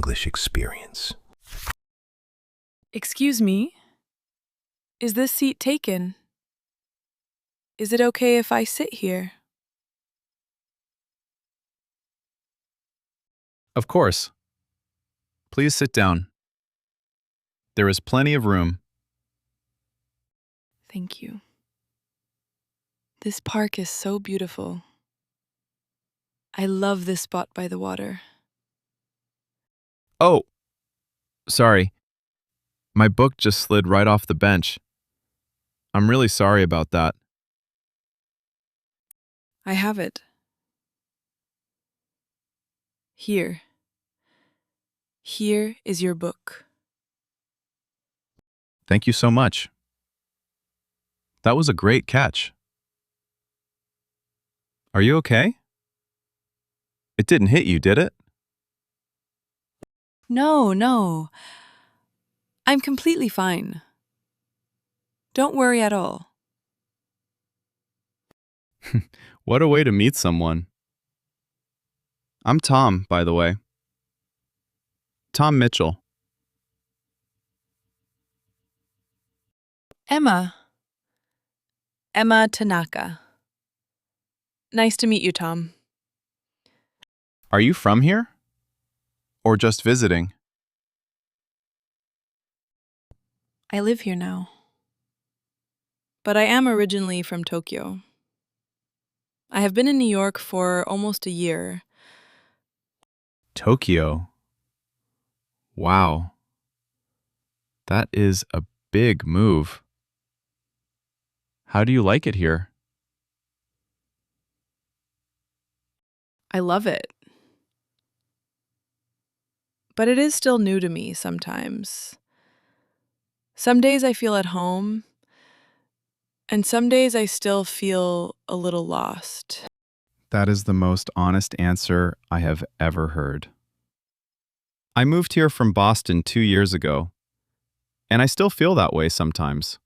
English experience. Excuse me? Is this seat taken? Is it okay if I sit here? Of course. Please sit down. There is plenty of room. Thank you. This park is so beautiful. I love this spot by the water. Oh, sorry. My book just slid right off the bench. I'm really sorry about that. I have it. Here. Here is your book. Thank you so much. That was a great catch. Are you okay? It didn't hit you, did it? No. I'm completely fine. Don't worry at all. What a way to meet someone. I'm Tom, by the way. Tom Mitchell. Emma Tanaka. Nice to meet you, Tom. Are you from here? Or just visiting? I live here now. But I am originally from Tokyo. I have been in New York for almost a year. Tokyo. Wow. That is a big move. How do you like it here? I love it. But it is still new to me sometimes. Some days I feel at home, and some days I still feel a little lost. That is the most honest answer I have ever heard. I moved here from Boston 2 years ago, and I still feel that way sometimes.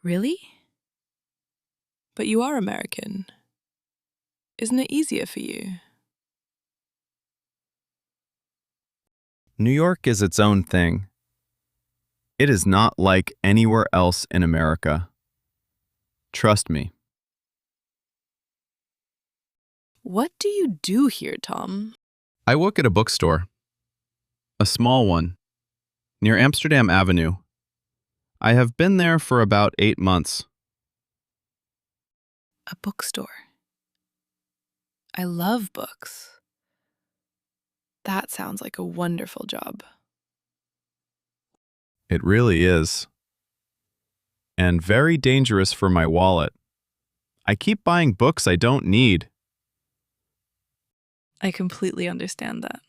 Really? But you are American. Isn't it easier for you? New York is its own thing. It is not like anywhere else in America. Trust me. What do you do here, Tom? I work at a bookstore. A small one, near Amsterdam Avenue. I have been there for about 8 months. A bookstore. I love books. That sounds like a wonderful job. It really is. And very dangerous for my wallet. I keep buying books I don't need. I completely understand that.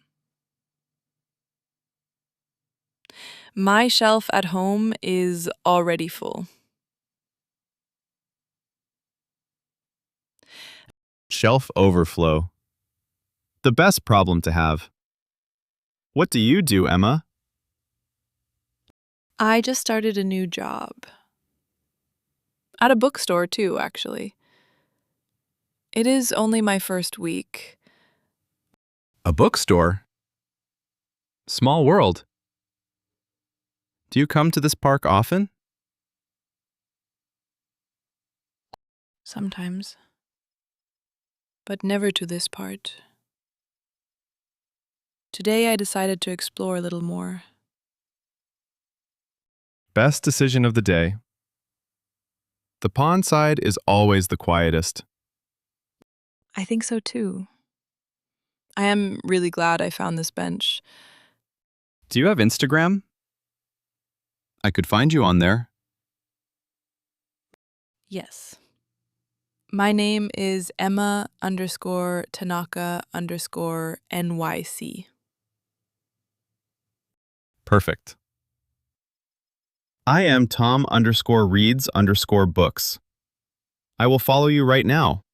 My shelf at home is already full. Shelf overflow. The best problem to have. What do you do, Emma? I just started a new job. At a bookstore, too, actually. It is only my first week. A bookstore? Small world. Do you come to this park often? Sometimes. But never to this part. Today I decided to explore a little more. Best decision of the day. The pond side is always the quietest. I think so too. I am really glad I found this bench. Do you have Instagram? I could find you on there. Yes. My name is Emma_Tanaka_NYC. Perfect. I am Tom_reads_books. I will follow you right now.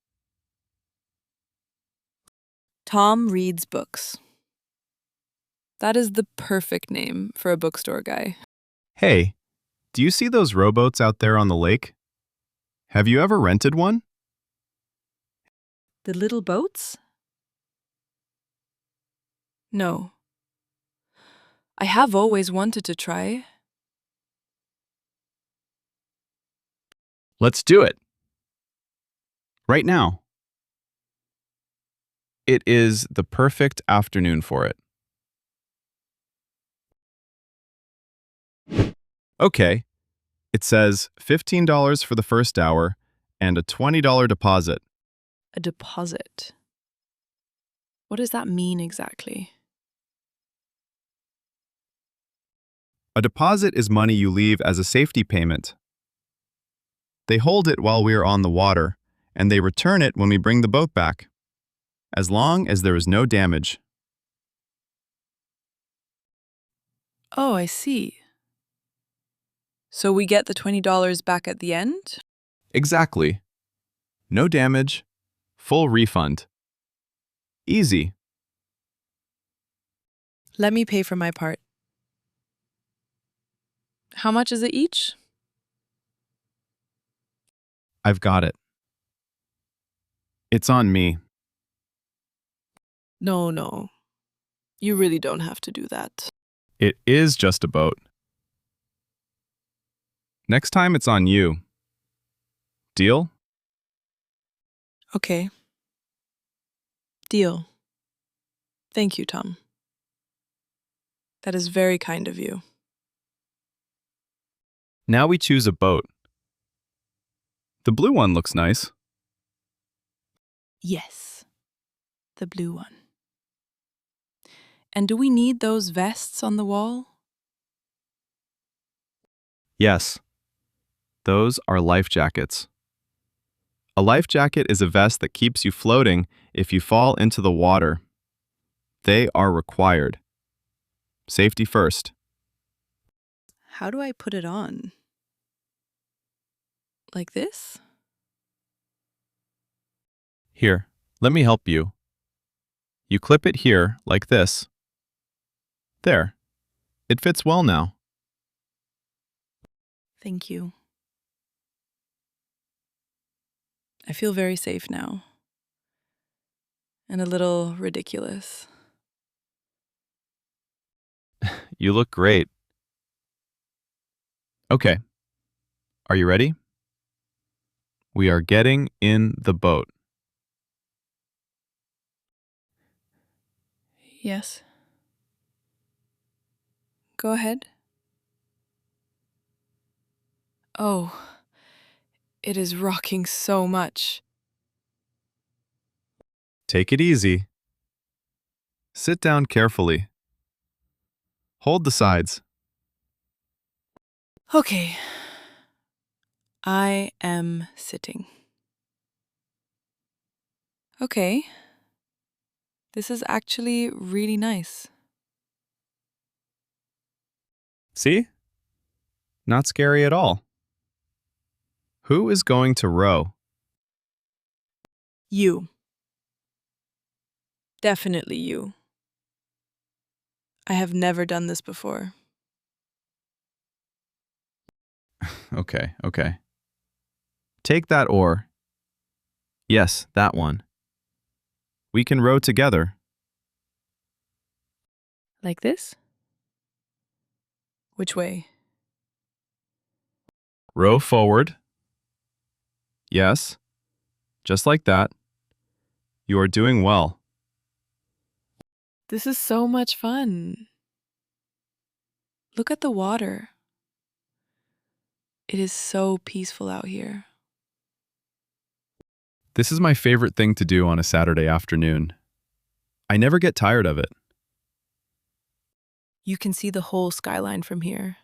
Tom reads books. That is the perfect name for a bookstore guy. Hey, do you see those rowboats out there on the lake? Have you ever rented one? The little boats? No. I have always wanted to try. Let's do it. Right now. It is the perfect afternoon for it. Okay. It says $15 for the first hour and a $20 deposit. A deposit. What does that mean exactly? A deposit is money you leave as a safety payment. They hold it while we are on the water, and they return it when we bring the boat back, as long as there is no damage. Oh, I see. So we get the $20 back at the end? Exactly. No damage, full refund. Easy. Let me pay for my part. How much is it each? I've got it. It's on me. No. You really don't have to do that. It is just a boat. Next time it's on you. Deal? Okay. Deal. Thank you, Tom. That is very kind of you. Now we choose a boat. The blue one looks nice. Yes, the blue one. And do we need those vests on the wall? Yes. Those are life jackets. A life jacket is a vest that keeps you floating if you fall into the water. They are required. Safety first. How do I put it on? Like this? Here, let me help you. You clip it here, like this. There. It fits well now. Thank you. I feel very safe now. And a little ridiculous. You look great. Okay. Are you ready? We are getting in the boat. Yes. Go ahead. Oh, it is rocking so much. Take it easy. Sit down carefully. Hold the sides. Okay. I am sitting. Okay. This is actually really nice. See? Not scary at all. Who is going to row? You. Definitely you. I have never done this before. Okay. Take that oar. Yes, that one. We can row together. Like this? Which way? Row forward. Yes, just like that. You are doing well. This is so much fun. Look at the water. It is so peaceful out here. This is my favorite thing to do on a Saturday afternoon. I never get tired of it. You can see the whole skyline from here.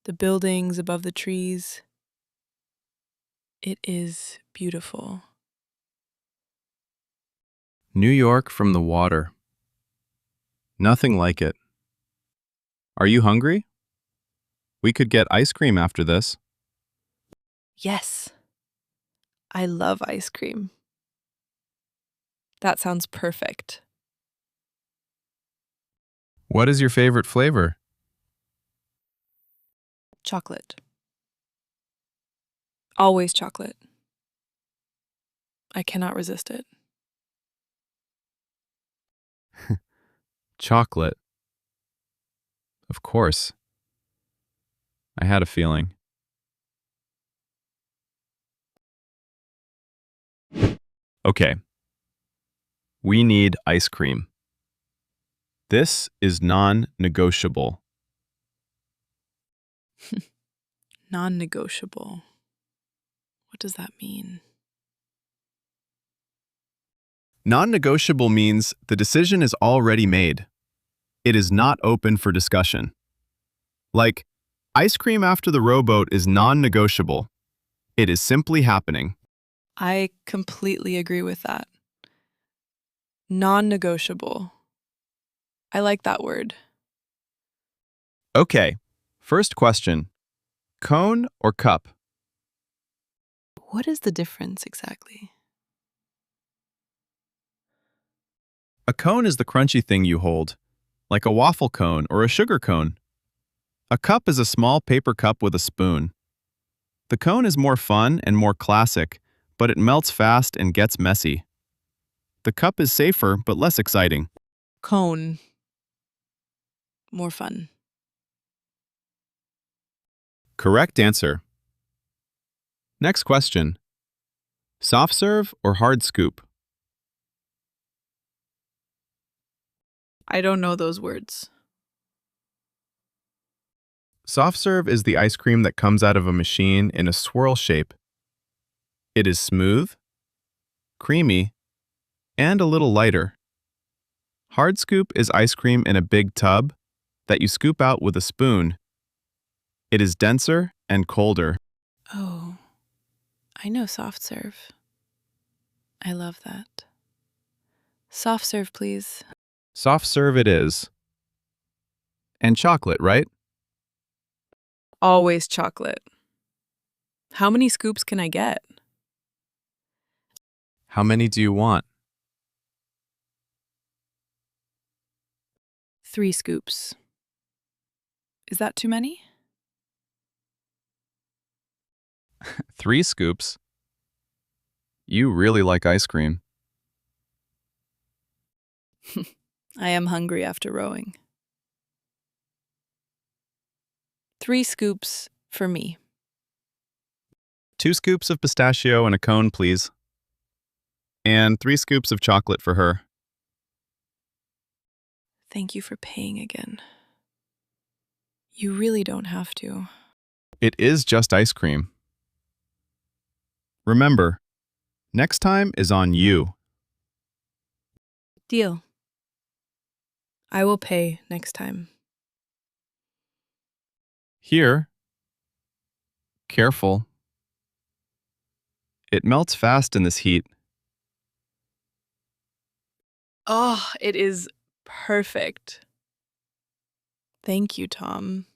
The buildings above the trees. It is beautiful. New York from the water. Nothing like it. Are you hungry? We could get ice cream after this. Yes, I love ice cream. That sounds perfect. What is your favorite flavor? Chocolate. Always chocolate. I cannot resist it. Chocolate. Of course. I had a feeling. Okay. We need ice cream. This is non-negotiable. Non-negotiable. What does that mean? Non-negotiable means the decision is already made. It is not open for discussion. Like, ice cream after the rowboat is non-negotiable. It is simply happening. I completely agree with that. Non-negotiable. I like that word. Okay, first question. Cone or cup? What is the difference exactly? A cone is the crunchy thing you hold, like a waffle cone or a sugar cone. A cup is a small paper cup with a spoon. The cone is more fun and more classic, but it melts fast and gets messy. The cup is safer but less exciting. Cone. More fun. Correct answer. Next question. Soft serve or hard scoop? I don't know those words. Soft serve is the ice cream that comes out of a machine in a swirl shape. It is smooth, creamy, and a little lighter. Hard scoop is ice cream in a big tub that you scoop out with a spoon. It is denser and colder. Oh, I know soft serve. I love that. Soft serve, please. Soft serve it is. And chocolate, right? Always chocolate. How many scoops can I get? How many do you want? 3 scoops. Is that too many? 3 scoops? You really like ice cream. I am hungry after rowing. 3 scoops for me. 2 scoops of pistachio in a cone, please. And 3 scoops of chocolate for her. Thank you for paying again. You really don't have to. It is just ice cream. Remember, next time is on you. Deal. I will pay next time. Here. Careful. It melts fast in this heat. Oh, it is perfect. Thank you, Tom.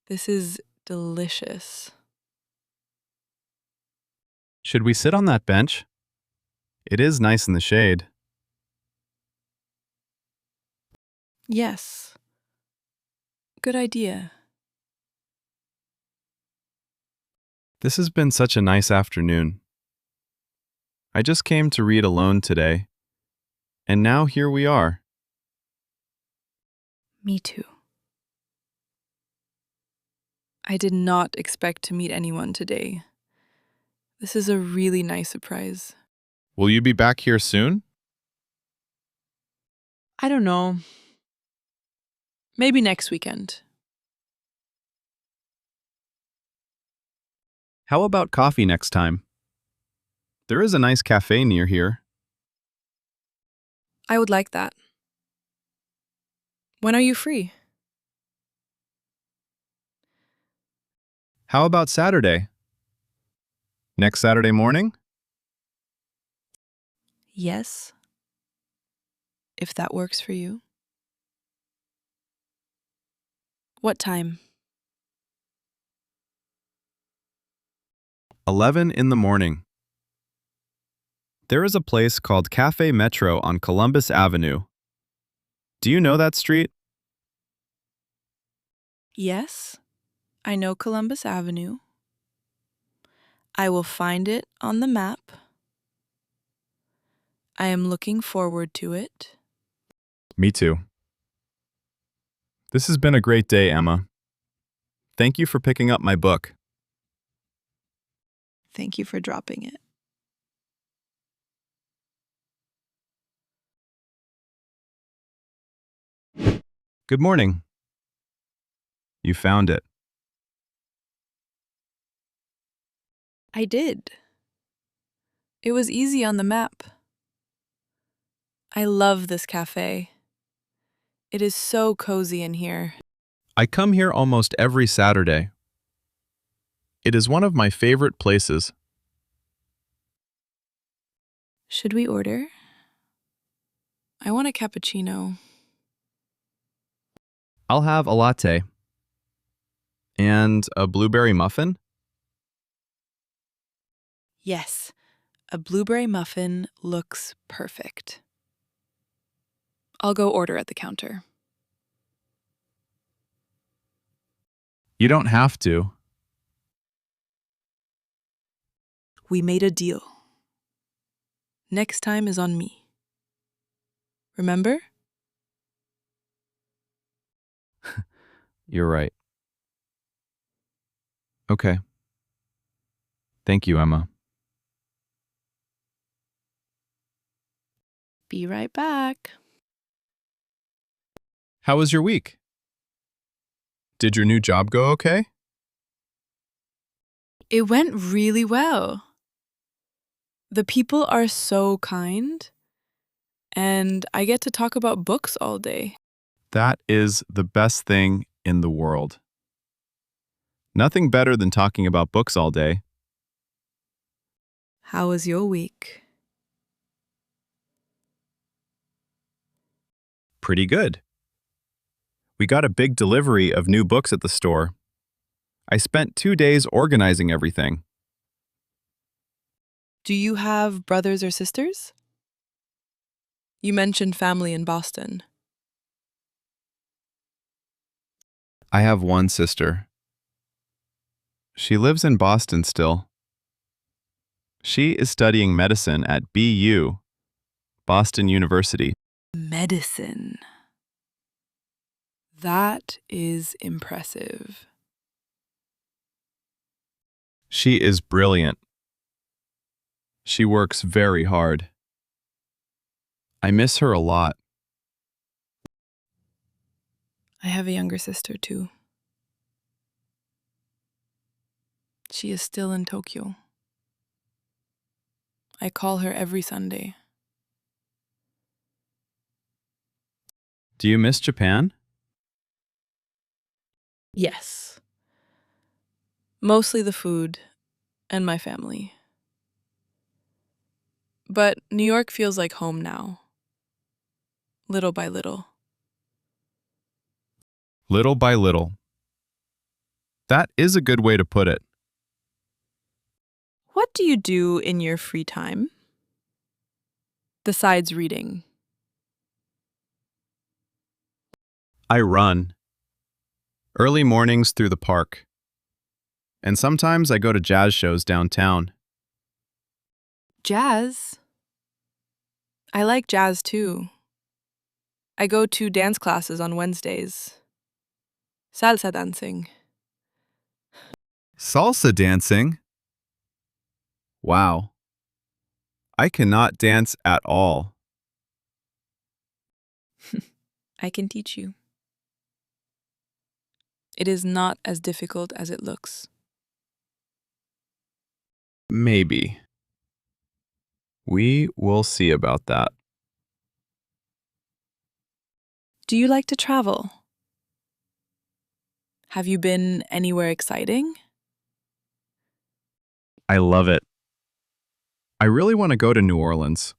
This is delicious. Should we sit on that bench? It is nice in the shade. Yes. Good idea. This has been such a nice afternoon. I just came to read alone today, and now here we are. Me too. I did not expect to meet anyone today. This is a really nice surprise. Will you be back here soon? I don't know. Maybe next weekend. How about coffee next time? There is a nice cafe near here. I would like that. When are you free? How about Saturday? Next Saturday morning? Yes. If that works for you. What time? 11 in the morning. There is a place called Cafe Metro on Columbus Avenue. Do you know that street? Yes. I know Columbus Avenue. I will find it on the map. I am looking forward to it. Me too. This has been a great day, Emma. Thank you for picking up my book. Thank you for dropping it. Good morning. You found it. I did. It was easy on the map. I love this cafe. It is so cozy in here. I come here almost every Saturday. It is one of my favorite places. Should we order? I want a cappuccino. I'll have a latte. And a blueberry muffin? Yes, a blueberry muffin looks perfect. I'll go order at the counter. You don't have to. We made a deal. Next time is on me. Remember? You're right. Okay. Thank you, Emma. Be right back. How was your week? Did your new job go okay? It went really well. The people are so kind, and I get to talk about books all day. That is the best thing in the world. Nothing better than talking about books all day. How was your week? Pretty good. We got a big delivery of new books at the store. I spent 2 days organizing everything. Do you have brothers or sisters? You mentioned family in Boston. I have one sister. She lives in Boston still. She is studying medicine at BU, Boston University. Medicine. That is impressive. She is brilliant. She works very hard. I miss her a lot. I have a younger sister too. She is still in Tokyo. I call her every Sunday. Do you miss Japan? Yes. Mostly the food and my family. But New York feels like home now. Little by little. Little by little. That is a good way to put it. What do you do in your free time? Besides reading. I run. Early mornings through the park. And sometimes I go to jazz shows downtown. Jazz? I like jazz too. I go to dance classes on Wednesdays. Salsa dancing. Salsa dancing? Wow. I cannot dance at all. I can teach you. It is not as difficult as it looks. Maybe. We will see about that. Do you like to travel? Have you been anywhere exciting? I love it. I really want to go to New Orleans.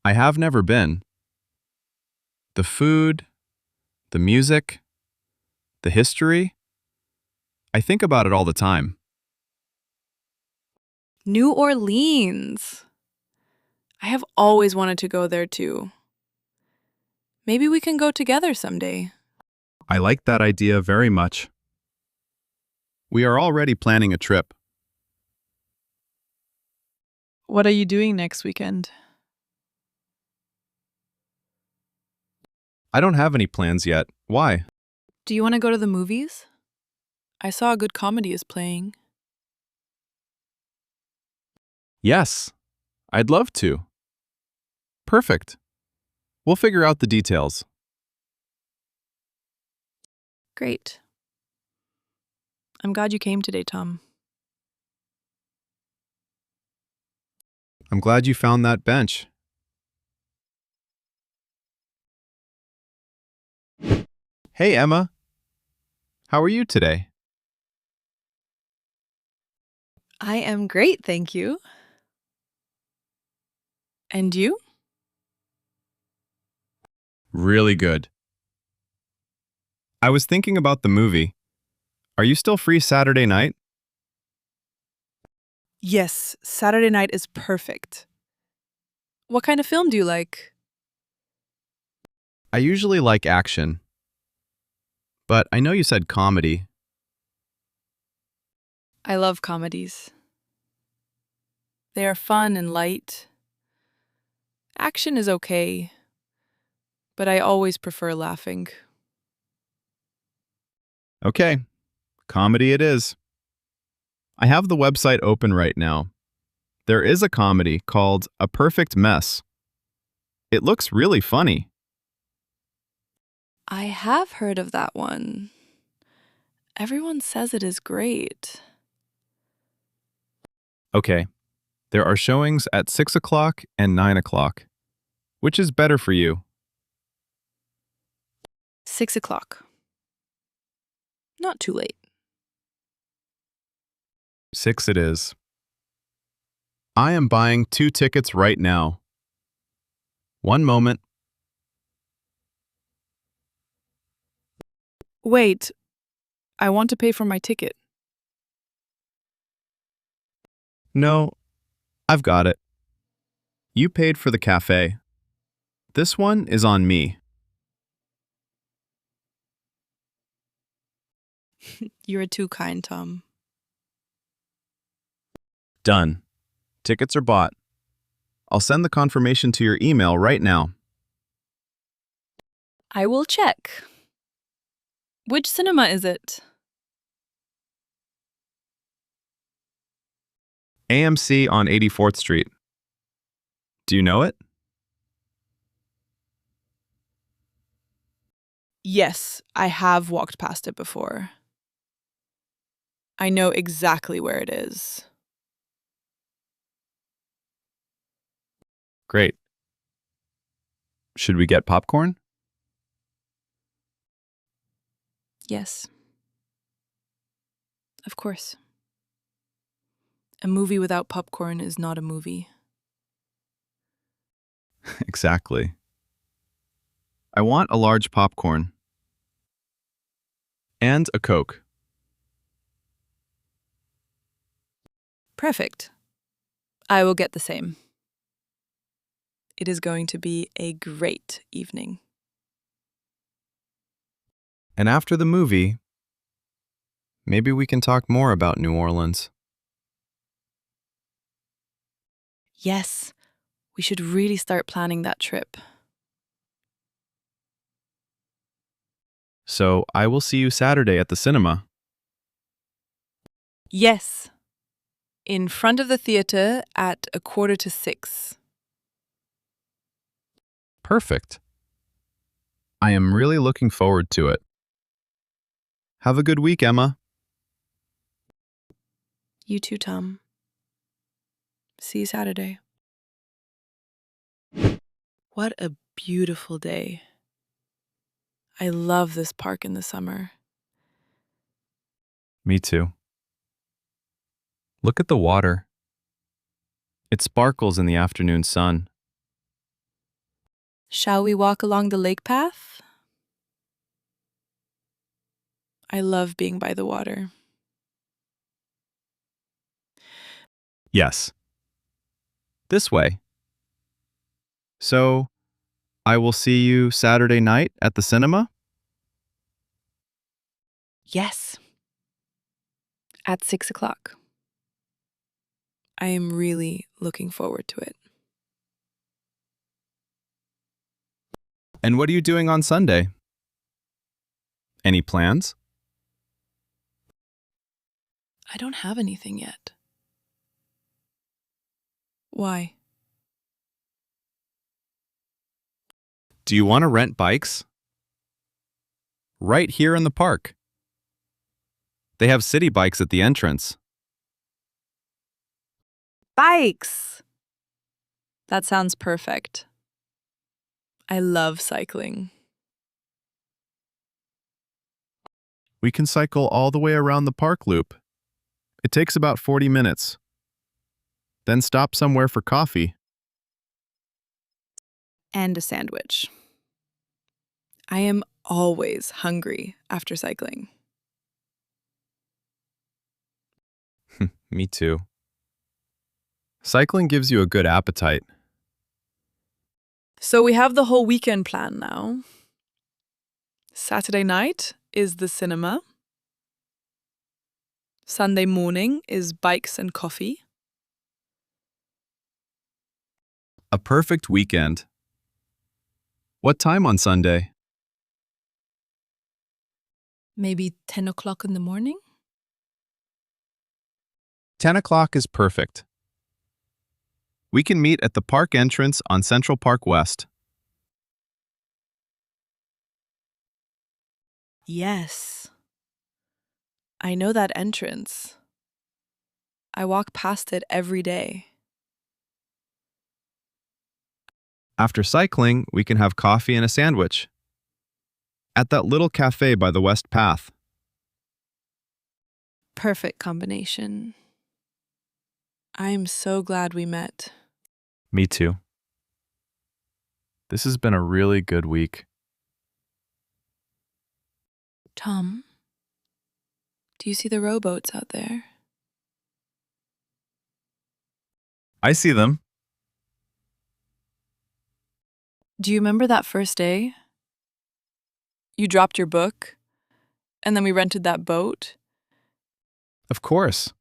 I have never been. The food, the music, the history, I think about it all the time. New Orleans. I have always wanted to go there too. Maybe we can go together someday. I like that idea very much. We are already planning a trip. What are you doing next weekend? I don't have any plans yet. Why? Do you want to go to the movies? I saw a good comedy is playing. Yes, I'd love to. Perfect. We'll figure out the details. Great. I'm glad you came today, Tom. I'm glad you found that bench. Hey, Emma. How are you today? I am great, thank you. And you? Really good. I was thinking about the movie. Are you still free Saturday night? Yes, Saturday night is perfect. What kind of film do you like? I usually like action, but I know you said comedy. I love comedies. They are fun and light. Action is okay, but I always prefer laughing. Okay, comedy it is. I have the website open right now. There is a comedy called A Perfect Mess. It looks really funny. I have heard of that one. Everyone says it is great. Okay, there are showings at 6 o'clock and 9 o'clock. Which is better for you? 6 o'clock. Not too late. 6 it is. I am buying 2 tickets right now. One moment. Wait, I want to pay for my ticket. No, I've got it. You paid for the cafe. This one is on me. You are too kind, Tom. Done. Tickets are bought. I'll send the confirmation to your email right now. I will check. Which cinema is it? AMC on 84th Street. Do you know it? Yes, I have walked past it before. I know exactly where it is. Great. Should we get popcorn? Yes, of course. A movie without popcorn is not a movie. Exactly. I want a large popcorn. And a Coke. Perfect. I will get the same. It is going to be a great evening. And after the movie, maybe we can talk more about New Orleans. Yes, we should really start planning that trip. So I will see you Saturday at the cinema. Yes, in front of the theater at 5:45. Perfect. I am really looking forward to it. Have a good week, Emma. You too, Tom. See you Saturday. What a beautiful day. I love this park in the summer. Me too. Look at the water. It sparkles in the afternoon sun. Shall we walk along the lake path? I love being by the water. Yes. This way. So, I will see you Saturday night at the cinema? Yes, at 6 o'clock. I am really looking forward to it. And what are you doing on Sunday? Any plans? I don't have anything yet. Why? Do you want to rent bikes? Right here in the park. They have city bikes at the entrance. Bikes! That sounds perfect. I love cycling. We can cycle all the way around the park loop. It takes about 40 minutes. Then stop somewhere for coffee. And a sandwich. I am always hungry after cycling. Me too. Cycling gives you a good appetite. So we have the whole weekend plan now. Saturday night is the cinema. Sunday morning is bikes and coffee. A perfect weekend. What time on Sunday? Maybe 10 o'clock in the morning? 10 o'clock is perfect. We can meet at the park entrance on Central Park West. Yes. I know that entrance. I walk past it every day. After cycling, we can have coffee and a sandwich. At that little cafe by the West Path. Perfect combination. I'm so glad we met. Me too. This has been a really good week. Tom, do you see the rowboats out there? I see them. Do you remember that first day? You dropped your book, and then we rented that boat. Of course.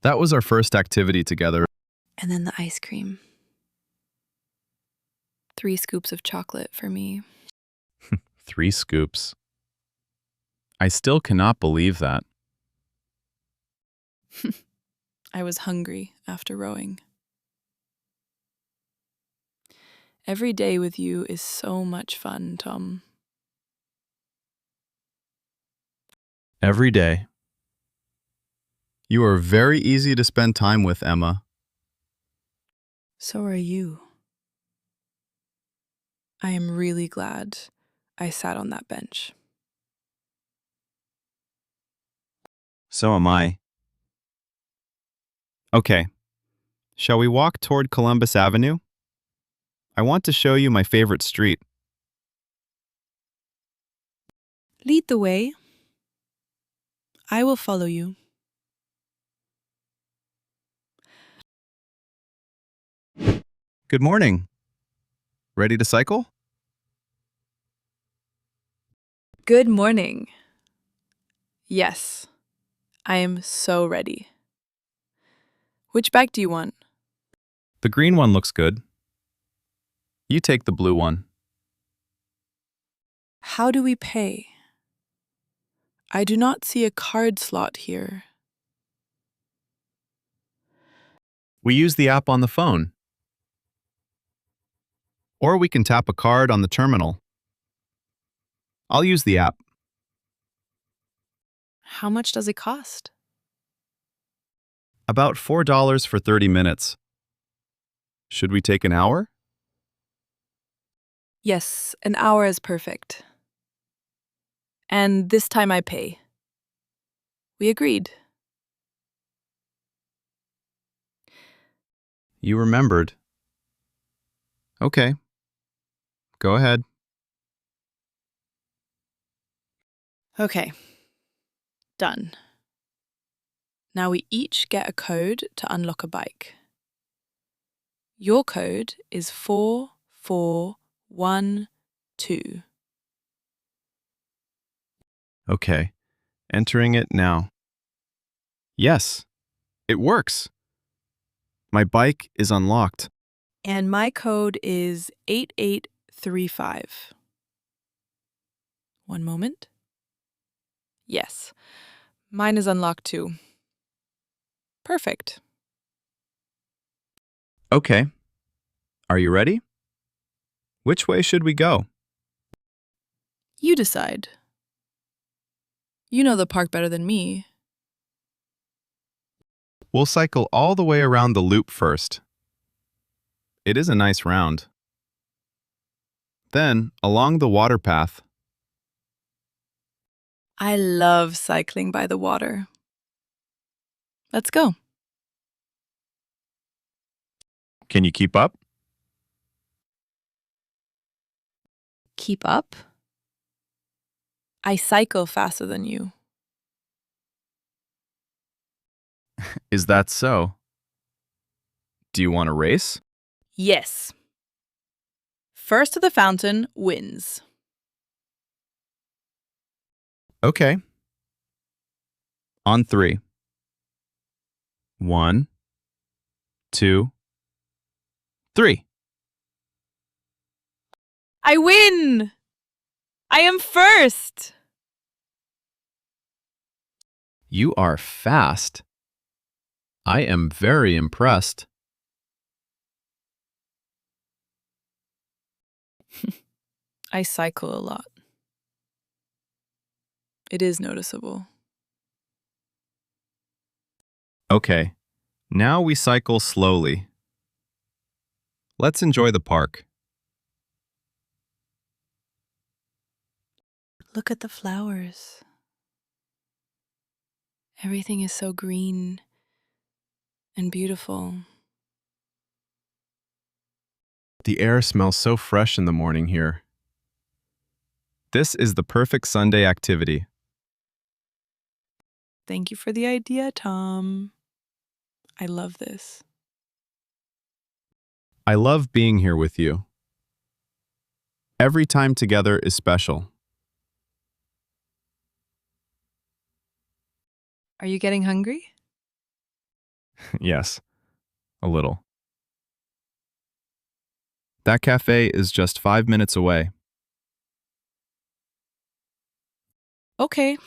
That was our first activity together. And then the ice cream. 3 scoops of chocolate for me. 3 scoops. I still cannot believe that. I was hungry after rowing. Every day with you is so much fun, Tom. Every day. You are very easy to spend time with, Emma. So are you. I am really glad I sat on that bench. So am I. Okay. Shall we walk toward Columbus Avenue? I want to show you my favorite street. Lead the way. I will follow you. Good morning. Ready to cycle? Good morning. Yes, I am so ready. Which bike do you want? The green one looks good. You take the blue one. How do we pay? I do not see a card slot here. We use the app on the phone. Or we can tap a card on the terminal. I'll use the app. How much does it cost? About $4 for 30 minutes. Should we take an hour? Yes, an hour is perfect. And this time I pay. We agreed. You remembered. Okay. Go ahead. Okay. Done. Now we each get a code to unlock a bike. Your code is 4412. Okay. Entering it now. Yes, it works. My bike is unlocked. And my code is 3-5. One moment. Yes, mine is unlocked too. Perfect. Okay. Are you ready? Which way should we go? You decide. You know the park better than me. We'll cycle all the way around the loop first. It is a nice round. Then, along the water path. I love cycling by the water. Let's go. Can you keep up? Keep up. I cycle faster than you. Is that so? Do you want to race? Yes. First to the fountain wins. Okay. On 3. 1, 2, 3. I win! I am first! You are fast. I am very impressed. I cycle a lot. It is noticeable. Okay. Now we cycle slowly. Let's enjoy the park. Look at the flowers. Everything is so green and beautiful. The air smells so fresh in the morning here. This is the perfect Sunday activity. Thank you for the idea, Tom. I love this. I love being here with you. Every time together is special. Are you getting hungry? Yes, a little. That cafe is just 5 minutes away. Okay,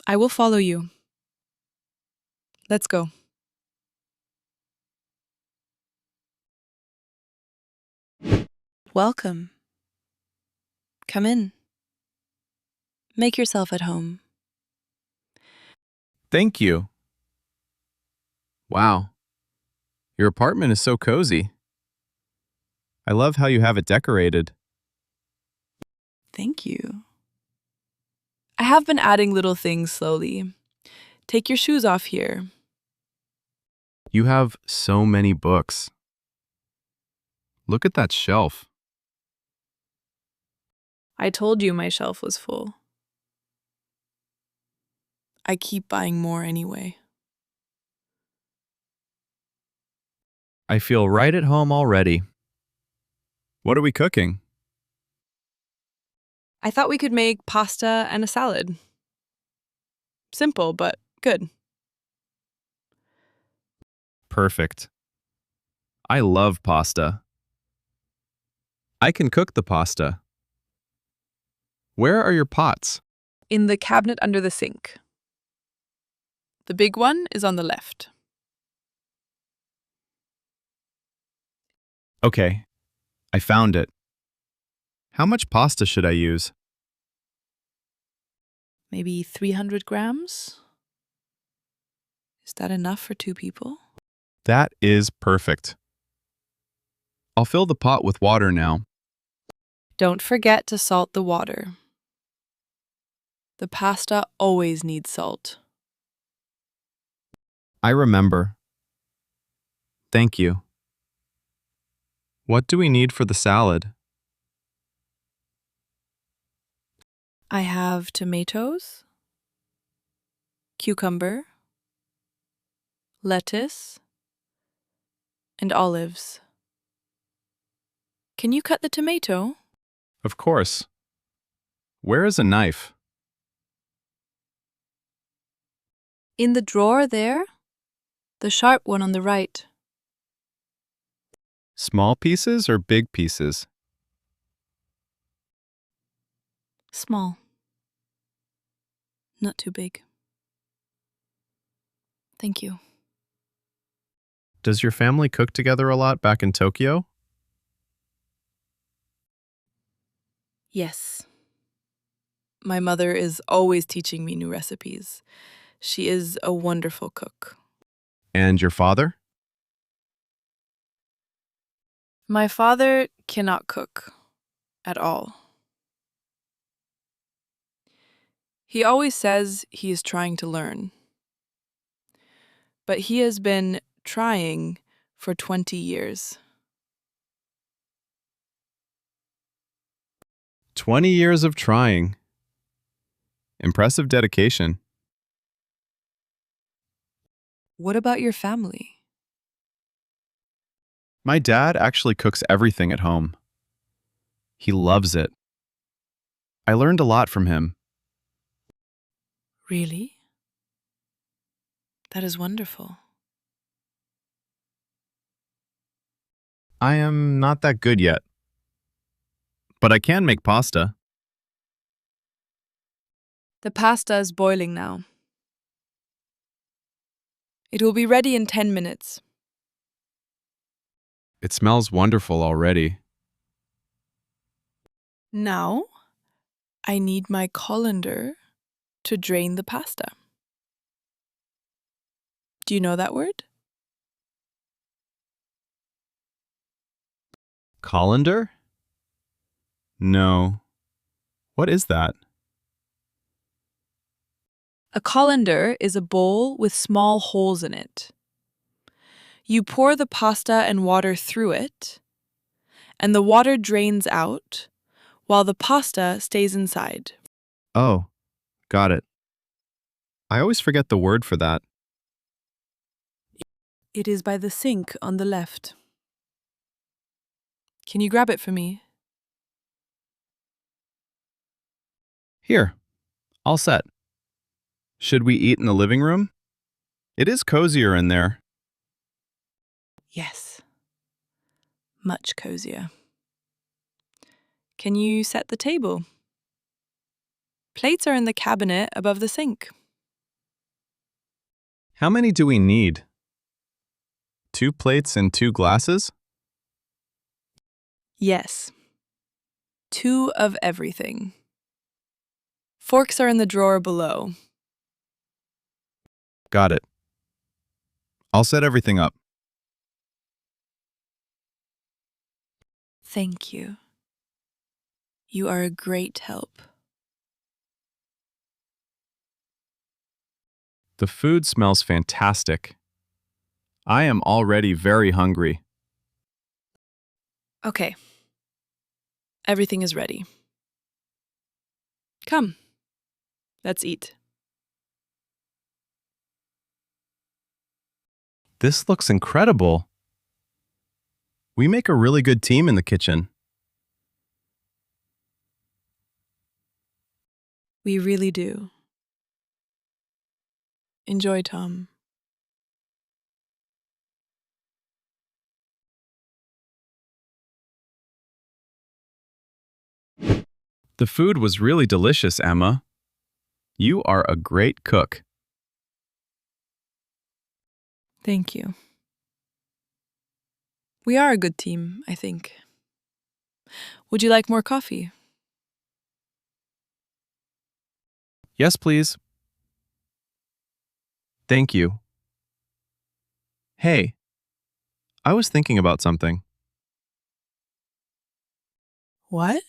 I will follow you. Let's go. Welcome. Come in. Make yourself at home. Thank you. Wow, your apartment is so cozy. I love how you have it decorated. Thank you. I have been adding little things slowly. Take your shoes off here. You have so many books. Look at that shelf. I told you my shelf was full. I keep buying more anyway. I feel right at home already. What are we cooking? I thought we could make pasta and a salad. Simple, but good. Perfect. I love pasta. I can cook the pasta. Where are your pots? In the cabinet under the sink. The big one is on the left. Okay, I found it. How much pasta should I use? Maybe 300 grams? Is that enough for 2 people? That is perfect. I'll fill the pot with water now. Don't forget to salt the water. The pasta always needs salt. I remember. Thank you. What do we need for the salad? I have tomatoes, cucumber, lettuce, and olives. Can you cut the tomato? Of course. Where is a knife? In the drawer there, the sharp one on the right. Small pieces or big pieces? Small. Not too big. Thank you. Does your family cook together a lot back in Tokyo? Yes. My mother is always teaching me new recipes. She is a wonderful cook. And your father? My father cannot cook at all. He always says he is trying to learn, but he has been trying for 20 years. 20 years of trying. Impressive dedication. What about your family? My dad actually cooks everything at home. He loves it. I learned a lot from him. Really? That is wonderful. I am not that good yet, but I can make pasta. The pasta is boiling now. It will be ready in 10 minutes. It smells wonderful already. Now, I need my colander to drain the pasta. Do you know that word? Colander? No. What is that? A colander is a bowl with small holes in it. You pour the pasta and water through it, and the water drains out while the pasta stays inside. Oh, got it. I always forget the word for that. It is by the sink on the left. Can you grab it for me? Here, all set. Should we eat in the living room? It is cozier in there. Yes. Much cozier. Can you set the table? Plates are in the cabinet above the sink. How many do we need? 2 plates and 2 glasses? Yes. 2 of everything. Forks are in the drawer below. Got it. I'll set everything up. Thank you. You are a great help. The food smells fantastic. I am already very hungry. Okay. Everything is ready. Come. Let's eat. This looks incredible. We make a really good team in the kitchen. We really do. Enjoy, Tom. The food was really delicious, Emma. You are a great cook. Thank you. We are a good team, I think. Would you like more coffee? Yes, please. Thank you. Hey, I was thinking about something. What?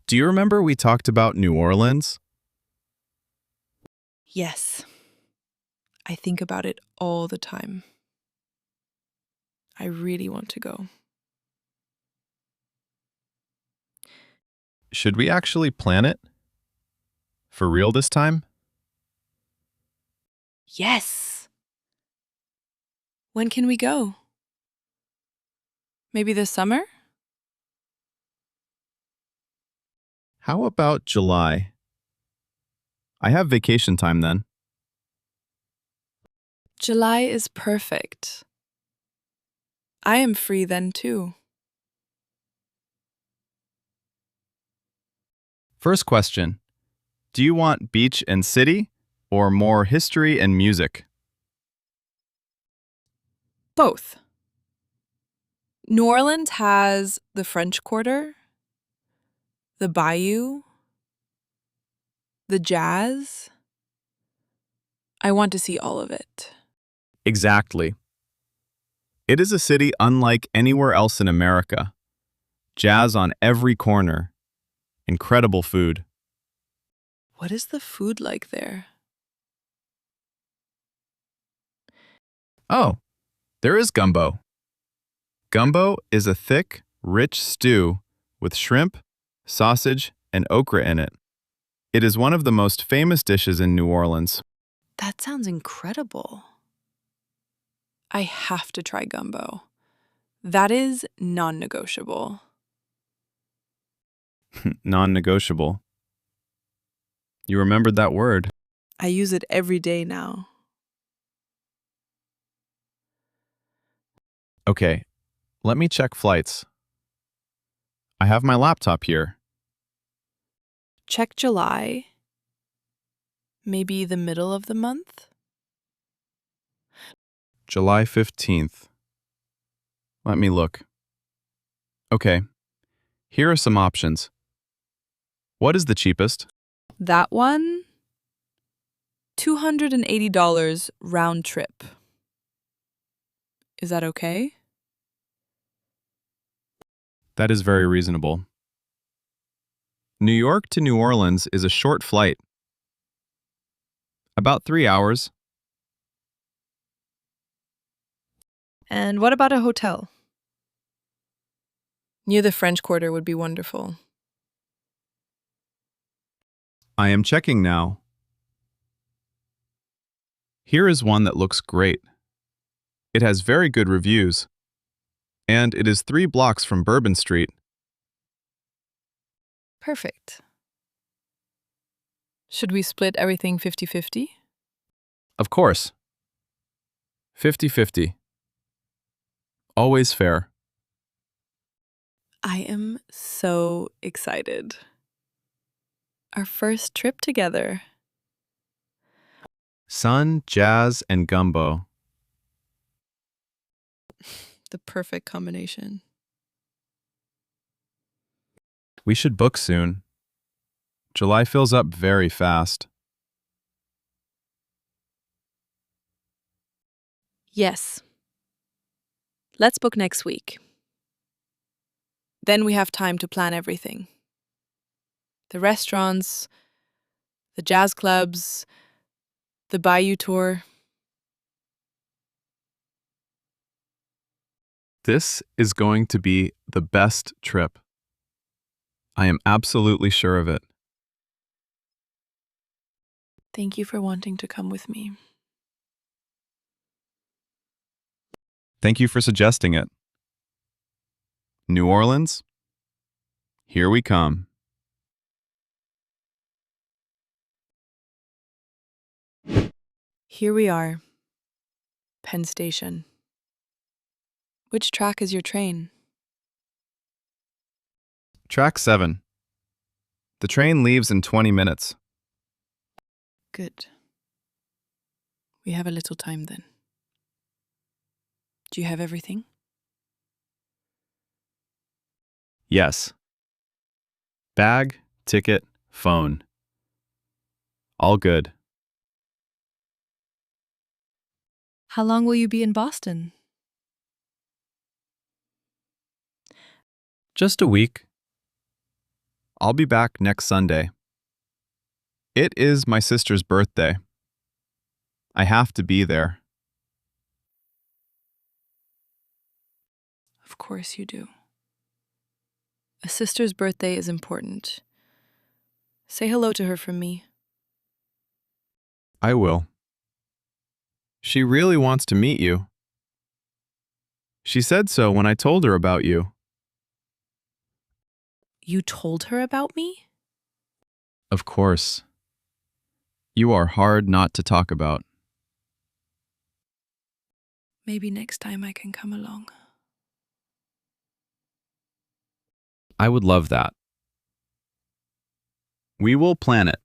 Do you remember we talked about New Orleans? Yes. I think about it all the time. I really want to go. Should we actually plan it? For real this time? Yes! When can we go? Maybe this summer? How about July? I have vacation time then. July is perfect. I am free then too. First question. Do you want beach and city or more history and music? Both. New Orleans has the French Quarter, the Bayou, the jazz. I want to see all of it. Exactly. It is a city unlike anywhere else in America. Jazz on every corner. Incredible food. What is the food like there? Oh, there is gumbo. Gumbo is a thick, rich stew with shrimp, sausage, and okra in it. It is one of the most famous dishes in New Orleans. That sounds incredible. I have to try gumbo. That is non-negotiable. Non-negotiable. You remembered that word. I use it every day now. Okay, let me check flights. I have my laptop here. Check July. Maybe the middle of the month? July 15th. Let me look. Okay, here are some options. What is the cheapest? That one? $280 round trip. Is that okay? That is very reasonable. New York to New Orleans is a short flight. About 3 hours. And what about a hotel? Near the French Quarter would be wonderful. I am checking now. Here is one that looks great. It has very good reviews. And it is 3 blocks from Bourbon Street. Perfect. Should we split everything 50-50? Of course. 50-50. Always fair. I am so excited. Our first trip together. Sun, jazz, and gumbo. The perfect combination. We should book soon. July fills up very fast. Yes. Let's book next week. Then we have time to plan everything. The restaurants, the jazz clubs, the Bayou tour. This is going to be the best trip. I am absolutely sure of it. Thank you for wanting to come with me. Thank you for suggesting it. New Orleans, here we come. Here we are. Penn Station. Which track is your train? Track 7. The train leaves in 20 minutes. Good. We have a little time then. Do you have everything? Yes. Bag, ticket, phone. All good. How long will you be in Boston? Just a week. I'll be back next Sunday. It is my sister's birthday. I have to be there. Of course you do. A sister's birthday is important. Say hello to her from me. I will. She really wants to meet you. She said so when I told her about you. You told her about me? Of course. You are hard not to talk about. Maybe next time I can come along. I would love that. We will plan it.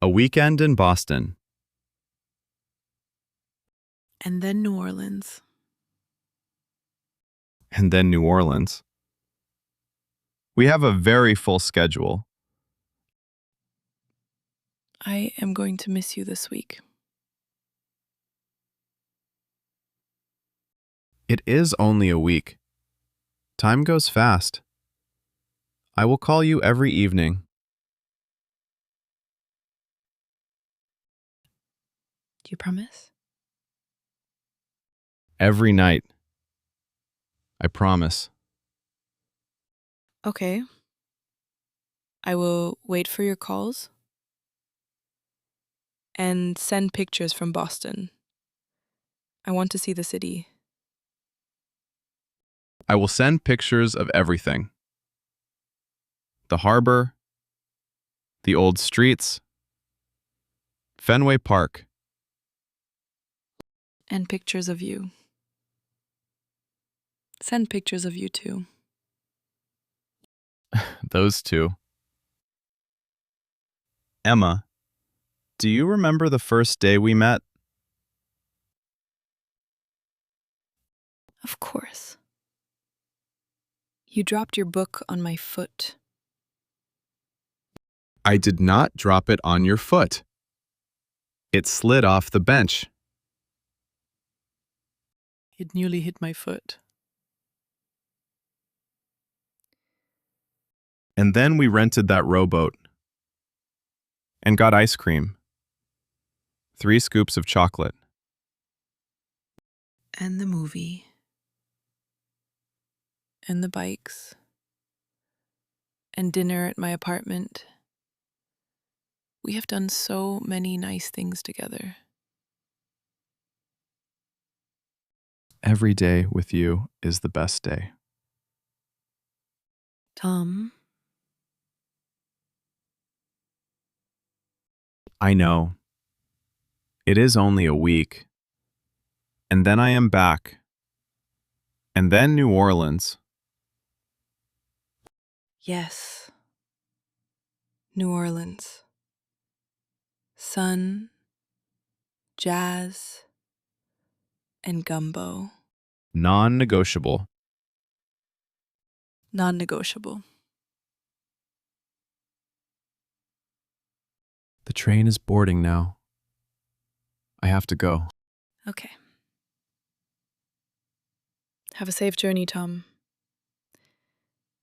A weekend in Boston. And then New Orleans. And then New Orleans. We have a very full schedule. I am going to miss you this week. It is only a week. Time goes fast. I will call you every evening. Do you promise? Every night. I promise. Okay. I will wait for your calls and send pictures from Boston. I want to see the city. I will send pictures of everything. The harbor, the old streets, Fenway Park. And pictures of you. Send pictures of you too. Those two. Emma, do you remember the first day we met? Of course. You dropped your book on my foot. I did not drop it on your foot. It slid off the bench. It nearly hit my foot. And then we rented that rowboat and got ice cream. 3 scoops of chocolate. And the movie. And the bikes. And dinner at my apartment. We have done so many nice things together. Every day with you is the best day. Tom, I know. It is only a week. And then I am back. And then New Orleans. yes. New Orleans. Sun, jazz, and gumbo. Non-negotiable. Non-negotiable. The train is boarding now. I have to go. Okay. Have a safe journey, Tom.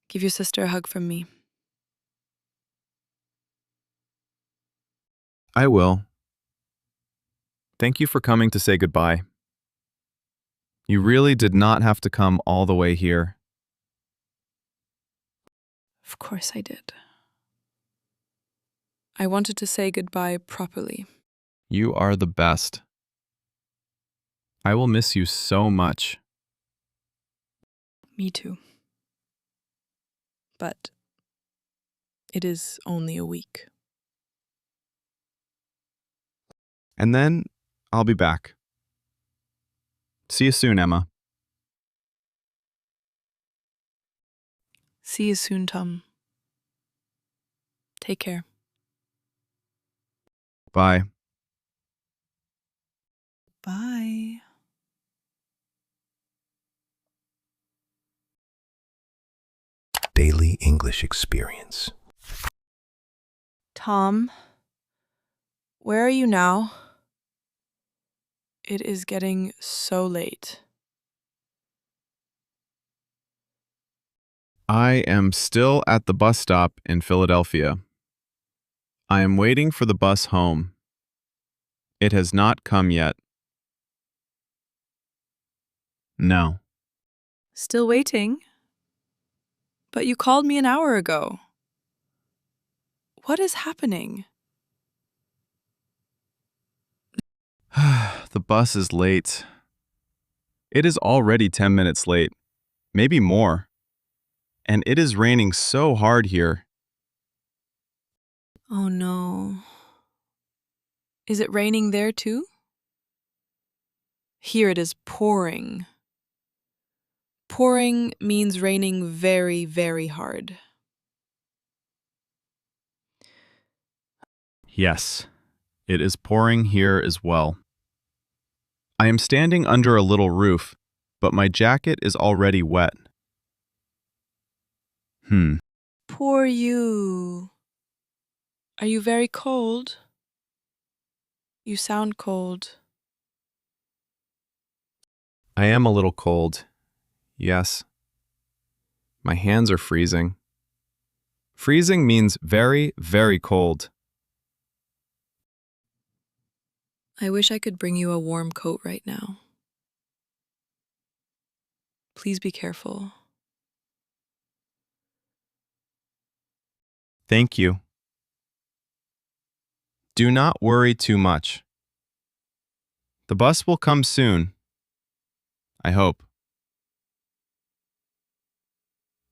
Give your sister a hug from me. I will. Thank you for coming to say goodbye. You really did not have to come all the way here. Of course I did. I wanted to say goodbye properly. You are the best. I will miss you so much. Me too. But it is only a week. And then I'll be back. See you soon, Emma. See you soon, Tom. Take care. Bye. Bye. Daily English Experience. Tom, where are you now? It is getting so late. I am still at the bus stop in Philadelphia. I am waiting for the bus home. It has not come yet. No. Still waiting? But you called me an hour ago. What is happening? The bus is late. It is already 10 minutes late, maybe more. And it is raining so hard here. Oh no. Is it raining there too? Here it is pouring. Pouring means raining very, very hard. Yes, it is pouring here as well. I am standing under a little roof, but my jacket is already wet. Poor you. Are you very cold? You sound cold. I am a little cold. Yes. My hands are freezing. Freezing means very, very cold. I wish I could bring you a warm coat right now. Please be careful. Thank you. Do not worry too much. The bus will come soon. I hope.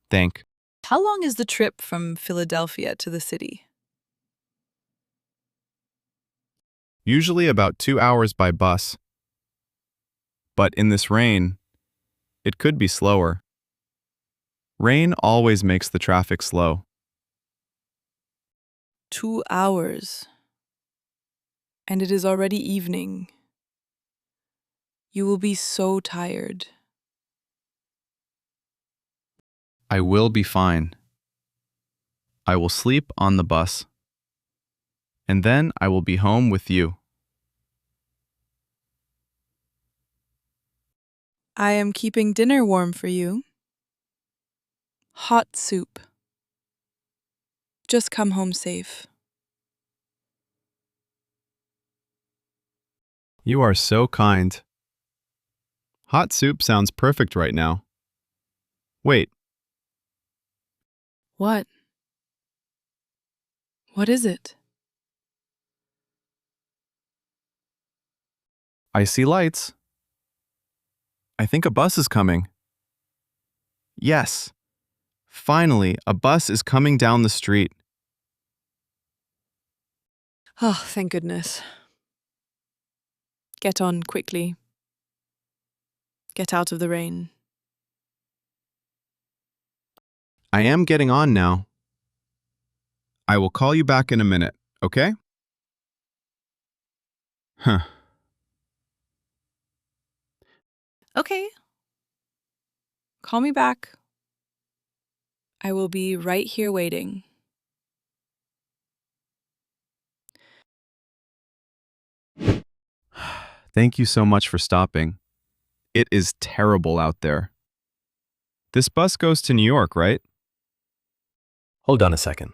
Thank. How long is the trip from Philadelphia to the city? Usually about 2 hours by bus. But in this rain, it could be slower. Rain always makes the traffic slow. 2 hours. And it is already evening. You will be so tired. I will be fine. I will sleep on the bus. And then I will be home with you. I am keeping dinner warm for you. Hot soup. Just come home safe. You are so kind. Hot soup sounds perfect right now. Wait, What? What is it? I see lights. I think a bus is coming. Yes, finally, a bus is coming down the street. Oh, thank goodness. Get on quickly. Get out of the rain. I am getting on now. I will call you back in a minute, okay? Huh. Okay. Call me back. I will be right here waiting. Thank you so much for stopping. It is terrible out there. This bus goes to New York, right? Hold on a second.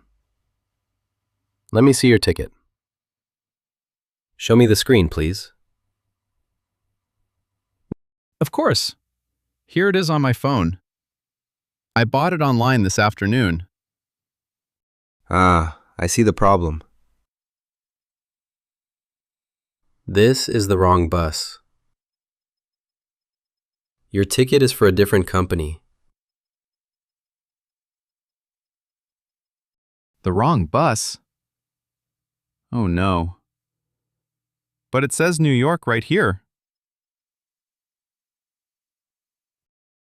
Let me see your ticket. Show me the screen, please. Of course. Here it is on my phone. I bought it online this afternoon. Ah, I see the problem. This is the wrong bus. Your ticket is for a different company. The wrong bus? Oh no. But it says New York right here.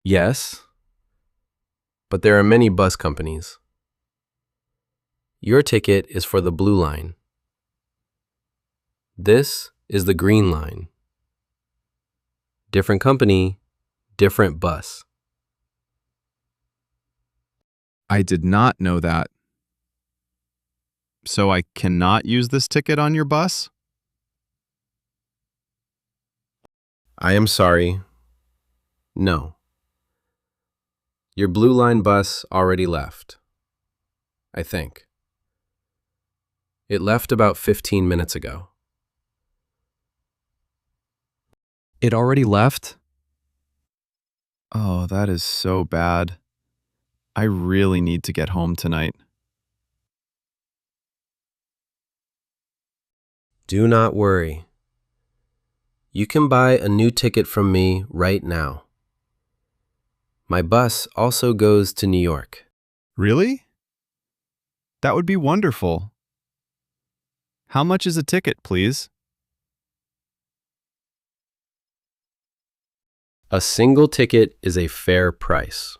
Yes, but there are many bus companies. Your ticket is for the blue line. This is the green line. Different company, different bus. I did not know that. So I cannot use this ticket on your bus? I am sorry. No. Your blue line bus already left. I think. It left about 15 minutes ago. It already left? Oh, that is so bad. I really need to get home tonight. Do not worry. You can buy a new ticket from me right now. My bus also goes to New York. Really? That would be wonderful. How much is a ticket, please? A single ticket is a fair price.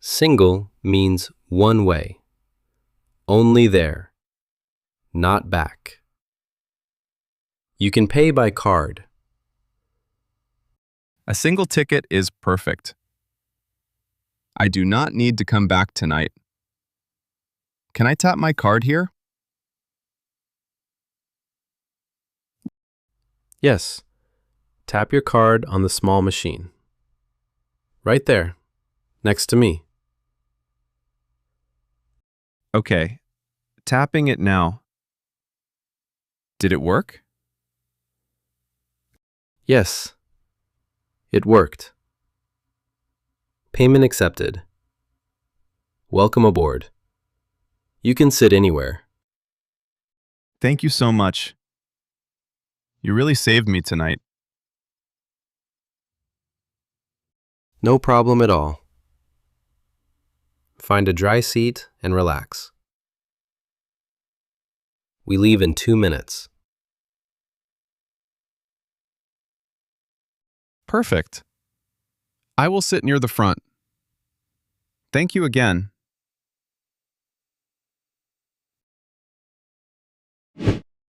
Single means one way, only there. not back. You can pay by card. A single ticket is perfect. I do not need to come back tonight. Can I tap my card here? Yes. Tap your card on the small machine. Right there, next to me. Okay, tapping it now. Did it work? Yes, it worked. Payment accepted. Welcome aboard. You can sit anywhere. Thank you so much. You really saved me tonight. No problem at all. Find a dry seat and relax. We leave in 2 minutes. Perfect. I will sit near the front. Thank you again.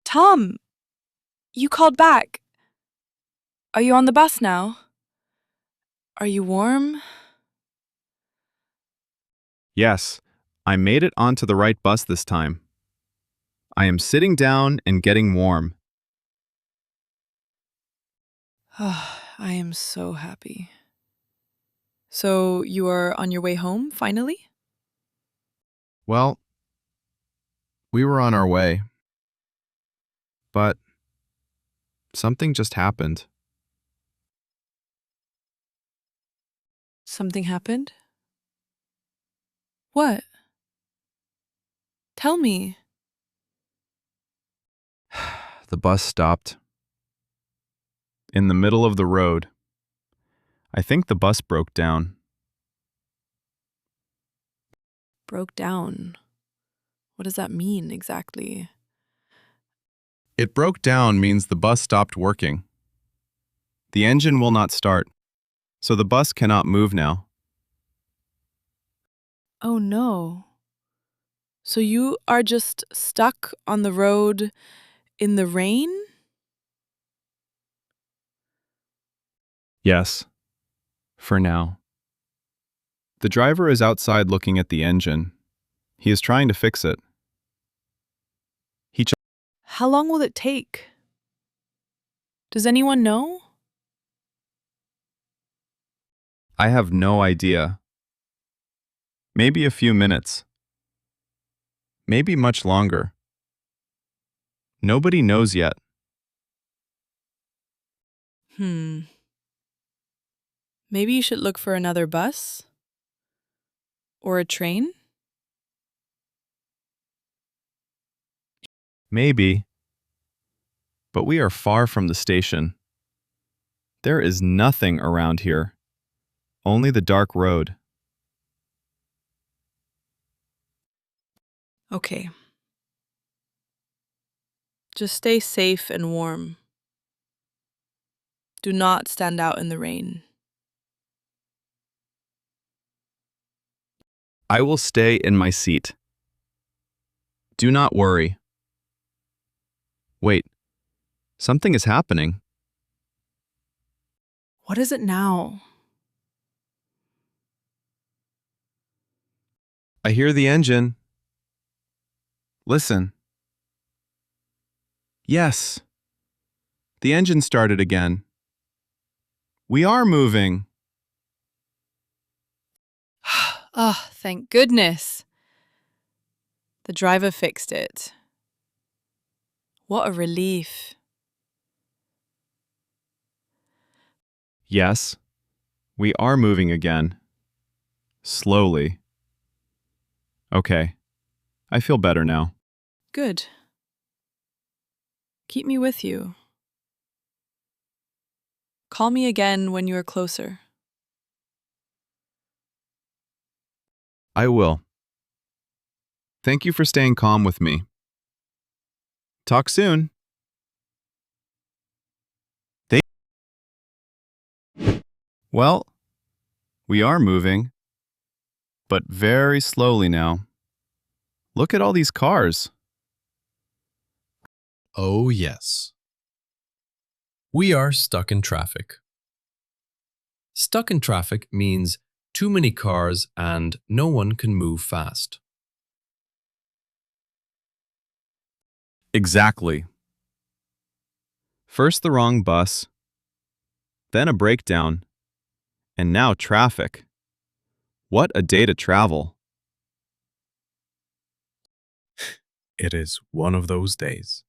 Tom, you called back. Are you on the bus now? Are you warm? Yes, I made it onto the right bus this time. I am sitting down and getting warm. I am so happy. So, you are on your way home, finally? Well, we were on our way. But something just happened. Something happened? What? Tell me. The bus stopped. In the middle of the road. I think the bus broke down. Broke down. What does that mean exactly? It broke down means the bus stopped working. The engine will not start, so the bus cannot move now. Oh no. So you are just stuck on the road in the rain? Yes, for now. The driver is outside looking at the engine. He is trying to fix it. How long will it take? Does anyone know? I have no idea. Maybe a few minutes. Maybe much longer. Nobody knows yet. Maybe you should look for another bus? Or a train? Maybe. But we are far from the station. There is nothing around here. Only the dark road. Okay. Just stay safe and warm. Do not stand out in the rain. I will stay in my seat. Do not worry. Wait, something is happening. What is it now? I hear the engine. Listen. Yes. The engine started again. We are moving. Oh, thank goodness. The driver fixed it. What a relief. Yes, we are moving again. Slowly. Okay, I feel better now. Good. Keep me with you. Call me again when you are closer. I will. Thank you for staying calm with me. Talk soon. Well, we are moving, but very slowly now. Look at all these cars. Oh, yes. We are stuck in traffic. Stuck in traffic means too many cars and no one can move fast. Exactly. First the wrong bus, then a breakdown, and now traffic. What a day to travel. It is one of those days.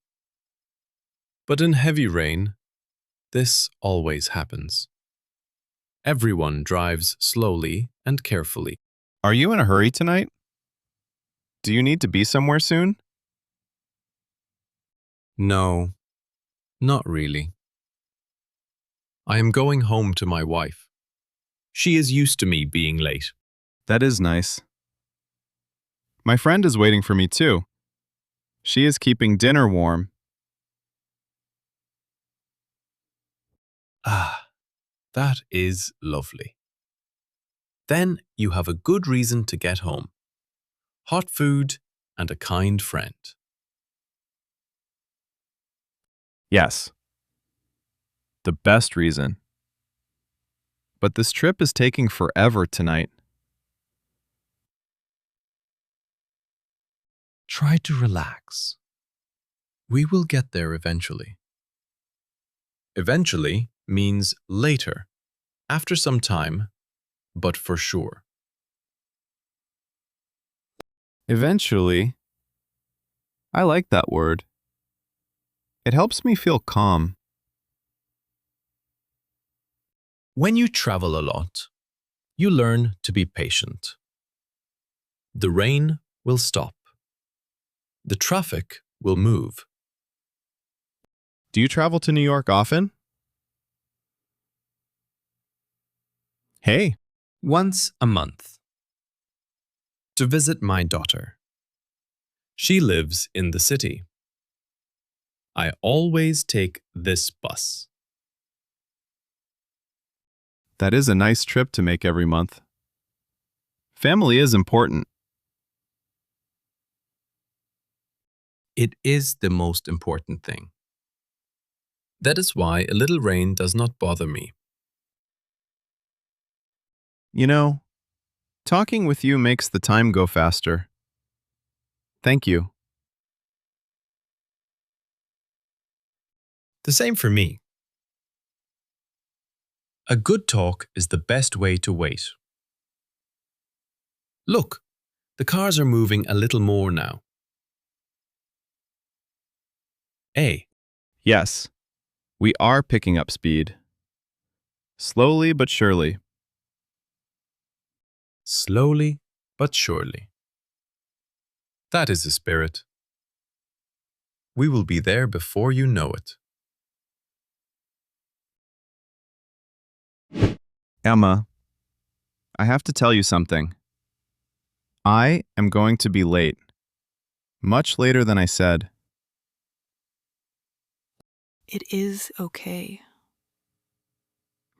But in heavy rain, this always happens. Everyone drives slowly and carefully. Are you in a hurry tonight? Do you need to be somewhere soon? No, not really. I am going home to my wife. She is used to me being late. That is nice. My friend is waiting for me too. She is keeping dinner warm. Ah, that is lovely. Then you have a good reason to get home. Hot food and a kind friend. Yes. The best reason. But this trip is taking forever tonight. Try to relax. We will get there eventually. Eventually means later, after some time, but for sure. Eventually. I like that word. It helps me feel calm. When you travel a lot, you learn to be patient. The rain will stop. The traffic will move. Do you travel to New York often? Hey, Once a month. To visit my daughter. She lives in the city. I always take this bus. that is a nice trip to make every month. Family is important. It is the most important thing. That is why a little rain does not bother me. You know, talking with you makes the time go faster. Thank you. The same for me. A good talk is the best way to wait. Look, the cars are moving a little more now. A. Yes, we are picking up speed. Slowly but surely. Slowly but surely. That is the spirit. We will be there before you know it. Emma, I have to tell you something. I am going to be late. Much later than I said. It is okay.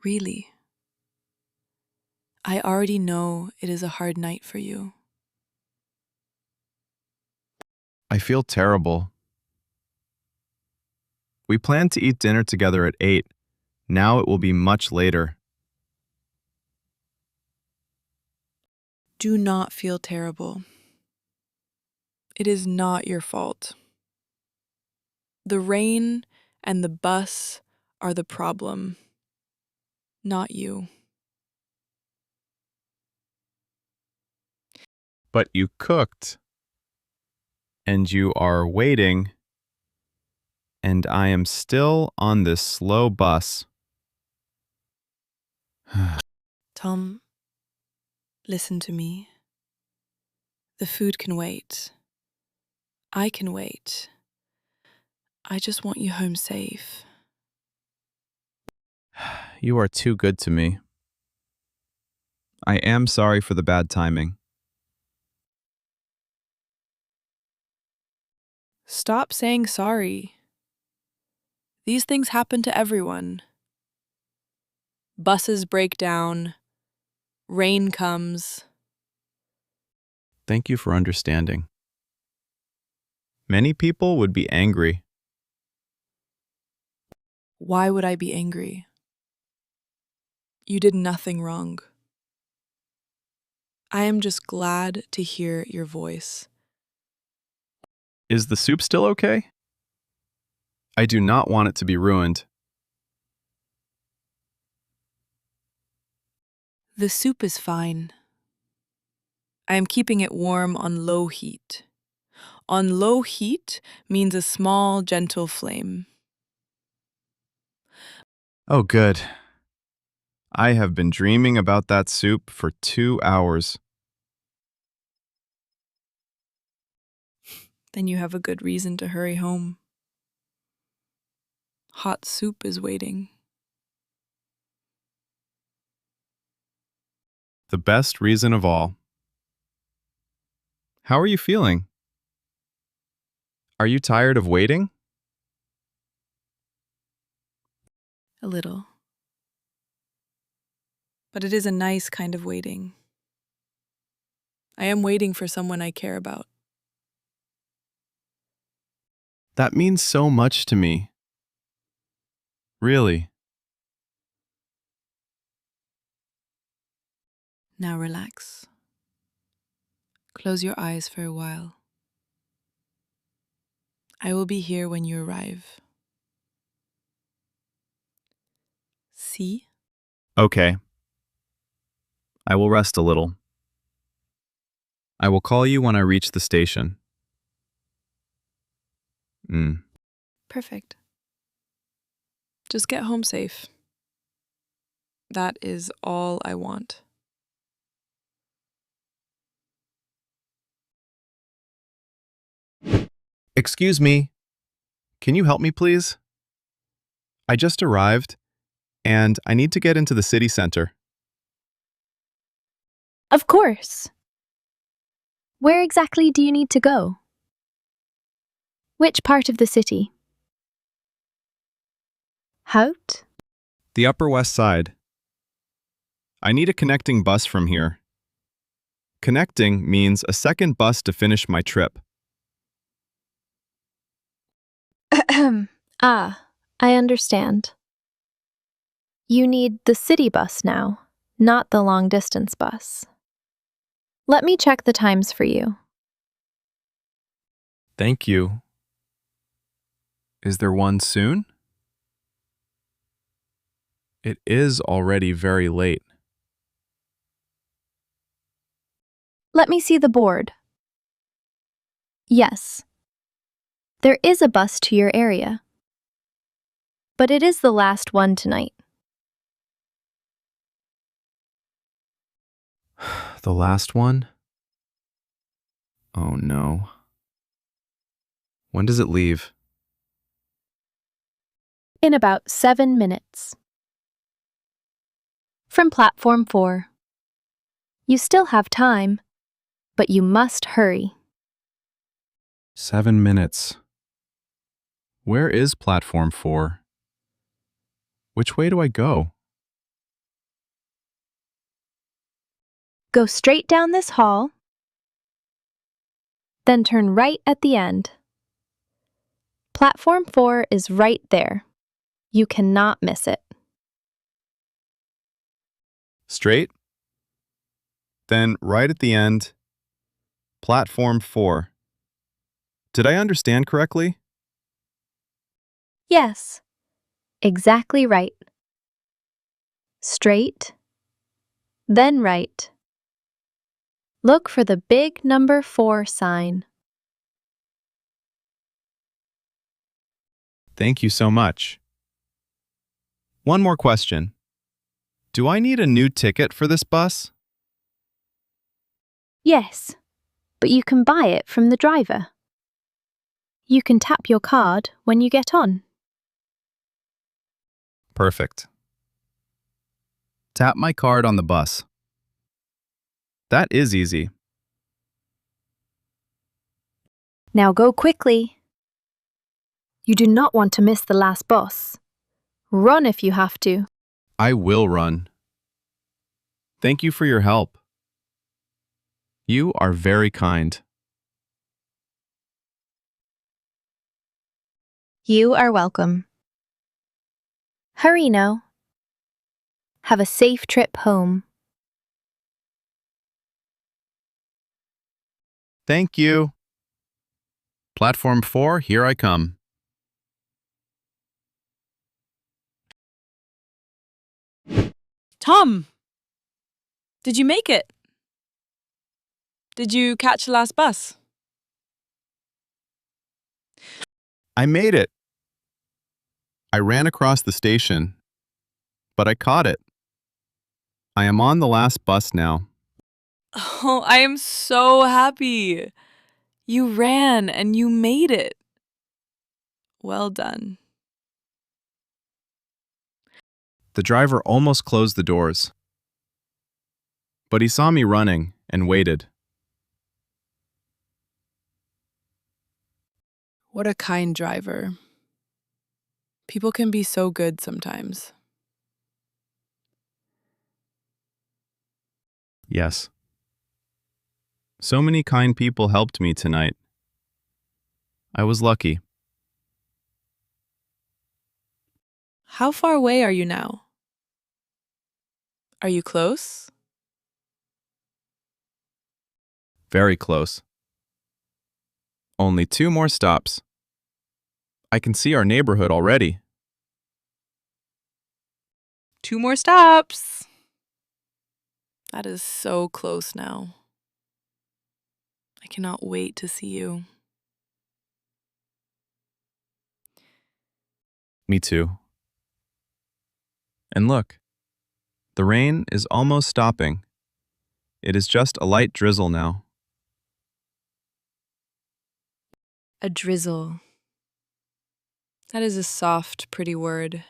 Really. I already know it is a hard night for you. I feel terrible. We planned to eat dinner together at 8. Now it will be much later. Do not feel terrible. It is not your fault. The rain and the bus are the problem, not you. But you cooked. And you are waiting. And I am still on this slow bus. Tom, listen to me. The food can wait. I can wait. I just want you home safe. You are too good to me. I am sorry for the bad timing. Stop saying sorry. These things happen to everyone. Buses break down. Rain comes. Thank you for understanding. Many people would be angry. Why would I be angry? You did nothing wrong. I am just glad to hear your voice. Is the soup still okay? I do not want it to be ruined. The soup is fine. I am keeping it warm on low heat. On low heat means a small, gentle flame. Oh, good. I have been dreaming about that soup for 2 hours. Then you have a good reason to hurry home. Hot soup is waiting. The best reason of all. How are you feeling? Are you tired of waiting? A little. But it is a nice kind of waiting. I am waiting for someone I care about. That means so much to me. Really. Now relax. Close your eyes for a while. I will be here when you arrive. See? Okay. I will rest a little. I will call you when I reach the station. Perfect. Just get home safe. That is all I want. Excuse me. Can you help me, please? I just arrived, and I need to get into the city center. Of course. Where exactly do you need to go? Which part of the city? Hout? The Upper West Side. I need a connecting bus from here. Connecting means a second bus to finish my trip. Ah, I understand. You need the city bus now, not the long-distance bus. Let me check the times for you. Thank you. Is there one soon? It is already very late. Let me see the board. Yes. There is a bus to your area. But it is the last one tonight. The last one? Oh no. When does it leave? In about 7 minutes. From platform 4. You still have time, but you must hurry. 7 minutes. Where is platform 4? Which way do I go? Go straight down this hall, then turn right at the end. Platform 4 is right there. You cannot miss it. Straight? Then right at the end, platform 4. Did I understand correctly? Yes, exactly right. Straight, then right. Look for the big number 4 sign. Thank you so much. One more question. Do I need a new ticket for this bus? Yes, but you can buy it from the driver. You can tap your card when you get on. Perfect. Tap my card on the bus. That is easy. Now go quickly. You do not want to miss the last bus. Run if you have to. I will run. Thank you for your help. You are very kind. You are welcome. Hurry now. Have a safe trip home. Thank you. Platform 4, here I come. Tom! Did you make it? Did you catch the last bus? I made it. I ran across the station, but I caught it. I am on the last bus now. Oh, I am so happy. You ran and you made it. Well done. The driver almost closed the doors, but he saw me running and waited. What a kind driver. People can be so good sometimes. Yes. So many kind people helped me tonight. I was lucky. How far away are you now? Are you close? Very close. Only 2 more stops. I can see our neighborhood already. 2 more stops. That is so close now. I cannot wait to see you. Me too. And look, the rain is almost stopping. It is just a light drizzle now. A drizzle. That is a soft, pretty word.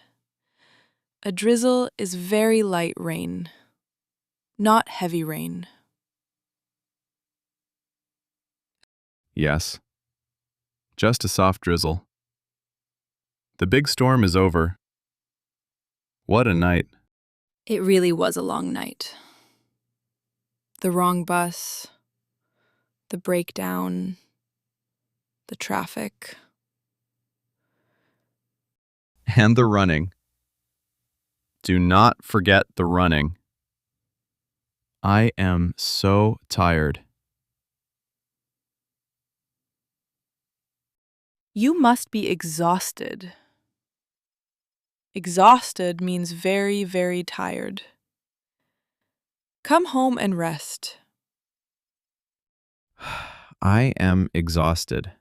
A drizzle is very light rain, not heavy rain. Yes, just a soft drizzle. The big storm is over. What a night. It really was a long night. The wrong bus, the breakdown, the traffic. And the running. Do not forget the running. I am so tired. You must be exhausted. Exhausted means very, very tired. Come home and rest. I am exhausted.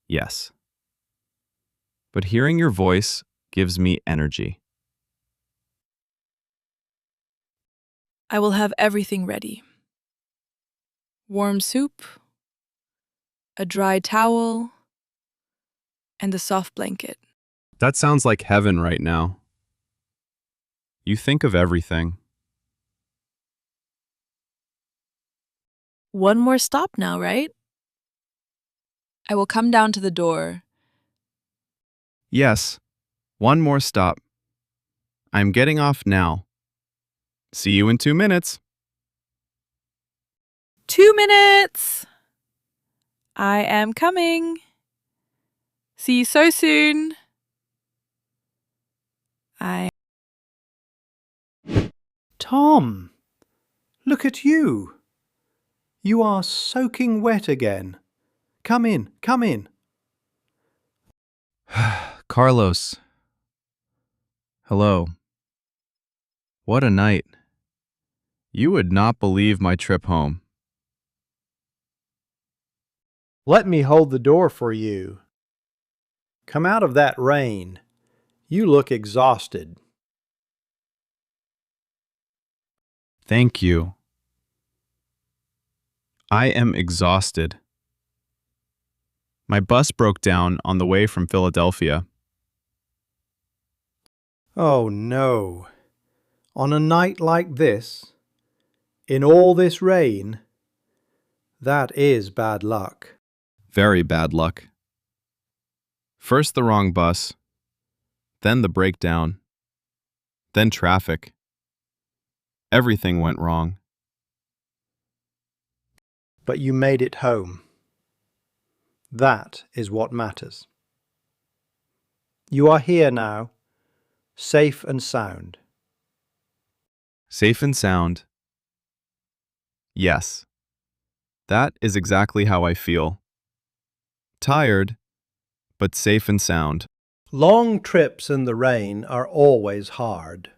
Yes. But hearing your voice gives me energy. I will have everything ready. Warm soup, a dry towel, and a soft blanket. That sounds like heaven right now. You think of everything. One more stop now, right? I will come down to the door. Yes, one more stop. I'm getting off now. See you in 2 minutes. 2 minutes! I am coming. See you so soon. Tom, look at you. You are soaking wet again. Come in, come in. Carlos. Hello. What a night. You would not believe my trip home. Let me hold the door for you. Come out of that rain. You look exhausted. Thank you. I am exhausted. My bus broke down on the way from Philadelphia. Oh no. On a night like this, in all this rain, that is bad luck. Very bad luck. First the wrong bus, then the breakdown, then traffic. Everything went wrong. But you made it home. That is what matters. You are here now, safe and sound. Safe and sound. Yes, that is exactly how I feel. Tired, but safe and sound. Long trips in the rain are always hard,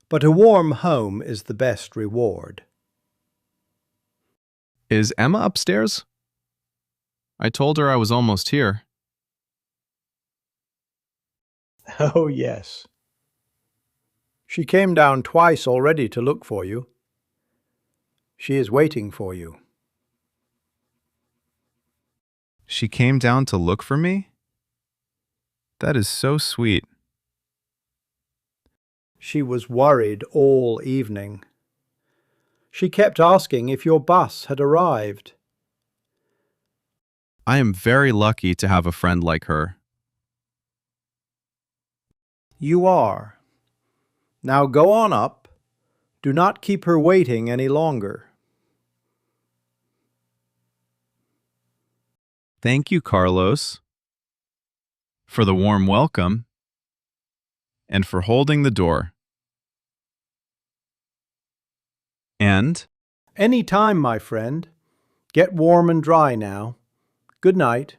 but a warm home is the best reward. Is Emma upstairs? I told her I was almost here. Oh, yes. She came down twice already to look for you. She is waiting for you. She came down to look for me? That is so sweet. She was worried all evening. She kept asking if your bus had arrived. I am very lucky to have a friend like her. You are. Now go on up. Do not keep her waiting any longer. Thank you, Carlos, for the warm welcome and for holding the door. And Any time, my friend. Get warm and dry now. Good night.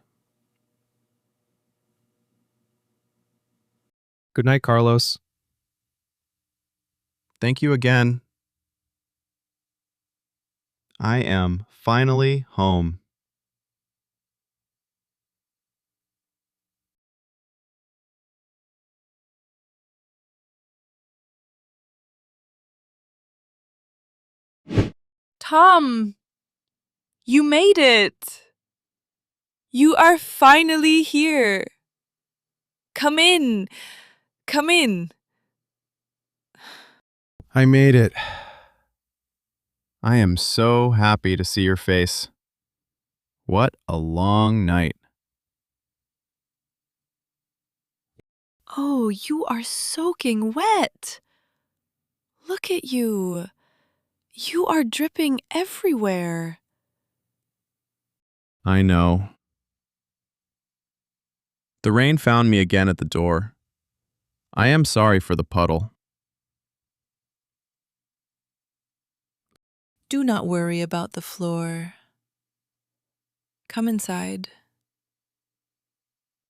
good night, Carlos. Thank you again. I am finally home. Tom, you made it. You are finally here. Come in. Come in. I made it. I am so happy to see your face. What a long night. Oh, you are soaking wet. Look at you. You are dripping everywhere. I know. The rain found me again at the door. I am sorry for the puddle. Do not worry about the floor. Come inside.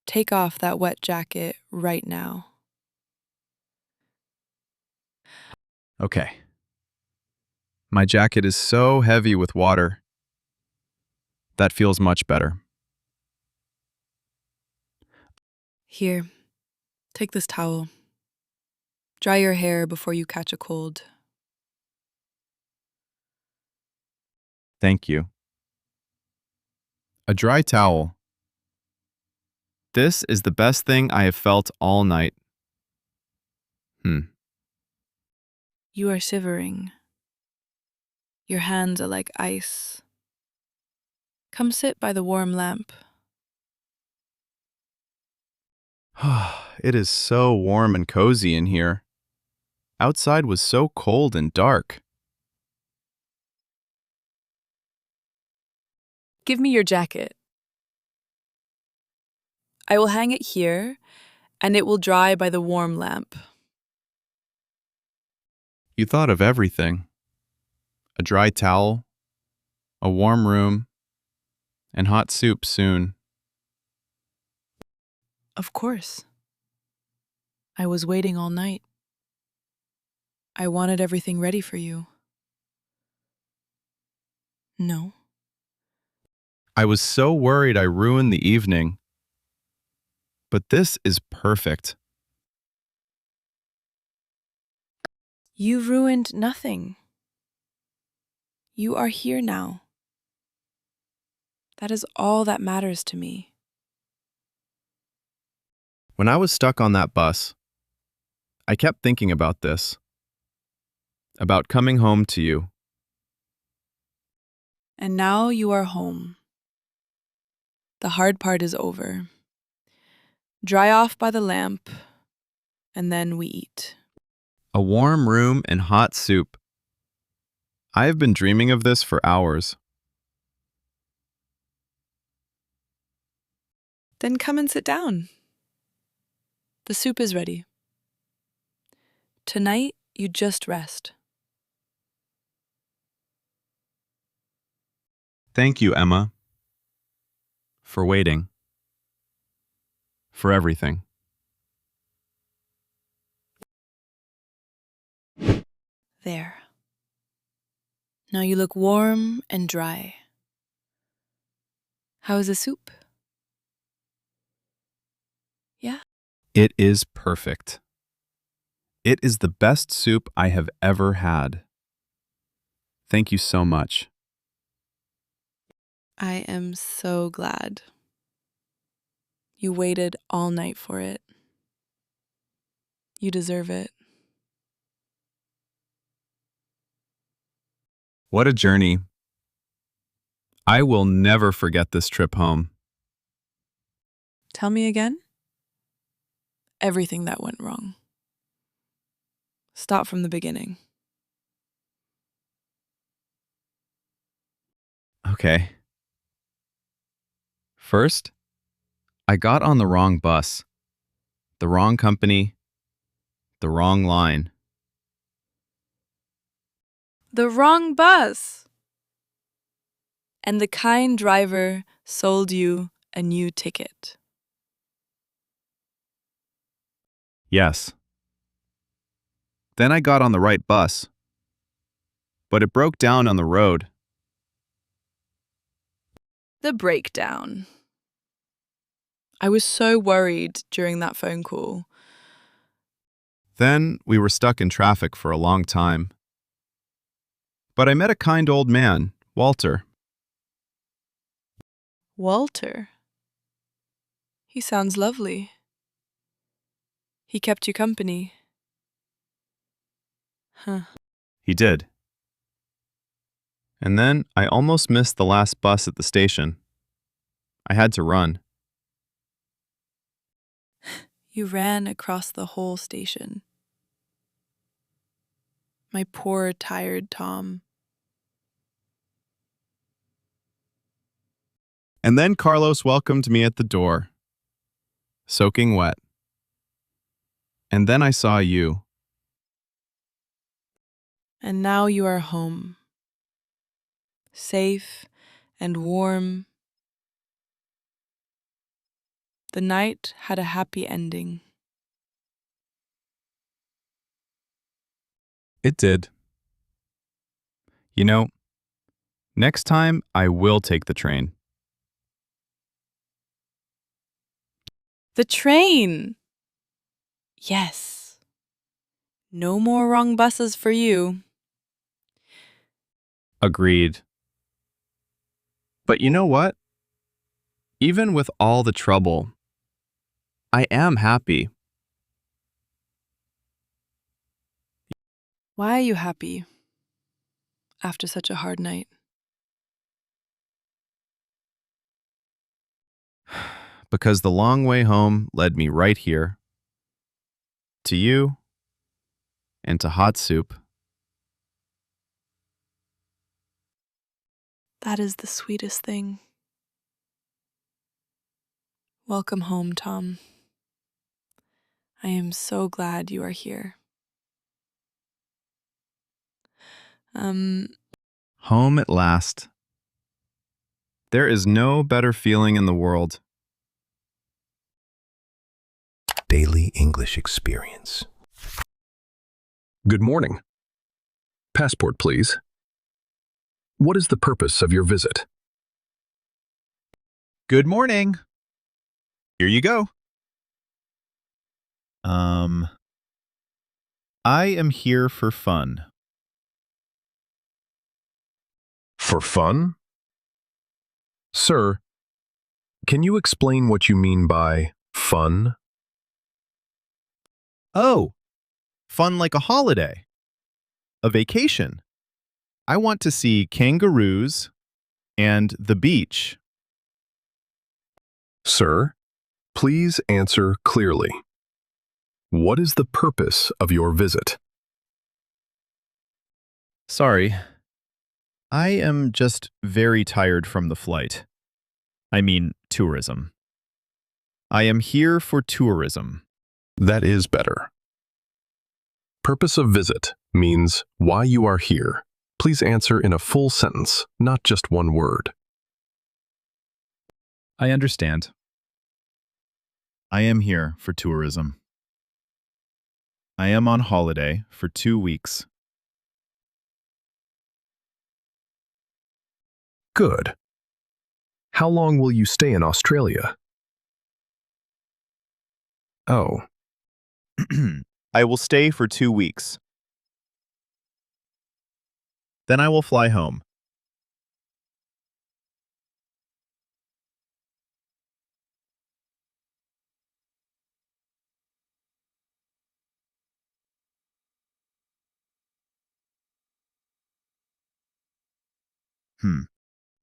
Take off that wet jacket right now. Okay. My jacket is so heavy with water. That feels much better. Here, take this towel. Dry your hair before you catch a cold. Thank you. A dry towel. This is the best thing I have felt all night. You are shivering. Your hands are like ice. Come sit by the warm lamp. It is so warm and cozy in here. Outside was so cold and dark. Give me your jacket. I will hang it here, and it will dry by the warm lamp. You thought of everything. A dry towel, a warm room, and hot soup soon. Of course. I was waiting all night. I wanted everything ready for you. No. I was so worried I ruined the evening. But this is perfect. You ruined nothing. You are here now. That is all that matters to me. When I was stuck on that bus, I kept thinking about this. About coming home to you. And now you are home. The hard part is over. Dry off by the lamp, and then we eat. A warm room and hot soup. I have been dreaming of this for hours. Then come and sit down. The soup is ready. Tonight, you just rest. Thank you, Emma, for waiting, for everything. There. Now you look warm and dry. How is the soup? Yeah? It is perfect. It is the best soup I have ever had. Thank you so much. I am so glad. You waited all night for it. You deserve it. What a journey. I will never forget this trip home. Tell me again? Everything that went wrong. Start from the beginning. Okay. First, I got on the wrong bus, the wrong company, the wrong line. The wrong bus! And the kind driver sold you a new ticket. Yes. Then I got on the right bus, but it broke down on the road. The breakdown. I was so worried during that phone call. Then we were stuck in traffic for a long time. But I met a kind old man, Walter. Walter? He sounds lovely. He kept you company. Huh. He did. And then I almost missed the last bus at the station. I had to run. You ran across the whole station. My poor, tired Tom. And then Carlos welcomed me at the door, soaking wet. And then I saw you. And now you are home. Safe and warm. The night had a happy ending. It did. You know, next time I will take the train. The train! Yes. No more wrong buses for you. Agreed. But you know what? Even with all the trouble, I am happy. Why are you happy after such a hard night? Because the long way home led me right here. To you and to hot soup. That is the sweetest thing. Welcome home, Tom. I am so glad you are here. Home at last. There is no better feeling in the world. Daily English Experience. Good morning. Passport, please. What is the purpose of your visit? Good morning. Here you go. I am here for fun. For fun? Sir, can you explain what you mean by fun? Oh, fun like a holiday. A vacation. I want to see kangaroos and the beach. Sir, please answer clearly. What is the purpose of your visit? Sorry. I am just very tired from the flight. I mean, tourism. I am here for tourism. That is better. Purpose of visit means why you are here. Please answer in a full sentence, not just one word. I understand. I am here for tourism. I am on holiday for 2 weeks. Good. How long will you stay in Australia? Oh, I will stay for 2 weeks. Then I will fly home.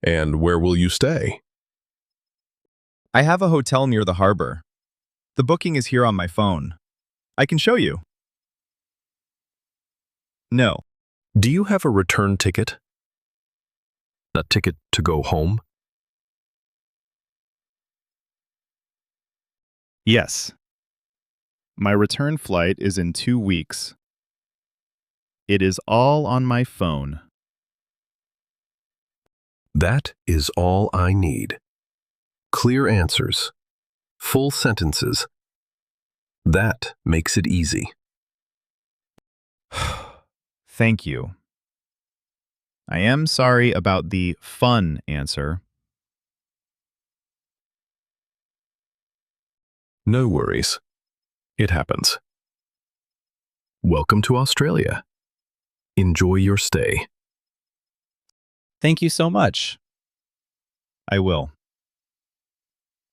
and where will you stay? I have a hotel near the harbor. The booking is here on my phone. I can show you. No. Do you have a return ticket? A ticket to go home? Yes. My return flight is in 2 weeks. It is all on my phone. That is all I need. Clear answers. Full sentences. That makes it easy. Thank you. I am sorry about the fun answer. No worries. It happens. Welcome to Australia. Enjoy your stay. Thank you so much. I will.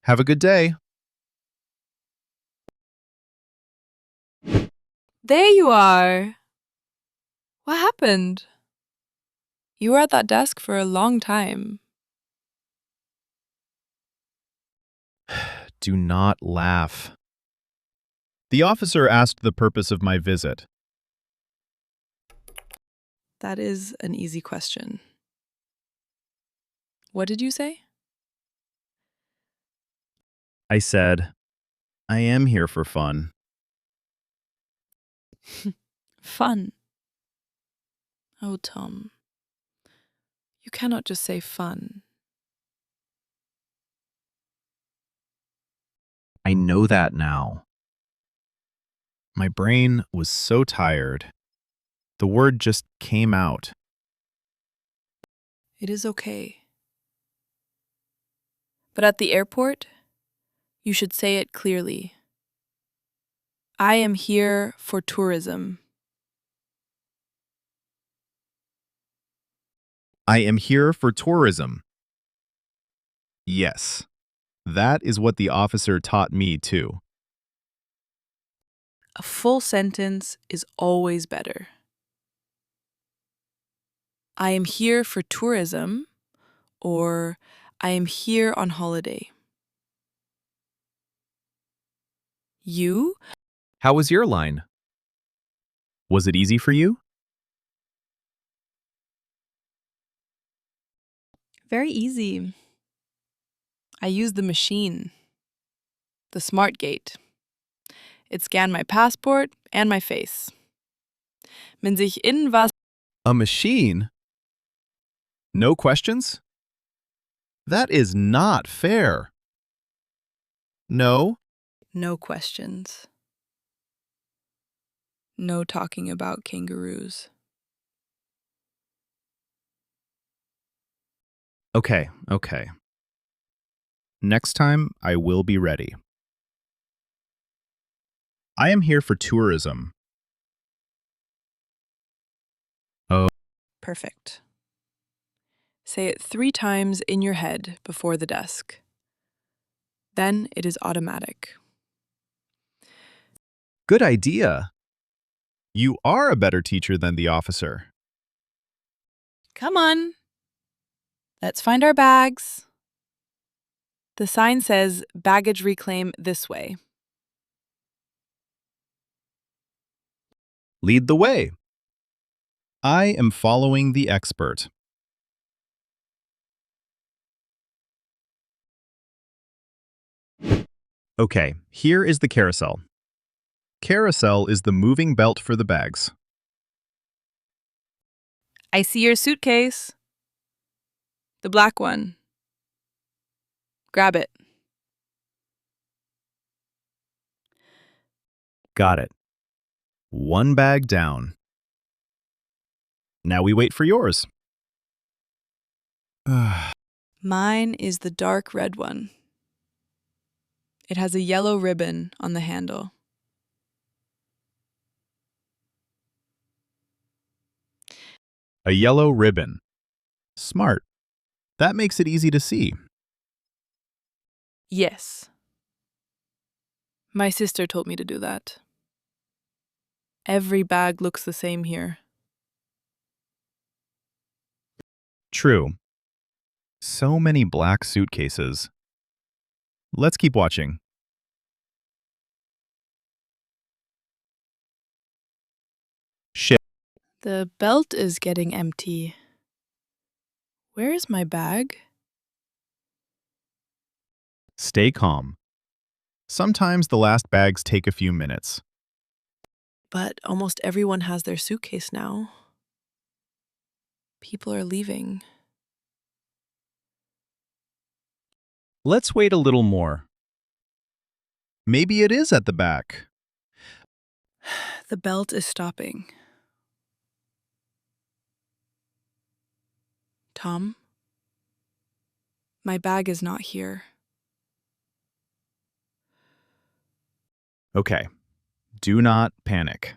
Have a good day. There you are. What happened? You were at that desk for a long time. Do not laugh. The officer asked the purpose of my visit. That is an easy question. What did you say? I said, I am here for fun. Fun. Oh, Tom. You cannot just say fun. I know that now. My brain was so tired. The word just came out. It is okay. But at the airport, you should say it clearly. I am here for tourism. I am here for tourism. Yes, that is what the officer taught me too. A full sentence is always better. I am here for tourism, or I am here on holiday. You? How was your line? Was it easy for you? Very easy. I used the machine, the smart gate. It scanned my passport and my face. Wenn sich innen was A machine? No questions? That is not fair. No, no questions. No talking about kangaroos. Okay. Next time, I will be ready. I am here for tourism. Oh, Perfect. Say it 3 times in your head before the desk. Then it is automatic. good idea. You are a better teacher than the officer. Come on. Let's find our bags. The sign says baggage reclaim this way. Lead the way. I am following the expert. Okay, here is the carousel. Carousel is the moving belt for the bags. I see your suitcase. The black one. Grab it. Got it. One bag down. Now we wait for yours. Mine is the dark red one. It has a yellow ribbon on the handle. A yellow ribbon. Smart. That makes it easy to see. Yes. My sister told me to do that. Every bag looks the same here. True. So many black suitcases. Let's keep watching. Shit. The belt is getting empty. Where is my bag? Stay calm. Sometimes the last bags take a few minutes. But almost everyone has their suitcase now. People are leaving. Let's wait a little more. Maybe it is at the back. The belt is stopping. Tom? My bag is not here. Okay. Do not panic.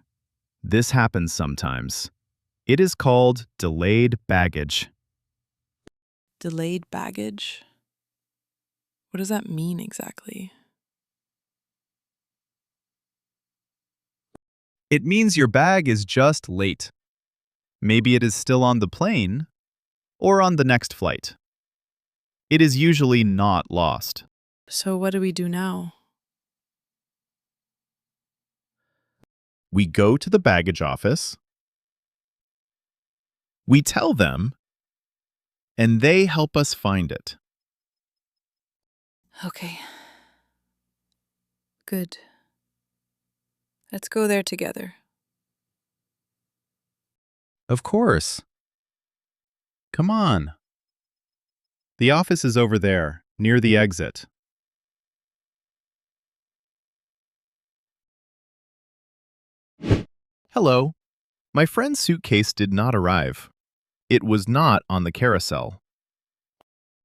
This happens sometimes. It is called delayed baggage. Delayed baggage? What does that mean exactly? It means your bag is just late. Maybe it is still on the plane or on the next flight. It is usually not lost. So what do we do now? We go to the baggage office. We tell them, and they help us find it. Okay. Good. Let's go there together. Of course. Come on. The office is over there, near the exit. Hello. My friend's suitcase did not arrive. It was not on the carousel.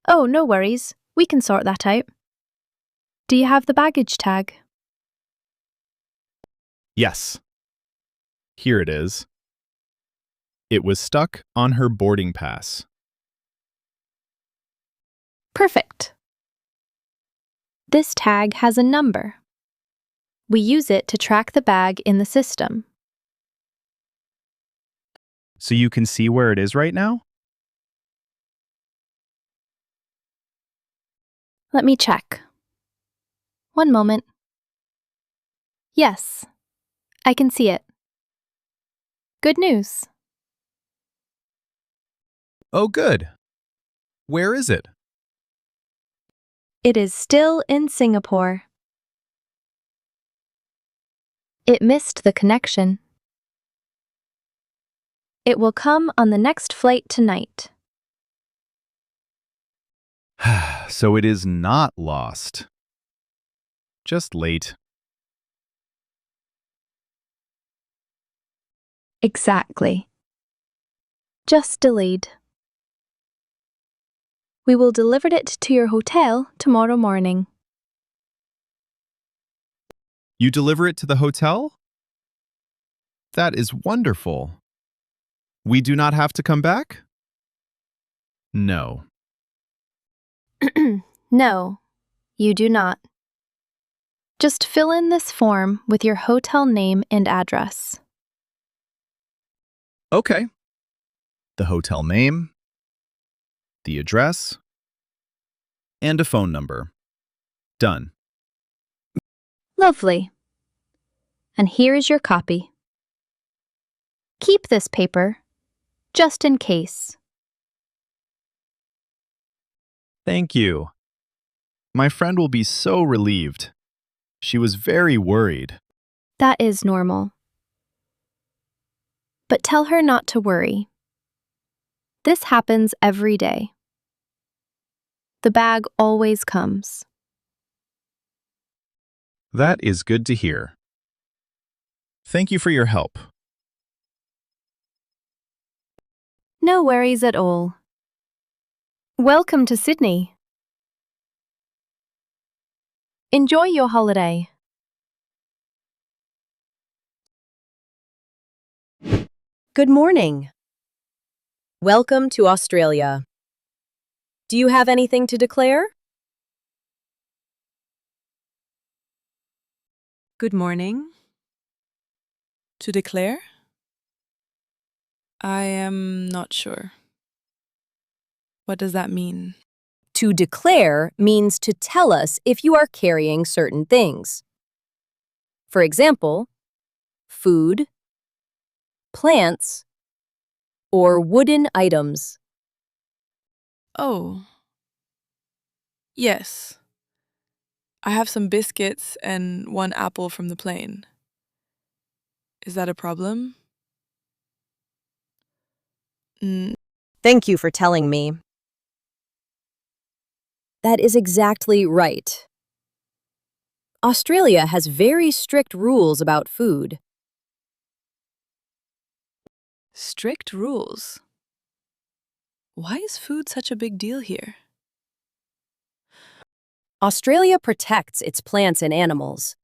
Oh, no worries. We can sort that out. Do you have the baggage tag? Yes. Here it is. It was stuck on her boarding pass. Perfect. This tag has a number. We use it to track the bag in the system. So you can see where it is right now? Let me check. One moment. Yes, I can see it. Good news. Oh, good. Where is it? It is still in Singapore. It missed the connection. It will come on the next flight tonight. So it is not lost. Just late. Exactly. Just delayed. We will deliver it to your hotel tomorrow morning. You deliver it to the hotel? That is wonderful. We do not have to come back? No. No, you do not. Just fill in this form with your hotel name and address. Okay. The hotel name, the address, and a phone number. Done. Lovely. And here is your copy. Keep this paper, just in case. Thank you. My friend will be so relieved. She was very worried. That is normal. But tell her not to worry. This happens every day. The bag always comes. That is good to hear. Thank you for your help. No worries at all. Welcome to Sydney. Enjoy your holiday. Good morning. Welcome to Australia. Do you have anything to declare? Good morning. To declare? I am not sure. What does that mean? To declare means to tell us if you are carrying certain things. For example, food, plants, or wooden items. Oh. Yes. I have some biscuits and one apple from the plane. Is that a problem? Thank you for telling me. That is exactly right. Australia has very strict rules about food. Strict rules. Why is food such a big deal here? Australia protects its plants and animals.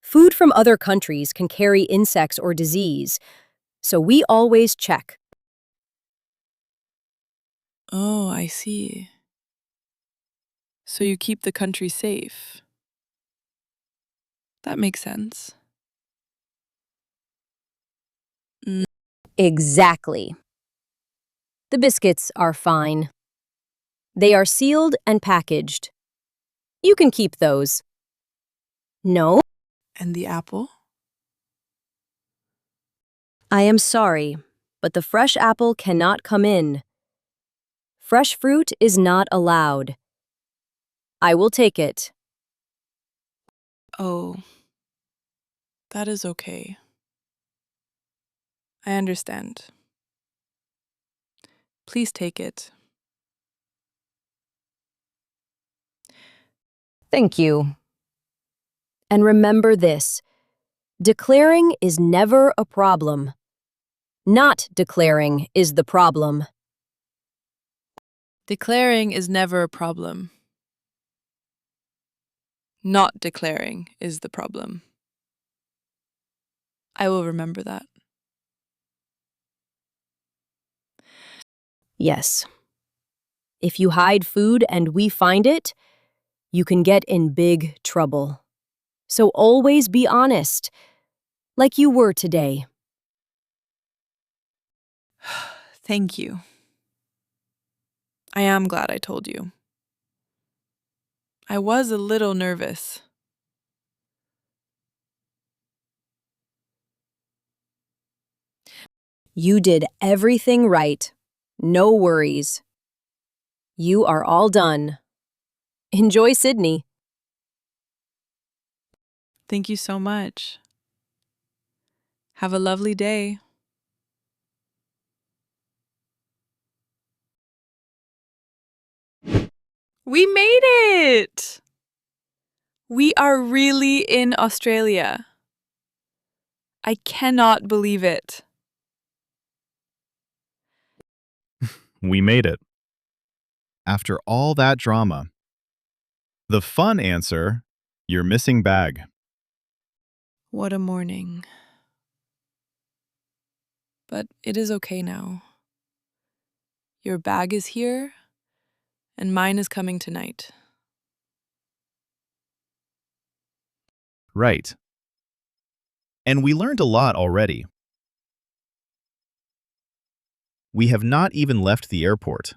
Food from other countries can carry insects or disease, so we always check. Oh, I see. So you keep the country safe. That makes sense. Exactly. The biscuits are fine. They are sealed and packaged. You can keep those. No, And the apple? I am sorry, but the fresh apple cannot come in. Fresh fruit is not allowed. I will take it. Oh, that is okay. I understand. Please take it. Thank you. And remember this, declaring is never a problem. Not declaring is the problem. Declaring is never a problem. Not declaring is the problem. I will remember that. Yes. If you hide food and we find it, you can get in big trouble. So always be honest, like you were today. Thank you. I am glad I told you. I was a little nervous. You did everything right. No worries. You are all done. Enjoy Sydney. Thank you so much. Have a lovely day. We made it! We are really in Australia. I cannot believe it. We made it. After all that drama. The fun answer, your missing bag. What a morning. But it is okay now. Your bag is here, and mine is coming tonight. Right. And we learned a lot already. We have not even left the airport.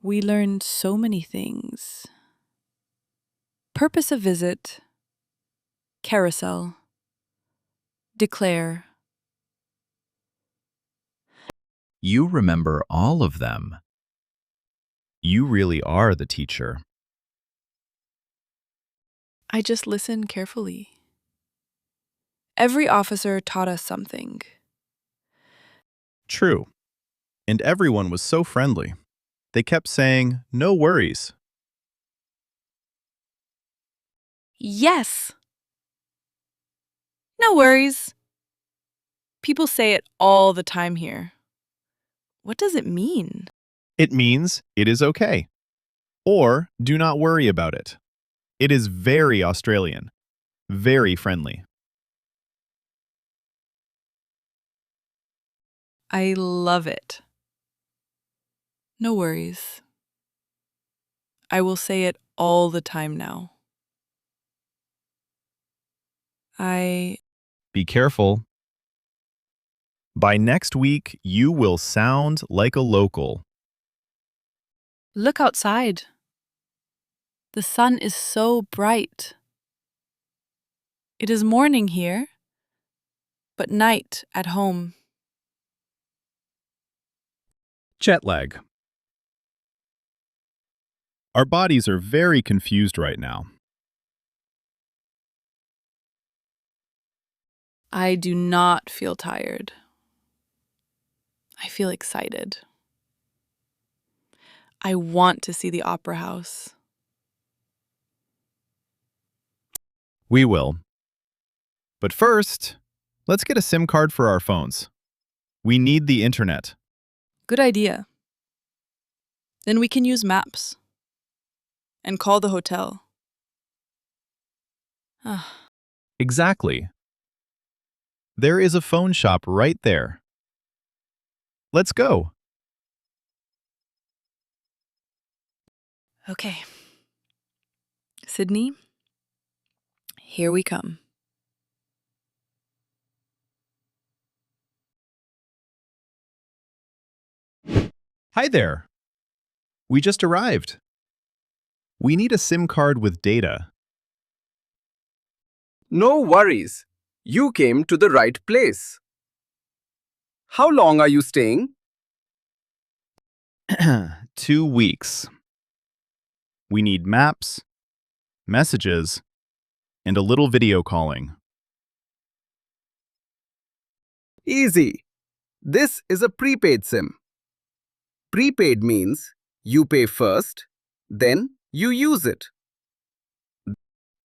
We learned so many things. Purpose of visit, carousel, declare. You remember all of them. You really are the teacher. I just listen carefully. Every officer taught us something. True. And everyone was so friendly. They kept saying, "No worries." Yes! No worries. People say it all the time here. What does it mean? It means it is okay. Or do not worry about it. It is very Australian. Very friendly. I love it. No worries. I will say it all the time now. Be careful. By next week, you will sound like a local. Look outside. The sun is so bright. It is morning here, but night at home. Jet lag. Our bodies are very confused right now. I do not feel tired. I feel excited. I want to see the opera house. We will. But first, let's get a SIM card for our phones. We need the internet. Good idea. Then we can use maps and call the hotel. Ah, Exactly. There is a phone shop right there. Let's go. okay. Sydney, here we come. Hi there. We just arrived. We need a SIM card with data. No worries. You came to the right place. How long are you staying? 2 weeks. We need maps, messages, and a little video calling. Easy. This is a prepaid SIM. Prepaid means you pay first, then you use it.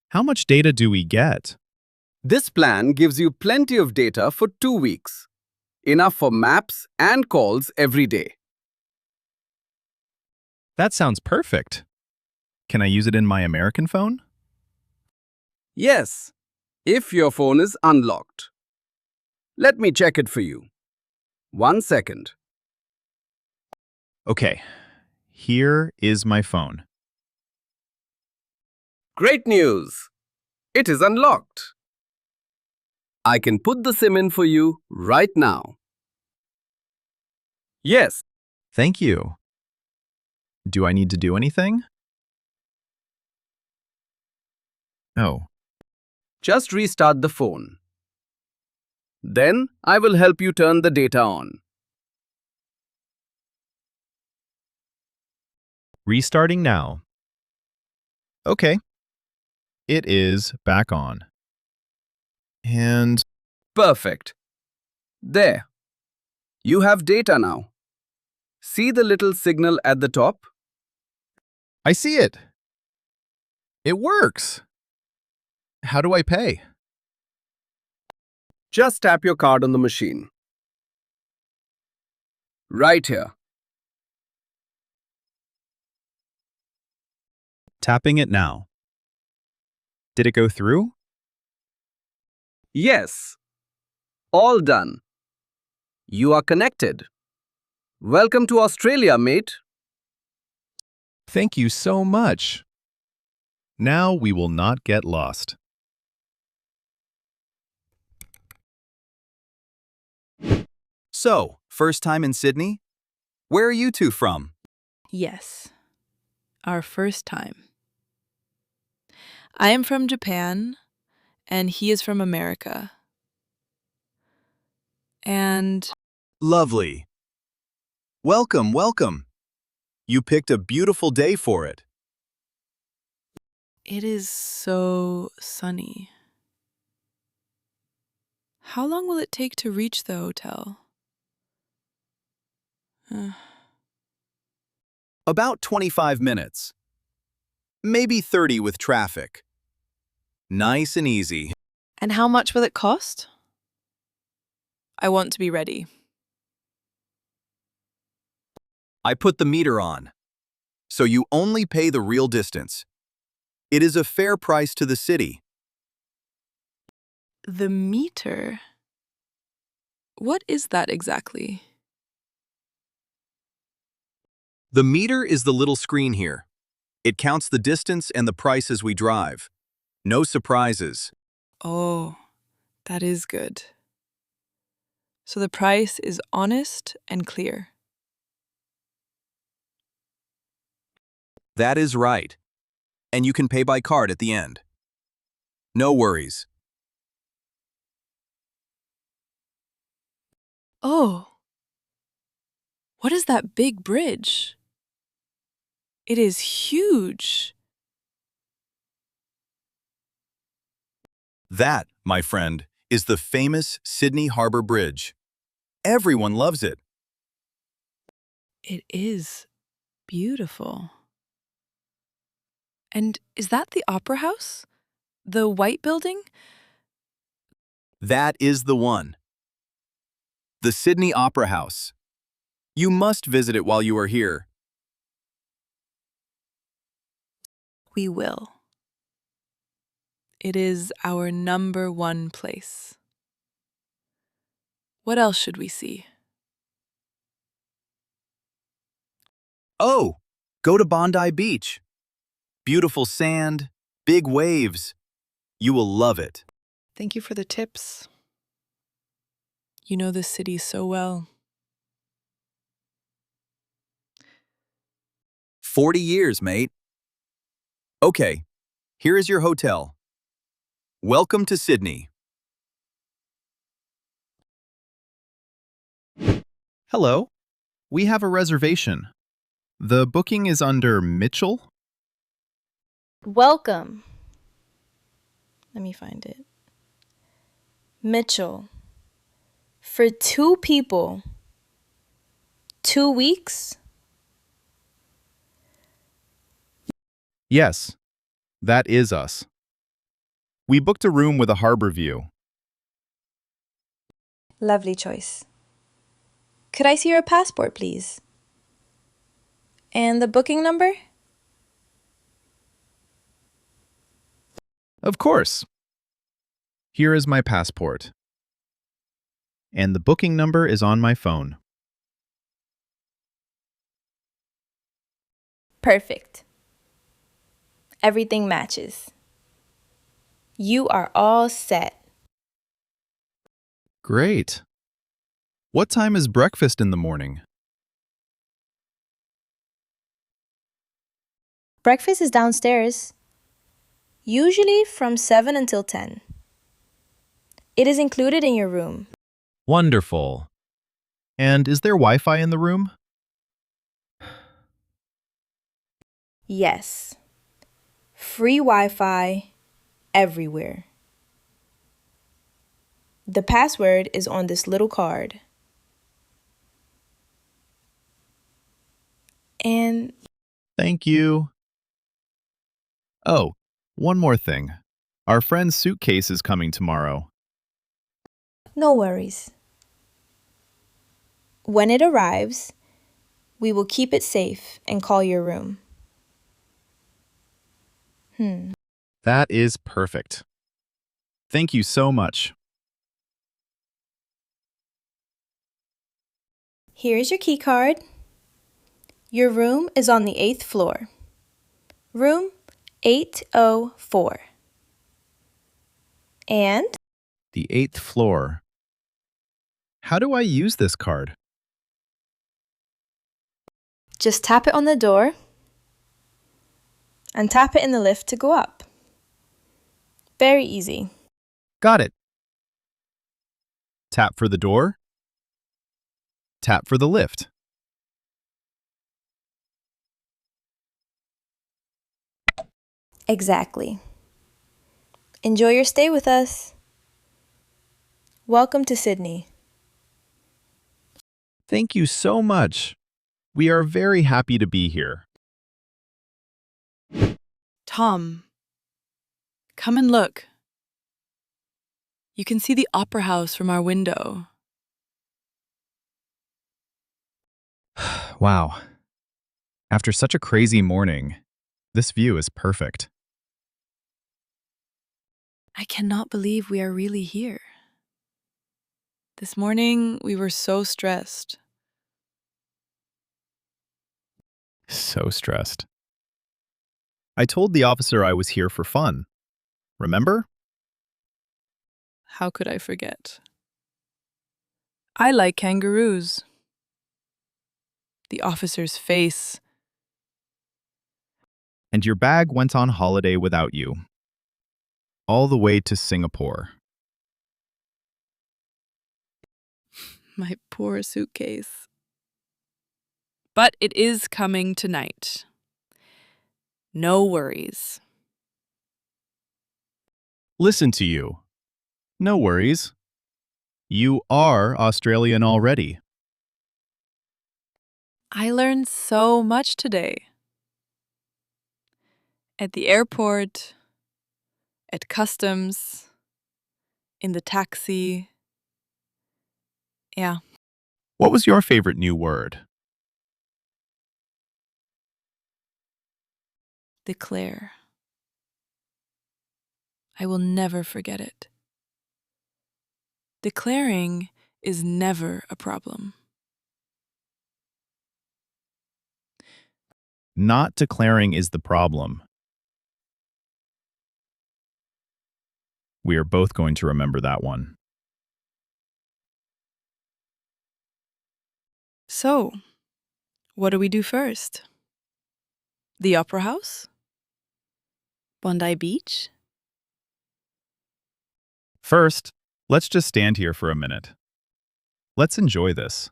How much data do we get? This plan gives you plenty of data for 2 weeks. Enough for maps and calls every day. That sounds perfect. Can I use it in my American phone? Yes, if your phone is unlocked. Let me check it for you. 1 second. Okay, here is my phone. Great news! It is unlocked. I can put the SIM in for you right now. Yes, Thank you. Do I need to do anything? No. just restart the phone. Then I will help you turn the data on. Restarting now. Okay. It is back on. And Perfect. There. You have data now. See the little signal at the top? I see it. It works. How do I pay? Just tap your card on the machine. Right here. Tapping it now. Did it go through? Yes. All done. You are connected. Welcome to Australia, mate. Thank you so much. Now we will not get lost. So, first time in Sydney? Where are you two from? Yes, our first time. I am from Japan, and he is from America. And Lovely. Welcome. You picked a beautiful day for it. It is so sunny. How long will it take to reach the hotel? About 25 minutes. Maybe 30 with traffic. Nice and easy. And how much will it cost? I want to be ready. I put the meter on, so you only pay the real distance. It is a fair price to the city. The meter? What is that exactly? The meter is the little screen here. It counts the distance and the price as we drive. No surprises. Oh, that is good. So the price is honest and clear. That is right. And you can pay by card at the end. No worries. Oh, what is that big bridge? It is huge. That, my friend, is the famous Sydney Harbour Bridge. Everyone loves it. It is beautiful. And is that the Opera House? The white building? That is the one. The Sydney Opera House. You must visit it while you are here. We will. It is our #1 place. What else should we see? Oh, go to Bondi Beach. Beautiful sand, big waves. You will love it. Thank you for the tips. You know this city so well. 40 years, mate. Okay, here is your hotel. Welcome to Sydney. Hello. We have a reservation. The booking is under Mitchell? Welcome. Let me find it. Mitchell. For 2 people. 2 weeks? Yes, that is us. We booked a room with a harbor view. Lovely choice. Could I see your passport, please? And the booking number? Of course. Here is my passport. And the booking number is on my phone. Perfect. Everything matches. You are all set. Great. What time is breakfast in the morning? Breakfast is downstairs. Usually from 7 until 10. It is included in your room. Wonderful. And is there Wi-Fi in the room? Yes. Free Wi-Fi everywhere. The password is on this little card. And Thank you. Oh, one more thing. Our friend's suitcase is coming tomorrow. no worries. When it arrives, we will keep it safe and call your room. That is perfect. Thank you so much. Here is your key card. Your room is on the 8th floor. Room 804. And The 8th floor. How do I use this card? just tap it on the door and tap it in the lift to go up. Very easy. Got it. Tap for the door. Tap for the lift. Exactly. Enjoy your stay with us. Welcome to Sydney. Thank you so much. We are very happy to be here. Tom, come and look. You can see the opera house from our window. Wow. After such a crazy morning, this view is perfect. I cannot believe we are really here. This morning, we were so stressed. So stressed. I told the officer I was here for fun. Remember? How could I forget? I like kangaroos. The officer's face. And your bag went on holiday without you. All the way to Singapore. My poor suitcase. But it is coming tonight. No worries. Listen to you. No worries. You are Australian already. I learned so much today. At the airport, at customs, in the taxi. Yeah. What was your favorite new word? Declare. I will never forget it. Declaring is never a problem. Not declaring is the problem. We are both going to remember that one. So, what do we do first? The Opera House? Bondi Beach? First, let's just stand here for a minute. Let's enjoy this.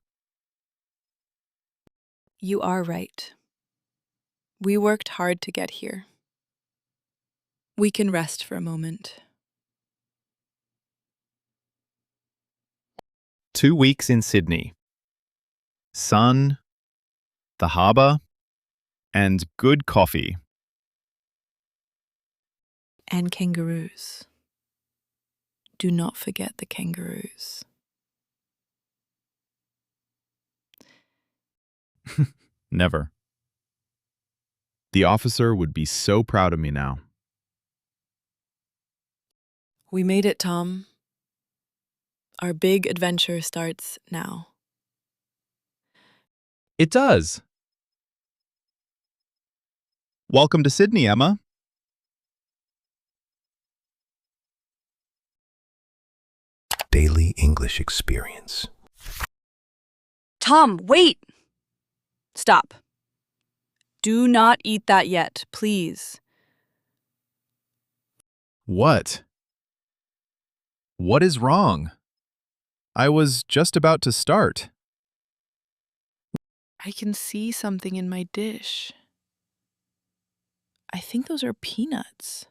You are right. We worked hard to get here. We can rest for a moment. 2 weeks in Sydney. Sun, the harbour, and good coffee. And kangaroos. Do not forget the kangaroos. Never. The officer would be so proud of me now. We made it, Tom. Our big adventure starts now. It does. Welcome to Sydney, Emma. Daily English Experience. Tom, wait! Stop. Do not eat that yet, please. What? What is wrong? I was just about to start. I can see something in my dish. I think those are peanuts.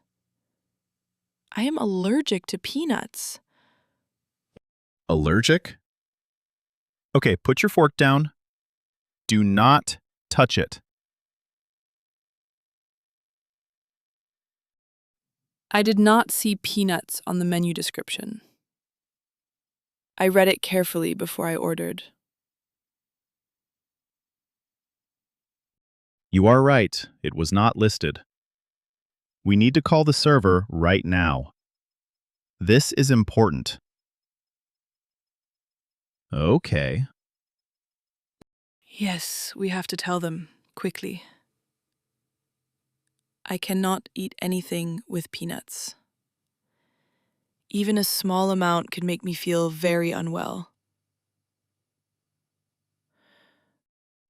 I am allergic to peanuts. Allergic? Okay, put your fork down. Do not touch it. I did not see peanuts on the menu description. I read it carefully before I ordered. You are right, it was not listed. We need to call the server right now. This is important. Okay. Yes, we have to tell them, quickly. I cannot eat anything with peanuts. Even a small amount could make me feel very unwell.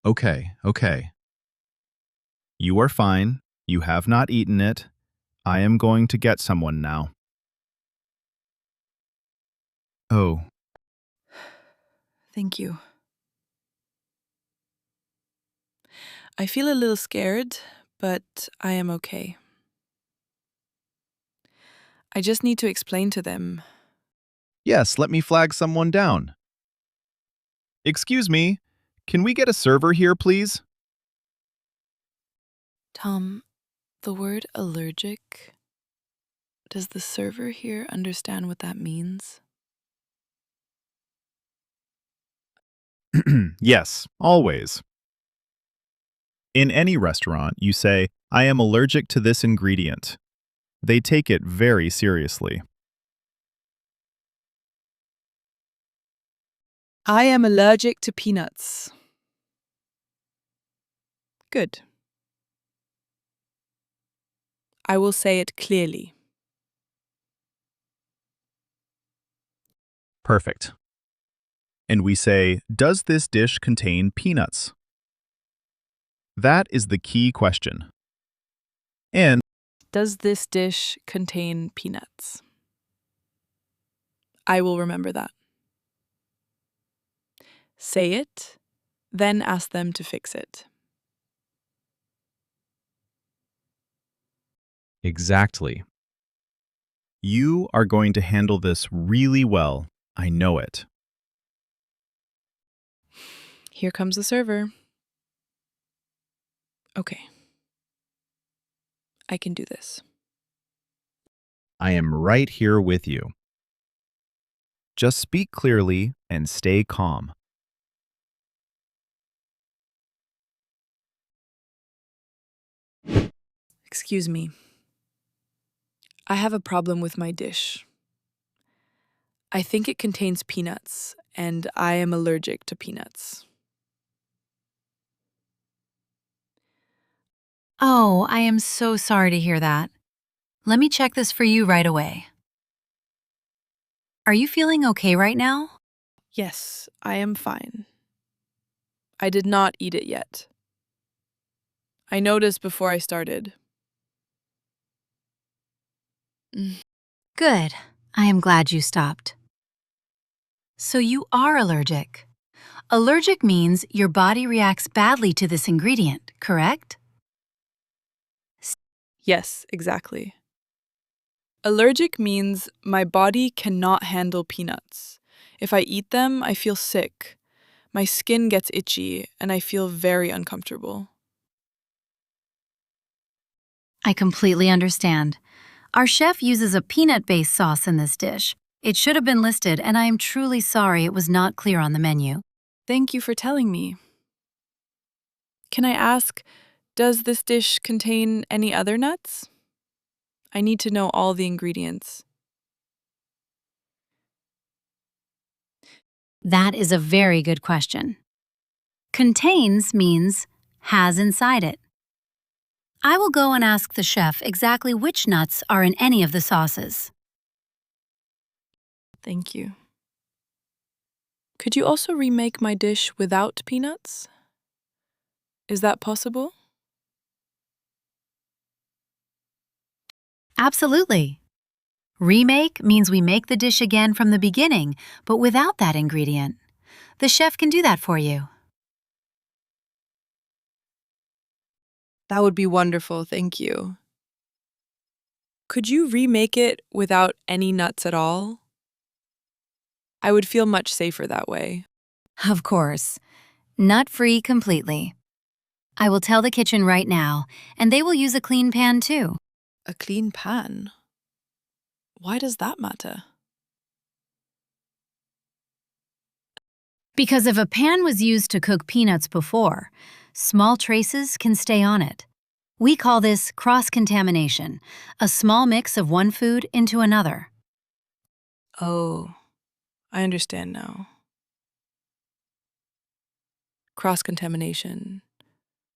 Okay. You are fine. You have not eaten it. I am going to get someone now. Oh, Thank you. I feel a little scared, but I am okay. I just need to explain to them. Yes, let me flag someone down. Excuse me, can we get a server here, please? Tom, the word allergic, does the server here understand what that means? Yes, always. In any restaurant, you say, I am allergic to this ingredient. They take it very seriously. I am allergic to peanuts. Good. I will say it clearly. Perfect. And we say, does this dish contain peanuts? That is the key question. And Does this dish contain peanuts? I will remember that. Say it, then ask them to fix it. exactly. You are going to handle this really well. I know it. Here comes the server. Okay. I can do this. I am right here with you. Just speak clearly and stay calm. Excuse me. I have a problem with my dish. I think it contains peanuts, and I am allergic to peanuts. Oh, I am so sorry to hear that. Let me check this for you right away. Are you feeling okay right now? Yes, I am fine. I did not eat it yet. I noticed before I started. Good. I am glad you stopped. So you are allergic. Allergic means your body reacts badly to this ingredient, correct? Yes, exactly. Allergic means my body cannot handle peanuts. If I eat them, I feel sick. My skin gets itchy, and I feel very uncomfortable. I completely understand. Our chef uses a peanut-based sauce in this dish. It should have been listed, and I am truly sorry it was not clear on the menu. Thank you for telling me. Can I ask, does this dish contain any other nuts? I need to know all the ingredients. That is a very good question. Contains means has inside it. I will go and ask the chef exactly which nuts are in any of the sauces. Thank you. Could you also remake my dish without peanuts? Is that possible? Absolutely. Remake means we make the dish again from the beginning, but without that ingredient. The chef can do that for you. That would be wonderful, thank you. Could you remake it without any nuts at all? I would feel much safer that way. Of course. Nut-free completely. I will tell the kitchen right now, and they will use a clean pan too. A clean pan? Why does that matter? Because if a pan was used to cook peanuts before, small traces can stay on it. We call this cross-contamination, a small mix of one food into another. Oh, I understand now. Cross-contamination.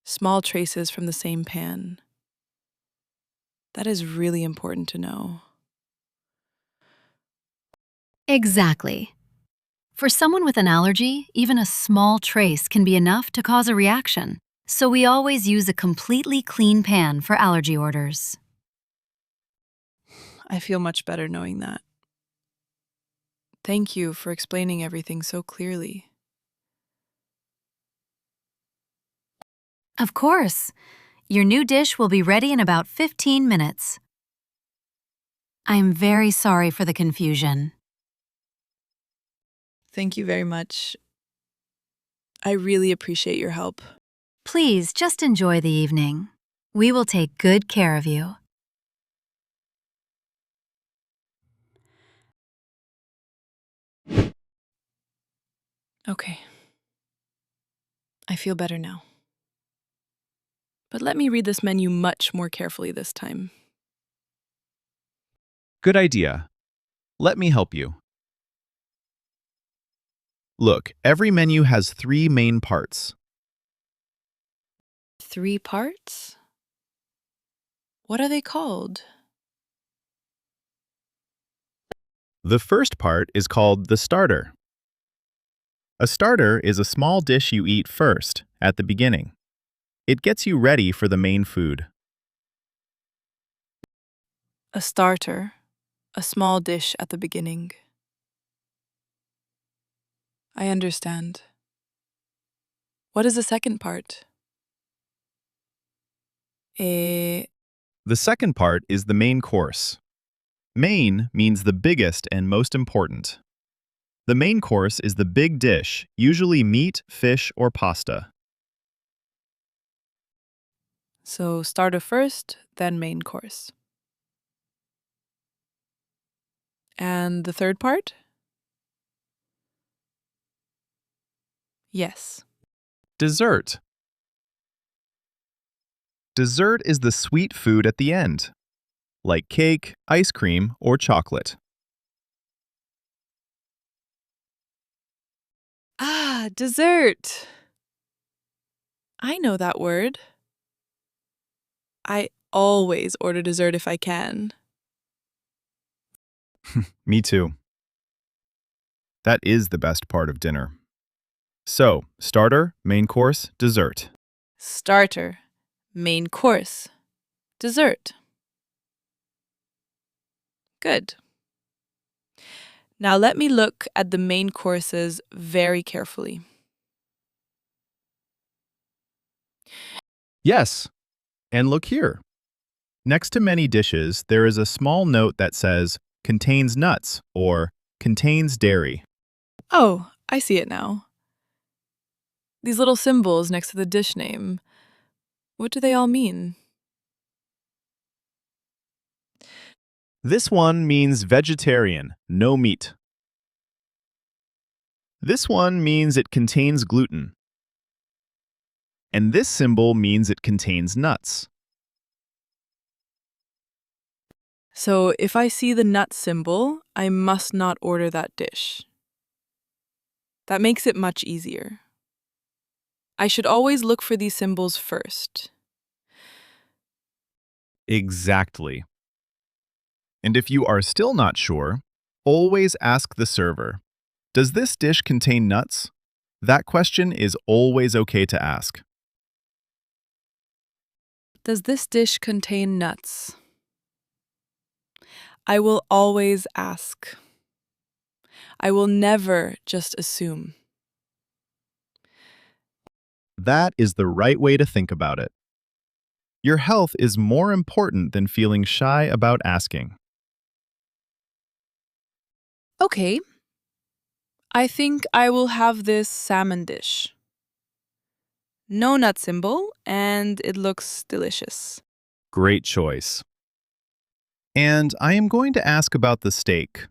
Small traces from the same pan. That is really important to know. Exactly. For someone with an allergy, even a small trace can be enough to cause a reaction. So we always use a completely clean pan for allergy orders. I feel much better knowing that. Thank you for explaining everything so clearly. Of course. Your new dish will be ready in about 15 minutes. I'm very sorry for the confusion. Thank you very much. I really appreciate your help. Please just enjoy the evening. We will take good care of you. Okay. I feel better now. But let me read this menu much more carefully this time. Good idea. Let me help you. Look, every menu has 3 main parts. 3 parts? What are they called? The first part is called the starter. A starter is a small dish you eat first, at the beginning. It gets you ready for the main food. A starter, a small dish at the beginning. I understand. What is the second part? The second part is the main course. Main means the biggest and most important. The main course is the big dish, usually meat, fish, or pasta. So starter first, then main course. And the third part? Yes. Dessert. Dessert is the sweet food at the end, like cake, ice cream, or chocolate. Ah, dessert! I know that word. I always order dessert if I can. Me too. That is the best part of dinner. So, starter, main course, dessert. Starter, main course, dessert. Good. Now let me look at the main courses very carefully. Yes, and look here. Next to many dishes, there is a small note that says, contains nuts or contains dairy. Oh, I see it now. These little symbols next to the dish name. What do they all mean? This one means vegetarian, no meat. This one means it contains gluten. And this symbol means it contains nuts. So if I see the nut symbol, I must not order that dish. That makes it much easier. I should always look for these symbols first. Exactly. And if you are still not sure, always ask the server, does this dish contain nuts? That question is always okay to ask. Does this dish contain nuts? I will always ask. I will never just assume. That is the right way to think about it. Your health is more important than feeling shy about asking. Okay. I think I will have this salmon dish. No nut symbol, and it looks delicious. Great choice. And I am going to ask about the steak.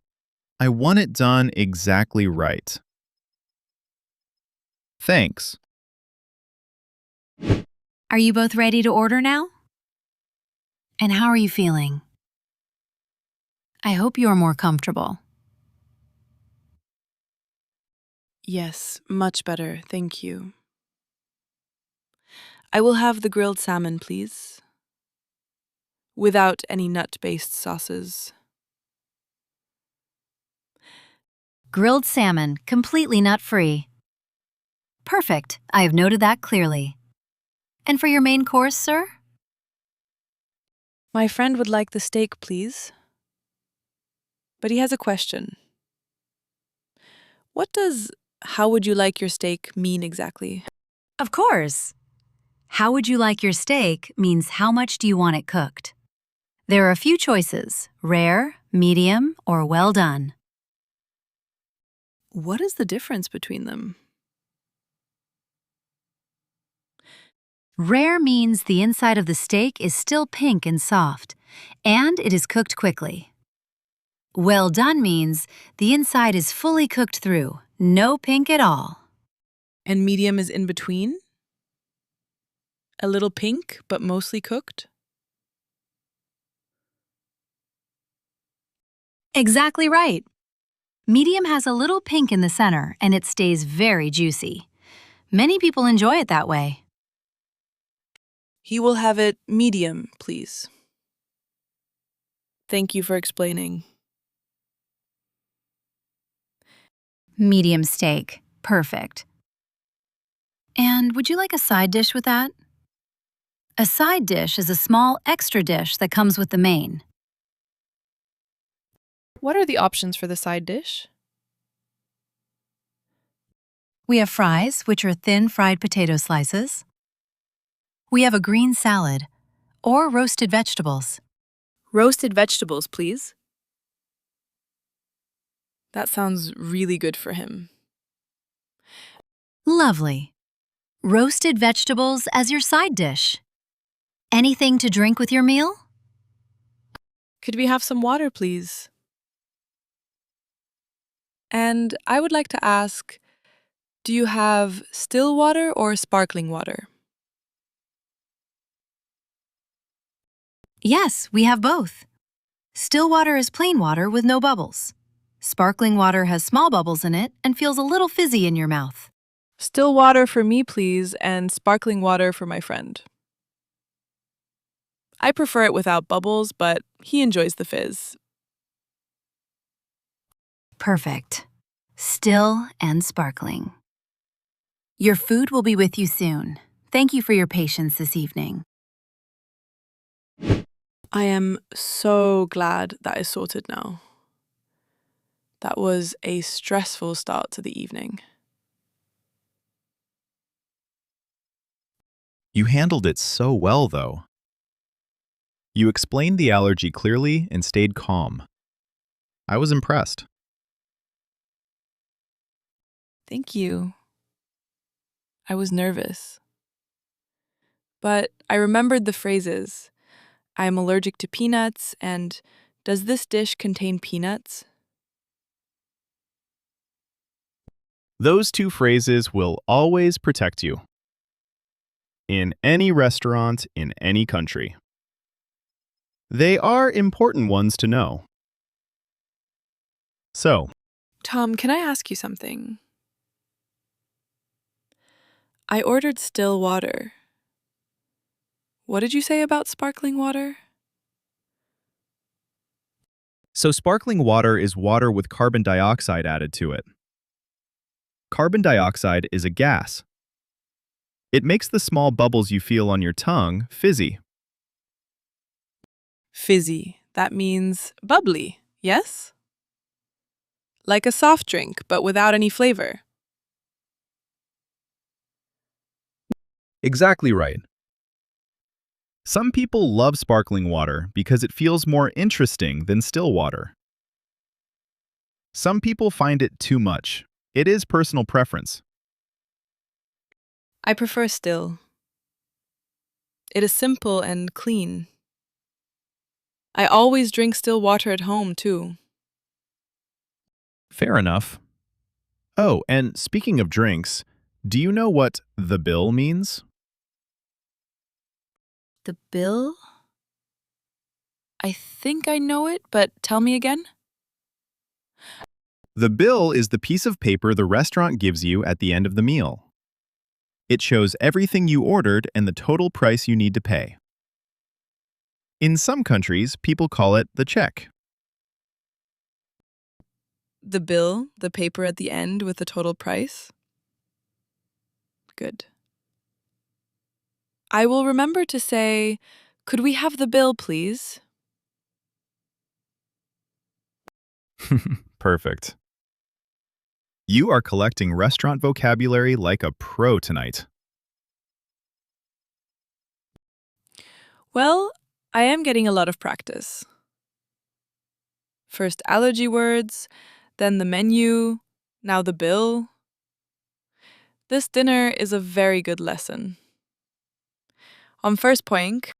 I want it done exactly right. Thanks. Are you both ready to order now? And how are you feeling? I hope you are more comfortable. Yes, much better, thank you. I will have the grilled salmon, please. Without any nut-based sauces. Grilled salmon, completely nut-free. Perfect. I have noted that clearly. And for your main course, sir? My friend would like the steak, please. But he has a question. What does "how would you like your steak" mean exactly? Of course. How would you like your steak means how much do you want it cooked. There are a few choices: rare, medium, or well done. What is the difference between them? Rare means the inside of the steak is still pink and soft, and it is cooked quickly. Well done means the inside is fully cooked through, no pink at all. And medium is in between? A little pink, but mostly cooked? Exactly right. Medium has a little pink in the center, and it stays very juicy. Many people enjoy it that way. He will have it medium, please. Thank you for explaining. Medium steak. Perfect. And would you like a side dish with that? A side dish is a small extra dish that comes with the main. What are the options for the side dish? We have fries, which are thin fried potato slices. We have a green salad, or roasted vegetables. Roasted vegetables, please. That sounds really good for him. Lovely. Roasted vegetables as your side dish. Anything to drink with your meal? Could we have some water, please? And I would like to ask, do you have still water or sparkling water? Yes, we have both. Still water is plain water with no bubbles. Sparkling water has small bubbles in it and feels a little fizzy in your mouth. Still water for me, please, and sparkling water for my friend. I prefer it without bubbles, but he enjoys the fizz. Perfect. Still and sparkling. Your food will be with you soon. Thank you for your patience this evening. I am so glad that is sorted now. That was a stressful start to the evening. You handled it so well, though. You explained the allergy clearly and stayed calm. I was impressed. Thank you. I was nervous. But I remembered the phrases. I am allergic to peanuts, and does this dish contain peanuts? Those two phrases will always protect you. In any restaurant, in any country. They are important ones to know. So, Tom, can I ask you something? I ordered still water. What did you say about sparkling water? so sparkling water is water with carbon dioxide added to it. Carbon dioxide is a gas. It makes the small bubbles you feel on your tongue fizzy. Fizzy. That means bubbly, yes? Like a soft drink, but without any flavor. Exactly right. Some people love sparkling water because it feels more interesting than still water. Some people find it too much. It is personal preference. I prefer still. It is simple and clean. I always drink still water at home, too. Fair enough. Oh, and speaking of drinks, do you know what the bill means? The bill? I think I know it, but tell me again. The bill is the piece of paper the restaurant gives you at the end of the meal. It shows everything you ordered and the total price you need to pay. In some countries, people call it the check. The bill, the paper at the end with the total price? Good. I will remember to say, could we have the bill, please? Perfect. You are collecting restaurant vocabulary like a pro tonight. Well, I am getting a lot of practice. First allergy words, then the menu, now the bill. This dinner is a very good lesson. On first point,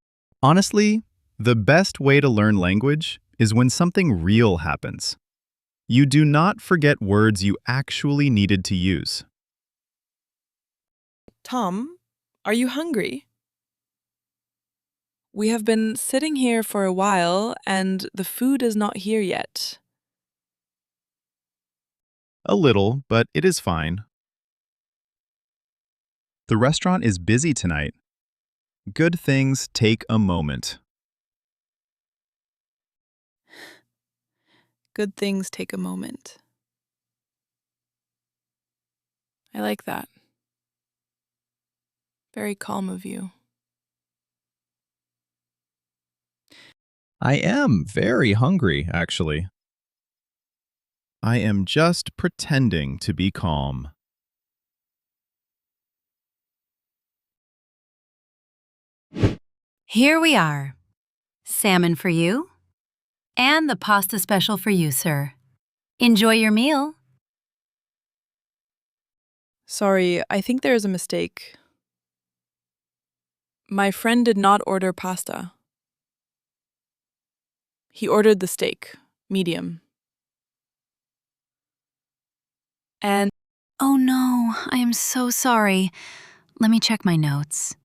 Honestly, the best way to learn language is when something real happens. You do not forget words you actually needed to use. Tom, are you hungry? We have been sitting here for a while and the food is not here yet. A little, but it is fine. The restaurant is busy tonight. Good things take a moment. Good things take a moment. I like that. Very calm of you. I am very hungry, actually. I am just pretending to be calm. Here we are. Salmon for you, and the pasta special for you, sir. Enjoy your meal. Sorry, I think there is a mistake. My friend did not order pasta. He ordered the steak, medium. And Oh no, I am so sorry. Let me check my notes.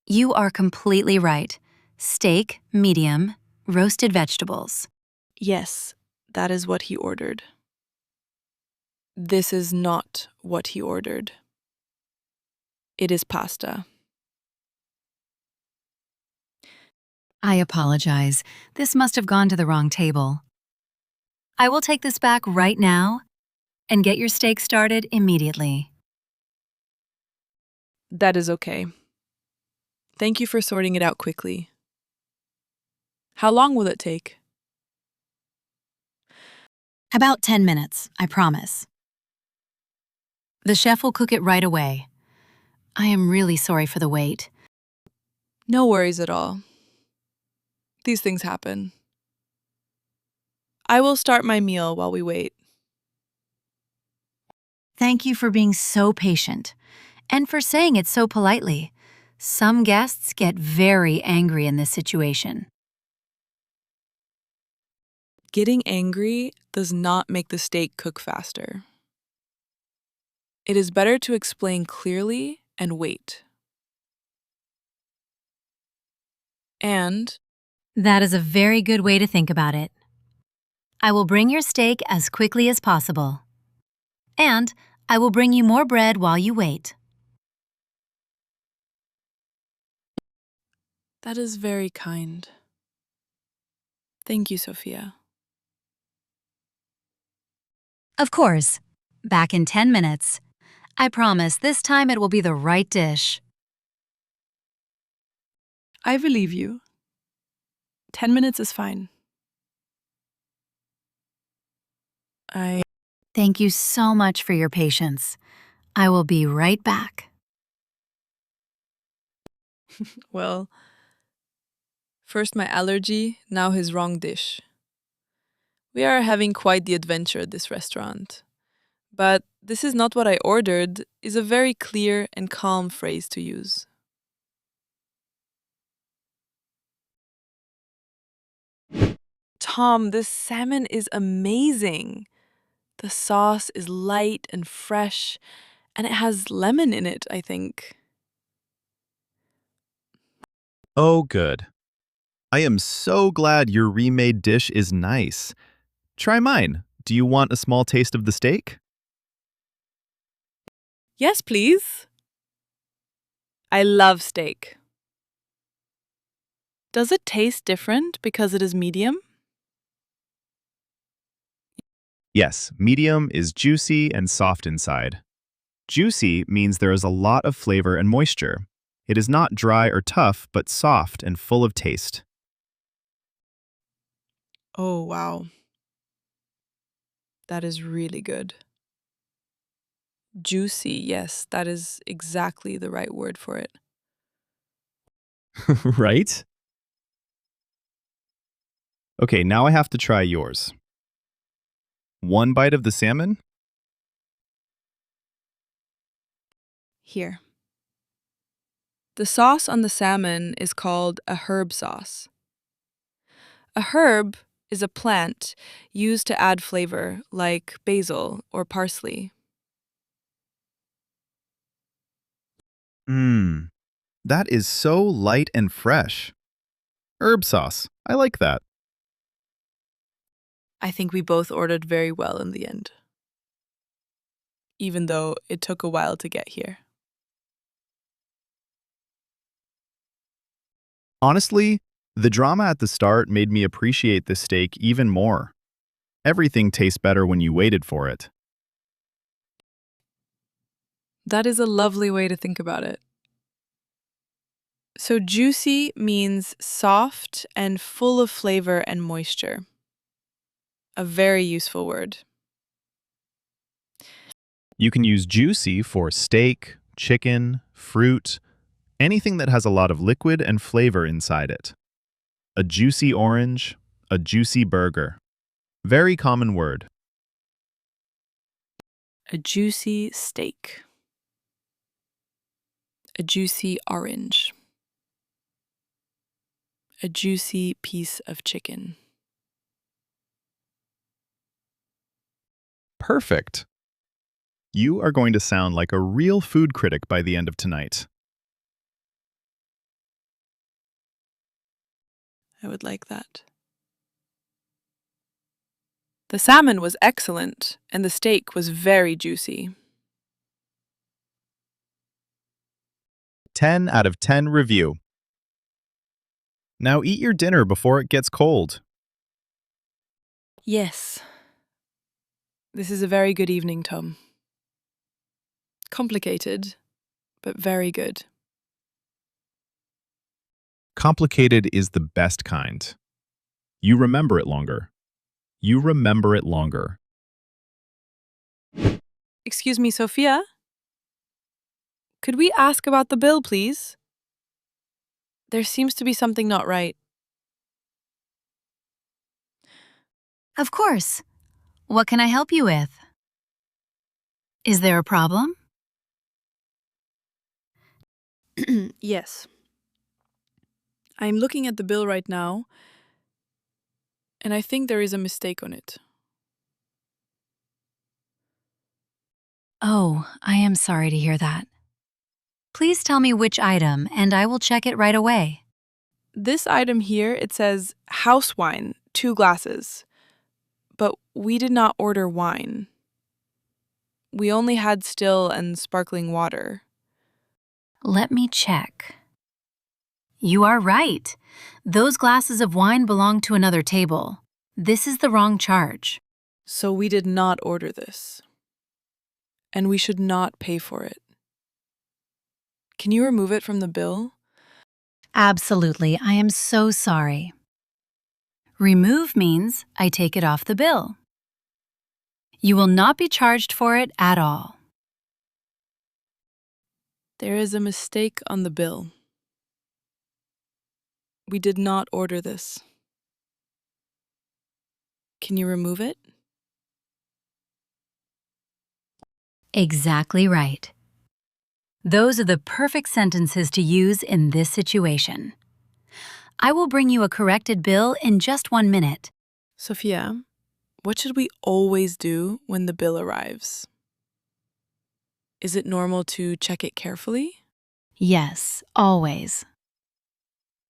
You are completely right. Steak, medium, roasted vegetables. yes, that is what he ordered. This is not what he ordered. It is pasta. I apologize. This must have gone to the wrong table. I will take this back right now and get your steak started immediately. That is okay. Thank you for sorting it out quickly. How long will it take? About 10 minutes, I promise. The chef will cook it right away. I am really sorry for the wait. No worries at all. These things happen. I will start my meal while we wait. Thank you for being so patient and for saying it so politely. Some guests get very angry in this situation. Getting angry does not make the steak cook faster. It is better to explain clearly and wait. And That is a very good way to think about it. I will bring your steak as quickly as possible. And I will bring you more bread while you wait. that is very kind. Thank you, Sophia. Of course. Back in 10 minutes. I promise this time it will be the right dish. I believe you. 10 minutes is fine. Thank you so much for your patience. I will be right back. Well, first my allergy, now his wrong dish. We are having quite the adventure at this restaurant. But this is not what I ordered is a very clear and calm phrase to use. Tom, this salmon is amazing. The sauce is light and fresh, and it has lemon in it, I think. Oh, good. I am so glad your remade dish is nice. Try mine. Do you want a small taste of the steak? Yes, please. I love steak. Does it taste different because it is medium? Yes, medium is juicy and soft inside. Juicy means there is a lot of flavor and moisture. It is not dry or tough, but soft and full of taste. Oh, wow. That is really good. Juicy, yes, that is exactly the right word for it. Right? Okay, now I have to try yours. One bite of the salmon? Here. The sauce on the salmon is called a herb sauce. A herb is a plant used to add flavor, like basil or parsley. Mmm, that is so light and fresh. Herb sauce, I like that. I think we both ordered very well in the end, even though it took a while to get here. Honestly, the drama at the start made me appreciate this steak even more. Everything tastes better when you waited for it. That is a lovely way to think about it. So juicy means soft and full of flavor and moisture. A very useful word. You can use juicy for steak, chicken, fruit, anything that has a lot of liquid and flavor inside it. A juicy orange, a juicy burger. Very common word. A juicy steak. A juicy orange. A juicy piece of chicken. Perfect. You are going to sound like a real food critic by the end of tonight. I would like that. The salmon was excellent, and the steak was very juicy. 10 out of 10 review. Now eat your dinner before it gets cold. Yes. This is a very good evening, Tom. Complicated, but very good. Complicated is the best kind. You remember it longer. You remember it longer. Excuse me, Sophia? Could we ask about the bill, please? There seems to be something not right. Of course. What can I help you with? Is there a problem? Yes. I'm looking at the bill right now, and I think there is a mistake on it. Oh, I am sorry to hear that. Please tell me which item, and I will check it right away. This item here, it says house wine, 2 glasses. But we did not order wine. We only had still and sparkling water. Let me check. You are right. Those glasses of wine belong to another table. This is the wrong charge. So we did not order this. And we should not pay for it. Can you remove it from the bill? Absolutely. I am so sorry. Remove means I take it off the bill. You will not be charged for it at all. There is a mistake on the bill. We did not order this. Can you remove it? Exactly right. Those are the perfect sentences to use in this situation. I will bring you a corrected bill in just 1 minute. Sophia, what should we always do when the bill arrives? Is it normal to check it carefully? Yes, always.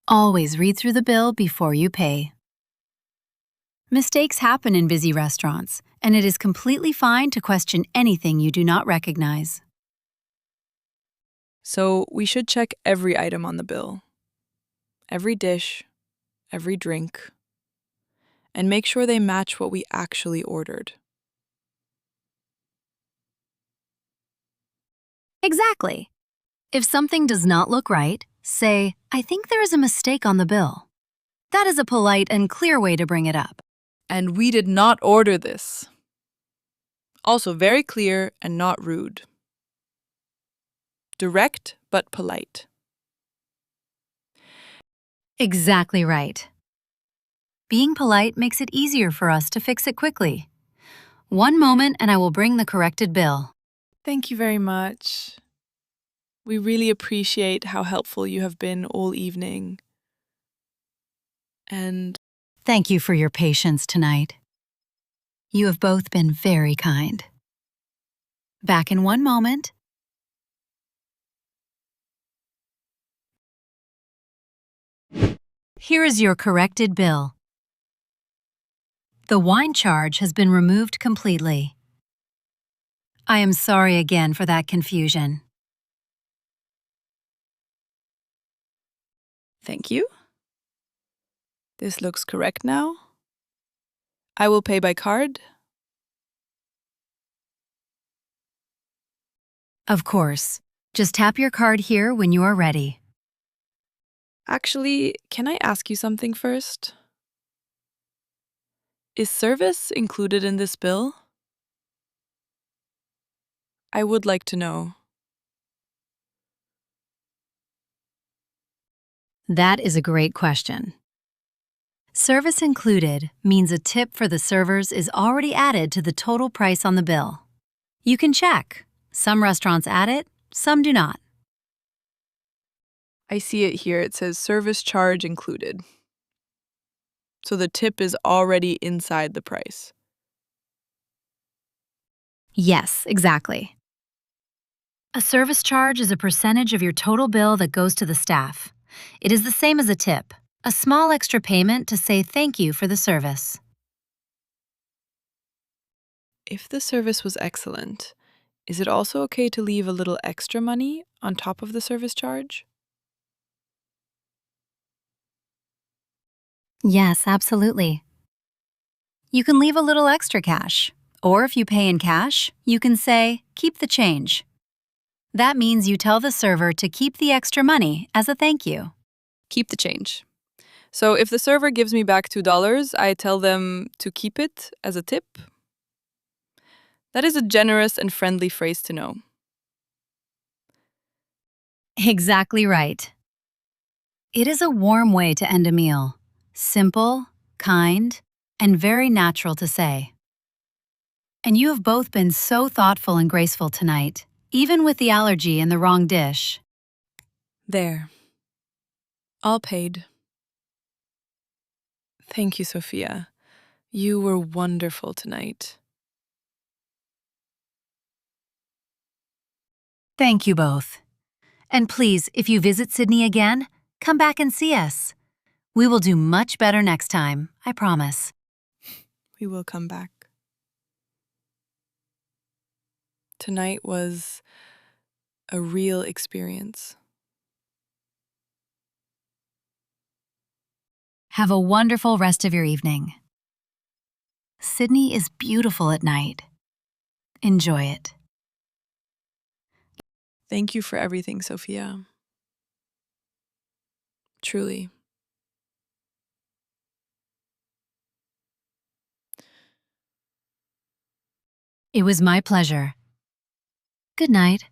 Always read through the bill before you pay. Mistakes happen in busy restaurants, and it is completely fine to question anything you do not recognize. So we should check every item on the bill. Every dish, every drink, and make sure they match what we actually ordered. Exactly. If something does not look right, say, I think there is a mistake on the bill. That is a polite and clear way to bring it up. And we did not order this. Also very clear and not rude. Direct but polite. Exactly right. Being polite makes it easier for us to fix it quickly. One moment and I will bring the corrected bill. Thank you very much. We really appreciate how helpful you have been all evening. And Thank you for your patience tonight. You have both been very kind. Back in one moment. Here is your corrected bill. The wine charge has been removed completely. I am sorry again for that confusion. thank you. This looks correct now. I will pay by card. Of course. Just tap your card here when you are ready. Actually, can I ask you something first? Is service included in this bill? I would like to know. That is a great question. Service included means a tip for the servers is already added to the total price on the bill. You can check. Some restaurants add it, some do not. I see it here. It says service charge included. So the tip is already inside the price. Yes, exactly. A service charge is a percentage of your total bill that goes to the staff. It is the same as a tip, a small extra payment to say thank you for the service. If the service was excellent, is it also okay to leave a little extra money on top of the service charge? Yes, absolutely. You can leave a little extra cash, or if you pay in cash, you can say, keep the change. That means you tell the server to keep the extra money as a thank you. Keep the change. So if the server gives me back $2, I tell them to keep it as a tip. That is a generous and friendly phrase to know. Exactly right. It is a warm way to end a meal. Simple, kind, and very natural to say. And you have both been so thoughtful and graceful tonight, even with the allergy and the wrong dish. There. All paid. Thank you, Sophia. You were wonderful tonight. Thank you both. And please, if you visit Sydney again, come back and see us. We will do much better next time, I promise. We will come back. Tonight was a real experience. Have a wonderful rest of your evening. Sydney is beautiful at night. Enjoy it. Thank you for everything, Sophia. Truly. It was my pleasure. Good night.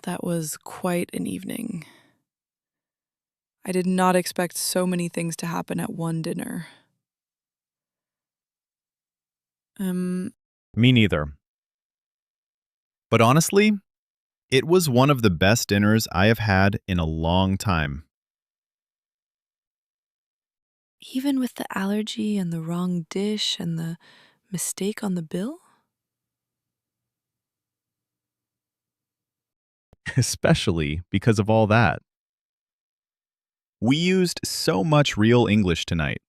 That was quite an evening. I did not expect so many things to happen at one dinner. Me neither. But honestly, it was one of the best dinners I have had in a long time. Even with the allergy and the wrong dish and the mistake on the bill? Especially because of all that. We used so much real English tonight.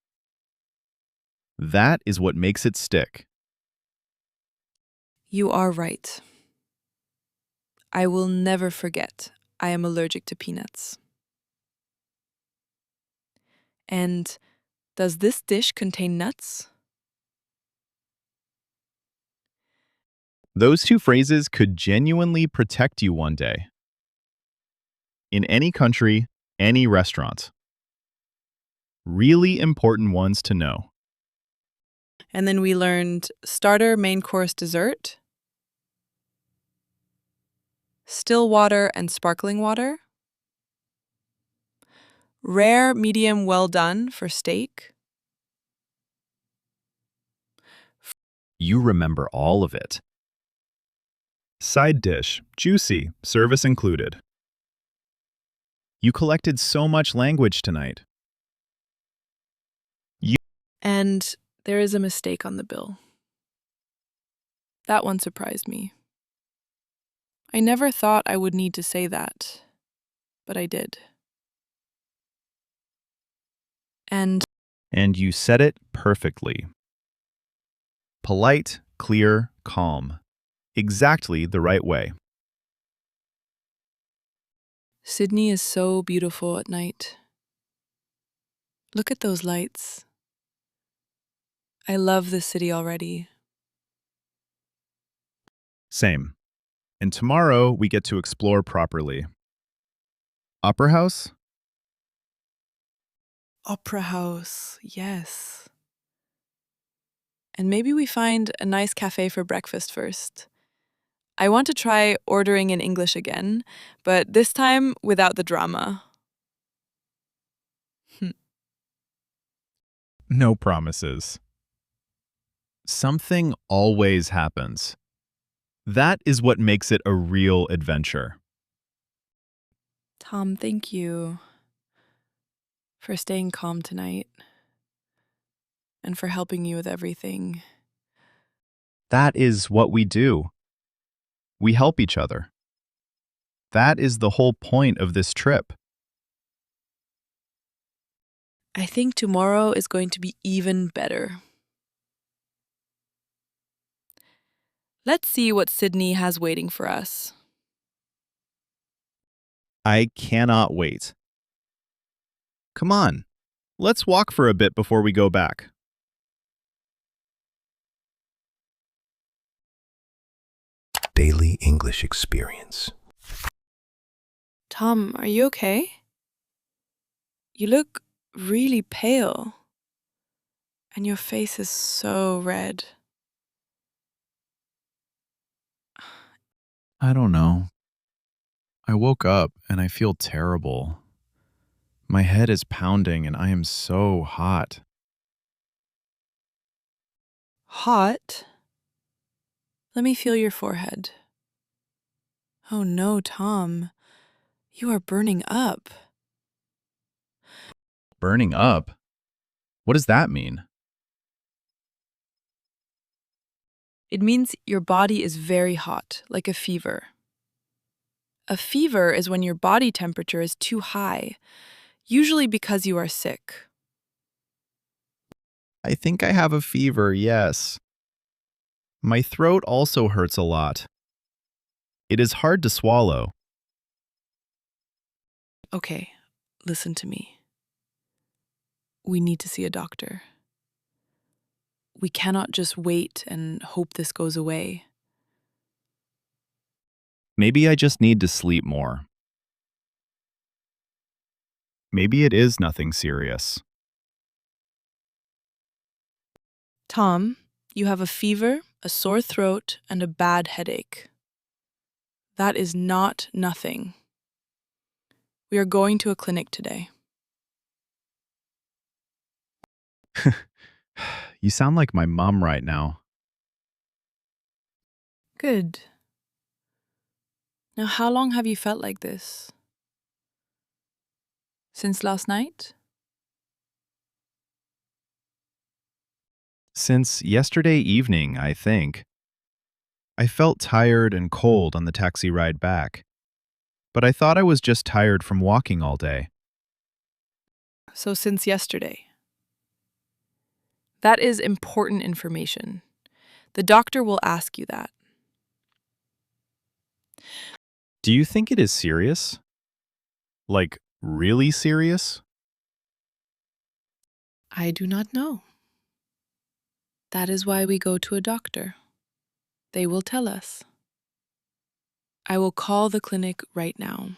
That is what makes it stick. You are right. I will never forget I am allergic to peanuts. And does this dish contain nuts? Those two phrases could genuinely protect you one day. In any country, any restaurant. Really important ones to know. And then we learned starter, main course, dessert, still water and sparkling water, Rare, medium, well done for steak. You remember all of it. Side dish, juicy, service included. You collected so much language tonight. And there is a mistake on the bill. That one surprised me. I never thought I would need to say that, but I did. And You said it perfectly. Polite, clear, calm. Exactly the right way. Sydney is so beautiful at night. Look at those lights. I love this city already. Same. And tomorrow we get to explore properly. Opera House? Opera house, yes. And maybe we find a nice cafe for breakfast first. I want to try ordering in English again, but this time without the drama. No promises. Something always happens. That is what makes it a real adventure. Tom, thank you for staying calm tonight and for helping me with everything. That is what we do. We help each other. That is the whole point of this trip. I think tomorrow is going to be even better. Let's see what Sydney has waiting for us. I cannot wait. Come on, let's walk for a bit before we go back. Daily English Experience. Tom, are you okay? You look really pale, and your face is so red. I don't know. I woke up and I feel terrible. My head is pounding and I am so hot. Hot? Let me feel your forehead. Oh no, Tom. You are burning up. Burning up? What does that mean? It means your body is very hot, like a fever. A fever is when your body temperature is too high, usually because you are sick. I think I have a fever, yes. My throat also hurts a lot. It is hard to swallow. Okay, listen to me. We need to see a doctor. We cannot just wait and hope this goes away. Maybe I just need to sleep more. Maybe it is nothing serious. Tom, you have a fever, a sore throat, and a bad headache. That is not nothing. We are going to a clinic today. You sound like my mom right now. Good. Now, how long have you felt like this? Since last night? Since yesterday evening, I think. I felt tired and cold on the taxi ride back, but I thought I was just tired from walking all day. So since yesterday. That is important information. The doctor will ask you that. Do you think it is serious? Like, really serious? I do not know. That is why we go to a doctor. They will tell us. I will call the clinic right now.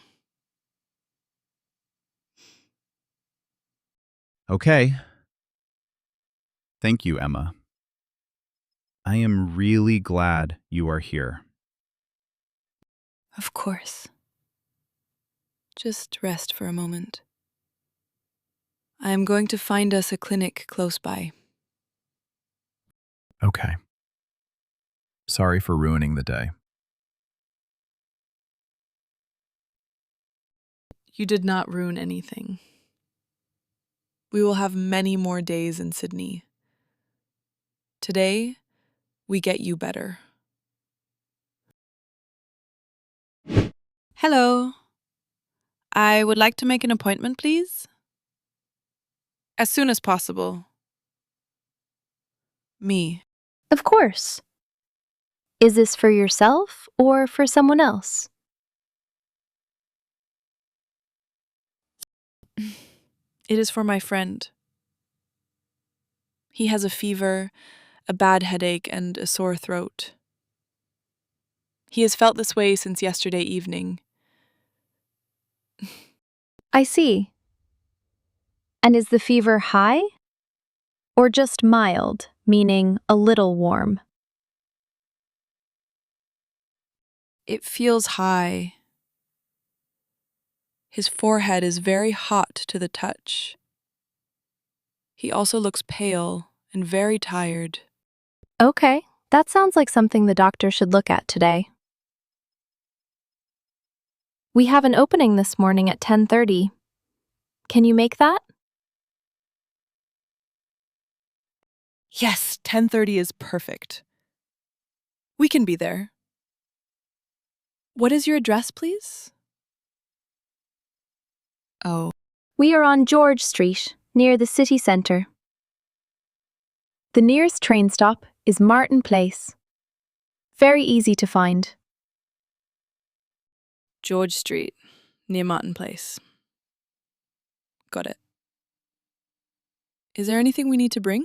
Okay. Thank you, Emma. I am really glad you are here. Of course. Just rest for a moment. I am going to find us a clinic close by. Okay. Sorry for ruining the day. You did not ruin anything. We will have many more days in Sydney. Today, we get you better. Hello. I would like to make an appointment, please. As soon as possible. Me. Of course. Is this for yourself or for someone else? It is for my friend. He has a fever, a bad headache, and a sore throat. He has felt this way since yesterday evening. I see. And is the fever high? Or just mild, meaning a little warm? It feels high. His forehead is very hot to the touch. He also looks pale and very tired. Okay, that sounds like something the doctor should look at today. We have an opening this morning at 10:30. Can you make that? Yes, 10:30 is perfect. We can be there. What is your address, please? Oh, We are on George Street, near the city centre. The nearest train stop is Martin Place. Very easy to find. George Street, near Martin Place. Got it. Is there anything we need to bring?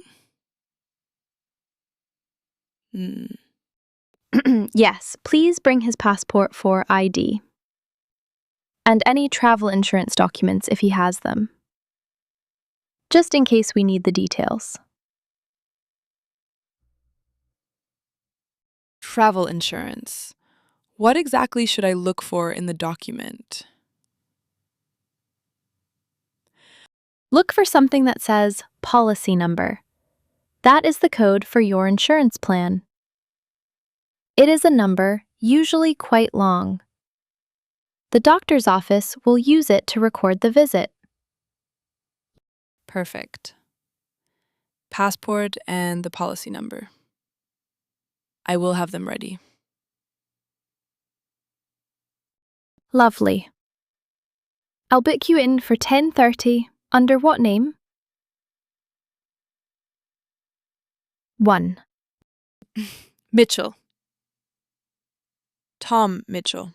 Yes, please bring his passport for ID. And any travel insurance documents if he has them. Just in case we need the details. Travel insurance. What exactly should I look for in the document? Look for something that says policy number. That is the code for your insurance plan. It is a number, usually quite long. The doctor's office will use it to record the visit. Perfect. Passport and the policy number. I will have them ready. Lovely. I'll book you in for 10:30. Under what name? 1. Mitchell. Tom Mitchell.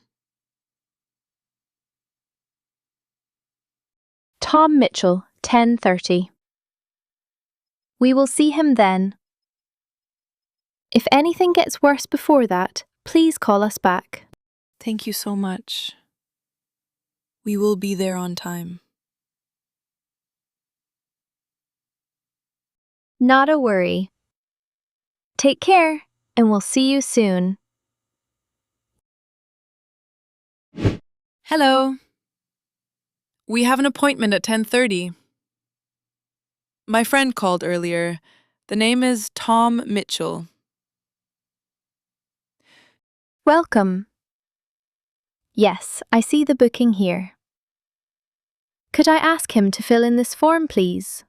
Tom Mitchell, 10:30. We will see him then. If anything gets worse before that, please call us back. Thank you so much. We will be there on time. Not a worry. Take care, and we'll see you soon. Hello. We have an appointment at 10:30. My friend called earlier. The name is Tom Mitchell. Welcome. Yes, I see the booking here. Could I ask him to fill in this form, please?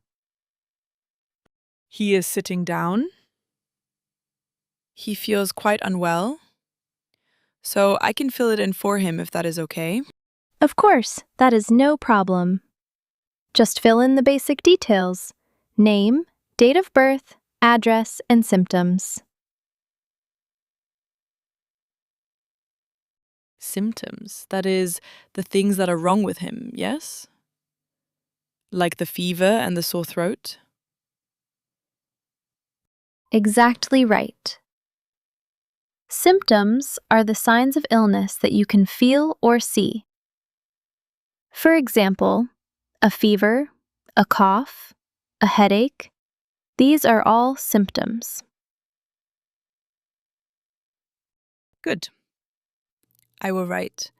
He is sitting down. He feels quite unwell. So I can fill it in for him if that is okay. Of course, that is no problem. Just fill in the basic details: name, date of birth, address, and symptoms. Symptoms, that is, the things that are wrong with him, yes? Like the fever and the sore throat? Exactly right. Symptoms are the signs of illness that you can feel or see. For example, a fever, a cough, a headache. These are all symptoms. Good. I will write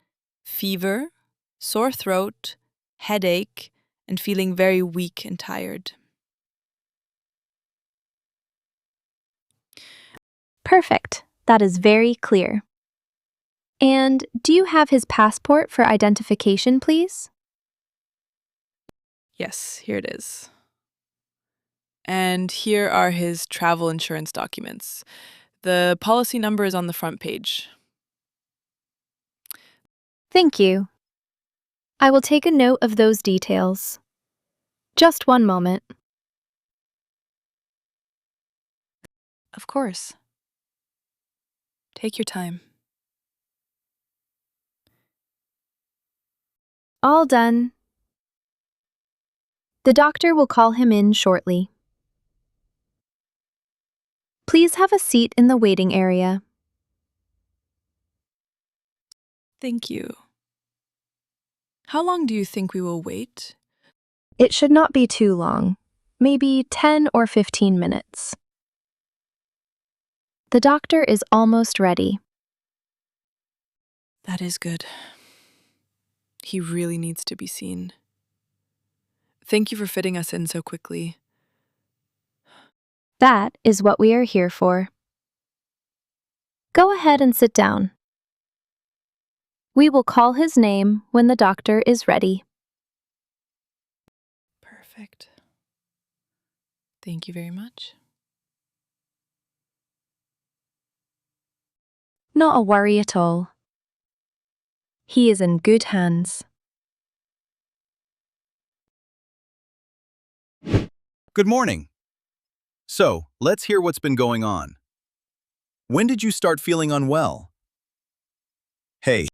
fever, sore throat, headache, and feeling very weak and tired. Perfect. That is very clear. And do you have his passport for identification, please? Yes, here it is. And here are his travel insurance documents. The policy number is on the front page. Thank you. I will take a note of those details. Just one moment. Of course. Take your time. All done. The doctor will call him in shortly. Please have a seat in the waiting area. Thank you. How long do you think we will wait? It should not be too long, maybe 10 or 15 minutes. The doctor is almost ready. That is good. He really needs to be seen. Thank you for fitting us in so quickly. That is what we are here for. Go ahead and sit down. We will call his name when the doctor is ready. Perfect. Thank you very much. Not a worry at all. He is in good hands. Good morning. So, let's hear what's been going on. When did you start feeling unwell? Hey,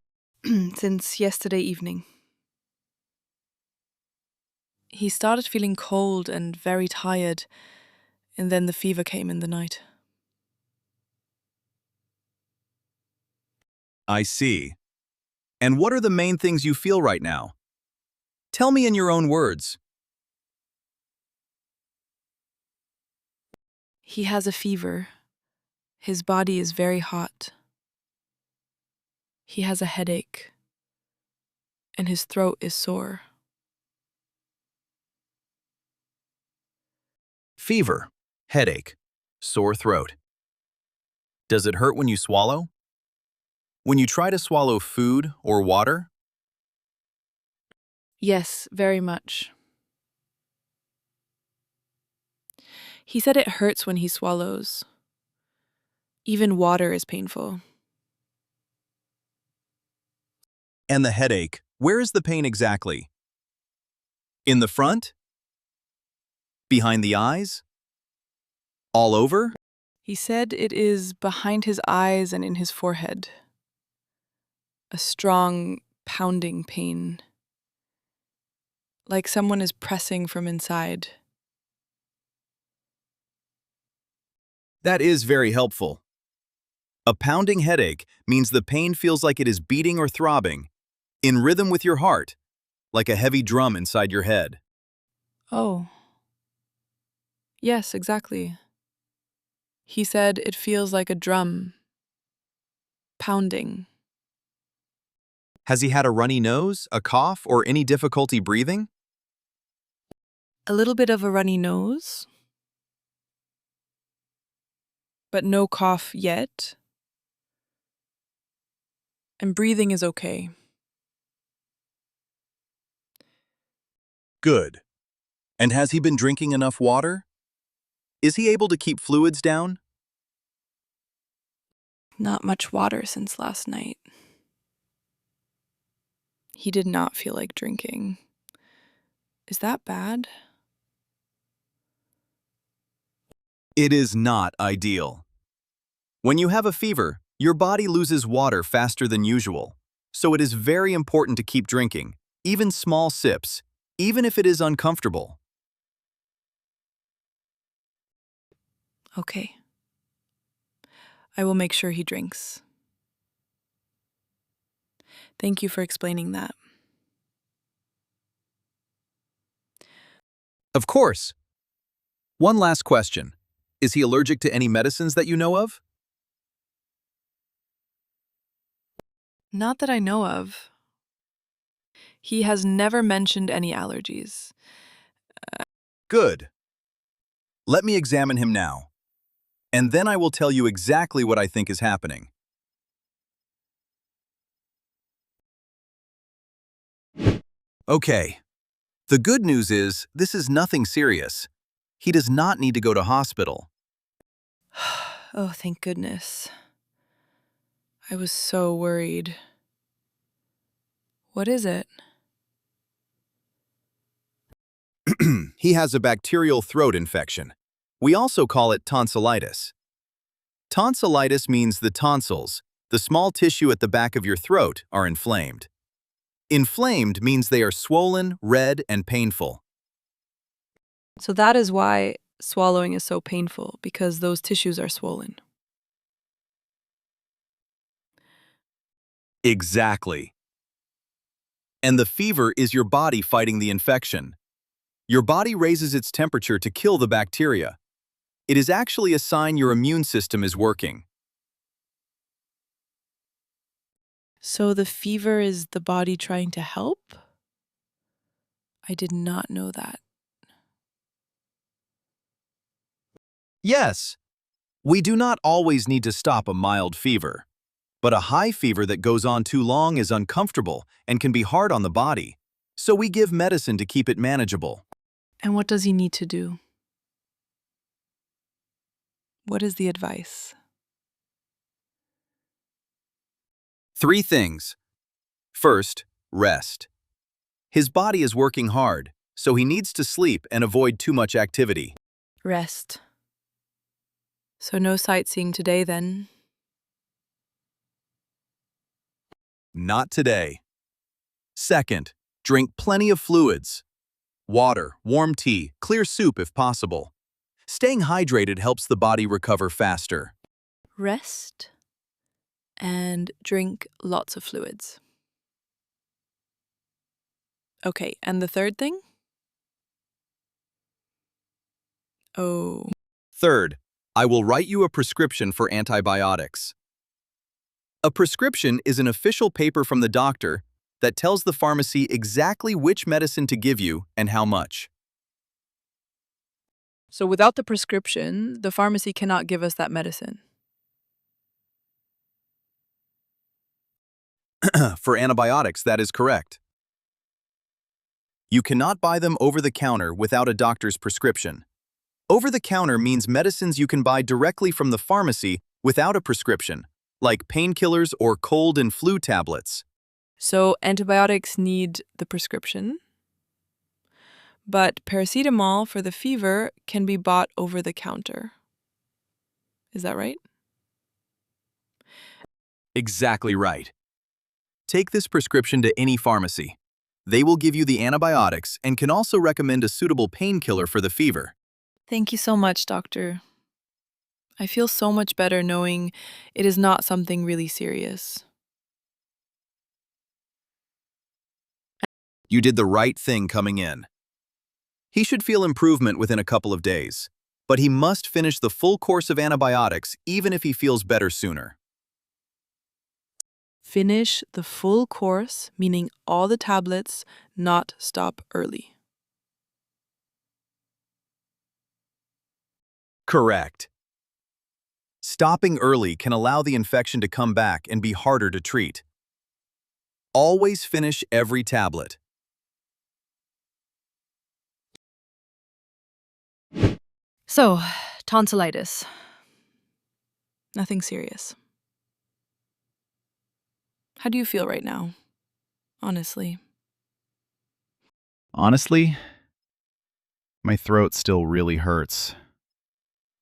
Since yesterday evening. He started feeling cold and very tired, and then the fever came in the night. I see. And what are the main things you feel right now? Tell me in your own words. He has a fever. His body is very hot. He has a headache, and his throat is sore. Fever, headache, sore throat. Does it hurt when you swallow? When you try to swallow food or water? Yes, very much. He said it hurts when he swallows. Even water is painful. And the headache, where is the pain exactly? In the front? Behind the eyes? All over? He said it is behind his eyes and in his forehead. A strong, pounding pain. Like someone is pressing from inside. That is very helpful. A pounding headache means the pain feels like it is beating or throbbing, in rhythm with your heart, like a heavy drum inside your head. Oh. Yes, exactly. He said it feels like a drum. Pounding. Has he had a runny nose, a cough, or any difficulty breathing? A little bit of a runny nose. But no cough yet. And breathing is okay. Good. And has he been drinking enough water? Is he able to keep fluids down? Not much water since last night. He did not feel like drinking. Is that bad? It is not ideal. When you have a fever, your body loses water faster than usual, so it is very important to keep drinking, even small sips, even if it is uncomfortable. Okay. I will make sure he drinks. Thank you for explaining that. Of course. One last question. Is he allergic to any medicines that you know of? Not that I know of. He has never mentioned any allergies. Good. Let me examine him now, and then I will tell you exactly what I think is happening. Okay. The good news is, this is nothing serious. He does not need to go to hospital. Oh, thank goodness. I was so worried. What is it? He has a bacterial throat infection. We also call it tonsillitis. Tonsillitis means the tonsils, the small tissue at the back of your throat, are inflamed. Inflamed means they are swollen, red, and painful. So that is why swallowing is so painful, because those tissues are swollen. Exactly. And the fever is your body fighting the infection. Your body raises its temperature to kill the bacteria. It is actually a sign your immune system is working. So the fever is the body trying to help? I did not know that. Yes, we do not always need to stop a mild fever. But a high fever that goes on too long is uncomfortable and can be hard on the body. So we give medicine to keep it manageable. And what does he need to do? What is the advice? 3 things. First, rest. His body is working hard, so he needs to sleep and avoid too much activity. Rest. So no sightseeing today then? Not today. Second, drink plenty of fluids. Water, warm tea, clear soup if possible. Staying hydrated helps the body recover faster. Rest and drink lots of fluids. Okay, and the third thing? Oh. Third, I will write you a prescription for antibiotics. A prescription is an official paper from the doctor that tells the pharmacy exactly which medicine to give you and how much. So without the prescription, the pharmacy cannot give us that medicine. For antibiotics, that is correct. You cannot buy them over the counter without a doctor's prescription. Over the counter means medicines you can buy directly from the pharmacy without a prescription, like painkillers or cold and flu tablets. So antibiotics need the prescription, but paracetamol for the fever can be bought over the counter. Is that right? Exactly right. Take this prescription to any pharmacy. They will give you the antibiotics and can also recommend a suitable painkiller for the fever. Thank you so much, doctor. I feel so much better knowing it is not something really serious. You did the right thing coming in. He should feel improvement within a couple of days, but he must finish the full course of antibiotics even if he feels better sooner. Finish the full course, meaning all the tablets, not stop early. Correct. Stopping early can allow the infection to come back and be harder to treat. Always finish every tablet. So, tonsillitis. Nothing serious. How do you feel right now? Honestly. Honestly, my throat still really hurts.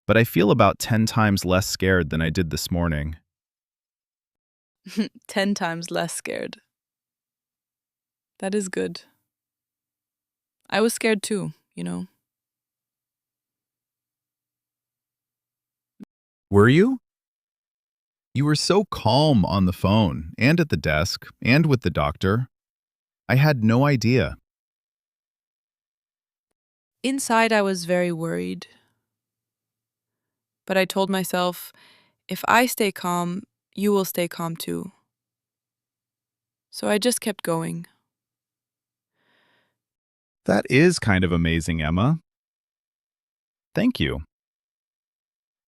But I feel about 10 times less scared than I did this morning. 10 times less scared. That is good. I was scared too, you know. Were you? You were so calm on the phone, and at the desk, and with the doctor. I had no idea. Inside, I was very worried. But I told myself, if I stay calm, you will stay calm too. So I just kept going. That is kind of amazing, Emma. Thank you.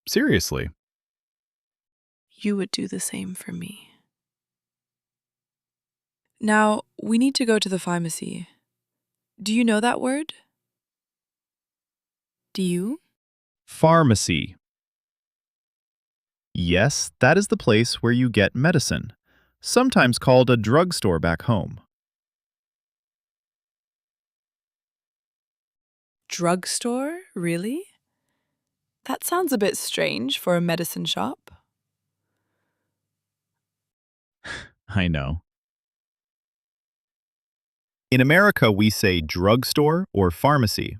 Seriously. You would do the same for me. Now, we need to go to the pharmacy. Do you know that word? Do you? Pharmacy. Yes, that is the place where you get medicine, sometimes called a drugstore back home. Drugstore? Really? That sounds a bit strange for a medicine shop. I know. In America, we say drugstore or pharmacy.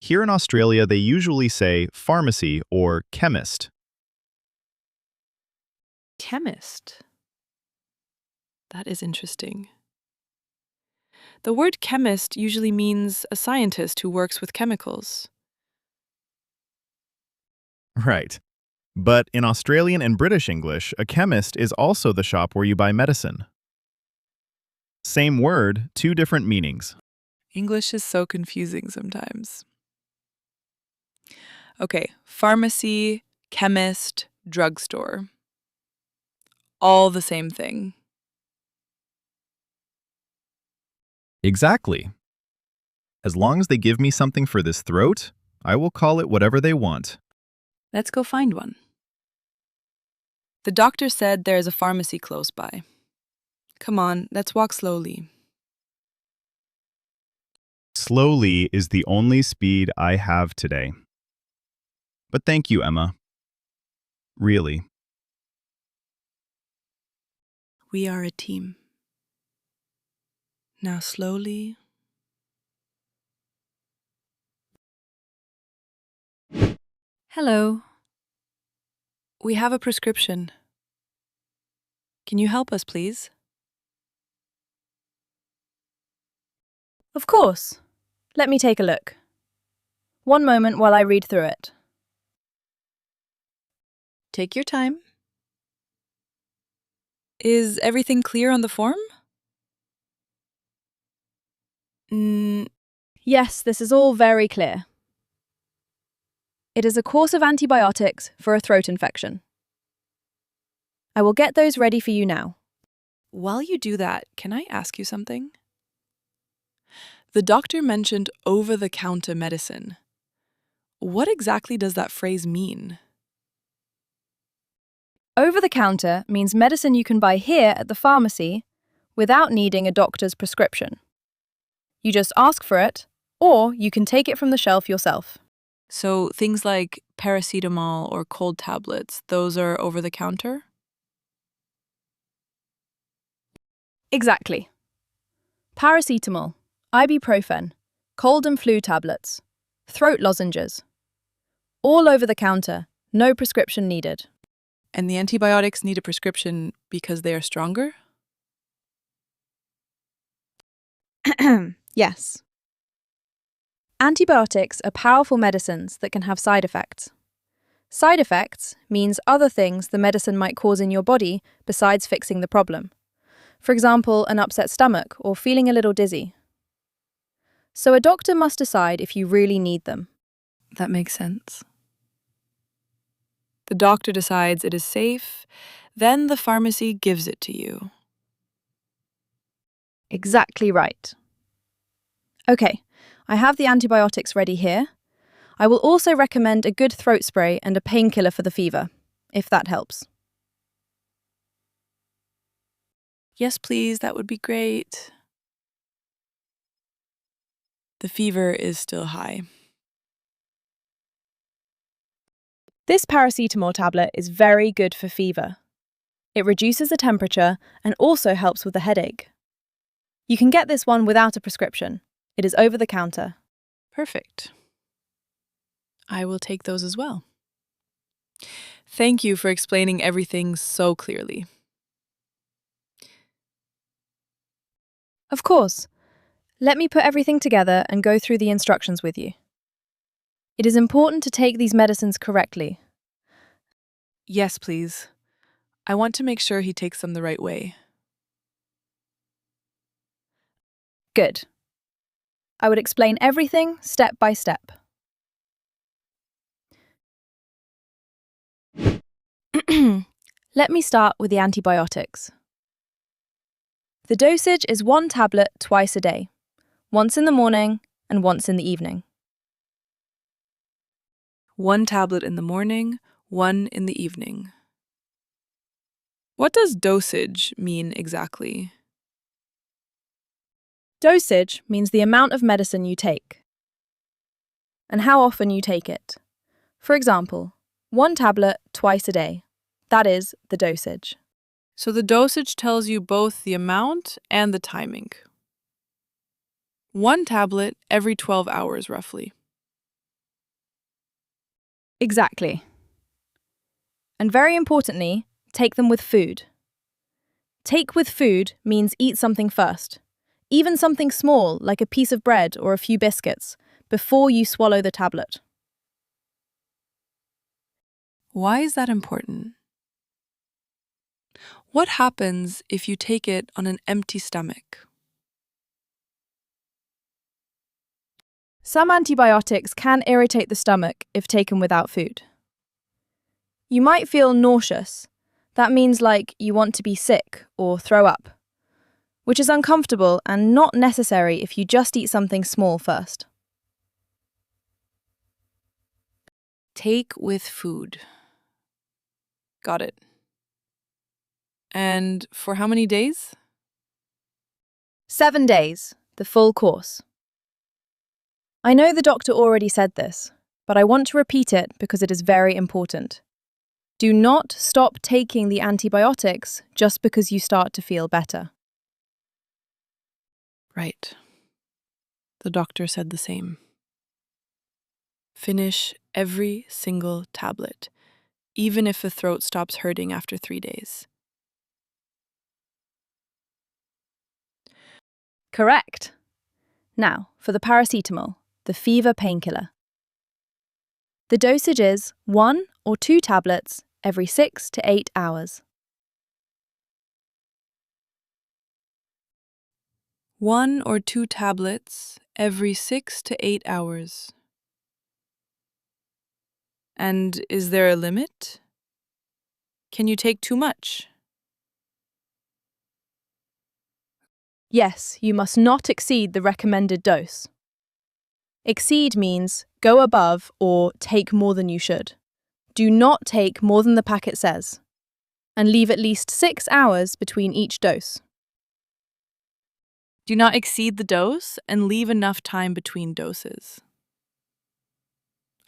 Here in Australia, they usually say pharmacy or chemist. Chemist? That is interesting. The word chemist usually means a scientist who works with chemicals. Right. But in Australian and British English, a chemist is also the shop where you buy medicine. Same word, two different meanings. English is so confusing sometimes. Okay, pharmacy, chemist, drugstore. All the same thing. Exactly. As long as they give me something for this throat, I will call it whatever they want. Let's go find one. The doctor said there is a pharmacy close by. Come on, let's walk slowly. Slowly is the only speed I have today. But thank you, Emma. Really. We are a team. Now slowly. Hello. We have a prescription. Can you help us, please? Of course. Let me take a look. One moment while I read through it. Take your time. Is everything clear on the form? Yes, this is all very clear. It is a course of antibiotics for a throat infection. I will get those ready for you now. While you do that, can I ask you something? The doctor mentioned over-the-counter medicine. What exactly does that phrase mean? Over-the-counter means medicine you can buy here at the pharmacy without needing a doctor's prescription. You just ask for it, or you can take it from the shelf yourself. So things like paracetamol or cold tablets, those are over-the-counter? Exactly. Paracetamol, ibuprofen, cold and flu tablets, throat lozenges. All over the counter, no prescription needed. And the antibiotics need a prescription because they are stronger? Yes. Antibiotics are powerful medicines that can have side effects. Side effects means other things the medicine might cause in your body besides fixing the problem. For example, an upset stomach or feeling a little dizzy. So a doctor must decide if you really need them. That makes sense. The doctor decides it is safe, then the pharmacy gives it to you. Exactly right. Okay, I have the antibiotics ready here. I will also recommend a good throat spray and a painkiller for the fever, if that helps. Yes, please, that would be great. The fever is still high. This paracetamol tablet is very good for fever. It reduces the temperature and also helps with the headache. You can get this one without a prescription. It is over the counter. Perfect. I will take those as well. Thank you for explaining everything so clearly. Of course. Let me put everything together and go through the instructions with you. It is important to take these medicines correctly. Yes, please. I want to make sure he takes them the right way. Good. I would explain everything step by step. Let me start with the antibiotics. The dosage is 1 tablet twice a day, once in the morning and once in the evening. 1 tablet in the morning, 1 in the evening. What does dosage mean exactly? Dosage means the amount of medicine you take and how often you take it. For example, 1 tablet twice a day. That is the dosage. So the dosage tells you both the amount and the timing. 1 tablet every 12 hours, roughly. Exactly. And very importantly, take them with food. Take with food means eat something first, even something small like a piece of bread or a few biscuits, before you swallow the tablet. Why is that important? What happens if you take it on an empty stomach? Some antibiotics can irritate the stomach if taken without food. You might feel nauseous. That means like you want to be sick or throw up, which is uncomfortable and not necessary if you just eat something small first. Take with food. Got it. And for how many days? 7 days, the full course. I know the doctor already said this, but I want to repeat it because it is very important. Do not stop taking the antibiotics just because you start to feel better. Right. The doctor said the same. Finish every single tablet, even if the throat stops hurting after 3 days. Correct. Now, for the paracetamol, the fever painkiller. The dosage is 1 or 2 tablets every 6 to 8 hours. 1 or 2 tablets every 6 to 8 hours. And is there a limit? Can you take too much? Yes, you must not exceed the recommended dose. Exceed means go above or take more than you should. Do not take more than the packet says, and leave at least 6 hours between each dose. Do not exceed the dose and leave enough time between doses.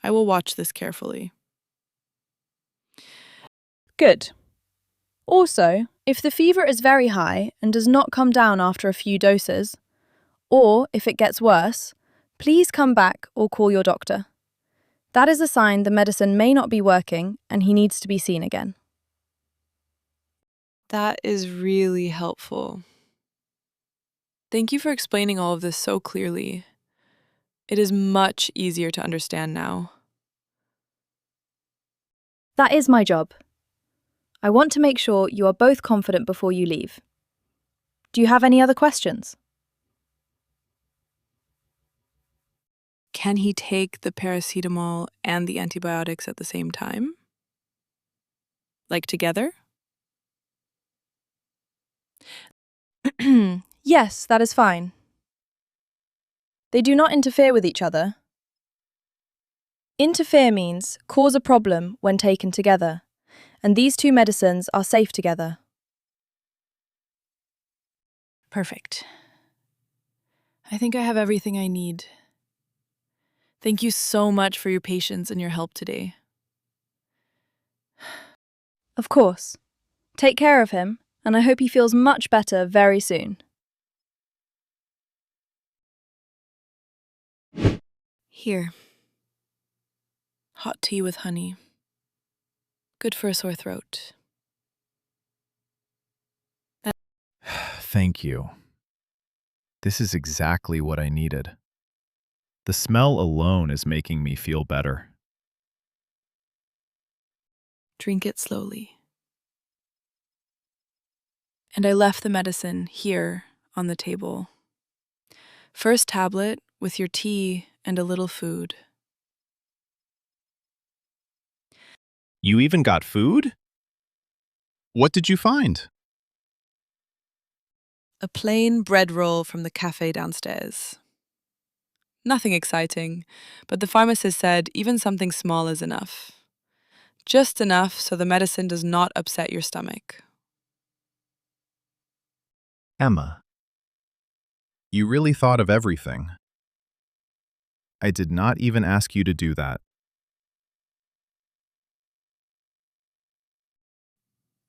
I will watch this carefully. Good. Also, if the fever is very high and does not come down after a few doses, or if it gets worse, please come back or call your doctor. That is a sign the medicine may not be working and he needs to be seen again. That is really helpful. Thank you for explaining all of this so clearly. It is much easier to understand now. That is my job. I want to make sure you are both confident before you leave. Do you have any other questions? Can he take the paracetamol and the antibiotics at the same time? Like together? Yes, that is fine. They do not interfere with each other. Interfere means cause a problem when taken together, and these two medicines are safe together. Perfect. I think I have everything I need. Thank you so much for your patience and your help today. Of course. Take care of him, and I hope he feels much better very soon. Here. Hot tea with honey. Good for a sore throat. Thank you. This is exactly what I needed. The smell alone is making me feel better. Drink it slowly. And I left the medicine here on the table. First tablet with your tea and a little food. You even got food? What did you find? A plain bread roll from the cafe downstairs. Nothing exciting, but the pharmacist said even something small is enough. Just enough so the medicine does not upset your stomach. Emma, you really thought of everything. I did not even ask you to do that.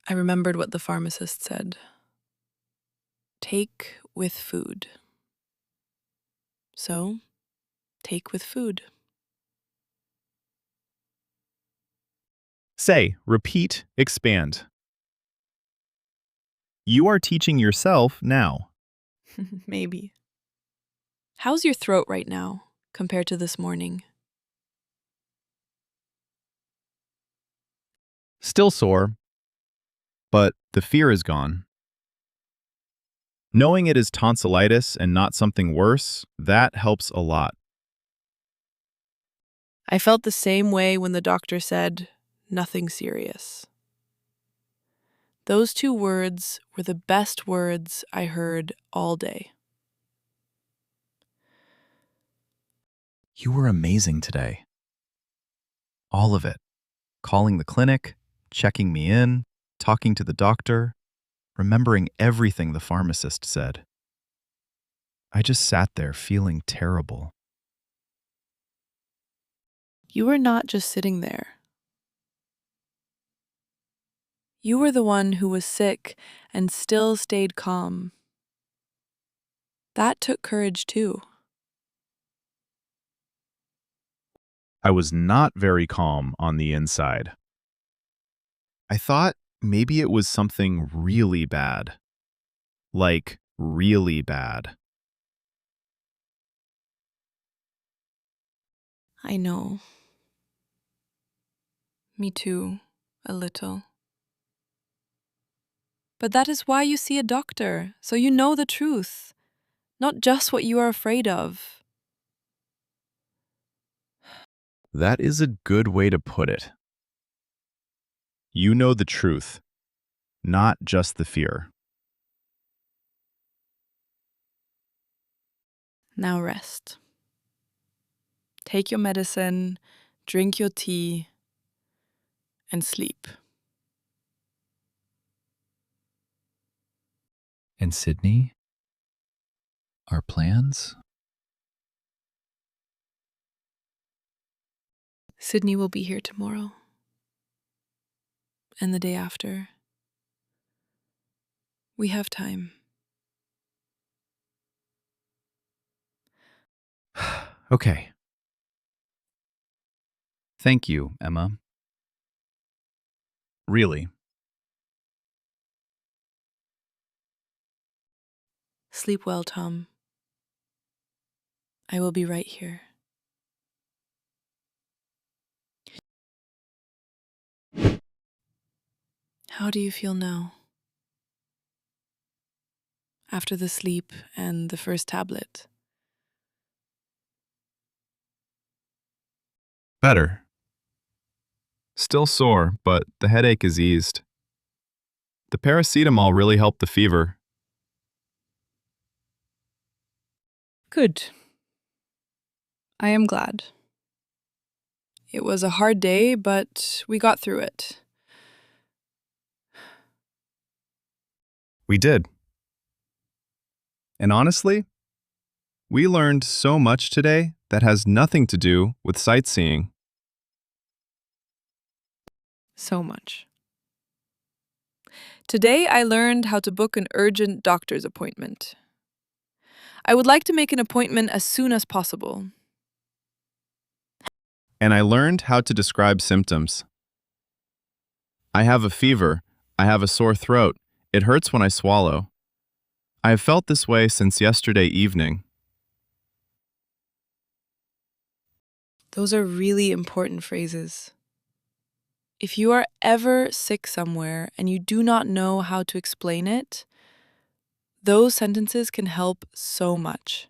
I remembered what the pharmacist said. Take with food. So, take with food. Say, repeat, expand. You are teaching yourself now. Maybe. How's your throat right now compared to this morning? Still sore, but the fear is gone. Knowing it is tonsillitis and not something worse, that helps a lot. I felt the same way when the doctor said, nothing serious. Those 2 words were the best words I heard all day. You were amazing today. All of it. Calling the clinic, checking me in, talking to the doctor, remembering everything the pharmacist said. I just sat there feeling terrible. You were not just sitting there. You were the one who was sick and still stayed calm. That took courage too. I was not very calm on the inside. I thought maybe it was something really bad. Like, really bad. I know. Me too, a little. But that is why you see a doctor, so you know the truth, not just what you are afraid of. That is a good way to put it. You know the truth, not just the fear. Now rest. Take your medicine, drink your tea, and sleep. And Sydney? Our plans? Sydney will be here tomorrow. And the day after. We have time. Okay. Thank you, Emma. Really. Sleep well, Tom. I will be right here. How do you feel now? After the sleep and the first tablet? Better. Still sore, but the headache is eased. The paracetamol really helped the fever. Good. I am glad. It was a hard day, but we got through it. We did. And honestly, we learned so much today that has nothing to do with sightseeing. So much. Today I learned how to book an urgent doctor's appointment. I would like to make an appointment as soon as possible. And I learned how to describe symptoms. I have a fever. I have a sore throat. It hurts when I swallow. I have felt this way since yesterday evening. Those are really important phrases. If you are ever sick somewhere and you do not know how to explain it, those sentences can help so much.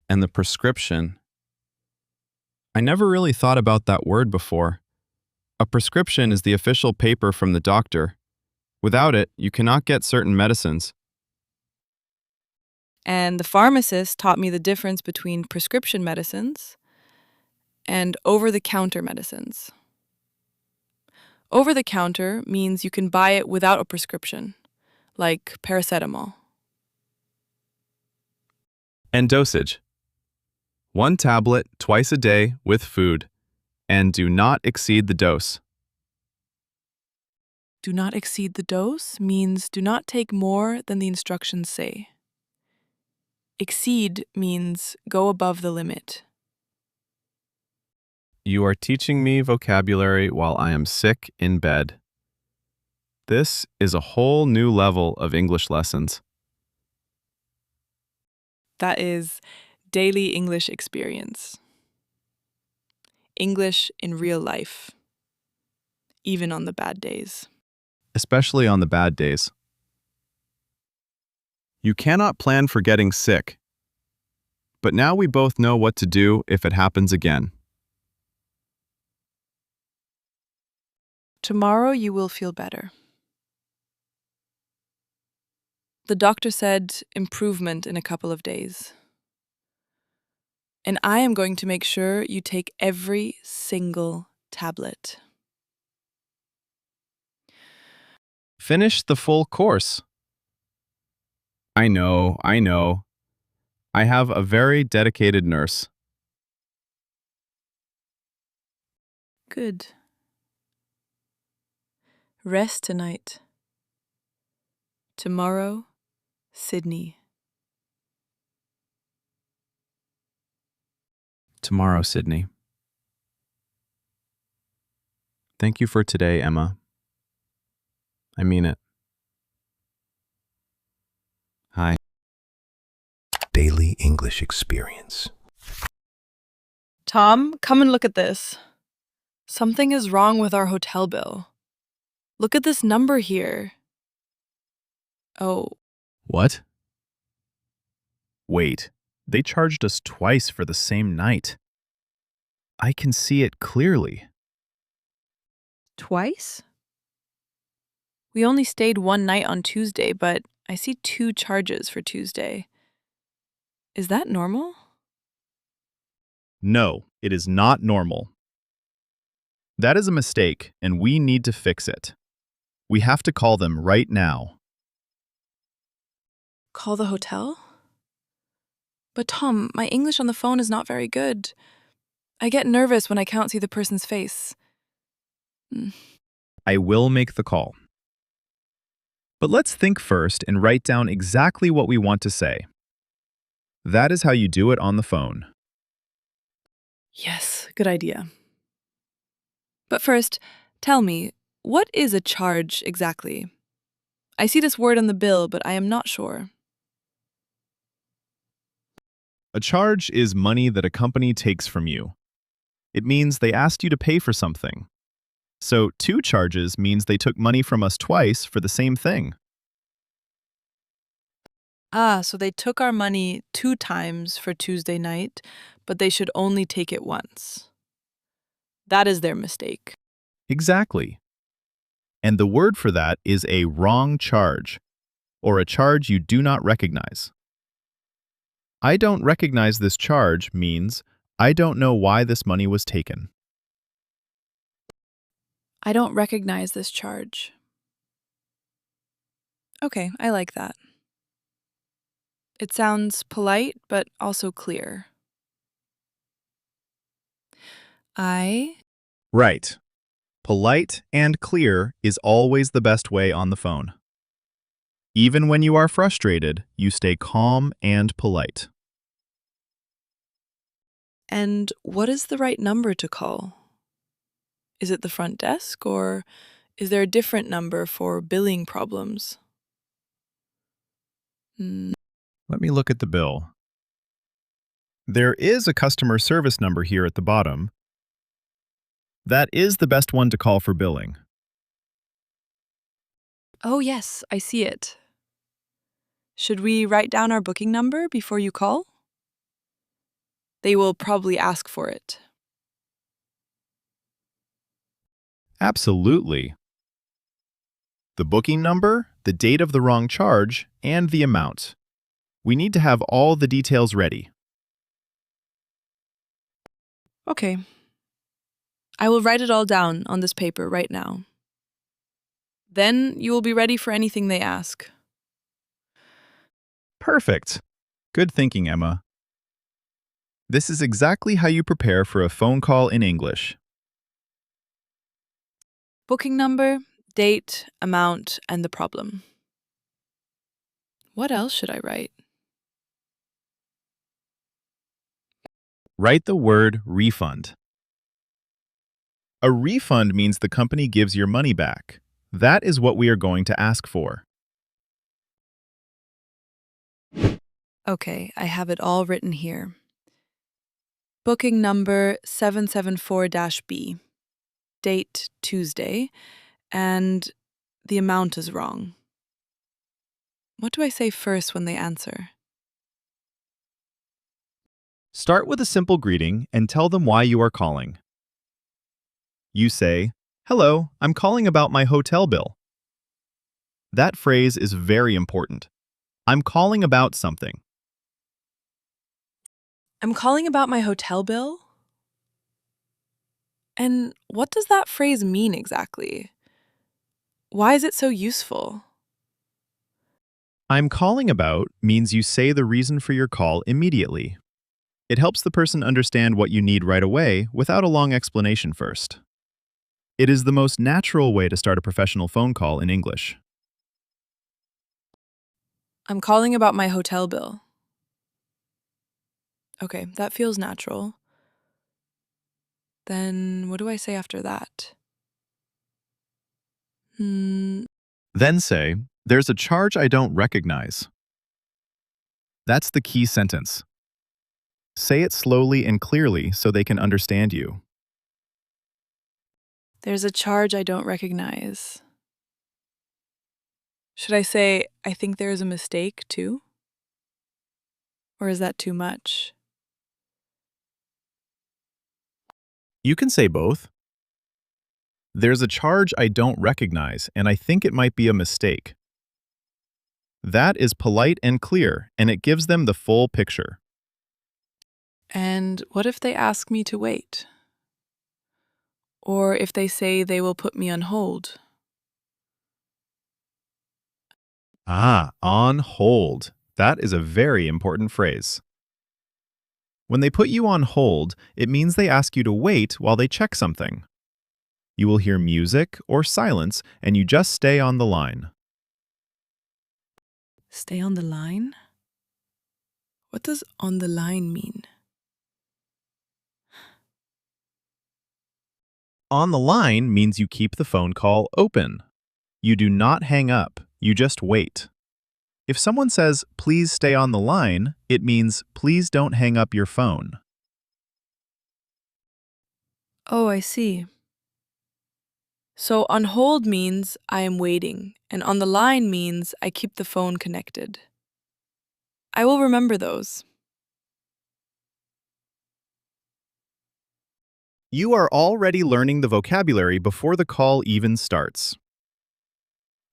And the prescription. I never really thought about that word before. A prescription is the official paper from the doctor. Without it, you cannot get certain medicines. And the pharmacist taught me the difference between prescription medicines and over-the-counter medicines. Over-the-counter means you can buy it without a prescription, like paracetamol. And dosage. 1 tablet twice a day with food, and do not exceed the dose. Do not exceed the dose means do not take more than the instructions say. Exceed means go above the limit. You are teaching me vocabulary while I am sick in bed. This is a whole new level of English lessons. That is daily English experience. English in real life, even on the bad days. Especially on the bad days. You cannot plan for getting sick, but now we both know what to do if it happens again. Tomorrow you will feel better. The doctor said improvement in a couple of days. And I am going to make sure you take every single tablet. Finish the full course. I know. I have a very dedicated nurse. Good. Rest tonight. Tomorrow, Sydney. Tomorrow, Sydney. Thank you for today, Emma. I mean it. Hi. Daily English Experience. Tom, come and look at this. Something is wrong with our hotel bill. Look at this number here. Oh. What? Wait, they charged us twice for the same night. I can see it clearly. Twice? We only stayed one night on Tuesday, but I see 2 charges for Tuesday. Is that normal? No, it is not normal. That is a mistake, and we need to fix it. We have to call them right now. Call the hotel? But Tom, my English on the phone is not very good. I get nervous when I can't see the person's face. I will make the call. But let's think first and write down exactly what we want to say. That is how you do it on the phone. Yes, good idea. But first, tell me, what is a charge exactly? I see this word on the bill, but I am not sure. A charge is money that a company takes from you. It means they asked you to pay for something. So 2 charges means they took money from us twice for the same thing. Ah, so they took our money 2 times for Tuesday night, but they should only take it once. That is their mistake. Exactly. And the word for that is a wrong charge, or a charge you do not recognize. I don't recognize this charge means I don't know why this money was taken. I don't recognize this charge. Okay, I like that. It sounds polite, but also clear. Right. Polite and clear is always the best way on the phone. Even when you are frustrated, you stay calm and polite. And what is the right number to call? Is it the front desk, or is there a different number for billing problems? Let me look at the bill. There is a customer service number here at the bottom. That is the best one to call for billing. Oh yes, I see it. Should we write down our booking number before you call? They will probably ask for it. Absolutely. The booking number, the date of the wrong charge, and the amount. We need to have all the details ready. Okay. I will write it all down on this paper right now. Then you will be ready for anything they ask. Perfect. Good thinking, Emma. This is exactly how you prepare for a phone call in English. Booking number, date, amount, and the problem. What else should I write? Write the word refund. A refund means the company gives your money back. That is what we are going to ask for. Okay, I have it all written here. Booking number 774-B. Date Tuesday. And the amount is wrong. What do I say first when they answer? Start with a simple greeting and tell them why you are calling. You say, "Hello, I'm calling about my hotel bill." That phrase is very important. I'm calling about something. I'm calling about my hotel bill? And what does that phrase mean exactly? Why is it so useful? I'm calling about means you say the reason for your call immediately. It helps the person understand what you need right away without a long explanation first. It is the most natural way to start a professional phone call in English. I'm calling about my hotel bill. Okay, that feels natural. Then what do I say after that? Then say, "There's a charge I don't recognize." That's the key sentence. Say it slowly and clearly so they can understand you. There's a charge I don't recognize. Should I say, I think there is a mistake too? Or is that too much? You can say both. There's a charge I don't recognize, and I think it might be a mistake. That is polite and clear, and it gives them the full picture. And what if they ask me to wait? Or if they say they will put me on hold? On hold. That is a very important phrase. When they put you on hold, it means they ask you to wait while they check something. You will hear music or silence, and you just stay on the line. Stay on the line? What does on the line mean? On the line means you keep the phone call open. You do not hang up, you just wait. If someone says, "Please stay on the line," it means, "Please don't hang up your phone." Oh, I see. So on hold means I am waiting, and on the line means I keep the phone connected. I will remember those. You are already learning the vocabulary before the call even starts.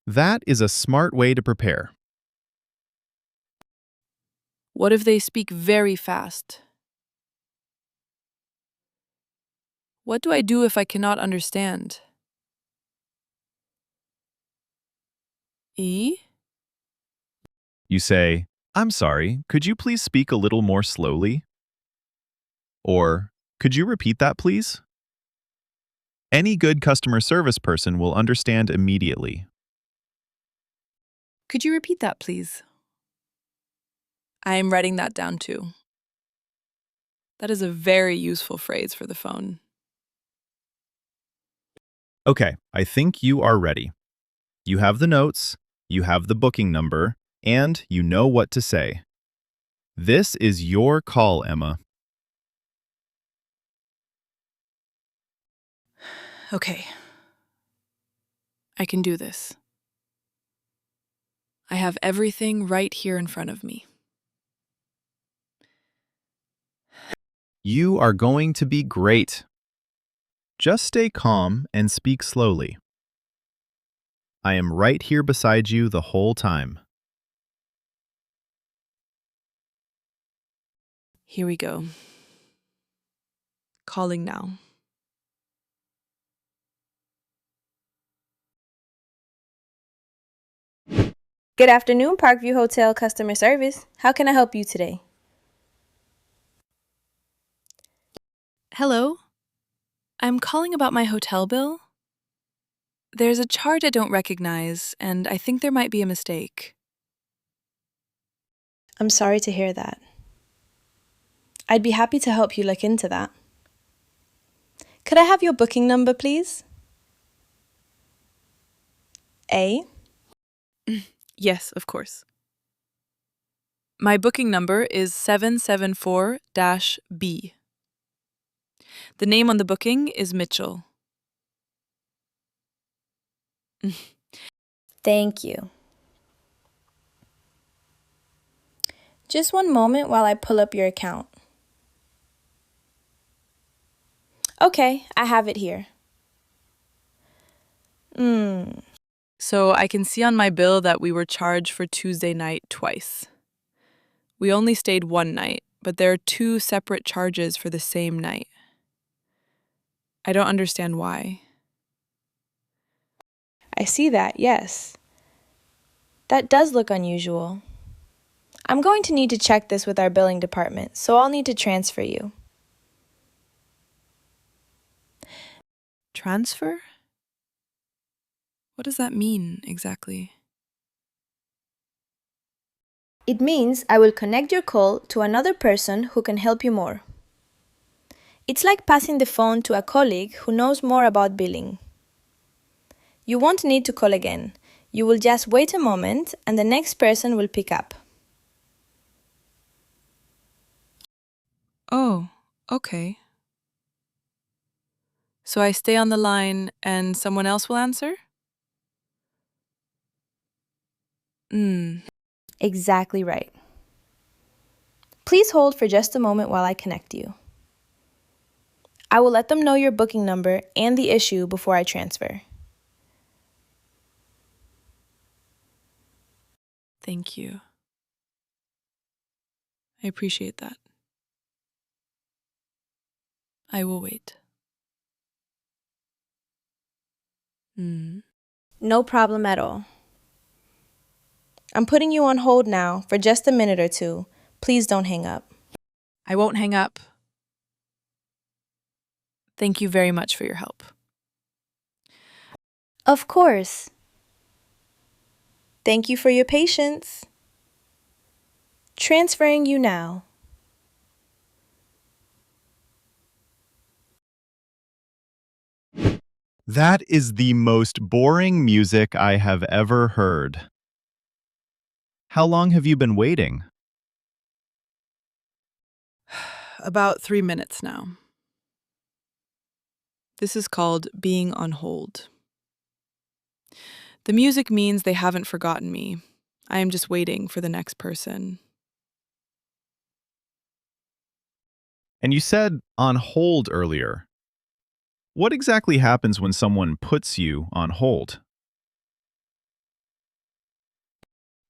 That is a smart way to prepare. What if they speak very fast? What do I do if I cannot understand? E? You say, "I'm sorry, could you please speak a little more slowly?" Or, "Could you repeat that, please?" Any good customer service person will understand immediately. Could you repeat that, please? I am writing that down too. That is a very useful phrase for the phone. Okay, I think you are ready. You have the notes, you have the booking number, and you know what to say. This is your call, Emma. Okay. I can do this. I have everything right here in front of me. You are going to be great. Just stay calm and speak slowly. I am right here beside you the whole time. Here we go. Calling now. Good afternoon, Parkview Hotel customer service. How can I help you today? Hello? I'm calling about my hotel bill. There's a charge I don't recognize, and I think there might be a mistake. I'm sorry to hear that. I'd be happy to help you look into that. Could I have your booking number, please? A. Yes, of course. My booking number is 774-B. The name on the booking is Mitchell. Thank you. Just one moment while I pull up your account. Okay, I have it here. So I can see on my bill that we were charged for Tuesday night twice. We only stayed one night, but there are two separate charges for the same night. I don't understand why. I see that, yes. That does look unusual. I'm going to need to check this with our billing department, so I'll need to transfer you. Transfer? What does that mean exactly? It means I will connect your call to another person who can help you more. It's like passing the phone to a colleague who knows more about billing. You won't need to call again. You will just wait a moment and the next person will pick up. Oh, okay. So I stay on the line and someone else will answer? Exactly right. Please hold for just a moment while I connect you. I will let them know your booking number and the issue before I transfer. Thank you. I appreciate that. I will wait. No problem at all. I'm putting you on hold now for just a minute or two. Please don't hang up. I won't hang up. Thank you very much for your help. Of course. Thank you for your patience. Transferring you now. That is the most boring music I have ever heard. How long have you been waiting? About 3 minutes now. This is called being on hold. The music means they haven't forgotten me. I am just waiting for the next person. And you said on hold earlier. What exactly happens when someone puts you on hold?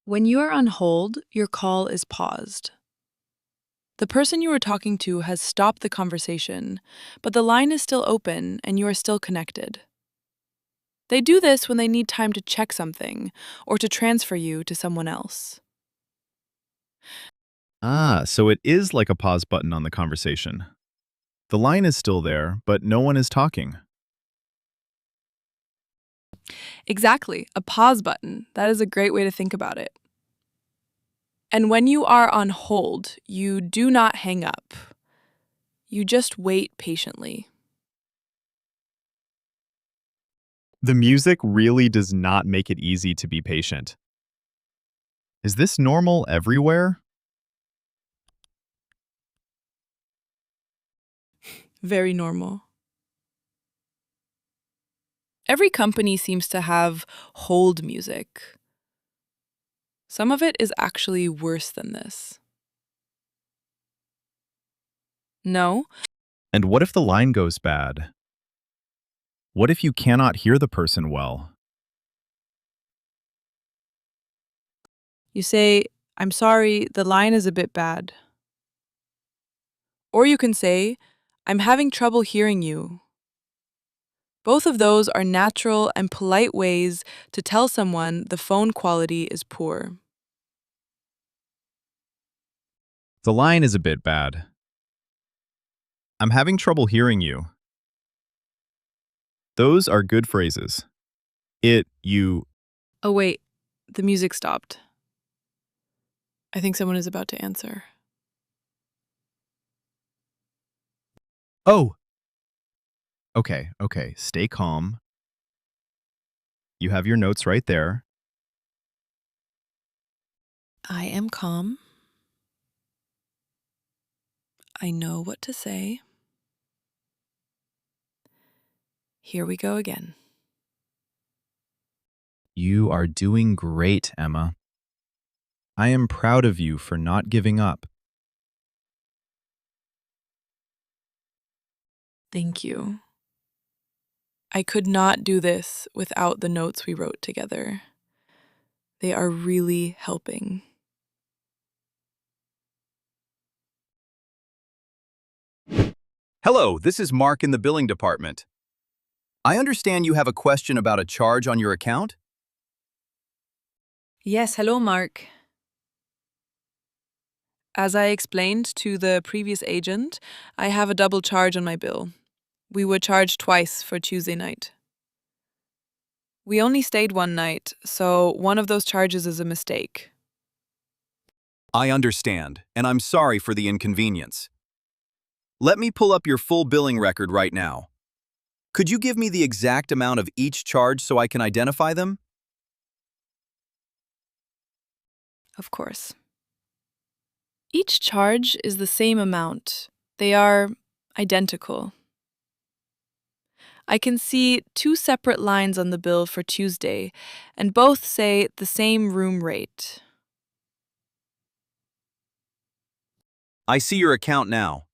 When you are on hold, your call is paused. The person you were talking to has stopped the conversation, but the line is still open and you are still connected. They do this when they need time to check something or to transfer you to someone else. So it is like a pause button on the conversation. The line is still there, but no one is talking. Exactly, a pause button. That is a great way to think about it. And when you are on hold, you do not hang up. You just wait patiently. The music really does not make it easy to be patient. Is this normal everywhere? Very normal. Every company seems to have hold music. Some of it is actually worse than this. No. And what if the line goes bad? What if you cannot hear the person well? You say, I'm sorry, the line is a bit bad. Or you can say, I'm having trouble hearing you. Both of those are natural and polite ways to tell someone the phone quality is poor. The line is a bit bad. I'm having trouble hearing you. Those are good phrases. You. Oh, wait, the music stopped. I think someone is about to answer. Oh! Okay, stay calm. You have your notes right there. I am calm. I know what to say. Here we go again. You are doing great, Emma. I am proud of you for not giving up. Thank you. I could not do this without the notes we wrote together. They are really helping. Hello, this is Mark in the billing department. I understand you have a question about a charge on your account? Yes, hello, Mark. As I explained to the previous agent, I have a double charge on my bill. We were charged twice for Tuesday night. We only stayed one night, so one of those charges is a mistake. I understand, and I'm sorry for the inconvenience. Let me pull up your full billing record right now. Could you give me the exact amount of each charge so I can identify them? Of course. Each charge is the same amount. They are identical. I can see two separate lines on the bill for Tuesday, and both say the same room rate. I see your account now.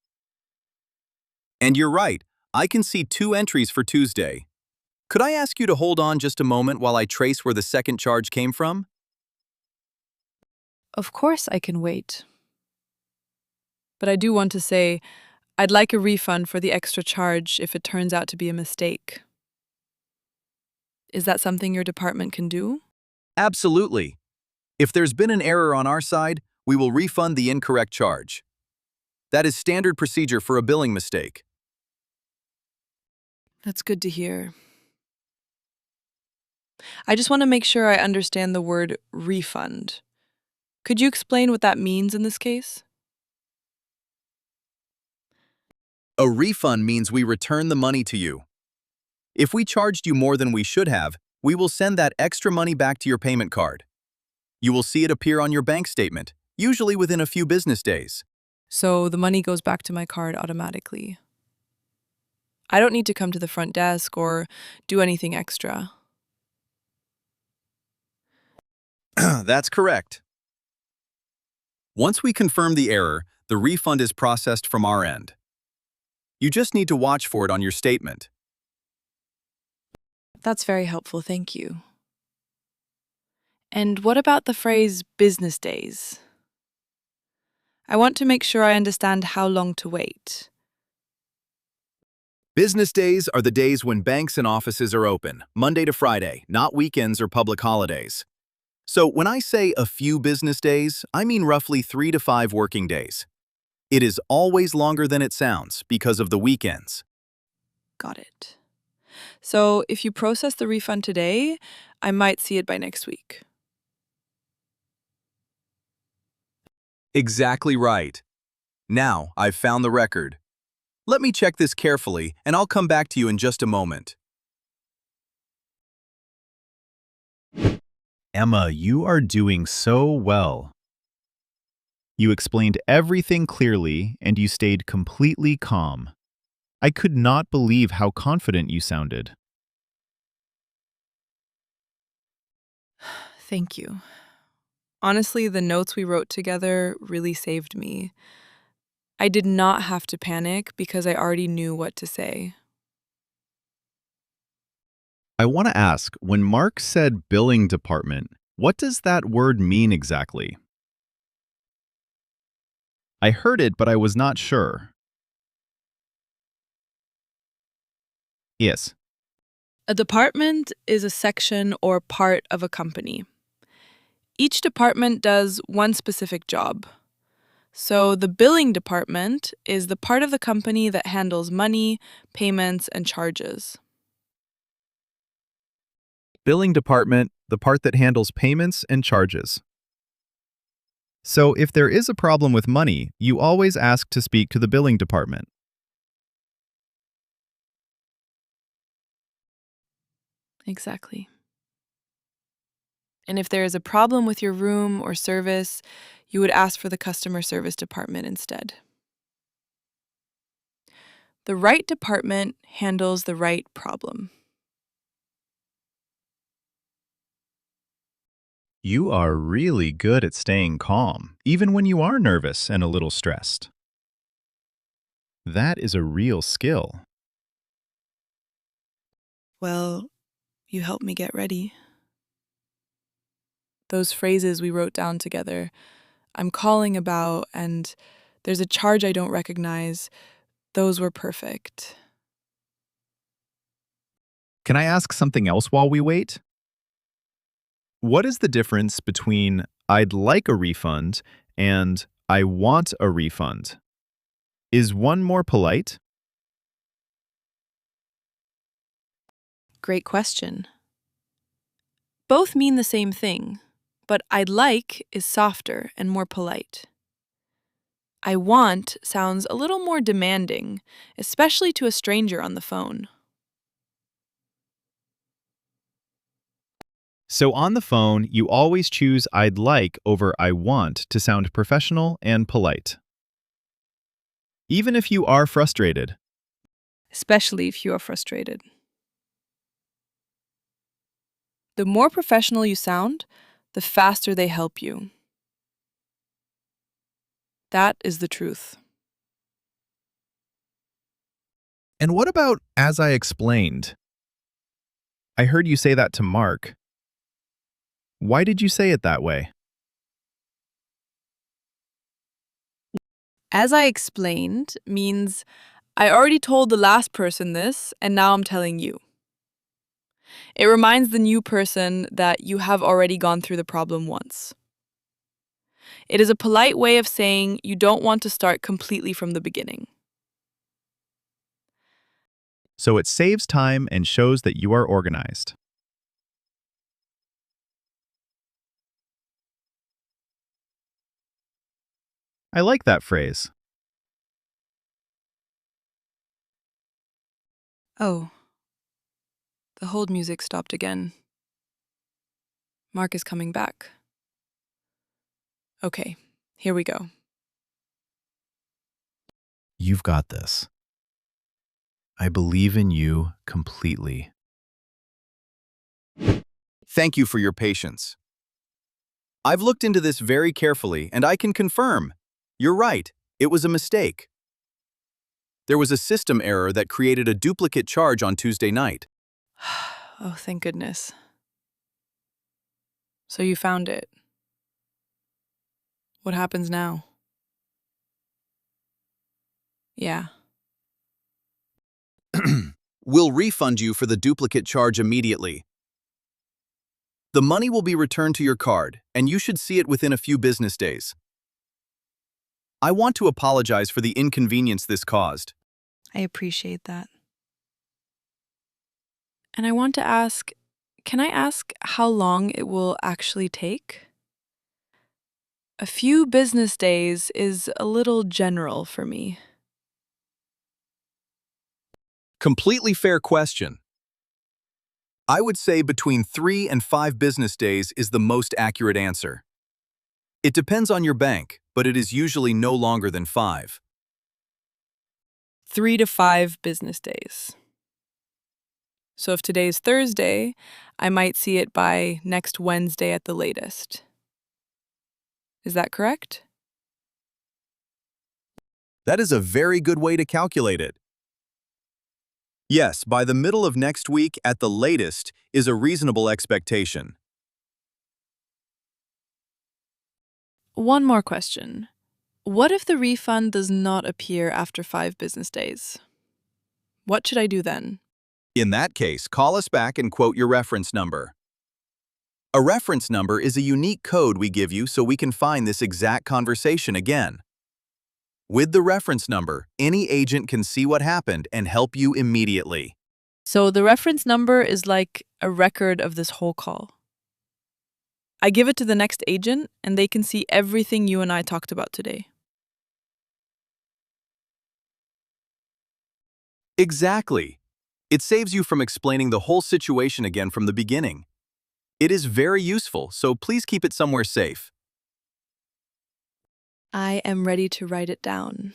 And you're right, I can see two entries for Tuesday. Could I ask you to hold on just a moment while I trace where the second charge came from? Of course I can wait. But I do want to say, I'd like a refund for the extra charge if it turns out to be a mistake. Is that something your department can do? Absolutely. If there's been an error on our side, we will refund the incorrect charge. That is standard procedure for a billing mistake. That's good to hear. I just want to make sure I understand the word refund. Could you explain what that means in this case? A refund means we return the money to you. If we charged you more than we should have, we will send that extra money back to your payment card. You will see it appear on your bank statement, usually within a few business days. So the money goes back to my card automatically. I don't need to come to the front desk or do anything extra. That's correct. Once we confirm the error, the refund is processed from our end. You just need to watch for it on your statement. That's very helpful, thank you. And what about the phrase business days? I want to make sure I understand how long to wait. Business days are the days when banks and offices are open, Monday to Friday, not weekends or public holidays. So when I say a few business days, I mean roughly 3 to 5 working days. It is always longer than it sounds because of the weekends. Got it. So if you process the refund today, I might see it by next week. Exactly right. Now I've found the record. Let me check this carefully, and I'll come back to you in just a moment. Emma, you are doing so well. You explained everything clearly and you stayed completely calm. I could not believe how confident you sounded. Thank you. Honestly, the notes we wrote together really saved me. I did not have to panic because I already knew what to say. I want to ask, when Mark said billing department, what does that word mean exactly? I heard it, but I was not sure. Yes. A department is a section or part of a company. Each department does one specific job. So the billing department is the part of the company that handles money, payments, and charges. Billing department, the part that handles payments and charges. So if there is a problem with money, you always ask to speak to the billing department. Exactly. And if there is a problem with your room or service, you would ask for the customer service department instead. The right department handles the right problem. You are really good at staying calm, even when you are nervous and a little stressed. That is a real skill. Well, you helped me get ready. Those phrases we wrote down together, I'm calling about, and there's a charge I don't recognize, those were perfect. Can I ask something else while we wait? What is the difference between I'd like a refund and I want a refund? Is one more polite? Great question. Both mean the same thing, but I'd like is softer and more polite. I want sounds a little more demanding, especially to a stranger on the phone. So on the phone, you always choose I'd like over I want to sound professional and polite. Even if you are frustrated. Especially if you are frustrated. The more professional you sound, the faster they help you. That is the truth. And what about as I explained? I heard you say that to Mark. Why did you say it that way? As I explained means I already told the last person this, and now I'm telling you. It reminds the new person that you have already gone through the problem once. It is a polite way of saying you don't want to start completely from the beginning. So it saves time and shows that you are organized. I like that phrase. Oh, the hold music stopped again. Mark is coming back. Okay, here we go. You've got this. I believe in you completely. Thank you for your patience. I've looked into this very carefully, and I can confirm. You're right, it was a mistake. There was a system error that created a duplicate charge on Tuesday night. Oh, thank goodness. So you found it. What happens now? Yeah. We'll refund you for the duplicate charge immediately. The money will be returned to your card, and you should see it within a few business days. I want to apologize for the inconvenience this caused. I appreciate that. And I want to ask, can I ask how long it will actually take? A few business days is a little general for me. Completely fair question. I would say between 3 and 5 business days is the most accurate answer. It depends on your bank, but it is usually no longer than 5. 3 to 5 business days. So if today's Thursday, I might see it by next Wednesday at the latest. Is that correct? That is a very good way to calculate it. Yes, by the middle of next week at the latest is a reasonable expectation. One more question. What if the refund does not appear after 5 business days? What should I do then? In that case, call us back and quote your reference number. A reference number is a unique code we give you so we can find this exact conversation again. With the reference number, any agent can see what happened and help you immediately. So the reference number is like a record of this whole call. I give it to the next agent and they can see everything you and I talked about today. Exactly. It saves you from explaining the whole situation again from the beginning. It is very useful, so please keep it somewhere safe. I am ready to write it down.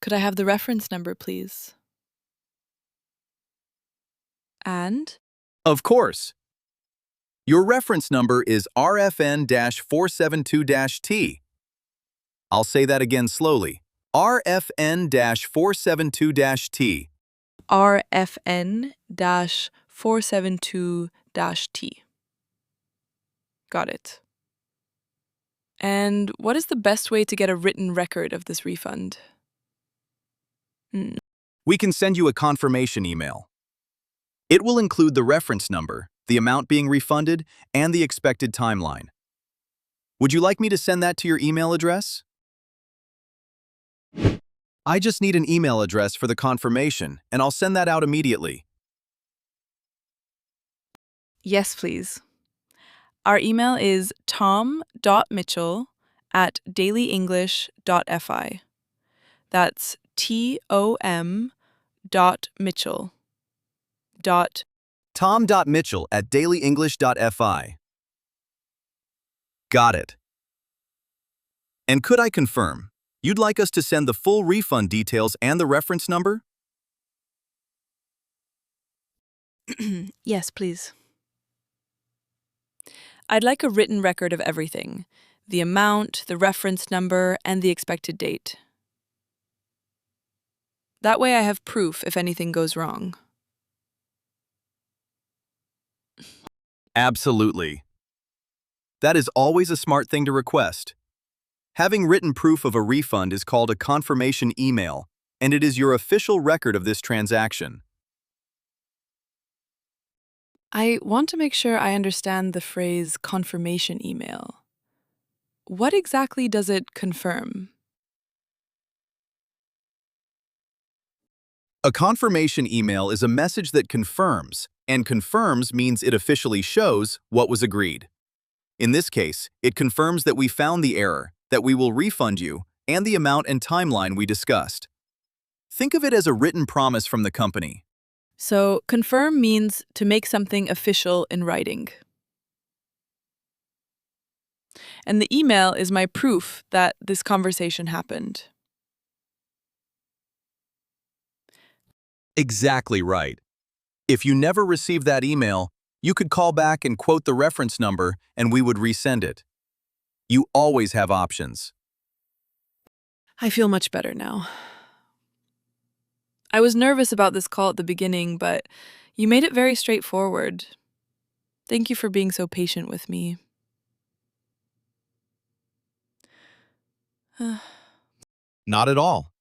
Could I have the reference number, please? And? Of course. Your reference number is RFN-472-T. I'll say that again slowly. RFN-472-T. RFN-472-T. Got it. And what is the best way to get a written record of this refund? We can send you a confirmation email. It will include the reference number, the amount being refunded, and the expected timeline. Would you like me to send that to your email address? I just need an email address for the confirmation, and I'll send that out immediately. Yes, please. Our email is tom.mitchell@dailyenglish.fi. That's tom.mitchell. tom.mitchell@dailyenglish.fi. Got it. And could I confirm, you'd like us to send the full refund details and the reference number? Yes, please. I'd like a written record of everything: the amount, the reference number, and the expected date. That way I have proof if anything goes wrong. Absolutely. That is always a smart thing to request. Having written proof of a refund is called a confirmation email, and it is your official record of this transaction. I want to make sure I understand the phrase confirmation email. What exactly does it confirm? A confirmation email is a message that confirms, and confirms means it officially shows what was agreed. In this case, it confirms that we found the error, that we will refund you, and the amount and timeline we discussed. Think of it as a written promise from the company. So, confirm means to make something official in writing. And the email is my proof that this conversation happened. Exactly right. If you never received that email, you could call back and quote the reference number and we would resend it. You always have options. I feel much better now. I was nervous about this call at the beginning, but you made it very straightforward. Thank you for being so patient with me. Not at all.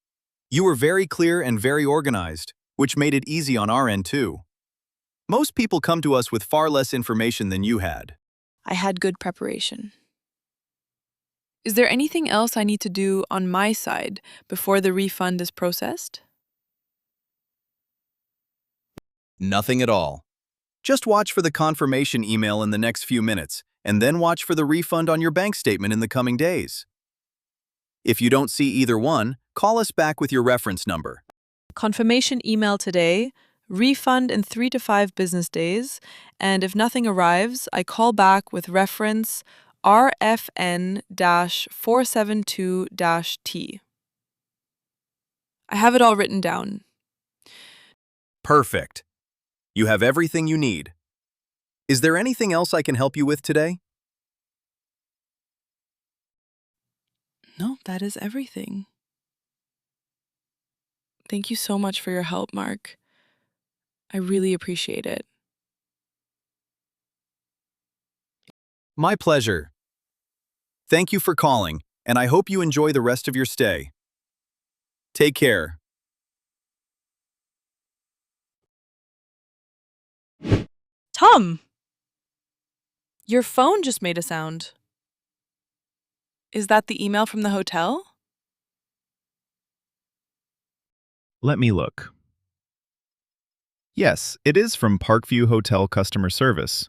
You were very clear and very organized, which made it easy on our end too. Most people come to us with far less information than you had. I had good preparation. Is there anything else I need to do on my side before the refund is processed? Nothing at all. Just watch for the confirmation email in the next few minutes, and then watch for the refund on your bank statement in the coming days. If you don't see either one, call us back with your reference number. Confirmation email today, refund in 3 to 5 business days, and if nothing arrives, I call back with reference RFN-472-T. I have it all written down. Perfect. You have everything you need. Is there anything else I can help you with today? No, that is everything. Thank you so much for your help, Mark. I really appreciate it. My pleasure. Thank you for calling, and I hope you enjoy the rest of your stay. Take care. Tom! Your phone just made a sound. Is that the email from the hotel? Let me look. Yes, it is from Parkview Hotel Customer Service.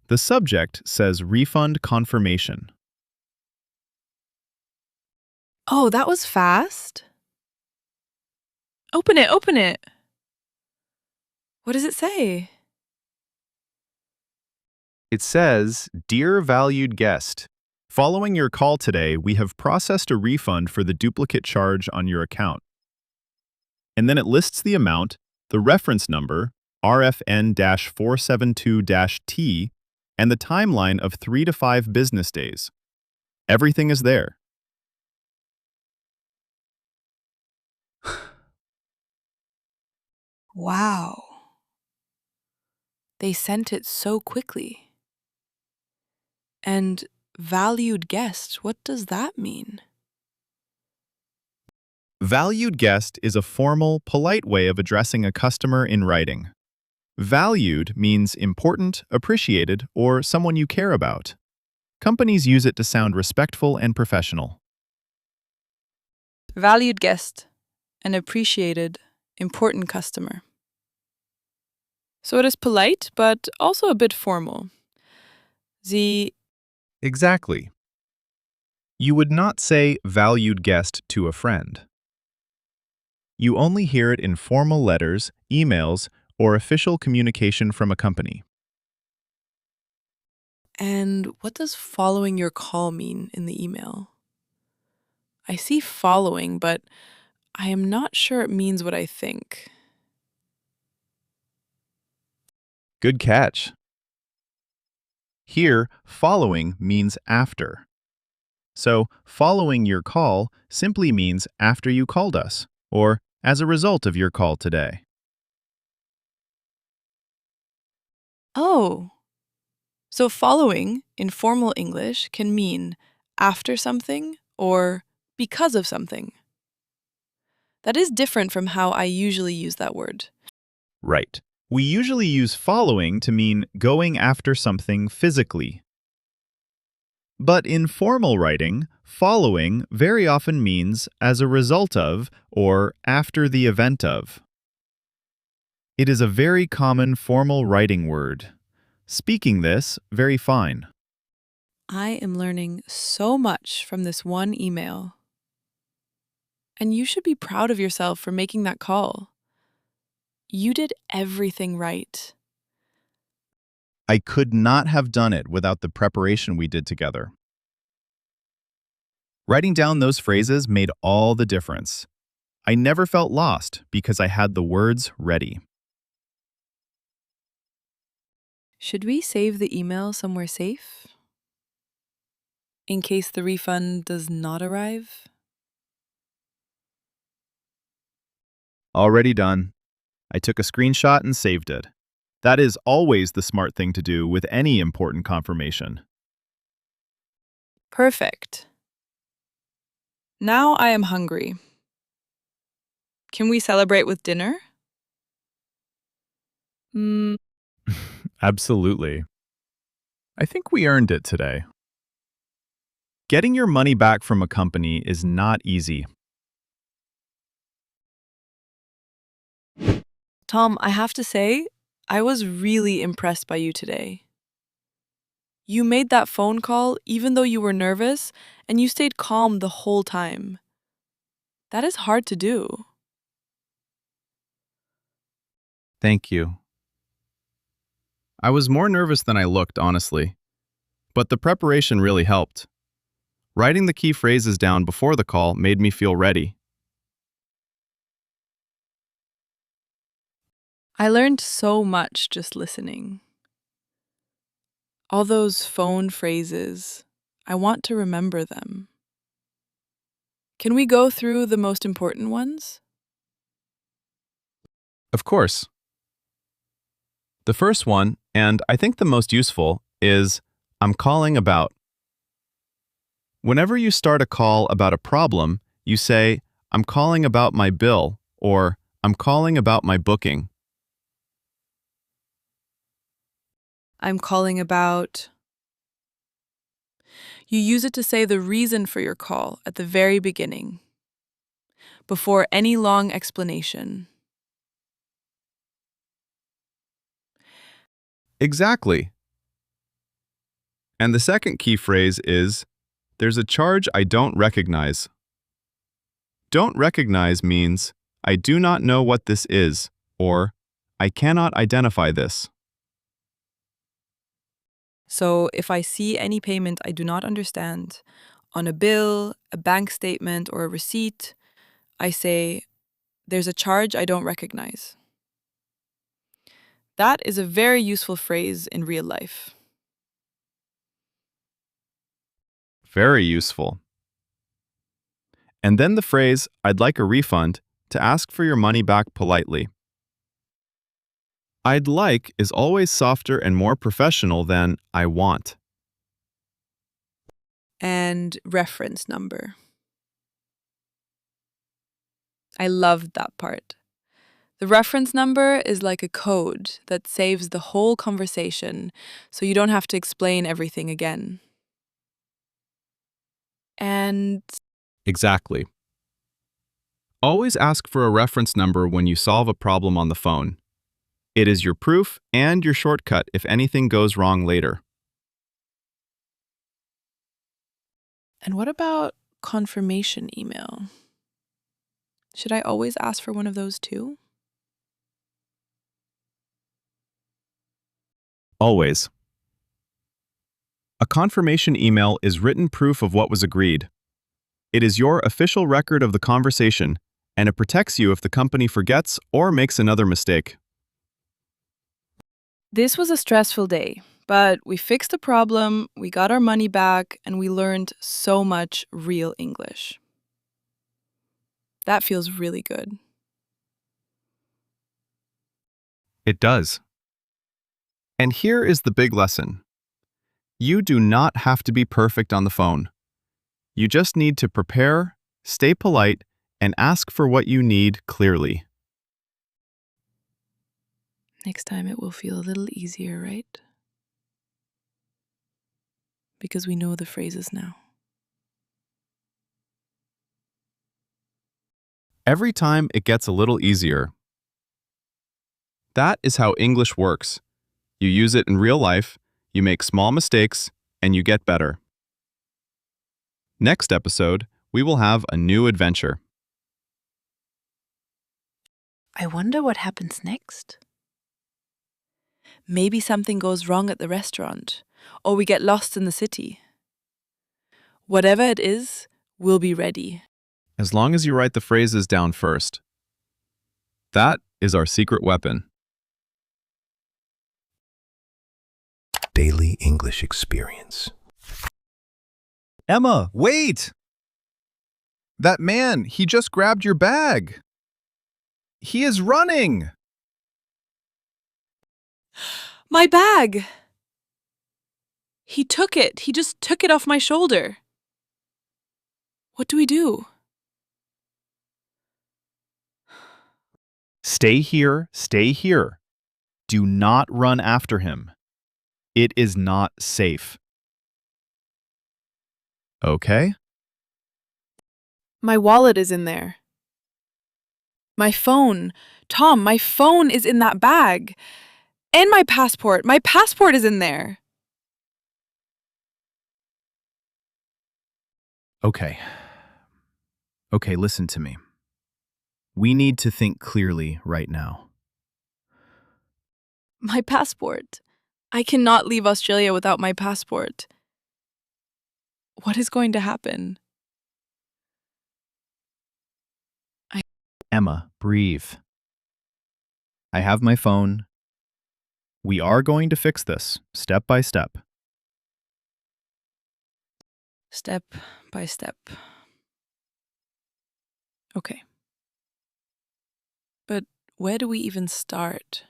The subject says refund confirmation. Oh, that was fast. Open it, open it. What does it say? It says, "Dear valued guest, following your call today, we have processed a refund for the duplicate charge on your account." And then it lists the amount, the reference number, RFN-472-T, and the timeline of 3 to 5 business days. Everything is there. Wow. They sent it so quickly. And valued guest, what does that mean? Valued guest is a formal, polite way of addressing a customer in writing. Valued means important, appreciated, or someone you care about. Companies use it to sound respectful and professional. Valued guest, an appreciated, important customer. So it is polite, but also a bit formal. Exactly. You would not say valued guest to a friend. You only hear it in formal letters, emails, or official communication from a company. And what does following your call mean in the email? I see following, but I am not sure it means what I think. Good catch. Here, following means after. So, following your call simply means after you called us, or as a result of your call today. Oh, so following in formal English can mean after something or because of something. That is different from how I usually use that word. Right. We usually use following to mean going after something physically. But in formal writing, following very often means as a result of or after the event of. It is a very common formal writing word. Speaking this, very fine. I am learning so much from this one email. And you should be proud of yourself for making that call. You did everything right. I could not have done it without the preparation we did together. Writing down those phrases made all the difference. I never felt lost because I had the words ready. Should we save the email somewhere safe? In case the refund does not arrive? Already done. I took a screenshot and saved it. That is always the smart thing to do with any important confirmation. Perfect. Now I am hungry. Can we celebrate with dinner? Absolutely. I think we earned it today. Getting your money back from a company is not easy. Tom, I have to say, I was really impressed by you today. You made that phone call even though you were nervous, and you stayed calm the whole time. That is hard to do. Thank you. I was more nervous than I looked, honestly. But the preparation really helped. Writing the key phrases down before the call made me feel ready. I learned so much just listening. All those phone phrases, I want to remember them. Can we go through the most important ones? Of course. The first one, and I think the most useful, is I'm calling about. Whenever you start a call about a problem, you say, I'm calling about my bill, or I'm calling about my booking. I'm calling about. You use it to say the reason for your call at the very beginning, before any long explanation. Exactly. And the second key phrase is, there's a charge I don't recognize. Don't recognize means, I do not know what this is, or I cannot identify this. So if I see any payment I do not understand, on a bill, a bank statement, or a receipt, I say, there's a charge I don't recognize. That is a very useful phrase in real life. Very useful. And then the phrase, I'd like a refund, to ask for your money back politely. I'd like is always softer and more professional than I want. And reference number. I loved that part. The reference number is like a code that saves the whole conversation, so you don't have to explain everything again. And Exactly. Always ask for a reference number when you solve a problem on the phone. It is your proof and your shortcut if anything goes wrong later. what about confirmation email? Should I always ask for one of those too? Always. A confirmation email is written proof of what was agreed. It is your official record of the conversation, and it protects you if the company forgets or makes another mistake. This was a stressful day, but we fixed the problem, we got our money back, and we learned so much real English. That feels really good. It does. And here is the big lesson. You do not have to be perfect on the phone. You just need to prepare, stay polite, and ask for what you need clearly. Next time it will feel a little easier, right? Because we know the phrases now. Every time it gets a little easier. That is how English works. You use it in real life, you make small mistakes, and you get better. Next episode, we will have a new adventure. I wonder what happens next. Maybe something goes wrong at the restaurant, or we get lost in the city. Whatever it is, we'll be ready. As long as you write the phrases down first. That is our secret weapon. Daily English experience. Emma, wait! That man, he just grabbed your bag. He is running! My bag! He took it. He just took it off my shoulder. What do we do? Stay here, stay here. Do not run after him. It is not safe. Okay? My wallet is in there. My phone. Tom, my phone is in that bag. And my passport. My passport is in there. Okay. Okay, listen to me. We need to think clearly right now. My passport. I cannot leave Australia without my passport. What is going to happen? Emma, breathe. I have my phone. We are going to fix this, step by step. Step by step. Okay. But where do we even start?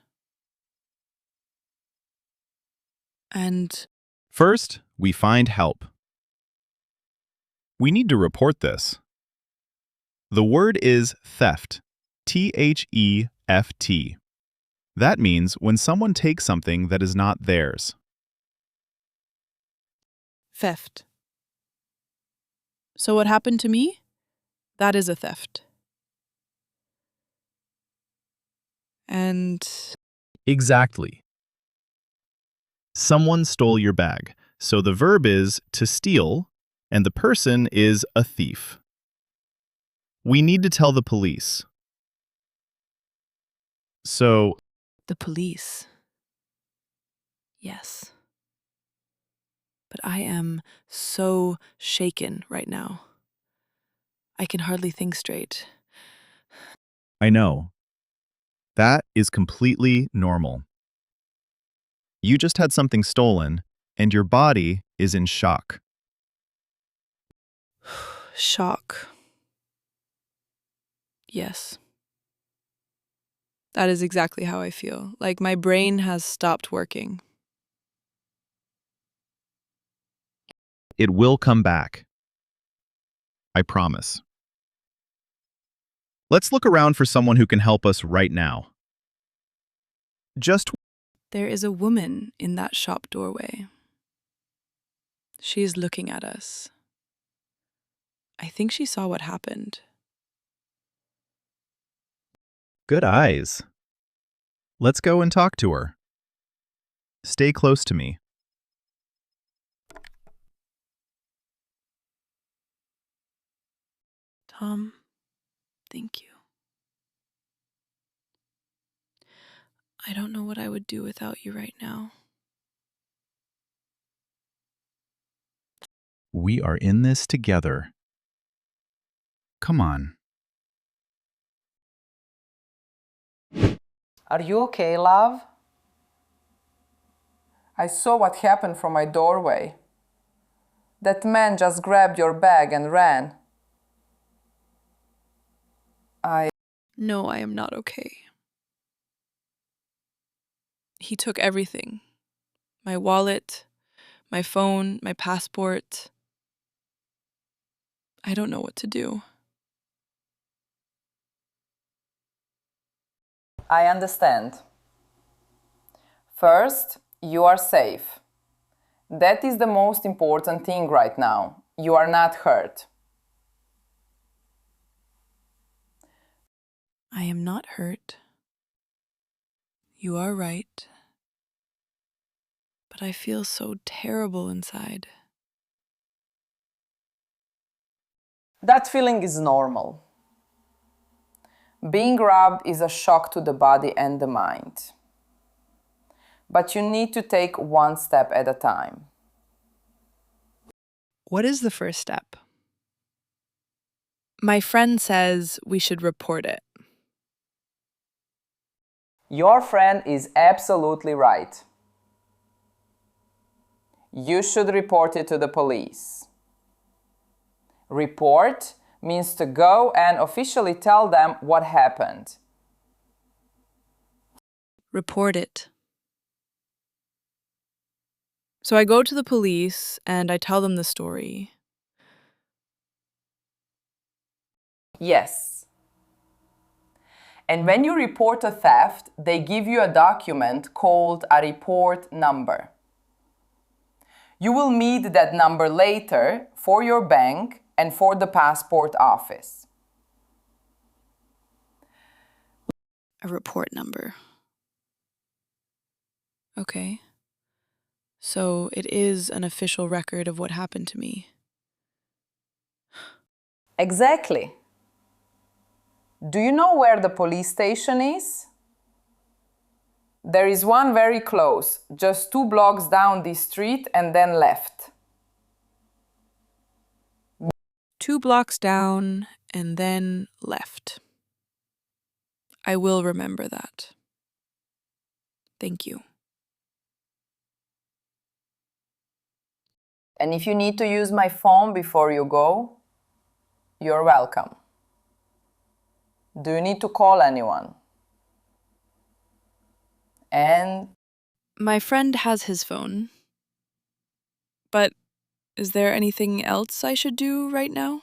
And First, we find help. We need to report this. The word is theft, T-H-E-F-T. That means when someone takes something that is not theirs. theft. So what happened to me? That is a theft. And Exactly. Someone stole your bag, so the verb is to steal, and the person is a thief. We need to tell the police. So, the police. Yes. But I am so shaken right now. I can hardly think straight. I know. That is completely normal. You just had something stolen, and your body is in shock. Shock. Yes. That is exactly how I feel. Like my brain has stopped working. It will come back. I promise. Let's look around for someone who can help us right now. There is a woman in that shop doorway. She is looking at us. I think she saw what happened. Good eyes. Let's go and talk to her. Stay close to me. Tom, thank you. I don't know what I would do without you right now. We are in this together. Come on. Are you okay, love? I saw what happened from my doorway. That man just grabbed your bag and ran. No, I am not okay. He took everything. My wallet, my phone, my passport. I don't know what to do. I understand. First, you are safe. That is the most important thing right now. You are not hurt. I am not hurt. You are right. But I feel so terrible inside. That feeling is normal. Being robbed is a shock to the body and the mind. But you need to take one step at a time. What is the first step? My friend says we should report it. Your friend is absolutely right. You should report it to the police. Report means to go and officially tell them what happened. Report it. So I go to the police and I tell them the story. Yes. And when you report a theft, they give you a document called a report number. You will need that number later for your bank and for the passport office. A report number. Okay. So it is an official record of what happened to me. Exactly. Do you know where the police station is? There is one very close, just 2 blocks down this street and then left. 2 blocks down and then left. I will remember that. Thank you. And if you need to use my phone before you go, you're welcome. Do you need to call anyone? And My friend has his phone. But is there anything else I should do right now?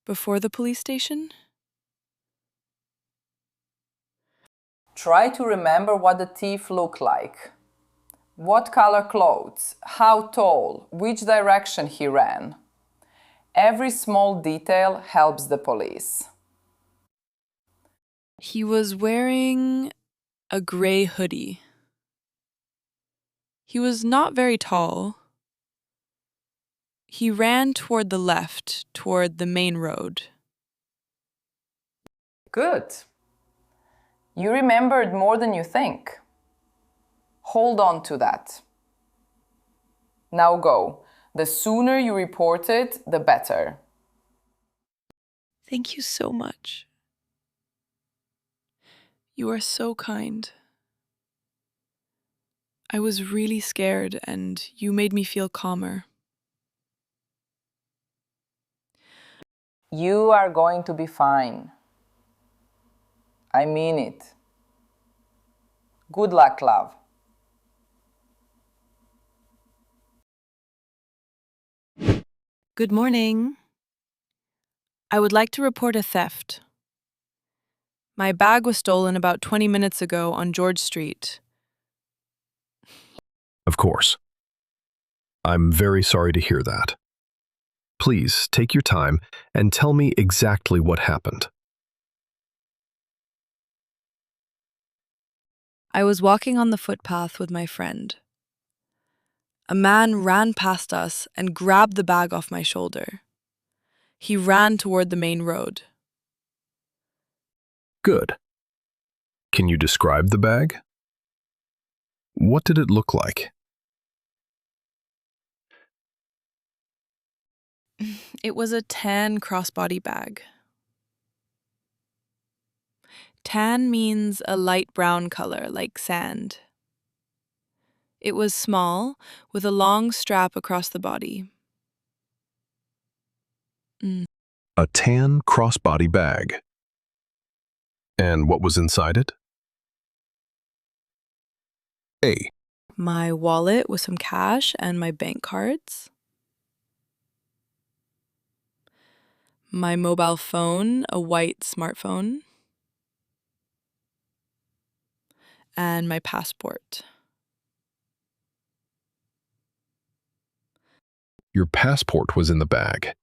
Before the police station? try to remember what the thief looked like. What color clothes, how tall, which direction he ran. Every small detail helps the police. He was wearing a gray hoodie. He was not very tall. He ran toward the left, toward the main road. Good. You remembered more than you think. Hold on to that. Now go. The sooner you report it, the better. Thank you so much. You are so kind. I was really scared, and you made me feel calmer. You are going to be fine. I mean it. Good luck, love. Good morning. I would like to report a theft. My bag was stolen about 20 minutes ago on George Street. Of course. I'm very sorry to hear that. Please take your time and tell me exactly what happened. I was walking on the footpath with my friend. A man ran past us and grabbed the bag off my shoulder. He ran toward the main road. Good. Can you describe the bag? What did it look like? It was a tan crossbody bag. Tan means a light brown color, like sand. It was small, with a long strap across the body. A tan crossbody bag. And what was inside it? A. My wallet with some cash and my bank cards. My mobile phone, a white smartphone. And my passport. Your passport was in the bag.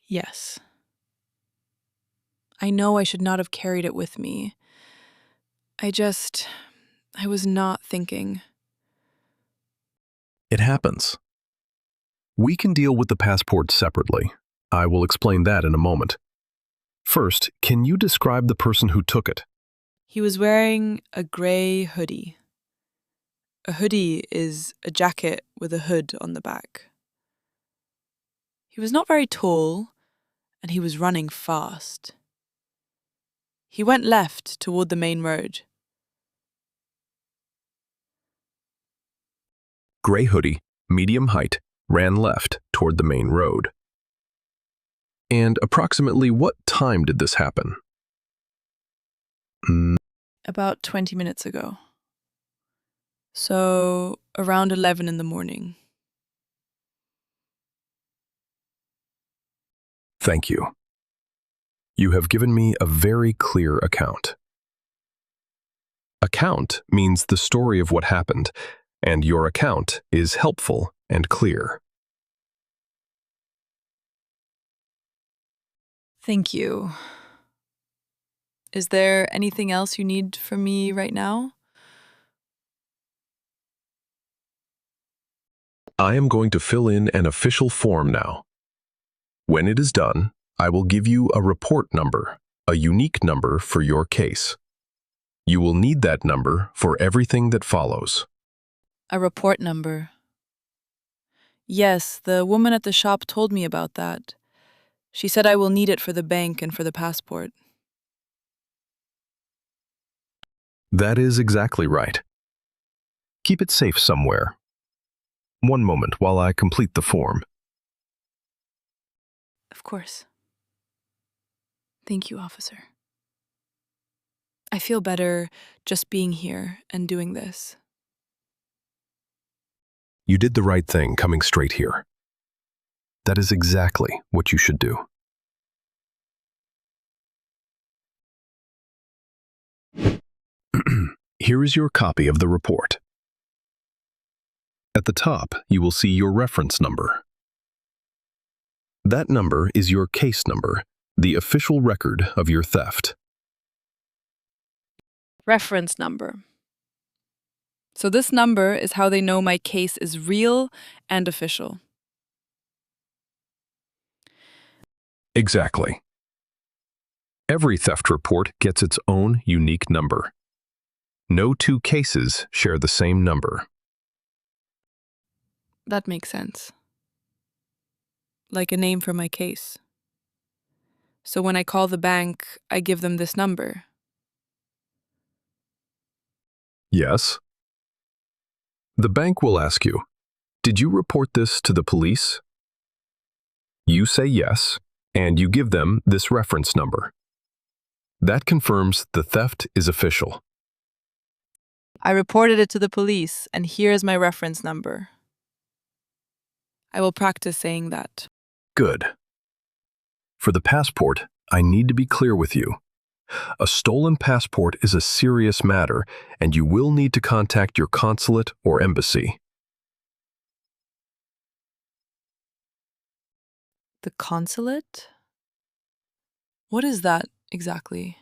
Yes. I know I should not have carried it with me. I was not thinking. It happens. We can deal with the passport separately. I will explain that in a moment. First, can you describe the person who took it? He was wearing a gray hoodie. A hoodie is a jacket with a hood on the back. He was not very tall, and he was running fast. He went left toward the main road. Gray hoodie, medium height, ran left toward the main road. And approximately what time did this happen? About 20 minutes ago. So, around 11 in the morning. Thank you. You have given me a very clear account. Account means the story of what happened, and your account is helpful and clear. Thank you. Is there anything else you need from me right now? I am going to fill in an official form now. When it is done, I will give you a report number, a unique number for your case. You will need that number for everything that follows. A report number. Yes, the woman at the shop told me about that. She said I will need it for the bank and for the passport. That is exactly right. Keep it safe somewhere. One moment while I complete the form. Of course. Thank you, officer. I feel better just being here and doing this. You did the right thing coming straight here. That is exactly what you should do. Here is your copy of the report. At the top, you will see your reference number. That number is your case number, the official record of your theft. Reference number. So this number is how they know my case is real and official. Exactly. Every theft report gets its own unique number. No two cases share the same number. That makes sense. Like a name for my case. So when I call the bank, I give them this number. Yes. The bank will ask you, did you report this to the police? You say yes, and you give them this reference number. That confirms the theft is official. I reported it to the police, and here is my reference number. I will practice saying that. Good. For the passport, I need to be clear with you. A stolen passport is a serious matter, and you will need to contact your consulate or embassy. The consulate? What is that exactly?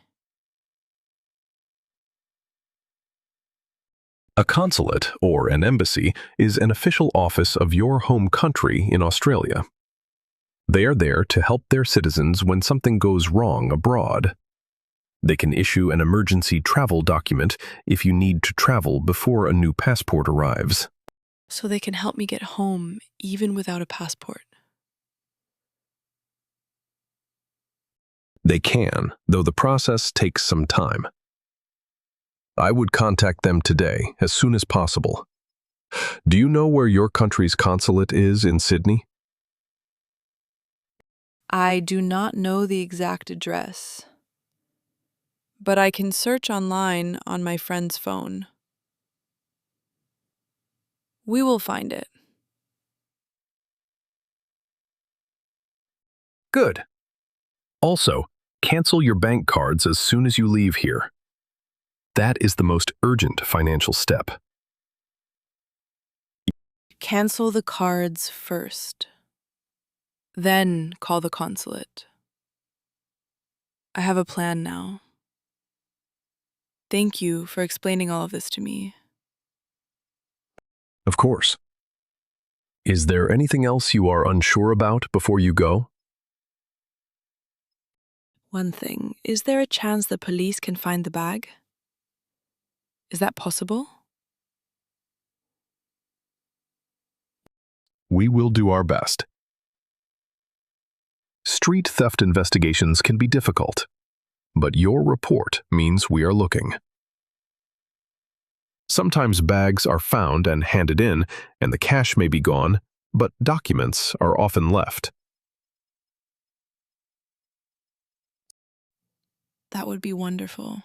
A consulate, or an embassy, is an official office of your home country in Australia. They are there to help their citizens when something goes wrong abroad. They can issue an emergency travel document if you need to travel before a new passport arrives. So they can help me get home even without a passport. They can, though the process takes some time. I would contact them today, as soon as possible. Do you know where your country's consulate is in Sydney? I do not know the exact address, but I can search online on my friend's phone. We will find it. Good. Also, cancel your bank cards as soon as you leave here. That is the most urgent financial step. Cancel the cards first. Then call the consulate. I have a plan now. Thank you for explaining all of this to me. Of course. Is there anything else you are unsure about before you go? One thing, is there a chance the police can find the bag? Is that possible? We will do our best. Street theft investigations can be difficult, but your report means we are looking. Sometimes bags are found and handed in, and the cash may be gone, but documents are often left. That would be wonderful.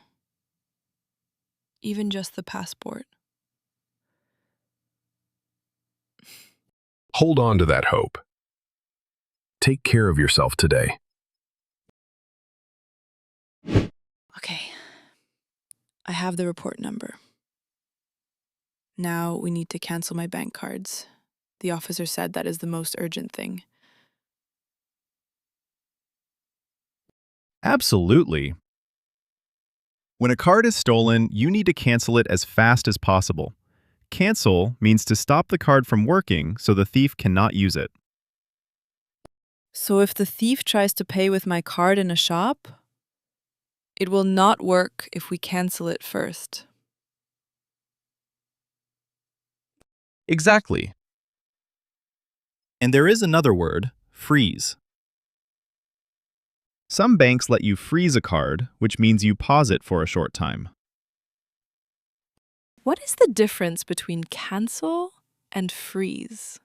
Even just the passport. Hold on to that hope. Take care of yourself today. Okay. I have the report number. Now we need to cancel my bank cards. The officer said that is the most urgent thing. Absolutely. When a card is stolen, you need to cancel it as fast as possible. Cancel means to stop the card from working so the thief cannot use it. So if the thief tries to pay with my card in a shop, it will not work if we cancel it first. Exactly. And there is another word, freeze. Some banks let you freeze a card, which means you pause it for a short time. What is the difference between cancel and freeze?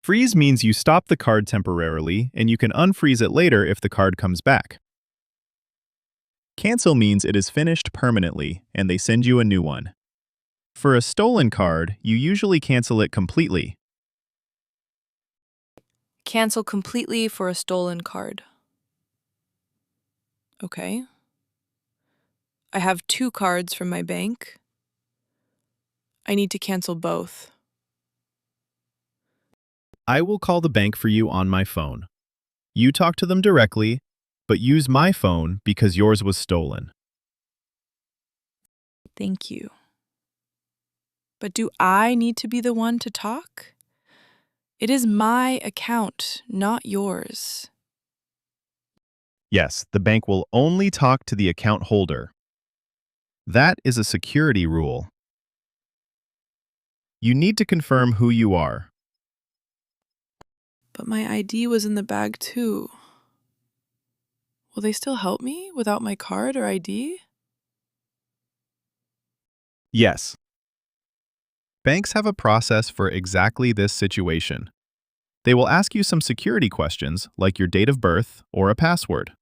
Freeze means you stop the card temporarily, and you can unfreeze it later if the card comes back. Cancel means it is finished permanently and they send you a new one. For a stolen card, you usually cancel it completely. Cancel completely for a stolen card. Okay. I have 2 cards from my bank. I need to cancel both. I will call the bank for you on my phone. You talk to them directly, but use my phone because yours was stolen. Thank you. But do I need to be the one to talk? It is my account, not yours. Yes, the bank will only talk to the account holder. That is a security rule. You need to confirm who you are. But my ID was in the bag too. Will they still help me without my card or ID? Yes. Banks have a process for exactly this situation. They will ask you some security questions like your date of birth or a password.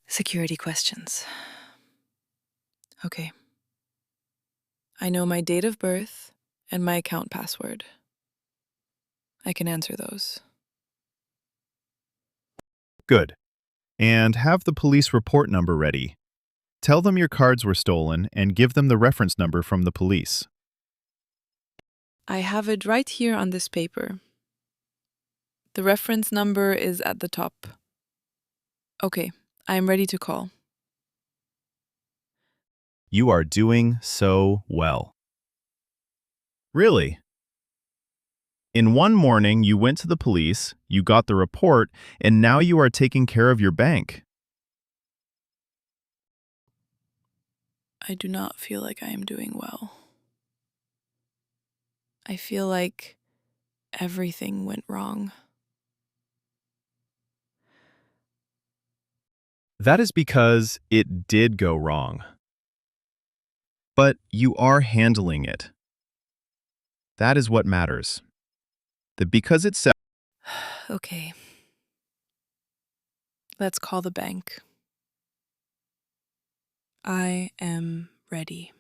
Security questions. Okay. I know my date of birth and my account password. I can answer those. Good. And have the police report number ready. Tell them your cards were stolen and give them the reference number from the police. I have it right here on this paper. The reference number is at the top. Okay, I am ready to call. You are doing so well. Really? In one morning, you went to the police, you got the report, and now you are taking care of your bank. I do not feel like I am doing well. I feel like everything went wrong. That is because it did go wrong. But you are handling it. That is what matters. Because it said, Okay. Let's call the bank. I am ready.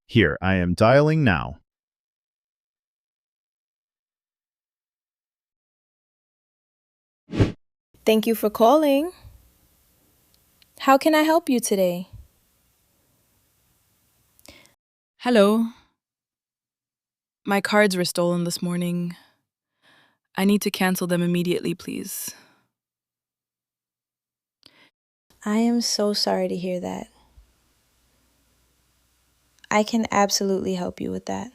here, I am dialing now. Thank you for calling. How can I help you today? Hello. My cards were stolen this morning. I need to cancel them immediately, please. I am so sorry to hear that. I can absolutely help you with that.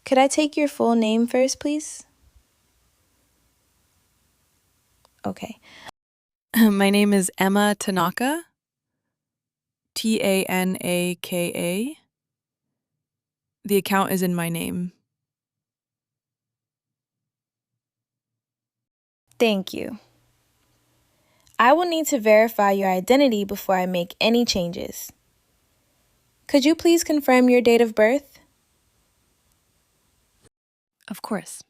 Could I take your full name first, please? Okay. My name is Emma Tanaka. Tanaka. The account is in my name. Thank you. I will need to verify your identity before I make any changes. Could you please confirm your date of birth? Of course.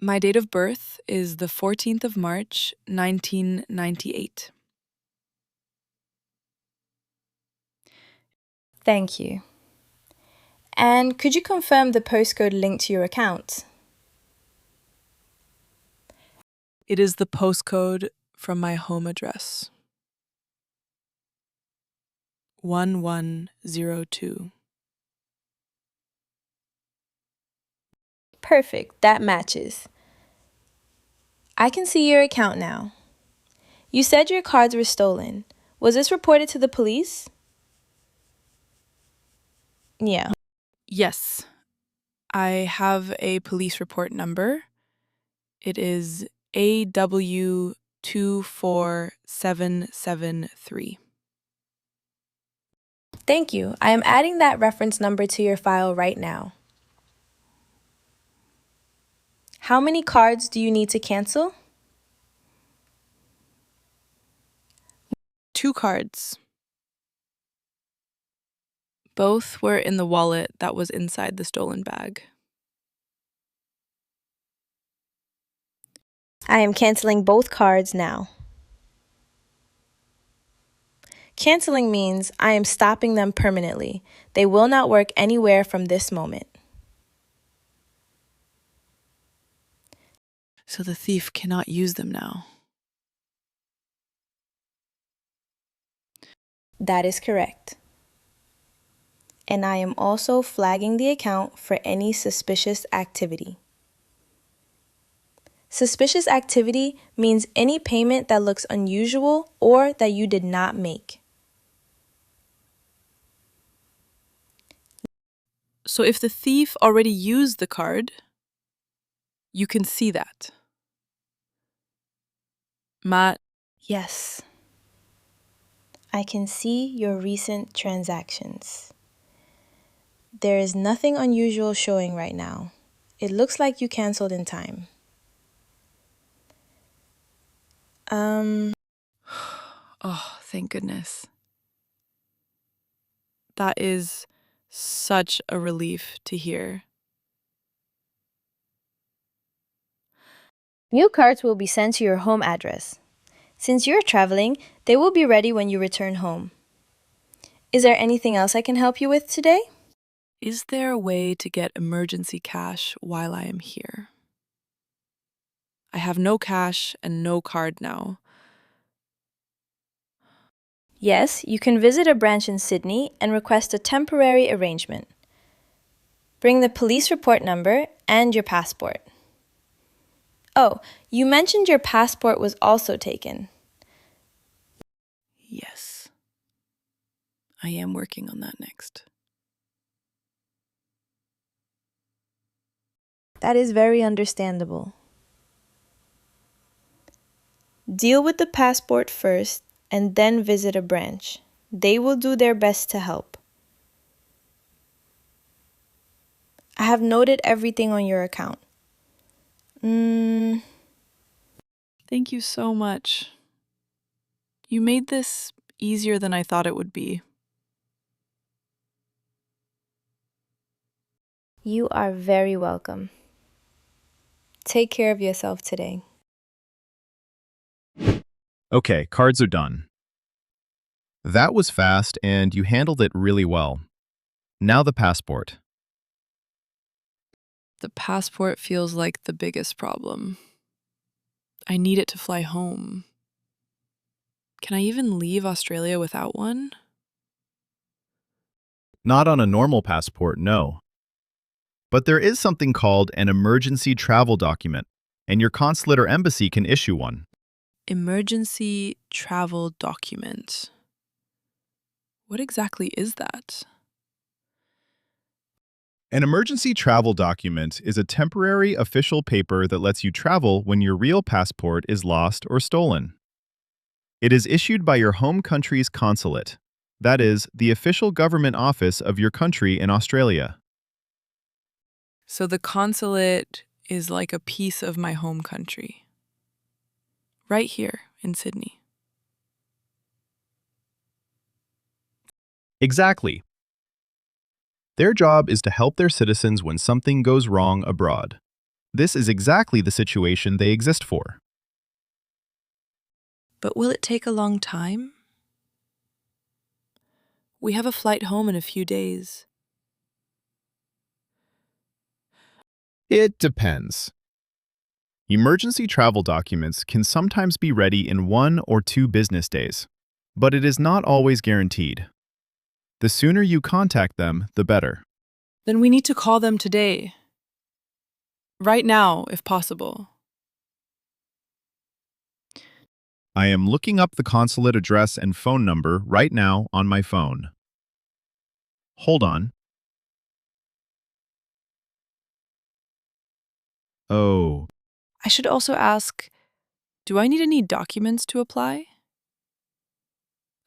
My date of birth is the 14th of March, 1998. Thank you. And could you confirm the postcode linked to your account? It is the postcode from my home address. 1102. Perfect, that matches. I can see your account now. You said your cards were stolen. Was this reported to the police? Yeah. Yes, I have a police report number. It is AW24773. Thank you. I am adding that reference number to your file right now. How many cards do you need to cancel? 2 cards. Both were in the wallet that was inside the stolen bag. I am canceling both cards now. Canceling means I am stopping them permanently. They will not work anywhere from this moment. So the thief cannot use them now. That is correct. And I am also flagging the account for any suspicious activity. Suspicious activity means any payment that looks unusual or that you did not make. So if the thief already used the card, you can see that. Matt, Yes. I can see your recent transactions. There is nothing unusual showing right now. It looks like you canceled in time. oh, thank goodness. That is such a relief to hear. New cards will be sent to your home address. Since you're traveling, they will be ready when you return home. Is there anything else I can help you with today? Is there a way to get emergency cash while I am here? I have no cash and no card now. Yes, you can visit a branch in Sydney and request a temporary arrangement. Bring the police report number and your passport. Oh, you mentioned your passport was also taken. Yes. I am working on that next. That is very understandable. Deal with the passport first and then visit a branch. They will do their best to help. I have noted everything on your account. Thank you so much. You made this easier than I thought it would be. You are very welcome. Take care of yourself today. Okay, cards are done. That was fast and you handled it really well. Now the passport. The passport feels like the biggest problem. I need it to fly home. Can I even leave Australia without one? Not on a normal passport, no. But there is something called an emergency travel document, and your consulate or embassy can issue one. Emergency travel document. What exactly is that? An emergency travel document is a temporary official paper that lets you travel when your real passport is lost or stolen. It is issued by your home country's consulate, that is, the official government office of your country in Australia. So the consulate is like a piece of my home country. Right here in Sydney. Exactly. Their job is to help their citizens when something goes wrong abroad. This is exactly the situation they exist for. But will it take a long time? We have a flight home in a few days. It depends. Emergency travel documents can sometimes be ready in 1 or 2 business days, but it is not always guaranteed. The sooner you contact them, the better. Then we need to call them today. Right now, if possible. I am looking up the consulate address and phone number right now on my phone. Hold on. Oh, I should also ask, do I need any documents to apply?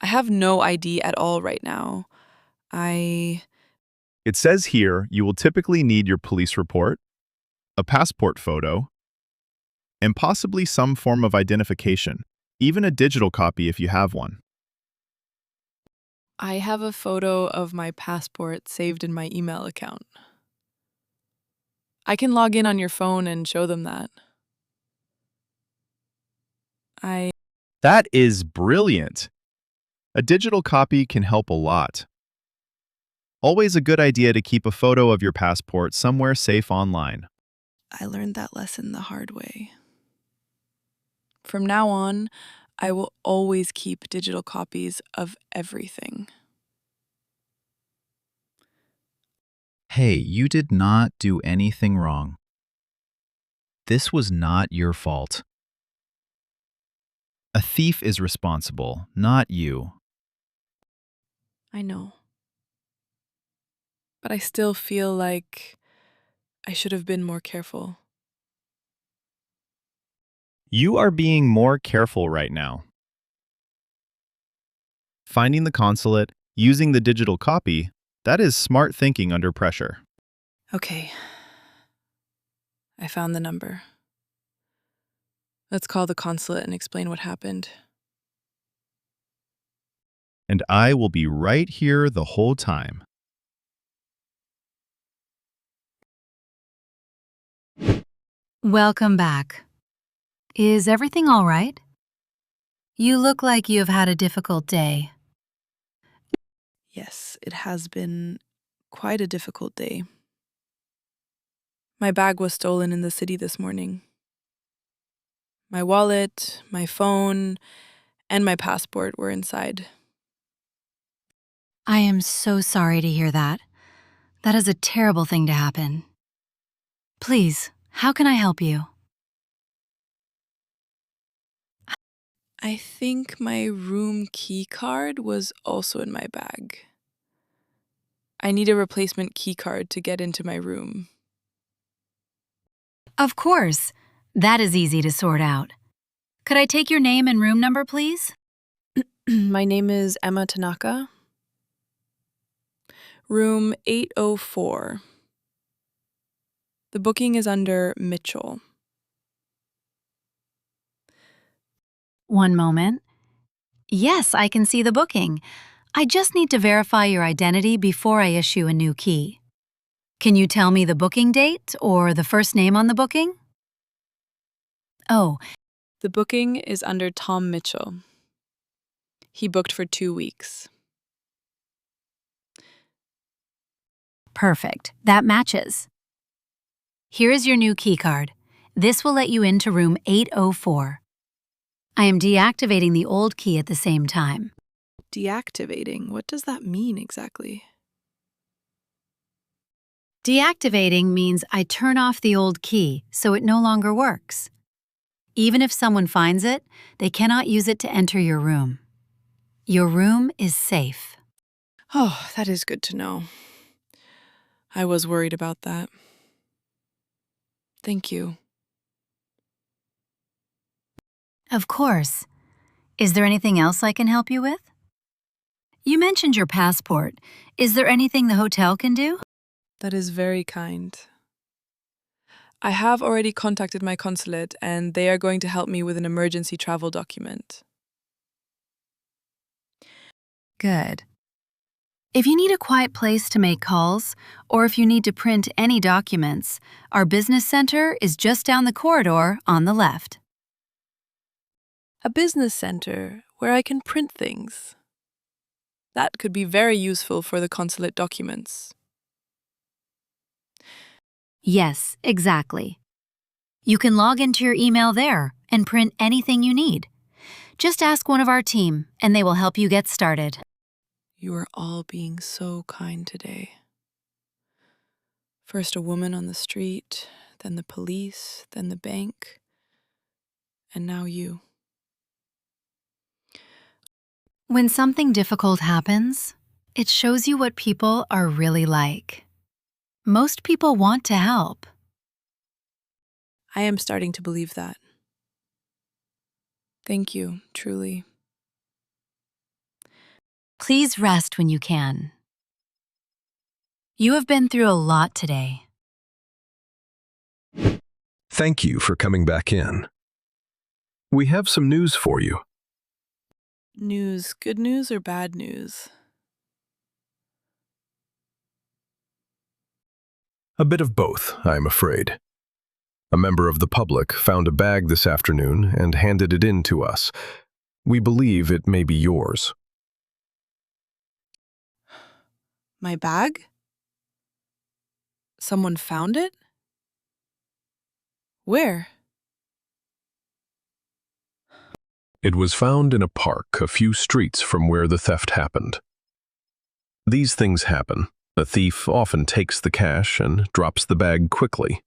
I have no ID at all right now. it says here you will typically need your police report, a passport photo, and possibly some form of identification, even a digital copy if you have one. I have a photo of my passport saved in my email account. I can log in on your phone and show them that. That is brilliant. A digital copy can help a lot. Always a good idea to keep a photo of your passport somewhere safe online. I learned that lesson the hard way. From now on, I will always keep digital copies of everything. Hey, you did not do anything wrong. This was not your fault. A thief is responsible, not you. I know. But I still feel like I should have been more careful. You are being more careful right now. Finding the consulate, using the digital copy, that is smart thinking under pressure. Okay. I found the number. Let's call the consulate and explain what happened. And I will be right here the whole time. Welcome back. Is everything all right? You look like you have had a difficult day. Yes, it has been quite a difficult day. My bag was stolen in the city this morning. My wallet, my phone, and my passport were inside. I am so sorry to hear that. That is a terrible thing to happen. Please, how can I help you? I think my room key card was also in my bag. I need a replacement key card to get into my room. Of course. That is easy to sort out. Could I take your name and room number, please? My name is Emma Tanaka. Room 804. The booking is under Mitchell. One moment. Yes, I can see the booking. I just need to verify your identity before I issue a new key. Can you tell me the booking date or the first name on the booking? Oh, The booking is under Tom Mitchell. He booked for 2 weeks. perfect. That matches. Here is your new key card. This will let you into room 804. I am deactivating the old key at the same time. Deactivating? What does that mean exactly? Deactivating means I turn off the old key so it no longer works. Even if someone finds it, they cannot use it to enter your room. Your room is safe. Oh, that is good to know. I was worried about that. Thank you. Of course. Is there anything else I can help you with? You mentioned your passport. Is there anything the hotel can do? That is very kind. I have already contacted my consulate and they are going to help me with an emergency travel document. Good. If you need a quiet place to make calls, or if you need to print any documents, our business center is just down the corridor on the left. A business center where I can print things. That could be very useful for the consulate documents. Yes, exactly. You can log into your email there and print anything you need. Just ask one of our team, and they will help you get started. You are all being so kind today. First a woman on the street, then the police, then the bank, and now you. When something difficult happens, it shows you what people are really like. Most people want to help. I am starting to believe that. Thank you, truly. Please rest when you can. You have been through a lot today. Thank you for coming back in. We have some news for you. News, good news or bad news? A bit of both, I'm afraid. A member of the public found a bag this afternoon and handed it in to us. We believe it may be yours. My bag? Someone found it? Where? It was found in a park a few streets from where the theft happened. These things happen. A thief often takes the cash and drops the bag quickly.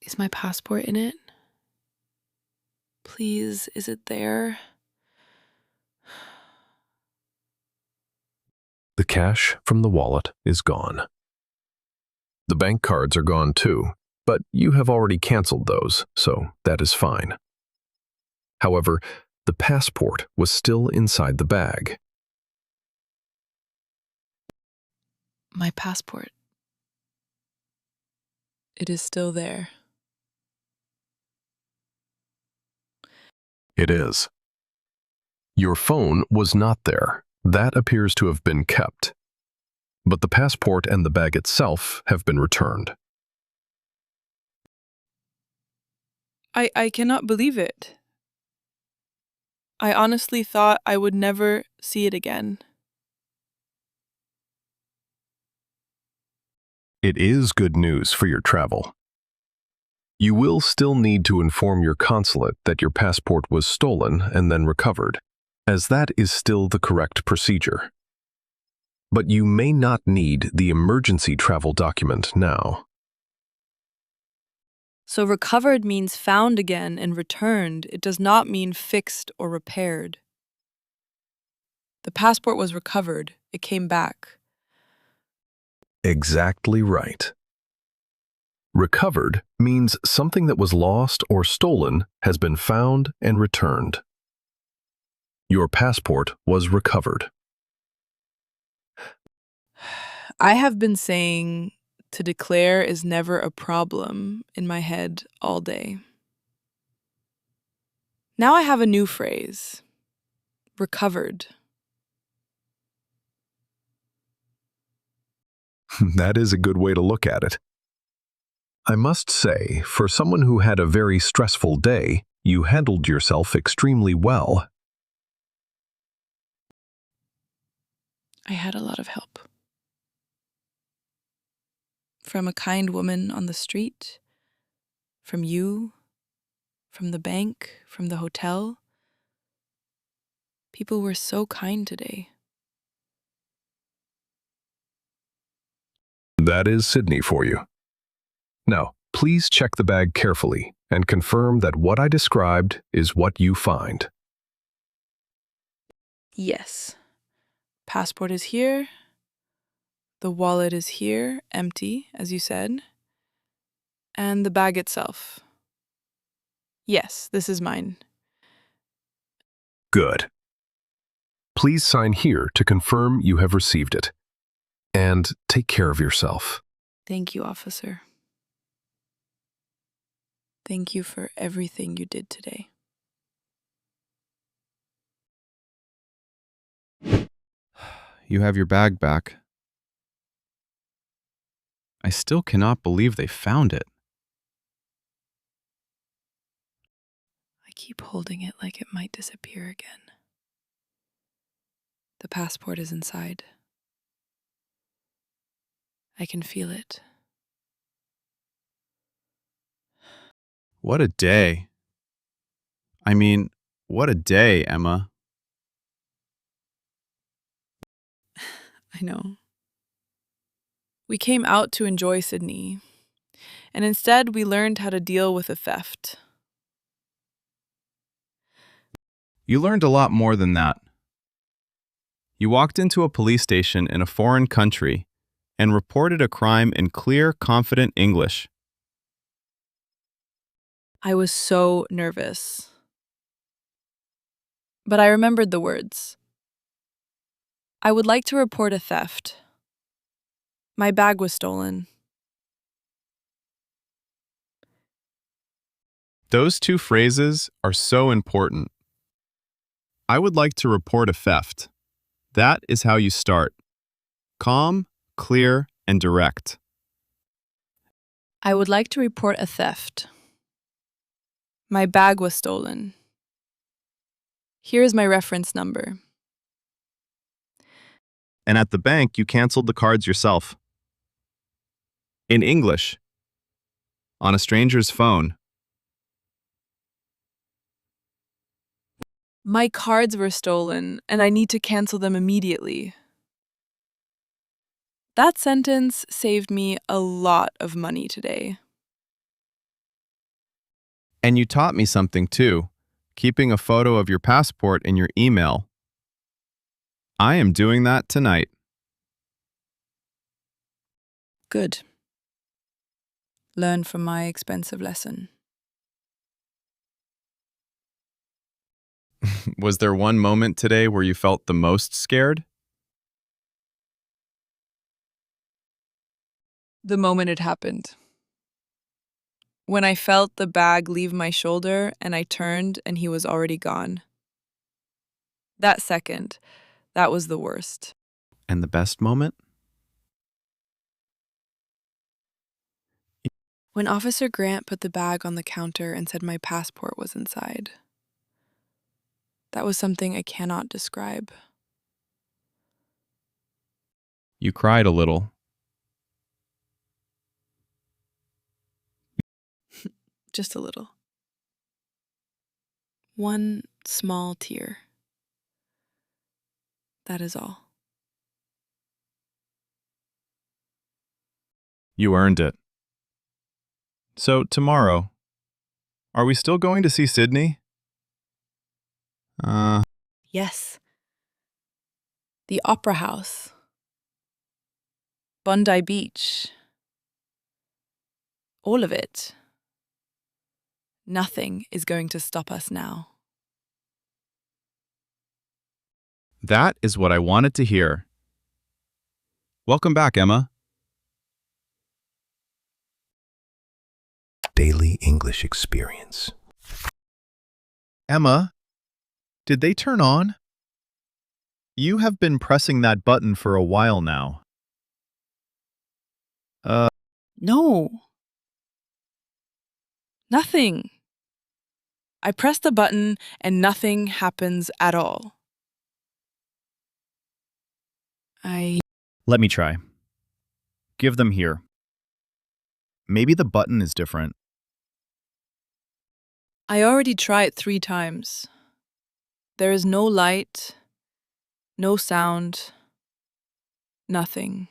Is my passport in it? Please, is it there? The cash from the wallet is gone. The bank cards are gone too, but you have already canceled those, so that is fine. However, the passport was still inside the bag. My passport. It is still there. It is. Your phone was not there. That appears to have been kept. But the passport and the bag itself have been returned. I cannot believe it. I honestly thought I would never see it again. It is good news for your travel. You will still need to inform your consulate that your passport was stolen and then recovered, as that is still the correct procedure. But you may not need the emergency travel document now. So recovered means found again and returned. It does not mean fixed or repaired. The passport was recovered. It came back. Exactly right. Recovered means something that was lost or stolen has been found and returned. Your passport was recovered. I have been saying to declare is never a problem in my head all day. Now I have a new phrase. Recovered. That is a good way to look at it. I must say, for someone who had a very stressful day, you handled yourself extremely well. I had a lot of help. From a kind woman on the street, from you, from the bank, from the hotel. People were so kind today. That is Sydney for you. Now, please check the bag carefully and confirm that what I described is what you find. Yes. Passport is here. The wallet is here, empty, as you said. And the bag itself. Yes, this is mine. Good. Please sign here to confirm you have received it. And take care of yourself. Thank you, officer. Thank you for everything you did today. You have your bag back. I still cannot believe they found it. I keep holding it like it might disappear again. The passport is inside. I can feel it. What a day. I mean, what a day, Emma. I know. We came out to enjoy Sydney, and instead we learned how to deal with a theft. You learned a lot more than that. You walked into a police station in a foreign country and reported a crime in clear, confident English. I was so nervous. But I remembered the words. I would like to report a theft. My bag was stolen. Those two phrases are so important. I would like to report a theft. That is how you start. Calm, clear, and direct. I would like to report a theft. My bag was stolen. Here is my reference number. And at the bank, you canceled the cards yourself. In English. On a stranger's phone. My cards were stolen, and I need to cancel them immediately. That sentence saved me a lot of money today. And you taught me something too, keeping a photo of your passport in your email. I am doing that tonight. Good. Learn from my expensive lesson. Was there one moment today where you felt the most scared? The moment it happened. When I felt the bag leave my shoulder and I turned and he was already gone. That second, that was the worst. And the best moment? When Officer Grant put the bag on the counter and said my passport was inside. That was something I cannot describe. You cried a little. Just a little. One small tear. That is all. You earned it. So tomorrow, are we still going to see Sydney? Yes. The Opera House. Bondi Beach. All of it. Nothing is going to stop us now. That is what I wanted to hear. Welcome back, Emma. Daily English Experience. Emma, did they turn on? You have been pressing that button for a while now. No. Nothing. I press the button and nothing happens at all. Let me try. Give them here. Maybe the button is different. I already tried 3 times. There is no light, no sound, nothing.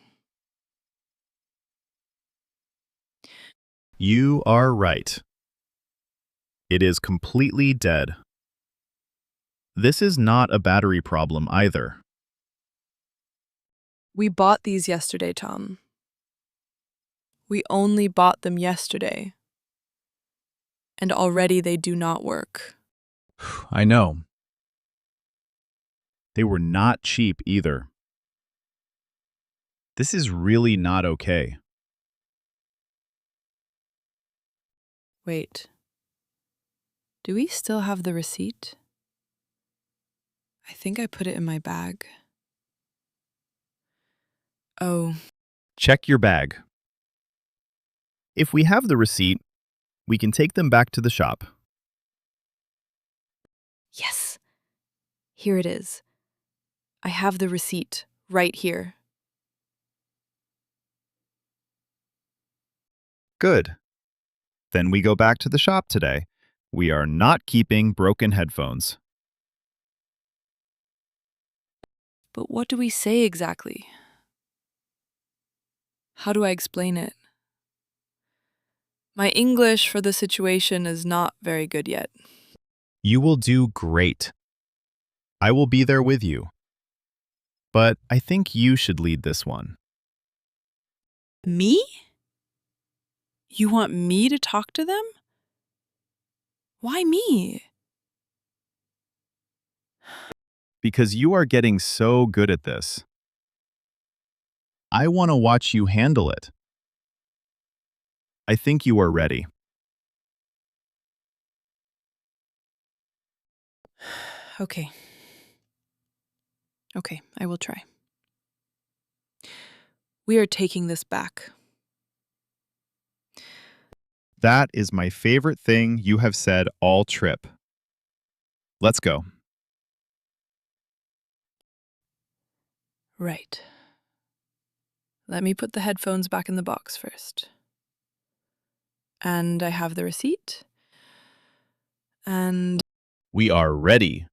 You are right. It is completely dead. This is not a battery problem either. We bought these yesterday, Tom. We only bought them yesterday. And already they do not work. I know. They were not cheap either. This is really not okay. Wait. Do we still have the receipt? I think I put it in my bag. Oh, Check your bag. If we have the receipt, we can take them back to the shop. yes. Here it is. I have the receipt right here. Good. Then we go back to the shop today. We are not keeping broken headphones. But what do we say exactly? How do I explain it? My English for the situation is not very good yet. You will do great. I will be there with you. But I think you should lead this one. Me? You want me to talk to them? Why me? Because you are getting so good at this. I want to watch you handle it. I think you are ready. Okay. Okay, I will try. We are taking this back. That is my favorite thing you have said all trip. Let's go. Right. Let me put the headphones back in the box first. And I have the receipt. And We are ready.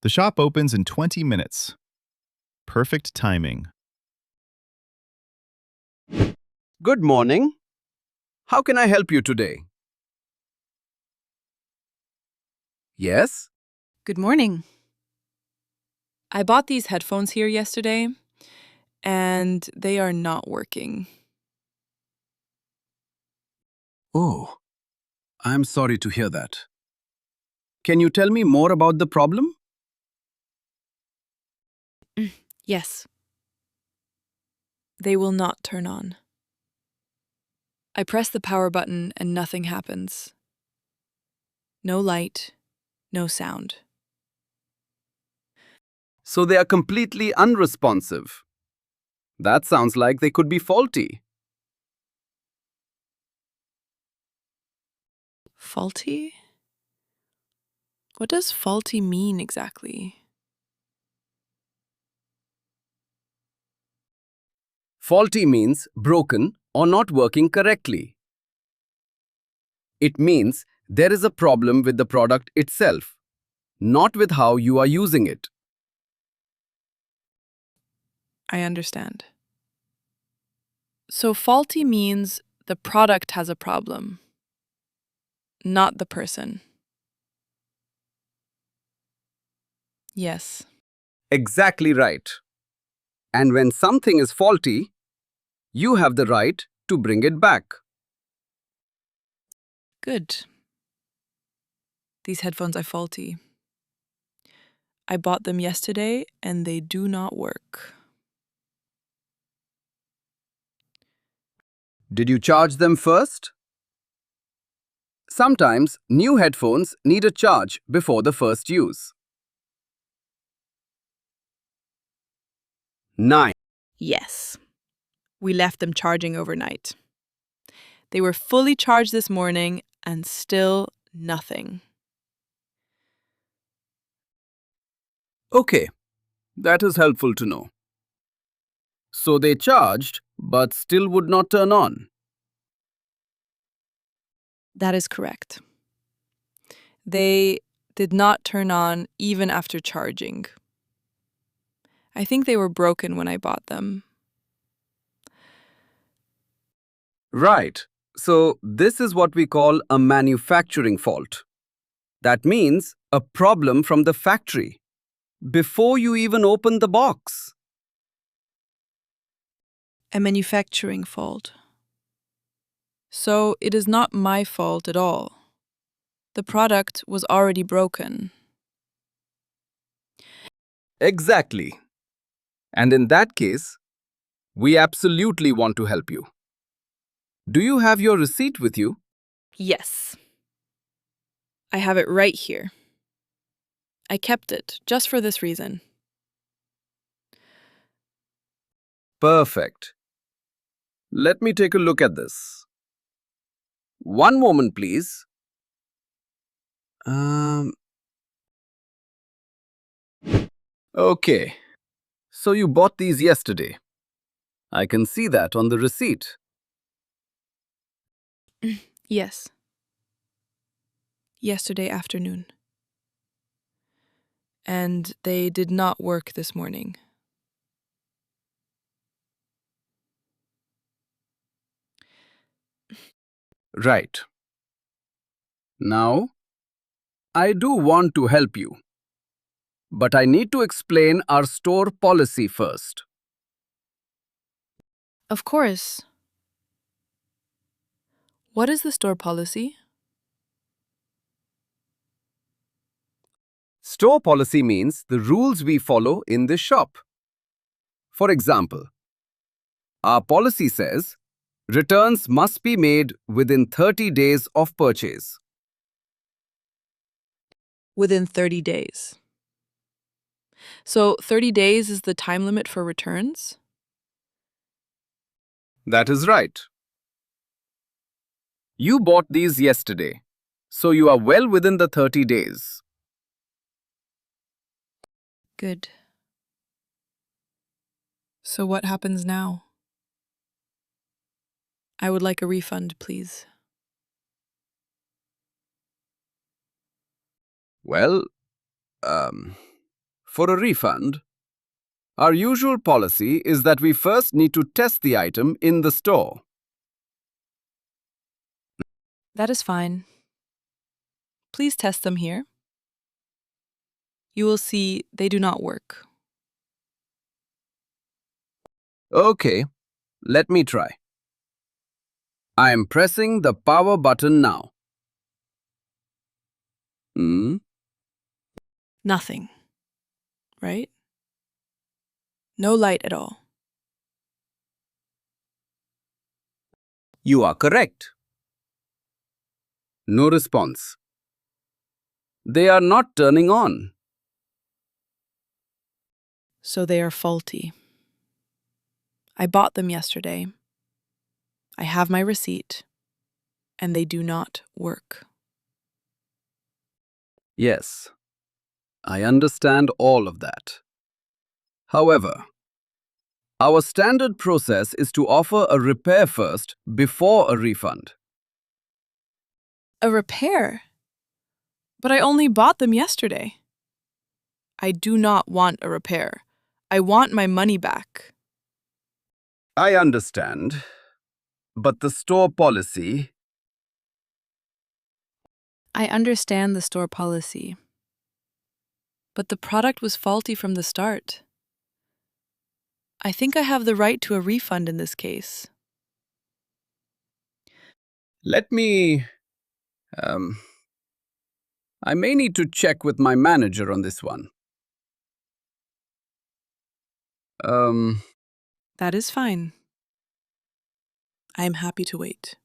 The shop opens in 20 minutes. Perfect timing. Good morning. How can I help you today? Yes? good morning. I bought these headphones here yesterday, and they are not working. Oh, I'm sorry to hear that. Can you tell me more about the problem? Yes. They will not turn on. I press the power button and nothing happens. No light, no sound. So they are completely unresponsive. That sounds like they could be faulty. Faulty? What does faulty mean exactly? Faulty means broken or not working correctly. It means there is a problem with the product itself, not with how you are using it. I understand. So faulty means the product has a problem, not the person. Yes. Exactly right. And when something is faulty, you have the right to bring it back. Good. These headphones are faulty. I bought them yesterday and they do not work. Did you charge them first? Sometimes new headphones need a charge before the first use. 9. Yes. We left them charging overnight. They were fully charged this morning and still nothing. Okay, that is helpful to know. So they charged but still would not turn on. That is correct. They did not turn on even after charging. I think they were broken when I bought them. Right. So this is what we call a manufacturing fault. That means a problem from the factory before you even open the box. A manufacturing fault. So it is not my fault at all. The product was already broken. Exactly. And in that case, we absolutely want to help you. Do you have your receipt with you? Yes. I have it right here. I kept it just for this reason. Perfect. Let me take a look at this. One moment, please. Okay. So you bought these yesterday. I can see that on the receipt. Yes. Yesterday afternoon. And they did not work this morning. Right. Now, I do want to help you. But I need to explain our store policy first. Of course. What is the store policy? Store policy means the rules we follow in this shop. For example, our policy says returns must be made within 30 days of purchase. Within 30 days. So 30 days is the time limit for returns? That is right. You bought these yesterday, so you are well within the 30 days. Good. So what happens now? I would like a refund, please. Well, for a refund, our usual policy is that we first need to test the item in the store. That is fine. Please test them here. You will see they do not work. Okay, let me try. I am pressing the power button now. Nothing. Right? No light at all. You are correct. No response. They are not turning on. So they are faulty. I bought them yesterday. I have my receipt, and they do not work. Yes, I understand all of that. However, our standard process is to offer a repair first before a refund. A repair? But I only bought them yesterday. I do not want a repair. I want my money back. I understand, but the store policy... I understand the store policy. But the product was faulty from the start. I think I have the right to a refund in this case. Let me... I may need to check with my manager on this one. That is fine. I am happy to wait.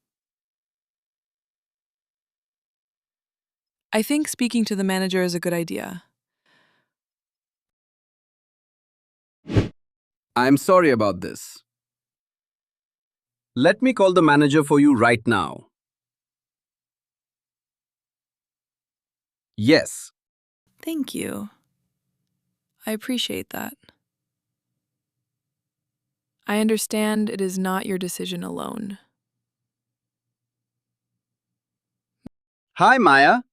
I think speaking to the manager is a good idea. I'm sorry about this. Let me call the manager for you right now. Yes. Thank you. I appreciate that. I understand it is not your decision alone. Hi, Maya.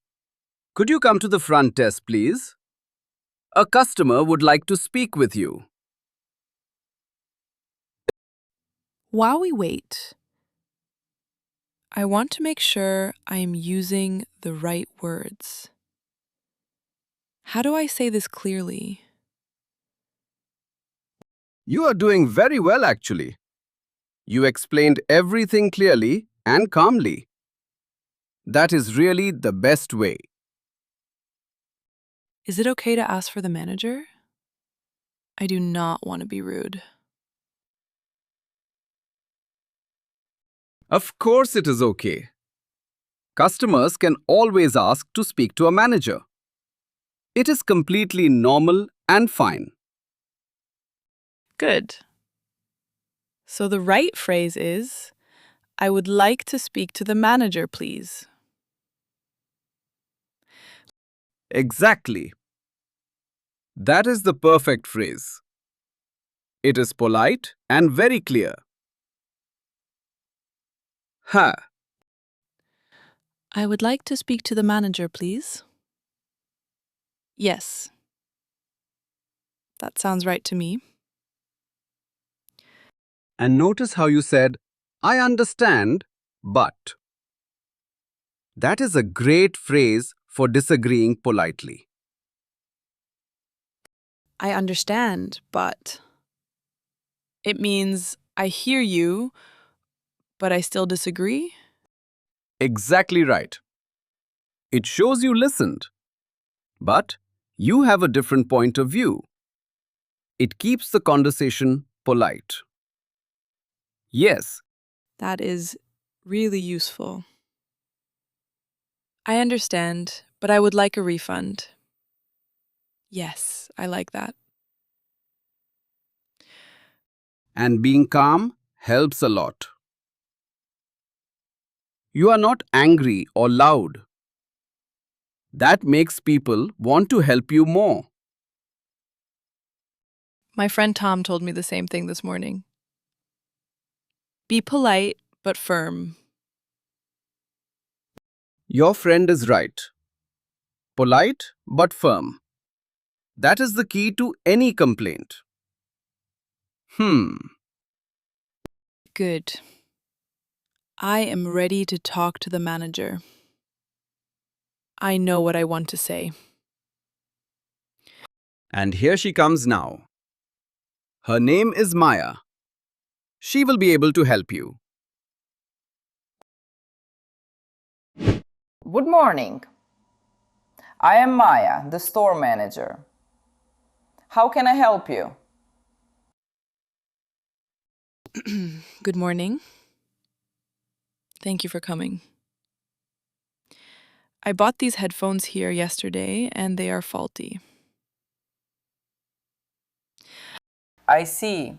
Could you come to the front desk, please? A customer would like to speak with you. While we wait, I want to make sure I am using the right words. How do I say this clearly? You are doing very well, actually. You explained everything clearly and calmly. That is really the best way. Is it okay to ask for the manager? I do not want to be rude. Of course it is okay. Customers can always ask to speak to a manager. It is completely normal and fine. Good. So the right phrase is, I would like to speak to the manager, please. Exactly. That is the perfect phrase. It is polite and very clear. Ha. I would like to speak to the manager, please. Yes. That sounds right to me. And notice how you said, I understand, but. That is a great phrase for disagreeing politely. I understand, but. It means I hear you, but I still disagree? Exactly right. It shows you listened, but you have a different point of view. It keeps the conversation polite. Yes. That is really useful. I understand, but I would like a refund. Yes, I like that. And being calm helps a lot. You are not angry or loud. That makes people want to help you more. My friend Tom told me the same thing this morning. Be polite, but firm. Your friend is right. Polite but firm. That is the key to any complaint. Good. I am ready to talk to the manager. I know what I want to say. And here she comes now. Her name is Maya. She will be able to help you. Good morning. I am Maya, the store manager. How can I help you? Good morning. Thank you for coming. I bought these headphones here yesterday and they are faulty. I see.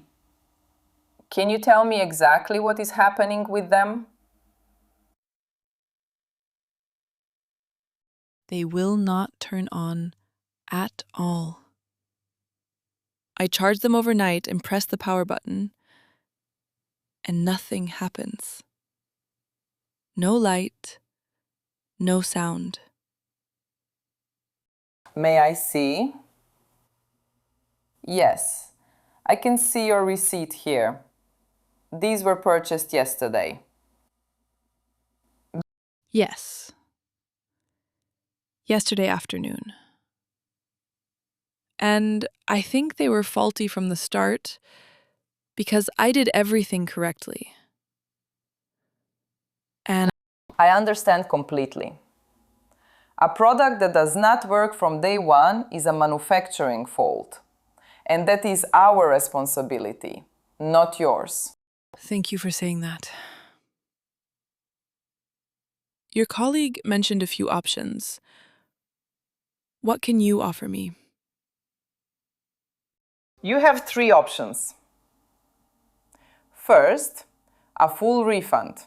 Can you tell me exactly what is happening with them? They will not turn on at all. I charge them overnight and press the power button, and nothing happens. No light, no sound. May I see? Yes, I can see your receipt here. These were purchased yesterday. Yes. Yesterday afternoon. And I think they were faulty from the start because I did everything correctly. And I understand completely. A product that does not work from day one is a manufacturing fault. And that is our responsibility, not yours. thank you for saying that. Your colleague mentioned a few options. What can you offer me? You have 3 options. First, a full refund.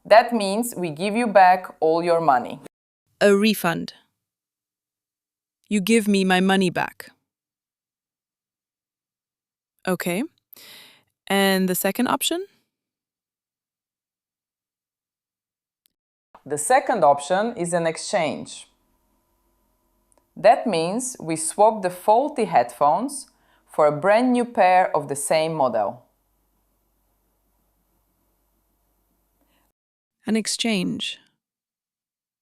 That means we give you back all your money. A refund. You give me my money back. Okay. And the second option? The second option is an exchange. That means we swap the faulty headphones for a brand new pair of the same model. An exchange.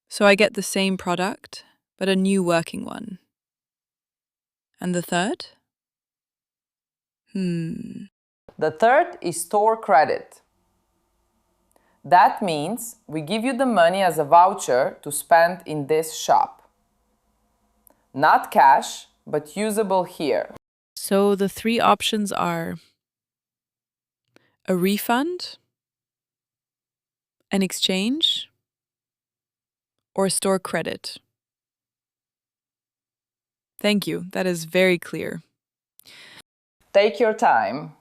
So I get the same product, but a new working one. And the third? The third is store credit. That means we give you the money as a voucher to spend in this shop. Not cash, but usable here. So the 3 options are a refund, an exchange, or store credit. Thank you. That is very clear. Take your time.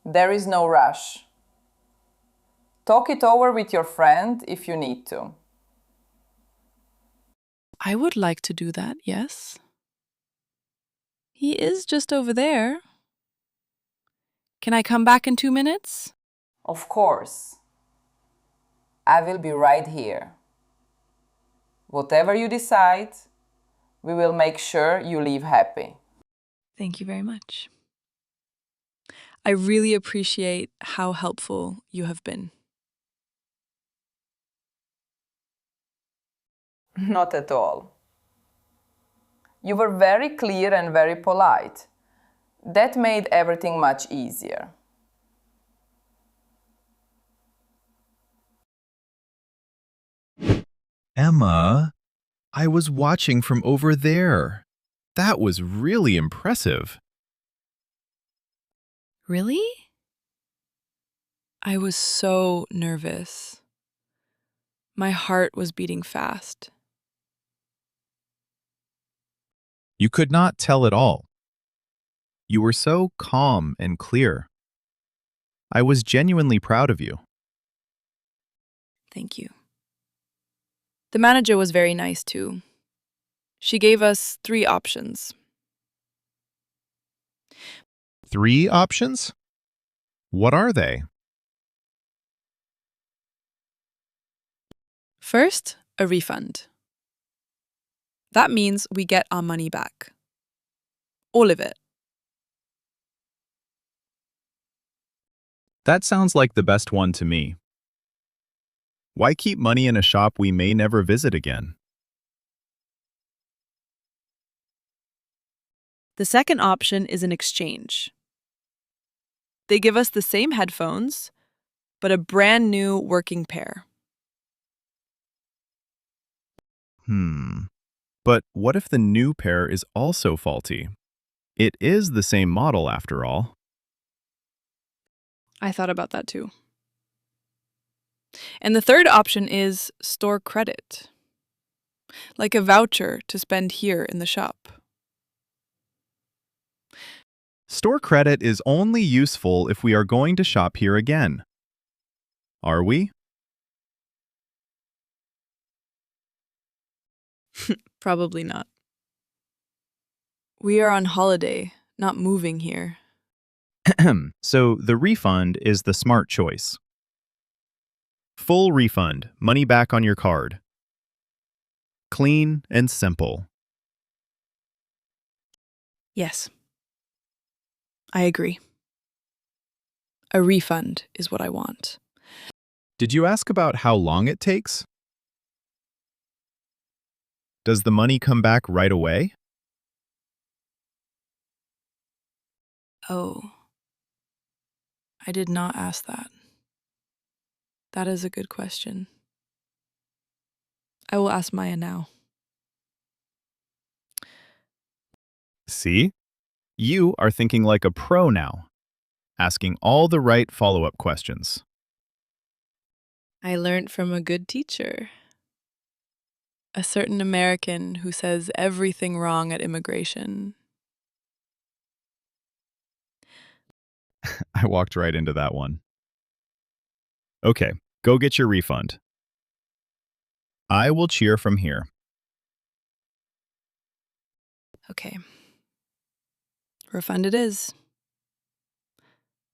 There is no rush. Talk it over with your friend if you need to. I would like to do that, yes. He is just over there. Can I come back in 2 minutes? Of course. I will be right here. Whatever you decide, we will make sure you leave happy. Thank you very much. I really appreciate how helpful you have been. Not at all. You were very clear and very polite. That made everything much easier. Emma, I was watching from over there. That was really impressive. Really? I was so nervous. My heart was beating fast. You could not tell at all. You were so calm and clear. I was genuinely proud of you. Thank you. The manager was very nice too. She gave us 3 options. 3 options? What are they? First, a refund. That means we get our money back. All of it. That sounds like the best one to me. Why keep money in a shop we may never visit again? The second option is an exchange. They give us the same headphones, but a brand new working pair. But what if the new pair is also faulty? It is the same model after all. I thought about that too. And the third option is store credit, like a voucher to spend here in the shop. Store credit is only useful if we are going to shop here again. Are we? Probably not. We are on holiday, not moving here. So the refund is the smart choice. Full refund, money back on your card. Clean and simple. Yes. I agree. A refund is what I want. Did you ask about how long it takes? Does the money come back right away? Oh. I did not ask that. That is a good question. I will ask Maya now. See? You are thinking like a pro now, asking all the right follow-up questions. I learned from a good teacher. A certain American who says everything wrong at immigration. I walked right into that one. Okay, go get your refund. I will cheer from here. Okay. Refund it is.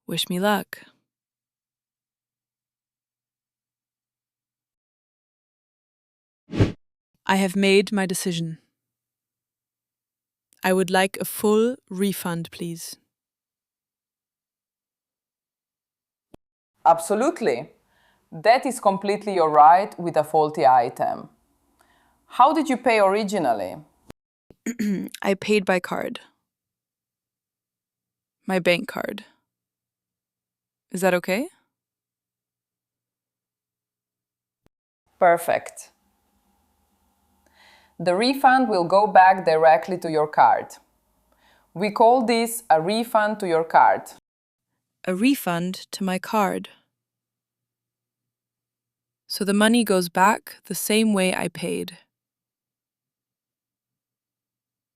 Wish me luck. I have made my decision. I would like a full refund, please. Absolutely. That is completely your right with a faulty item. How did you pay originally? I paid by card. My bank card. Is that okay? Perfect. The refund will go back directly to your card. We call this a refund to your card. A refund to my card. So the money goes back the same way I paid.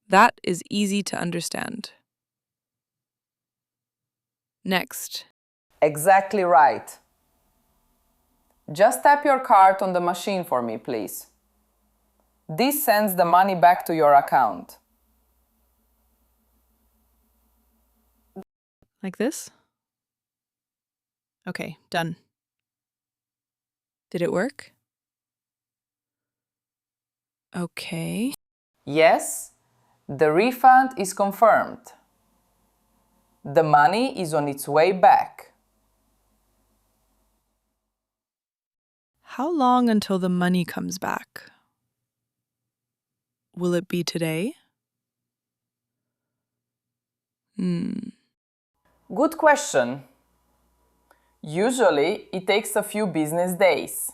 That is easy to understand. Next. Exactly right. Just tap your card on the machine for me, please. This sends the money back to your account. Like this? Okay, done. Did it work? Okay. Yes, the refund is confirmed. The money is on its way back. How long until the money comes back? Will it be today? Good question. Usually, it takes a few business days.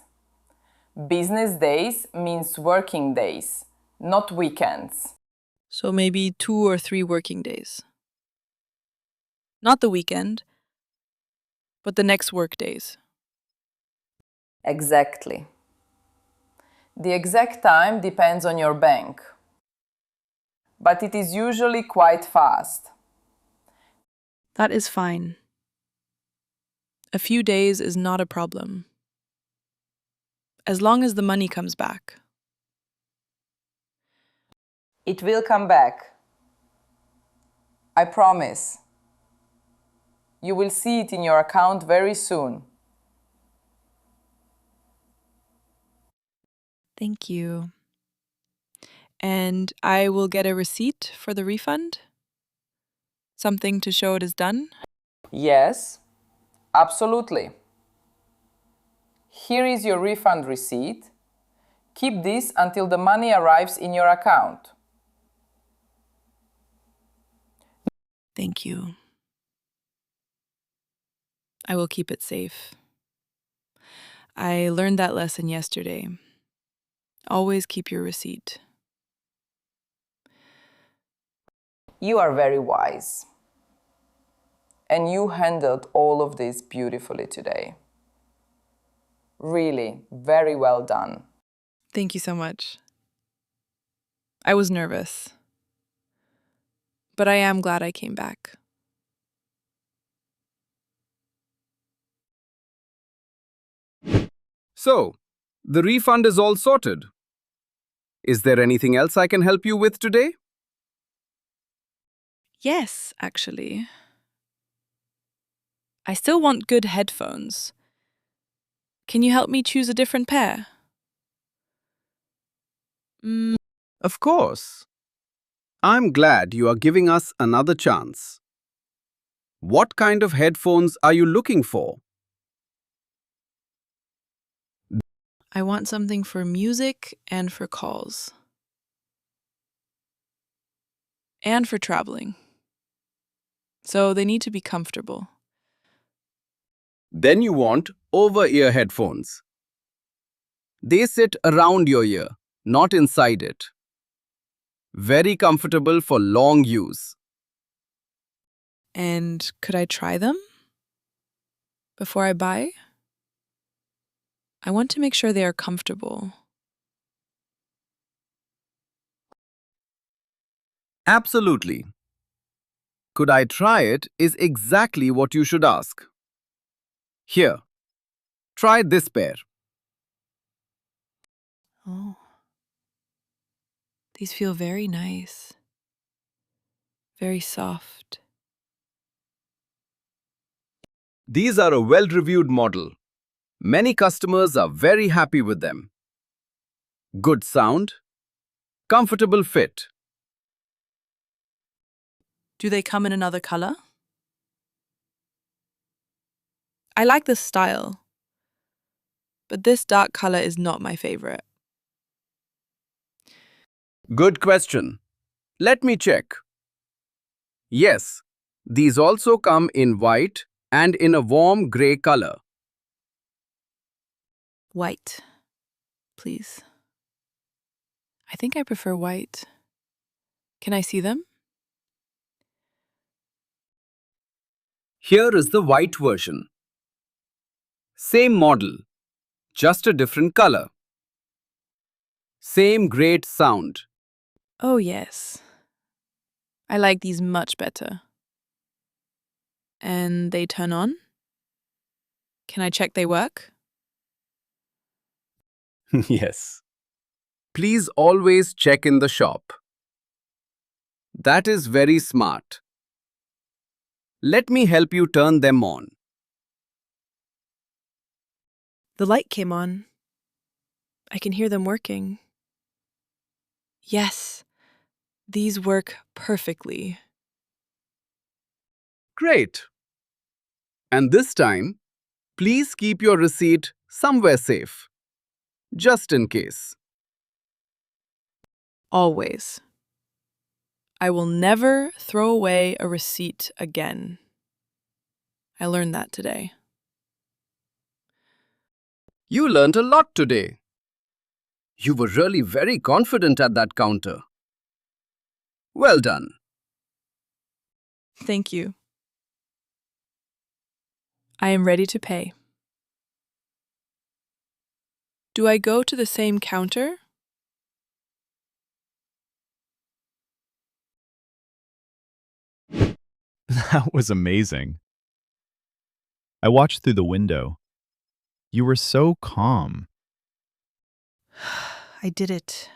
Business days means working days, not weekends. So maybe 2 or 3 working days. Not the weekend, but the next work days. Exactly. The exact time depends on your bank, but it is usually quite fast. That is fine. A few days is not a problem. as long as the money comes back. It will come back. I promise. You will see it in your account very soon. Thank you. And I will get a receipt for the refund? Something to show it is done? Yes, absolutely. Here is your refund receipt. Keep this until the money arrives in your account. Thank you. I will keep it safe. I learned that lesson yesterday. Always keep your receipt. You are very wise. And you handled all of this beautifully today. Really, very well done. Thank you so much. I was nervous, but I am glad I came back. So, the refund is all sorted. Is there anything else I can help you with today? Yes, actually. I still want good headphones. Can you help me choose a different pair? Of course. I'm glad you are giving us another chance. What kind of headphones are you looking for? I want something for music and for calls. And for traveling. So they need to be comfortable. Then you want over-ear headphones. They sit around your ear, not inside it. Very comfortable for long use. And could I try them before I buy? I want to make sure they are comfortable. Absolutely. Could I try it is exactly what you should ask. Here, try this pair. Oh. These feel very nice. Very soft. These are a well-reviewed model. Many customers are very happy with them. Good sound, comfortable fit. Do they come in another color? I like this style, but this dark color is not my favorite. Good question. Let me check. Yes, these also come in white and in a warm grey color. White, please. I think I prefer white. Can I see them? Here is the white version. Same model, just a different color. Same great sound. Oh, yes. I like these much better. And they turn on? Can I check they work? Yes. Please always check in the shop. That is very smart. Let me help you turn them on. The light came on. I can hear them working. Yes, these work perfectly. Great. And this time, please keep your receipt somewhere safe, just in case. Always. I will never throw away a receipt again. I learned that today. You learned a lot today. You were really very confident at that counter. Well done. Thank you. I am ready to pay. Do I go to the same counter? That was amazing. I watched through the window. You were so calm. I did it.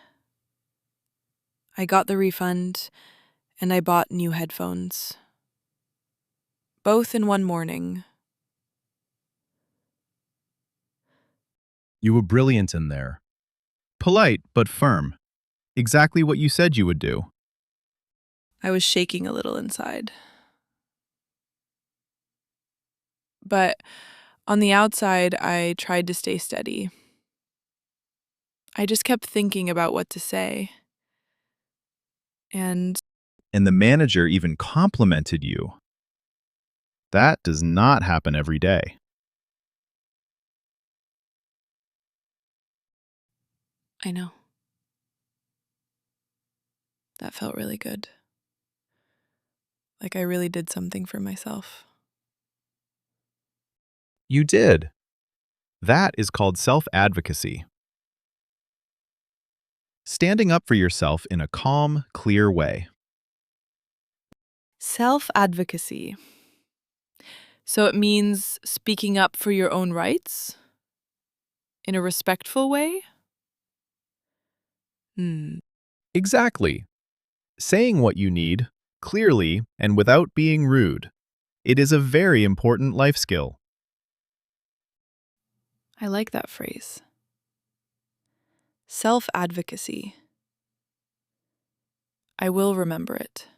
I got the refund, and I bought new headphones. Both in one morning. You were brilliant in there. Polite, but firm. Exactly what you said you would do. I was shaking a little inside. But on the outside, I tried to stay steady. I just kept thinking about what to say. And The manager even complimented you. That does not happen every day. I know. That felt really good. Like I really did something for myself. You did. That is called self-advocacy. Standing up for yourself in a calm, clear way. Self-advocacy. So it means speaking up for your own rights? In a respectful way? Exactly. Saying what you need, clearly and without being rude. It is a very important life skill. I like that phrase. Self-advocacy. I will remember it.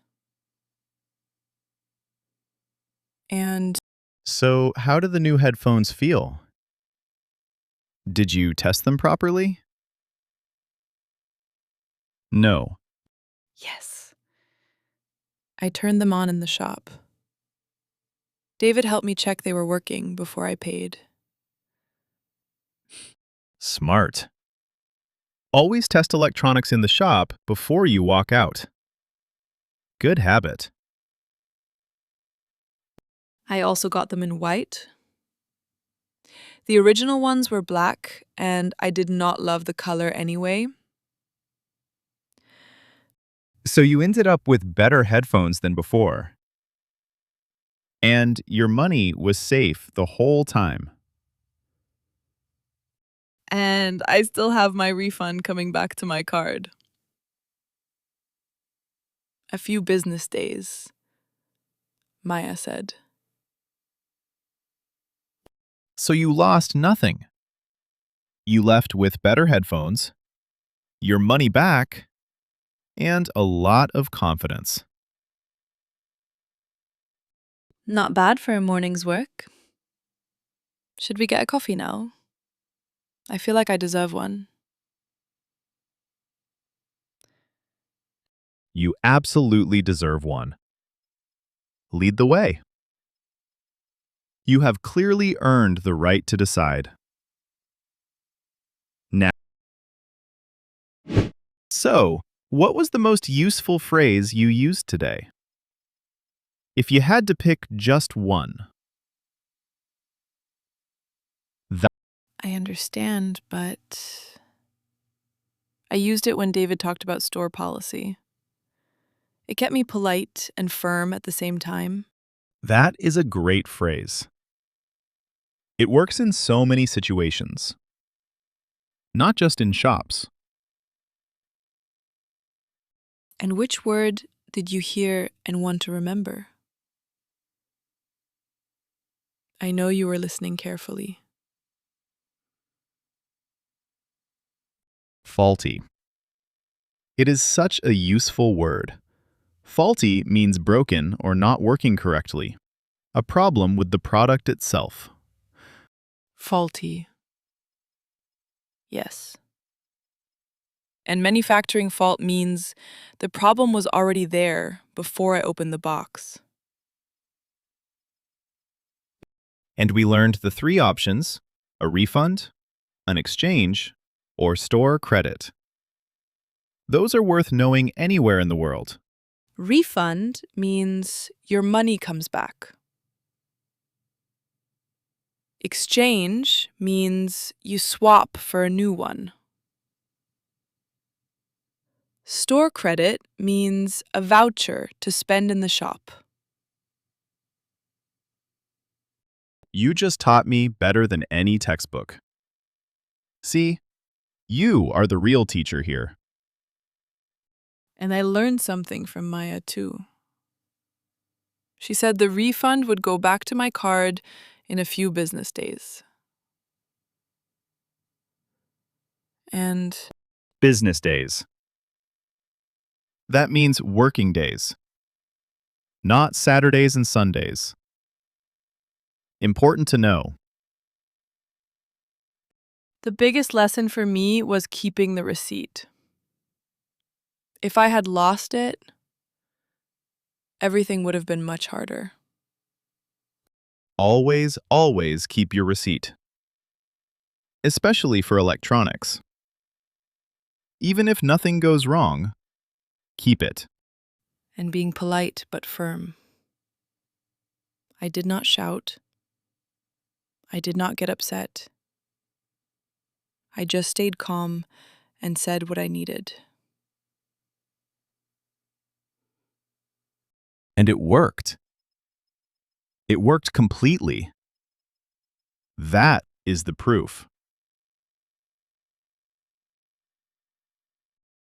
And So, how do the new headphones feel? Did you test them properly? No. yes. I turned them on in the shop. David helped me check they were working before I paid. Smart. Always test electronics in the shop before you walk out. Good habit. I also got them in white. The original ones were black, and I did not love the color anyway. So you ended up with better headphones than before. And your money was safe the whole time. And I still have my refund coming back to my card. A few business days, Maya said. So you lost nothing. You left with better headphones, your money back, and a lot of confidence. Not bad for a morning's work. Should we get a coffee now? I feel like I deserve one. You absolutely deserve one. Lead the way. You have clearly earned the right to decide. Now, so, what was the most useful phrase you used today? If you had to pick just one. I understand, but I used it when David talked about store policy. It kept me polite and firm at the same time. That is a great phrase. It works in so many situations, not just in shops. And which word did you hear and want to remember? I know you were listening carefully. Faulty. It is such a useful word. Faulty means broken or not working correctly. A problem with the product itself. Faulty. Yes. And manufacturing fault means the problem was already there before I opened the box. And we learned the three options: a refund, an exchange, or store credit. Those are worth knowing anywhere in the world. Refund means your money comes back. Exchange means you swap for a new one. Store credit means a voucher to spend in the shop. You just taught me better than any textbook. See, You are the real teacher here. And I learned something from Maya too. She said the refund would go back to my card in a few business days. And Business days. That means working days, not Saturdays and Sundays. Important to know. the biggest lesson for me was keeping the receipt. If I had lost it, everything would have been much harder. Always, always keep your receipt, especially for electronics. Even if nothing goes wrong, keep it. And being polite but firm. I did not shout. I did not get upset. I just stayed calm and said what I needed. And it worked. It worked completely. That is the proof.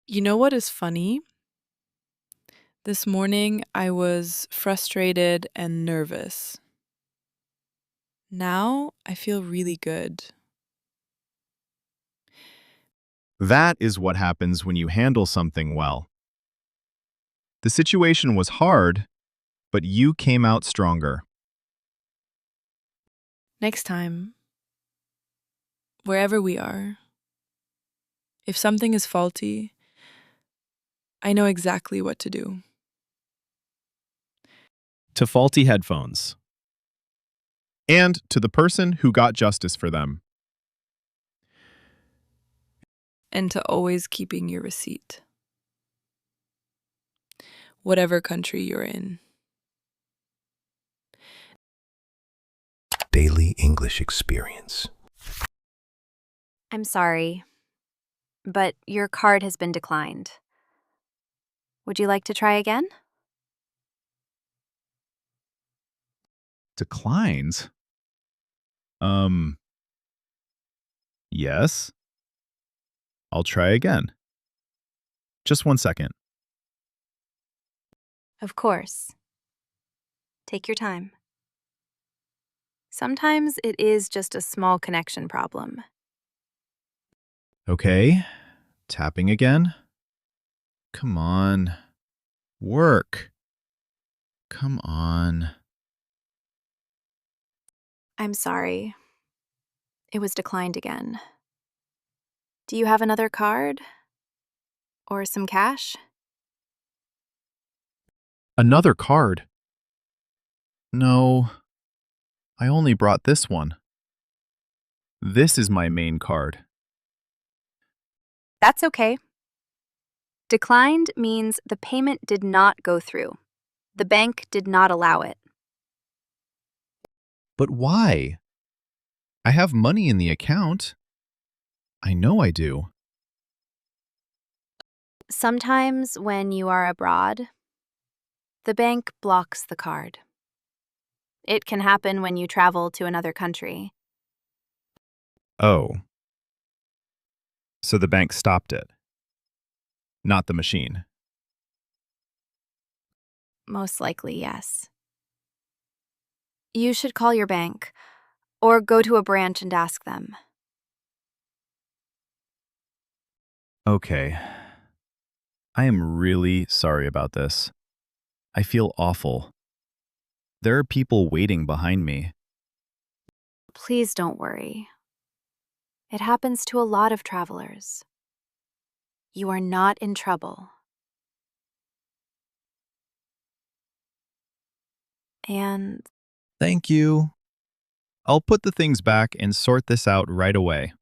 You know what is funny? This morning I was frustrated and nervous. Now I feel really good. That is what happens when you handle something well. The situation was hard, but you came out stronger. Next time, wherever we are, if something is faulty, I know exactly what to do. To faulty headphones. And to the person who got justice for them. And to always keeping your receipt. Whatever country you're in. Daily English Experience. I'm sorry, but your card has been declined. Would you like to try again? Declines? Yes. I'll try again. Just 1 second. Of course. Take your time. Sometimes it is just a small connection problem. Okay. Tapping again. Come on. Work. Come on. I'm sorry. It was declined again. Do you have another card? Or some cash? Another card? No. I only brought this one. This is my main card. That's okay. Declined means the payment did not go through. The bank did not allow it. But why? I have money in the account. I know I do. Sometimes when you are abroad, the bank blocks the card. It can happen when you travel to another country. Oh. So the bank stopped it. Not the machine. Most likely, yes. You should call your bank or go to a branch and ask them. Okay. I am really sorry about this. I feel awful. There are people waiting behind me. Please don't worry. It happens to a lot of travelers. You are not in trouble. And Thank you. I'll put the things back and sort this out right away.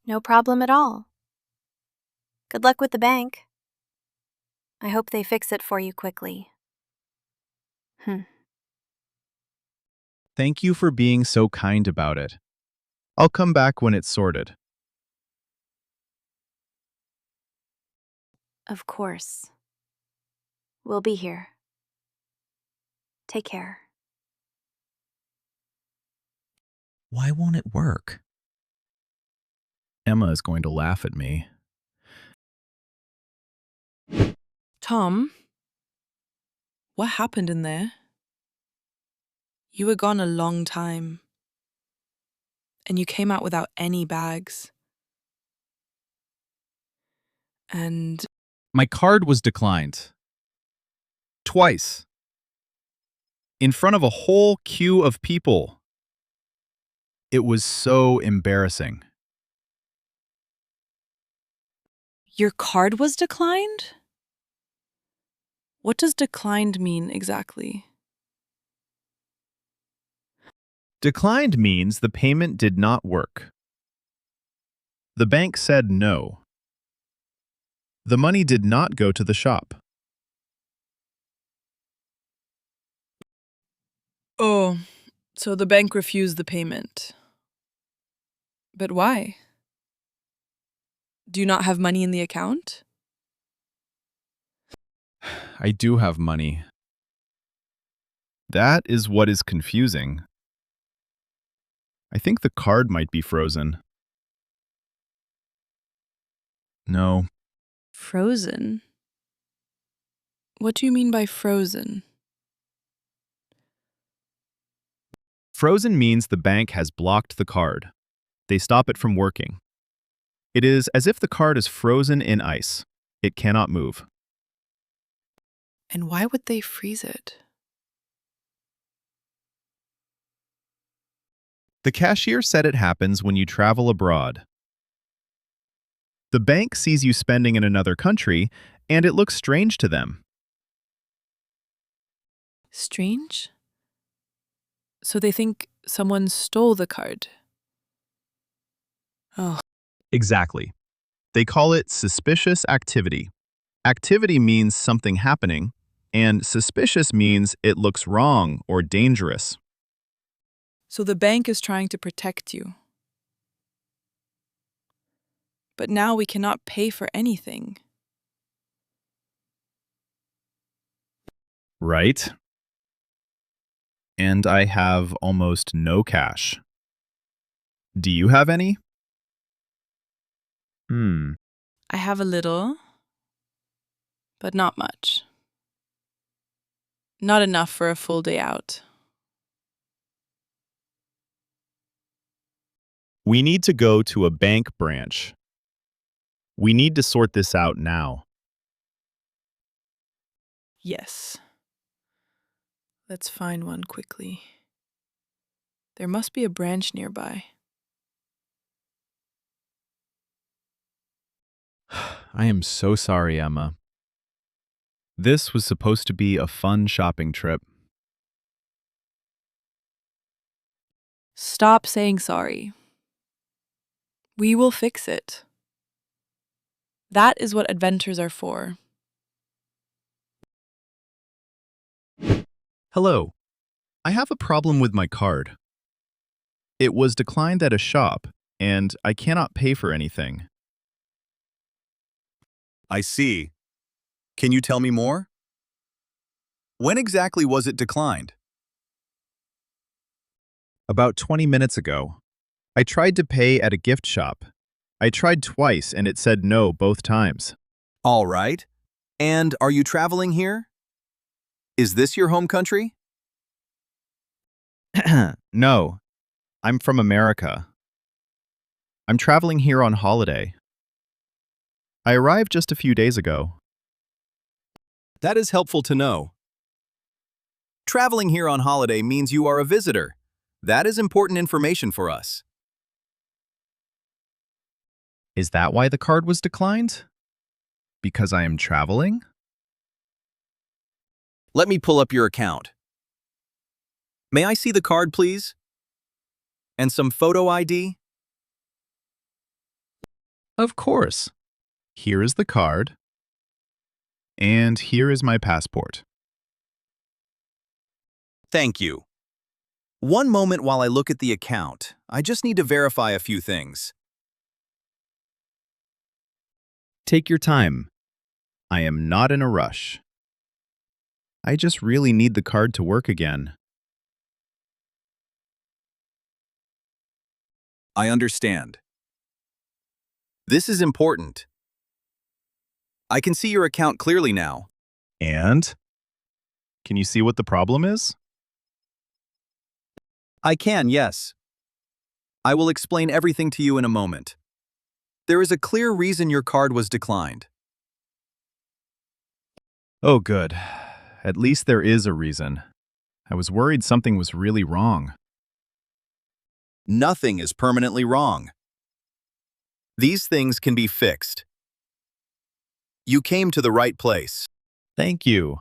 no problem at all. Good luck with the bank. I hope they fix it for you quickly. Thank you for being so kind about it. I'll come back when it's sorted. Of course. We'll be here. Take care. Why won't it work? Emma is going to laugh at me. Tom, what happened in there? You were gone a long time. And you came out without any bags. And My card was declined. Twice. In front of a whole queue of people. It was so embarrassing. your card was declined? What does declined mean exactly? Declined means the payment did not work. The bank said no. The money did not go to the shop. Oh, so the bank refused the payment. But why? Do you not have money in the account? I do have money. That is what is confusing. I think the card might be frozen. No. Frozen? What do you mean by frozen? Frozen means the bank has blocked the card. They stop it from working. It is as if the card is frozen in ice. It cannot move. And why would they freeze it? The cashier said it happens when you travel abroad. The bank sees you spending in another country, and it looks strange to them. Strange? So they think someone stole the card. Oh. Exactly. They call it suspicious activity. Activity means something happening, and suspicious means it looks wrong or dangerous. So the bank is trying to protect you. But now we cannot pay for anything. Right? And I have almost no cash. Do you have any? I have a little, but not much. Not enough for a full day out. We need to go to a bank branch. We need to sort this out now. Yes. Let's find one quickly. There must be a branch nearby. I am so sorry, Emma. This was supposed to be a fun shopping trip. Stop saying sorry. We will fix it. That is what adventures are for. Hello. I have a problem with my card. It was declined at a shop, and I cannot pay for anything. I see. Can you tell me more? When exactly was it declined? About 20 minutes ago. I tried to pay at a gift shop. I tried twice and it said no both times. All right. And are you traveling here? Is this your home country? No, I'm from America. I'm traveling here on holiday. I arrived just a few days ago. That is helpful to know. Traveling here on holiday means you are a visitor. That is important information for us. Is that why the card was declined? Because I am traveling? Let me pull up your account. May I see the card, please? And some photo ID? Of course. Here is the card. And here is my passport. Thank you. One moment while I look at the account. I just need to verify a few things. Take your time. I am not in a rush. I just really need the card to work again. I understand. This is important. I can see your account clearly now. And? Can you see what the problem is? I can, yes. I will explain everything to you in a moment. There is a clear reason your card was declined. Oh, good. At least there is a reason. I was worried something was really wrong. Nothing is permanently wrong. These things can be fixed. You came to the right place. Thank you.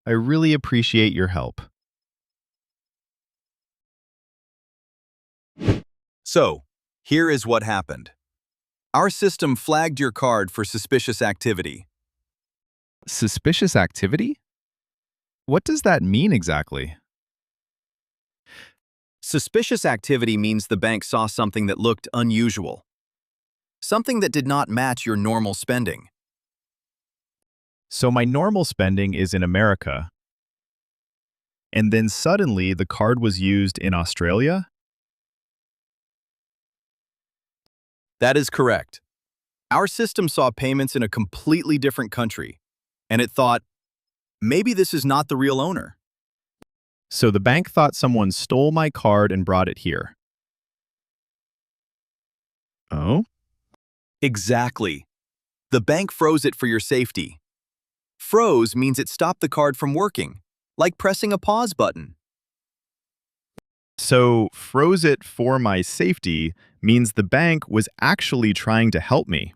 I really appreciate your help. So, here is what happened. Our system flagged your card for suspicious activity. Suspicious activity? What does that mean exactly? Suspicious activity means the bank saw something that looked unusual. Something that did not match your normal spending. So my normal spending is in America, and then suddenly the card was used in Australia? That is correct. Our system saw payments in a completely different country, and it thought, maybe this is not the real owner. So the bank thought someone stole my card and brought it here. Oh? Exactly. The bank froze it for your safety. Froze means it stopped the card from working, like pressing a pause button. So froze it for my safety means the bank was actually trying to help me.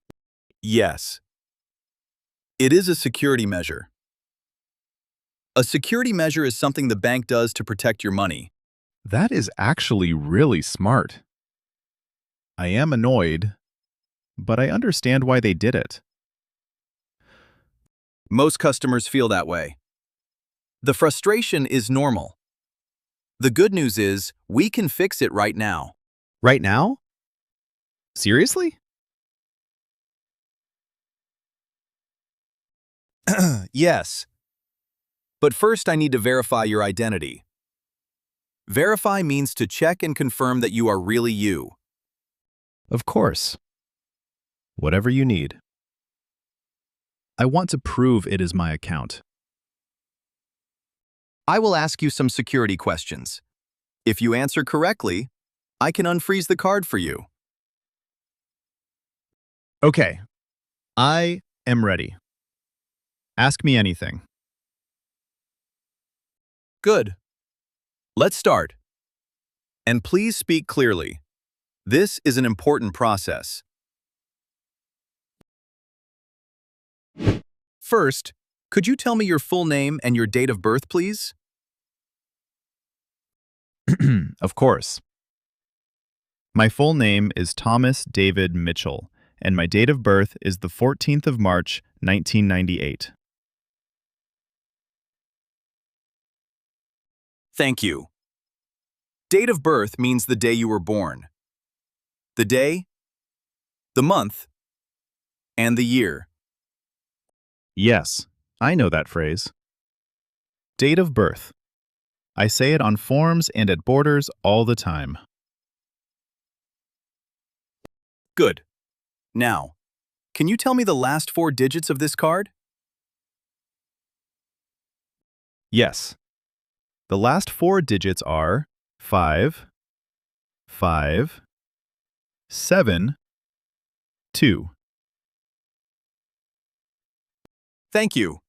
Yes. It is a security measure. A security measure is something the bank does to protect your money. That is actually really smart. I am annoyed, but I understand why they did it. Most customers feel that way. The frustration is normal. The good news is, we can fix it right now. Right now? Seriously? Yes. But first I need to verify your identity. Verify means to check and confirm that you are really you. Of course. Whatever you need. I want to prove it is my account. I will ask you some security questions. If you answer correctly, I can unfreeze the card for you. Okay. I am ready. Ask me anything. Good. Let's start. And please speak clearly. This is an important process. First, could you tell me your full name and your date of birth, please? Of course. My full name is Thomas David Mitchell, and my date of birth is the 14th of March, 1998. Thank you. Date of birth means the day you were born. The day, the month, and the year. Yes, I know that phrase. Date of birth. I say it on forms and at borders all the time. Good. Now, can you tell me the last 4 digits of this card? Yes. The last 4 digits are 5, 5, 7, 2. Thank you.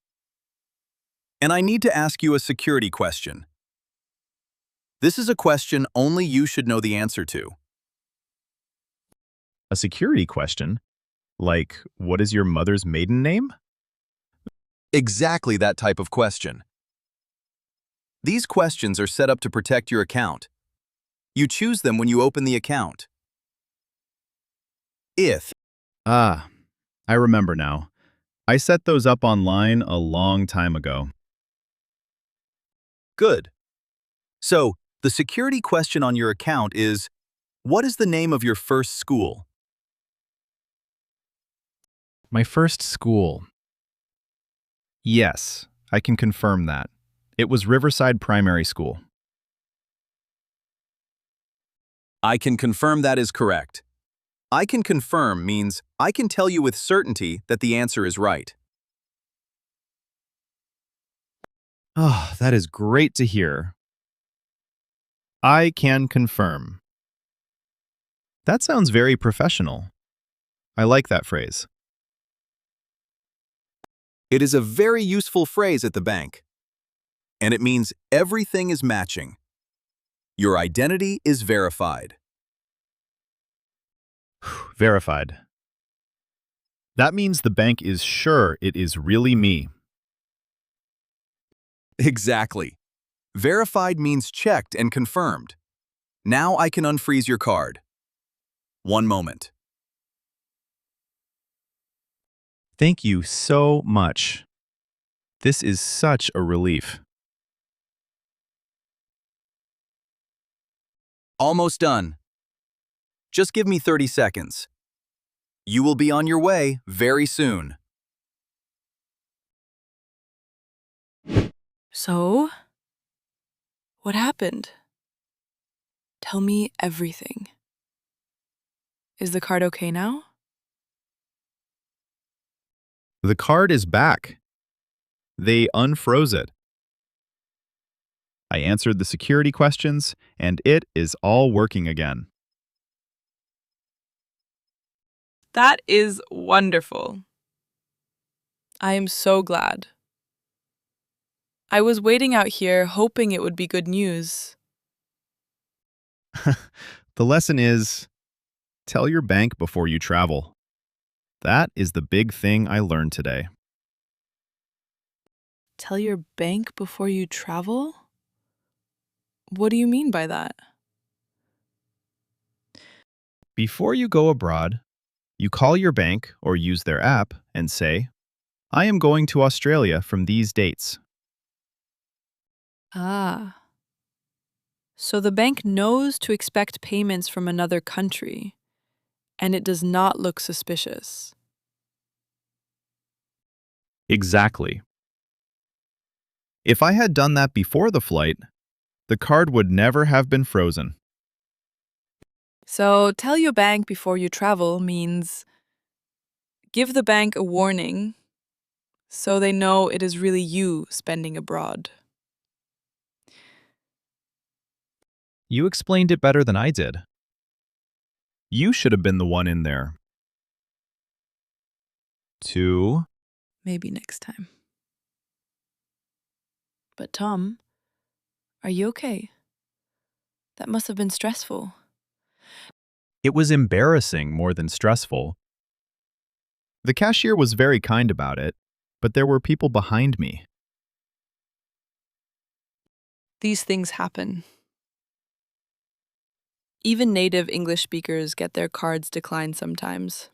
And I need to ask you a security question. This is a question only you should know the answer to. A security question? Like, what is your mother's maiden name? Exactly that type of question. These questions are set up to protect your account. You choose them when you open the account. If Ah, I remember now. I set those up online a long time ago. Good. So, the security question on your account is, what is the name of your first school? My first school. Yes, I can confirm that. It was Riverside Primary School. I can confirm that is correct. I can confirm means I can tell you with certainty that the answer is right. Oh, that is great to hear. I can confirm. That sounds very professional. I like that phrase. It is a very useful phrase at the bank, and it means everything is matching. Your identity is verified. Verified. That means the bank is sure it is really me. Exactly. Verified means checked and confirmed. Now I can unfreeze your card. One moment. Thank you so much. This is such a relief. Almost done. Just give me 30 seconds. You will be on your way very soon. So, what happened? Tell me everything. Is the card okay now? The card is back. They unfroze it. I answered the security questions, and it is all working again. That is wonderful. I am so glad. I was waiting out here hoping it would be good news. The lesson is, tell your bank before you travel. That is the big thing I learned today. Tell your bank before you travel? What do you mean by that? Before you go abroad, you call your bank or use their app and say, I am going to Australia from these dates. Ah. So the bank knows to expect payments from another country, and it does not look suspicious. Exactly. If I had done that before the flight, the card would never have been frozen. So tell your bank before you travel means give the bank a warning so they know it is really you spending abroad. You explained it better than I did. You should have been the one in there. 2. Maybe next time. But Tom, are you okay? That must have been stressful. It was embarrassing more than stressful. The cashier was very kind about it, but there were people behind me. These things happen. Even native English speakers get their cards declined sometimes.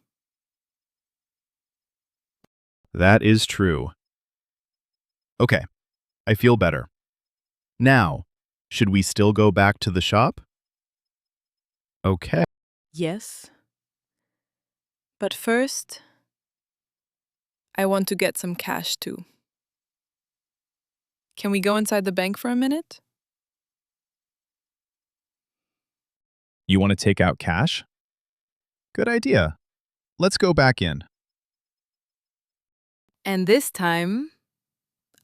That is true. Okay, I feel better. Now, should we still go back to the shop? Okay. Yes. But first, I want to get some cash too. Can we go inside the bank for a minute? You want to take out cash? Good idea. Let's go back in. And this time,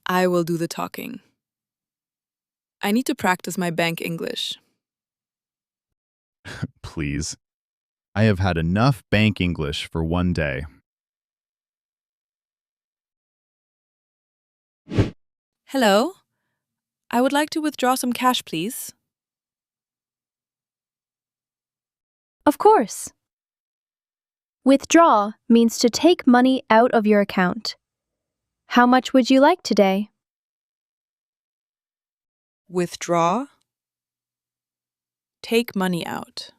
I will do the talking. I need to practice my bank English. Please. I have had enough bank English for one day. Hello. I would like to withdraw some cash, please. Of course. Withdraw means to take money out of your account. How much would you like today? Withdraw. Take money out.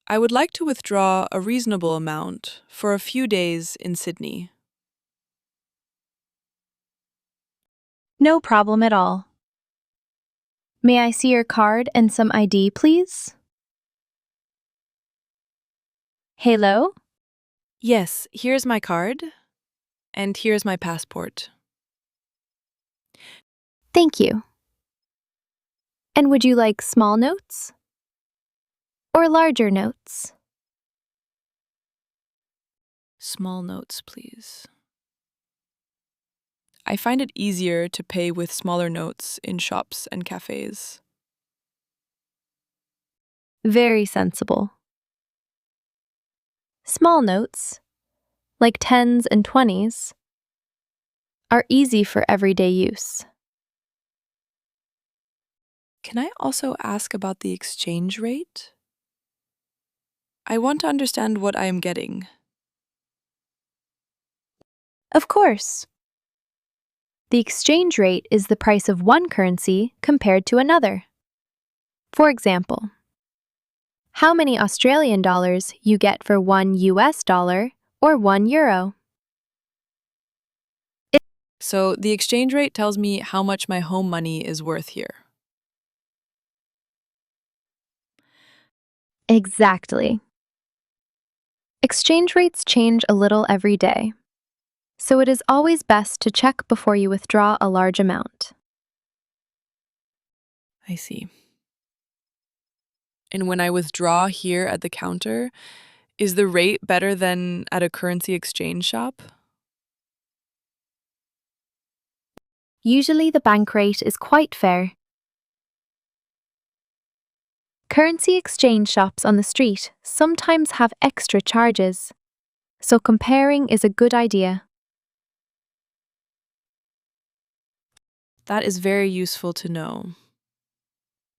I would like to withdraw a reasonable amount for a few days in Sydney. No problem at all. May I see your card and some ID, please? Hello? Yes, here's my card, and here's my passport. Thank you. And would you like small notes? or larger notes? Small notes, please. I find it easier to pay with smaller notes in shops and cafes. Very sensible. Small notes, like 10s and 20s, are easy for everyday use. Can I also ask about the exchange rate? I want to understand what I am getting. Of course. The exchange rate is the price of one currency compared to another. For example, how many Australian dollars you get for $1 or €1. So the exchange rate tells me how much my home money is worth here. Exactly. Exchange rates change a little every day, so it is always best to check before you withdraw a large amount. I see. And when I withdraw here at the counter, is the rate better than at a currency exchange shop? Usually the bank rate is quite fair. Currency exchange shops on the street sometimes have extra charges, so comparing is a good idea. That is very useful to know.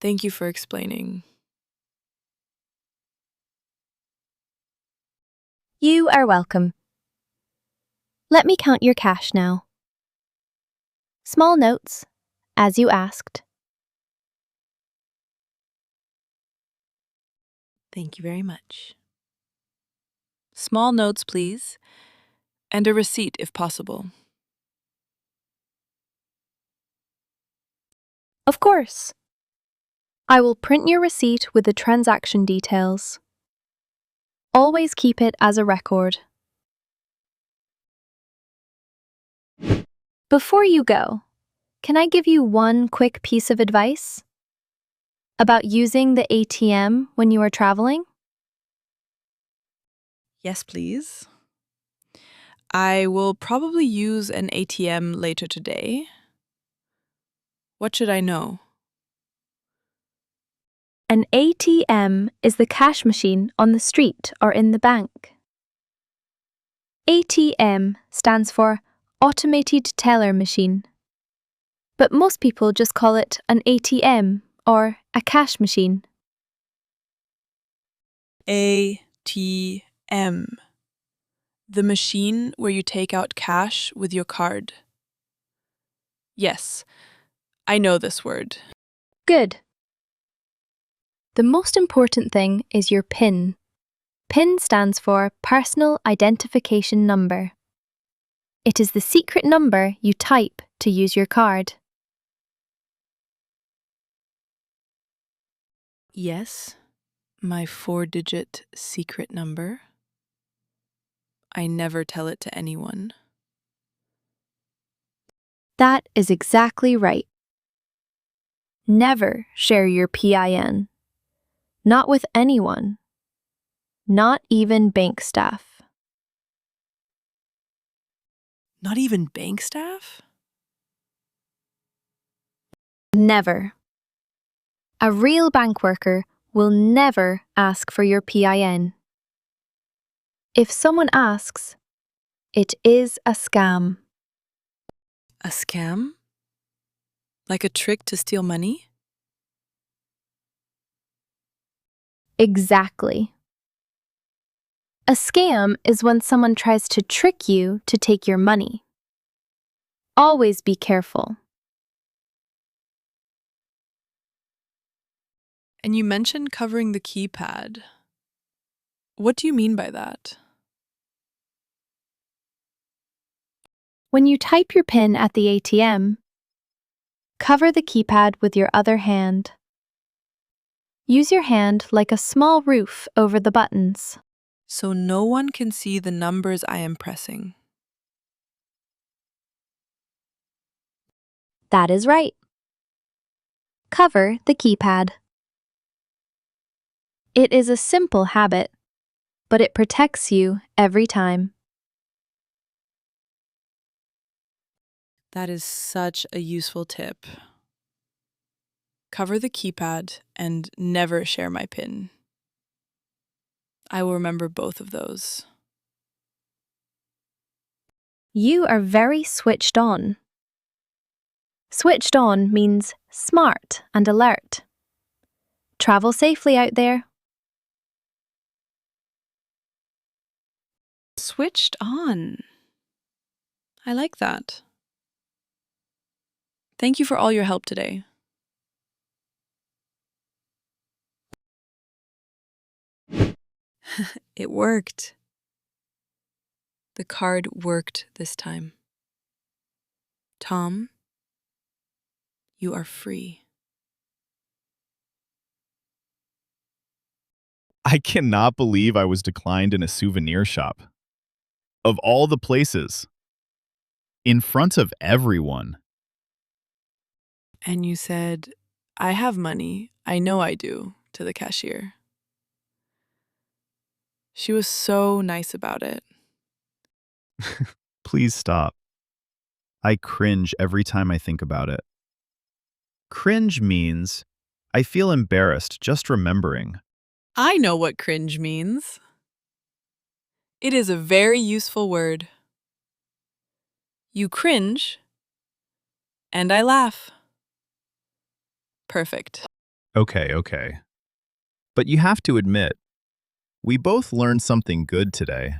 Thank you for explaining. You are welcome. Let me count your cash now. Small notes, as you asked. Thank you very much. Small notes, please, and a receipt if possible. Of course. I will print your receipt with the transaction details. Always keep it as a record. Before you go, can I give you one quick piece of advice about using the ATM when you are traveling? Yes, please. I will probably use an ATM later today. What should I know? An ATM is the cash machine on the street or in the bank. ATM stands for Automated Teller Machine, but most people just call it an ATM or a cash machine. ATM. The machine where you take out cash with your card. Yes, I know this word. Good. The most important thing is your PIN. PIN stands for Personal Identification Number. It is the secret number you type to use your card. Yes, my 4-digit secret number. I never tell it to anyone. That is exactly right. Never share your PIN. Not with anyone. Not even bank staff. Not even bank staff? Never. A real bank worker will never ask for your PIN. If someone asks, it is a scam. A scam? Like a trick to steal money? Exactly. A scam is when someone tries to trick you to take your money. Always be careful. And you mentioned covering the keypad. What do you mean by that? When you type your PIN at the ATM, cover the keypad with your other hand. Use your hand like a small roof over the buttons. So no one can see the numbers I am pressing. That is right. Cover the keypad. It is a simple habit, but it protects you every time. That is such a useful tip. Cover the keypad and never share my PIN. I will remember both of those. You are very switched on. Switched on means smart and alert. Travel safely out there. Switched on. I like that. Thank you for all your help today. It worked. The card worked this time. Tom, you are free. I cannot believe I was declined in a souvenir shop. Of all the places. In front of everyone. And you said, I have money. I know I do, to the cashier. She was so nice about it. Please stop. I cringe every time I think about it. Cringe means I feel embarrassed just remembering. I know what cringe means. It is a very useful word. You cringe, and I laugh. Perfect. Okay. But you have to admit, we both learned something good today.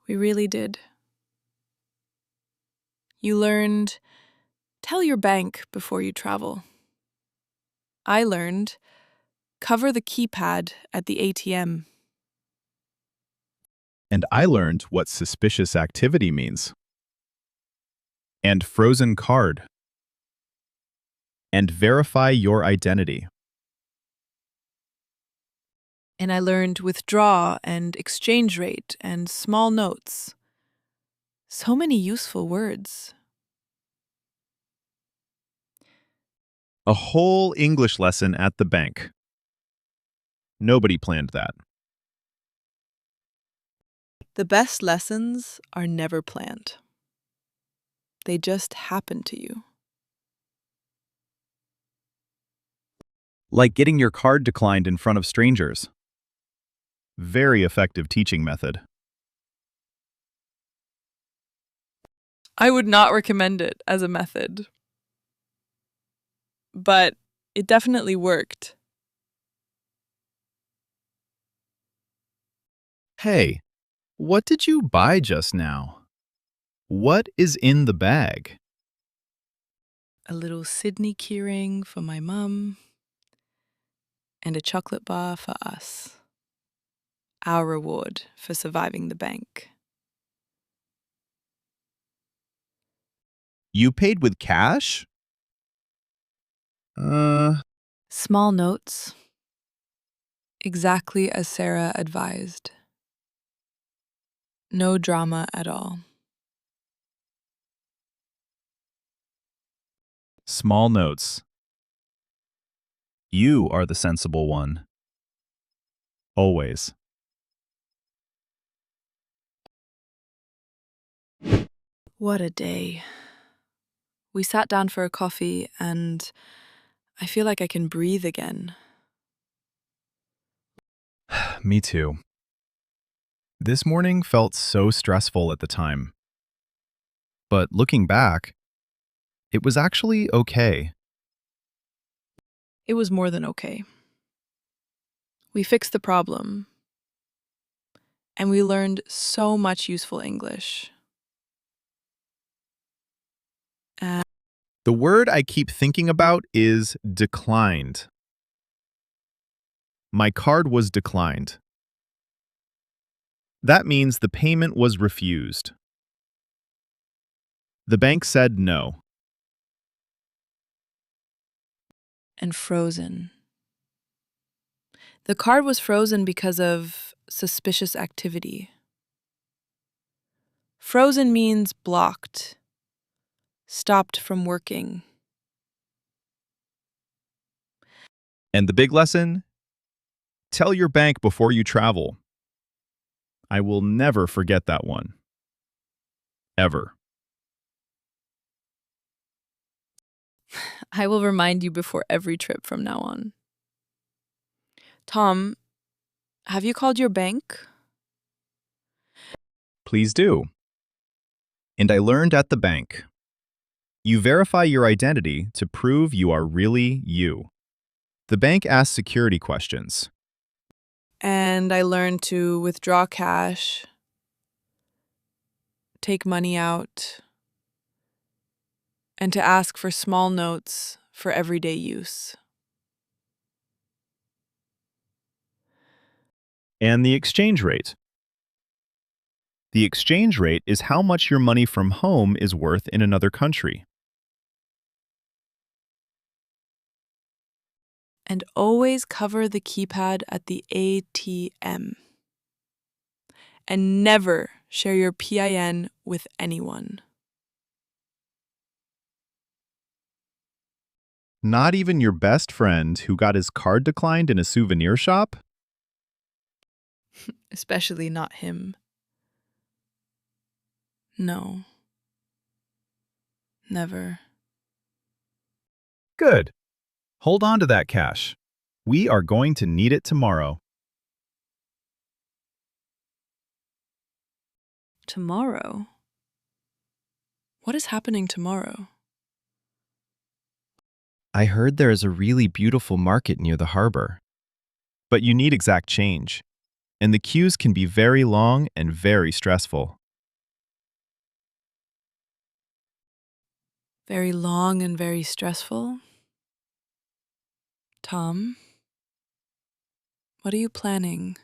We really did. You learned, tell your bank before you travel. I learned, cover the keypad at the ATM. And I learned what suspicious activity means. And frozen card. And verify your identity. And I learned withdraw and exchange rate and small notes. So many useful words. A whole English lesson at the bank. Nobody planned that. The best lessons are never planned. They just happen to you. Like getting your card declined in front of strangers. Very effective teaching method. I would not recommend it as a method. But it definitely worked. Hey, what did you buy just now? What is in the bag? A little Sydney keyring for my mum. And a chocolate bar for us. Our reward for surviving the bank. You paid with cash? Small notes. Exactly as Sarah advised. No drama at all. Small notes. You are the sensible one. Always. What a day. We sat down for a coffee and I feel like I can breathe again. Me too. This morning felt so stressful at the time. But looking back, it was actually okay. It was more than okay. We fixed the problem. And we learned so much useful English. The word I keep thinking about is declined. My card was declined. That means the payment was refused. The bank said no. And frozen. The card was frozen because of suspicious activity. Frozen means blocked, stopped from working. And the big lesson? Tell your bank before you travel. I will never forget that one. Ever. I will remind you before every trip from now on. Tom, have you called your bank? Please do. And I learned at the bank. You verify your identity to prove you are really you. The bank asks security questions. And I learned to withdraw cash, take money out, and to ask for small notes for everyday use. And the exchange rate. The exchange rate is how much your money from home is worth in another country. And always cover the keypad at the ATM. And never share your PIN with anyone. Not even your best friend who got his card declined in a souvenir shop? Especially not him. No. Never. Good. Hold on to that cash. We are going to need it tomorrow. Tomorrow? What is happening tomorrow? I heard there is a really beautiful market near the harbor. But you need exact change, and the queues can be very long and very stressful. Very long and very stressful? Tom, what are you planning?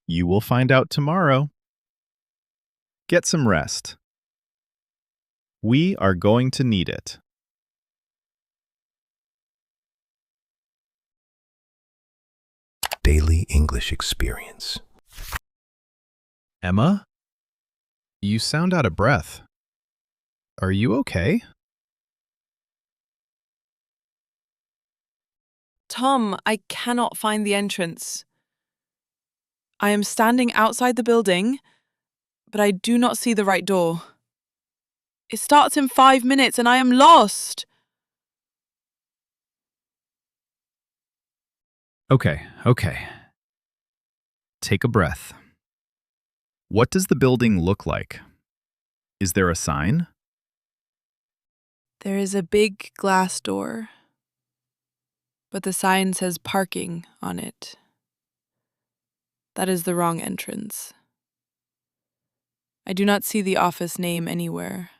You will find out tomorrow. Get some rest. We are going to need it. Daily English Experience. Emma? You sound out of breath. Are you okay? Tom, I cannot find the entrance. I am standing outside the building, but I do not see the right door. It starts in 5 minutes and I am lost. Okay. Take a breath. What does the building look like? Is there a sign? There is a big glass door, but the sign says parking on it. That is the wrong entrance. I do not see the office name anywhere.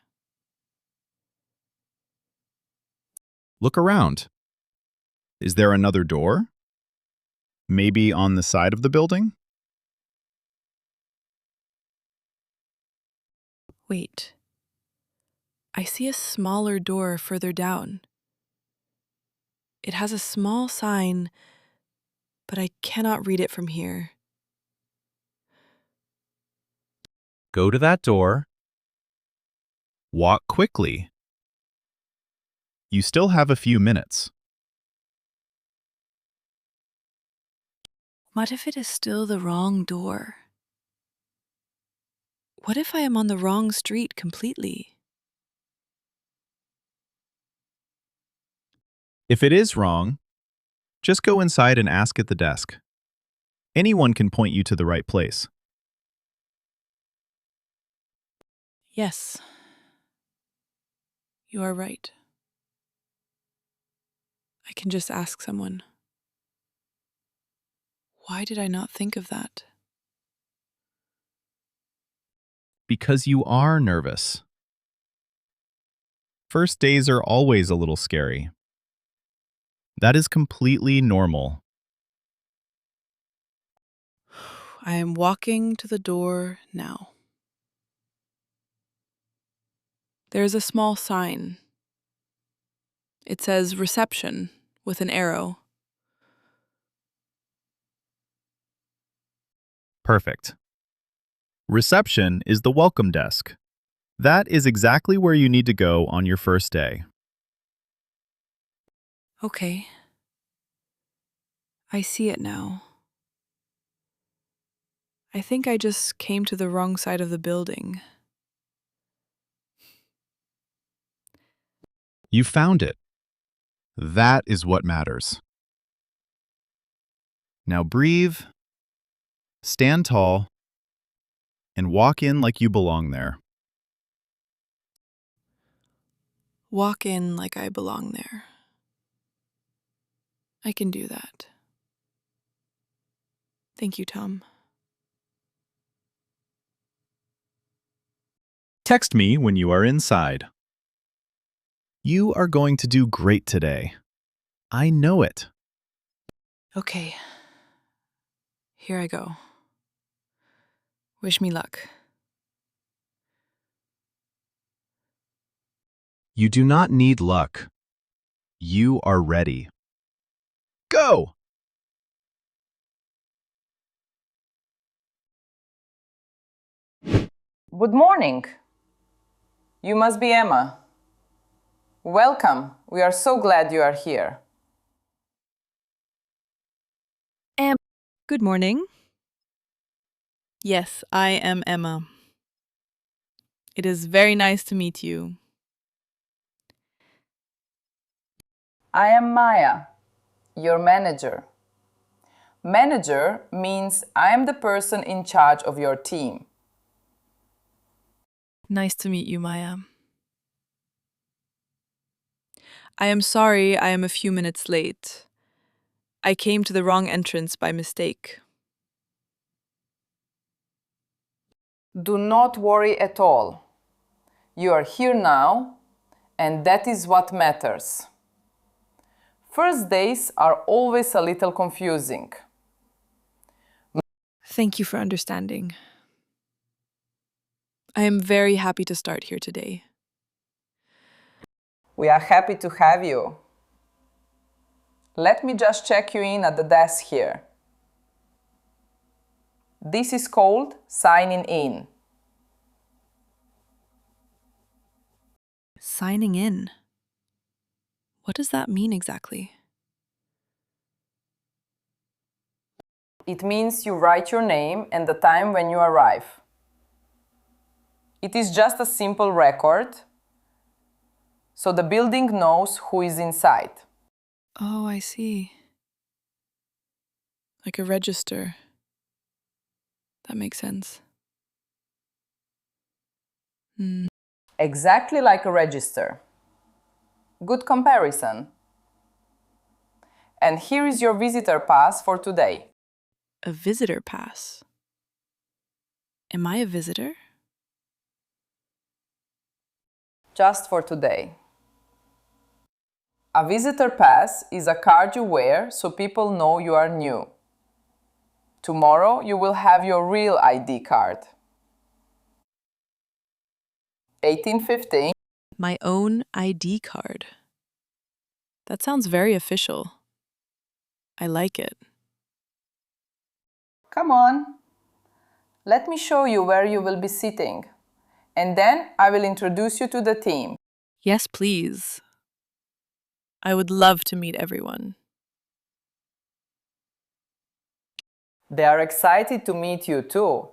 Look around. Is there another door? Maybe on the side of the building? Wait. I see a smaller door further down. It has a small sign, but I cannot read it from here. Go to that door. Walk quickly. You still have a few minutes. What if it is still the wrong door? What if I am on the wrong street completely? If it is wrong, just go inside and ask at the desk. Anyone can point you to the right place. Yes. You are right. I can just ask someone. Why did I not think of that? Because you are nervous. First days are always a little scary. That is completely normal. I am walking to the door now. There is a small sign. It says reception with an arrow. Perfect. Reception is the welcome desk. That is exactly where you need to go on your first day. Okay. I see it now. I think I just came to the wrong side of the building. You found it. That is what matters. Now breathe, stand tall, and walk in like you belong there. Walk in like I belong there. I can do that. Thank you, Tom. Text me when you are inside. You are going to do great today. I know it. Okay. Here I go. Wish me luck. You do not need luck. You are ready. Go! Good morning. You must be Emma. Welcome. We are so glad you are here. Good morning. Yes, I am Emma. It is very nice to meet you. I am Maya, your manager. Manager means I am the person in charge of your team. Nice to meet you, Maya. I am sorry I am a few minutes late. I came to the wrong entrance by mistake. Do not worry at all. You are here now, and that is what matters. First days are always a little confusing. Thank you for understanding. I am very happy to start here today. We are happy to have you. Let me just check you in at the desk here. This is called signing in. Signing in. What does that mean exactly? It means you write your name and the time when you arrive. It is just a simple record, so the building knows who is inside. Oh, I see. Like a register. That makes sense. Exactly like a register. Good comparison. And here is your visitor pass for today. A visitor pass. Am I a visitor? Just for today. A visitor pass is a card you wear so people know you are new. Tomorrow you will have your real ID card. 1815. My own ID card. That sounds very official. I like it. Come on. Let me show you where you will be sitting. And then I will introduce you to the team. Yes, please. I would love to meet everyone. They are excited to meet you too.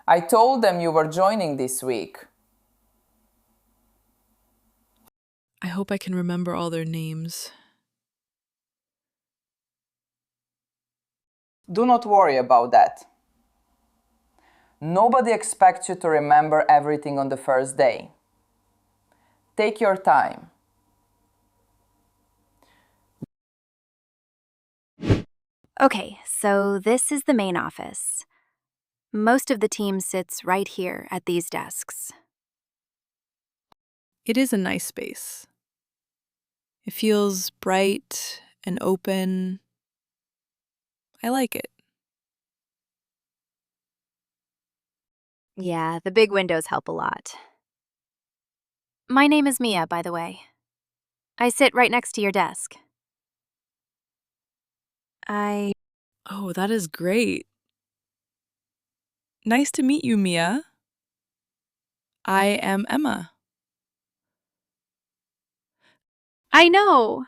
I told them you were joining this week. I hope I can remember all their names. Do not worry about that. Nobody expects you to remember everything on the first day. Take your time. Okay, so this is the main office. Most of the team sits right here at these desks. It is a nice space. It feels bright and open. I like it. Yeah, the big windows help a lot. My name is Mia, by the way. I sit right next to your desk. Oh, that is great. Nice to meet you, Mia. I am Emma. I know.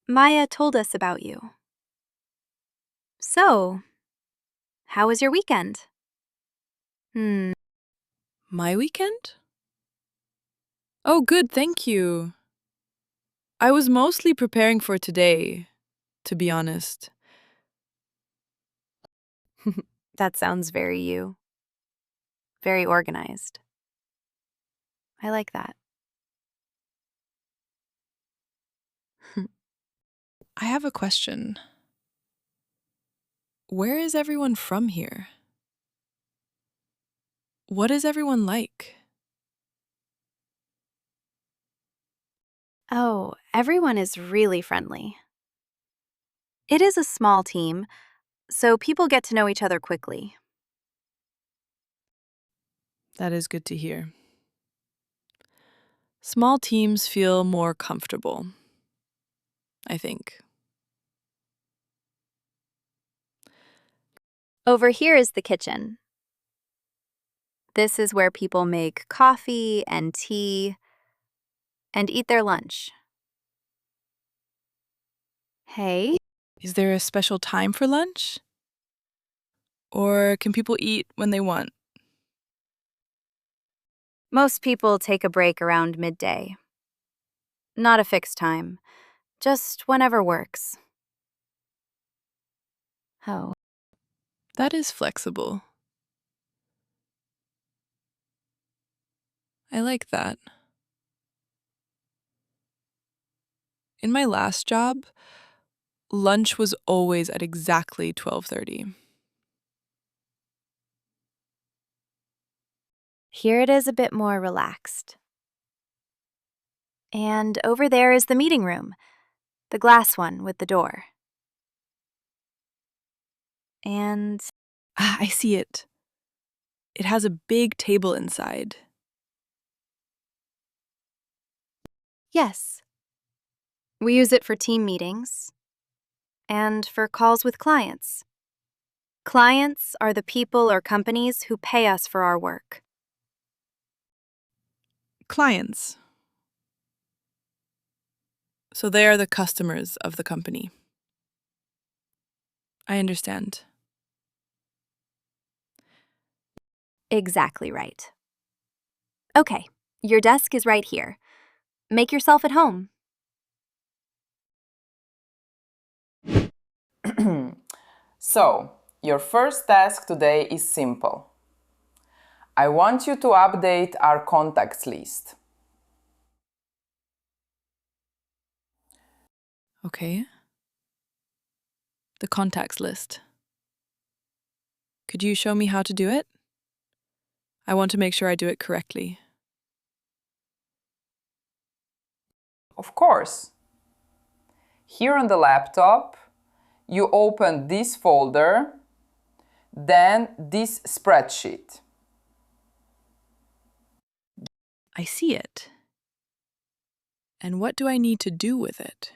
Maya told us about you. So, how was your weekend? My weekend? Oh, good, thank you. I was mostly preparing for today, to be honest. That sounds very you. Very organized. I like that. I have a question. Where is everyone from here? What is everyone like? Oh, everyone is really friendly. It is a small team, so people get to know each other quickly. That is good to hear. Small teams feel more comfortable, I think. Over here is the kitchen. This is where people make coffee and tea and eat their lunch. Hey? Is there a special time for lunch? Or can people eat when they want? Most people take a break around midday. Not a fixed time, just whenever works. Oh. That is flexible. I like that. In my last job, lunch was always at exactly 12:30. Here it is a bit more relaxed. And over there is the meeting room, the glass one with the door. And I see it. It has a big table inside. yes, we use it for team meetings and for calls with clients. Clients are the people or companies who pay us for our work. Clients. So they are the customers of the company. I understand. Exactly right. Okay, your desk is right here. Make yourself at home. So, your first task today is simple. I want you to update our contacts list. Okay. The contacts list. Could you show me how to do it? I want to make sure I do it correctly. Of course. Here on the laptop, you open this folder, then this spreadsheet. I see it. And what do I need to do with it?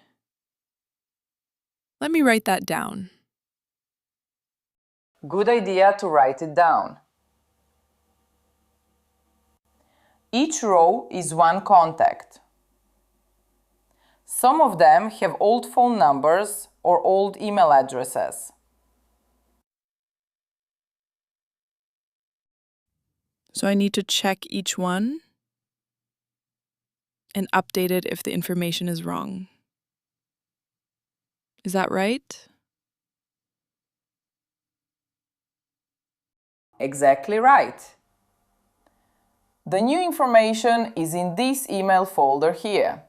Let me write that down. Good idea to write it down. Each row is one contact. Some of them have old phone numbers or old email addresses. So I need to check each one and update it if the information is wrong. Is that right? Exactly right. The new information is in this email folder here.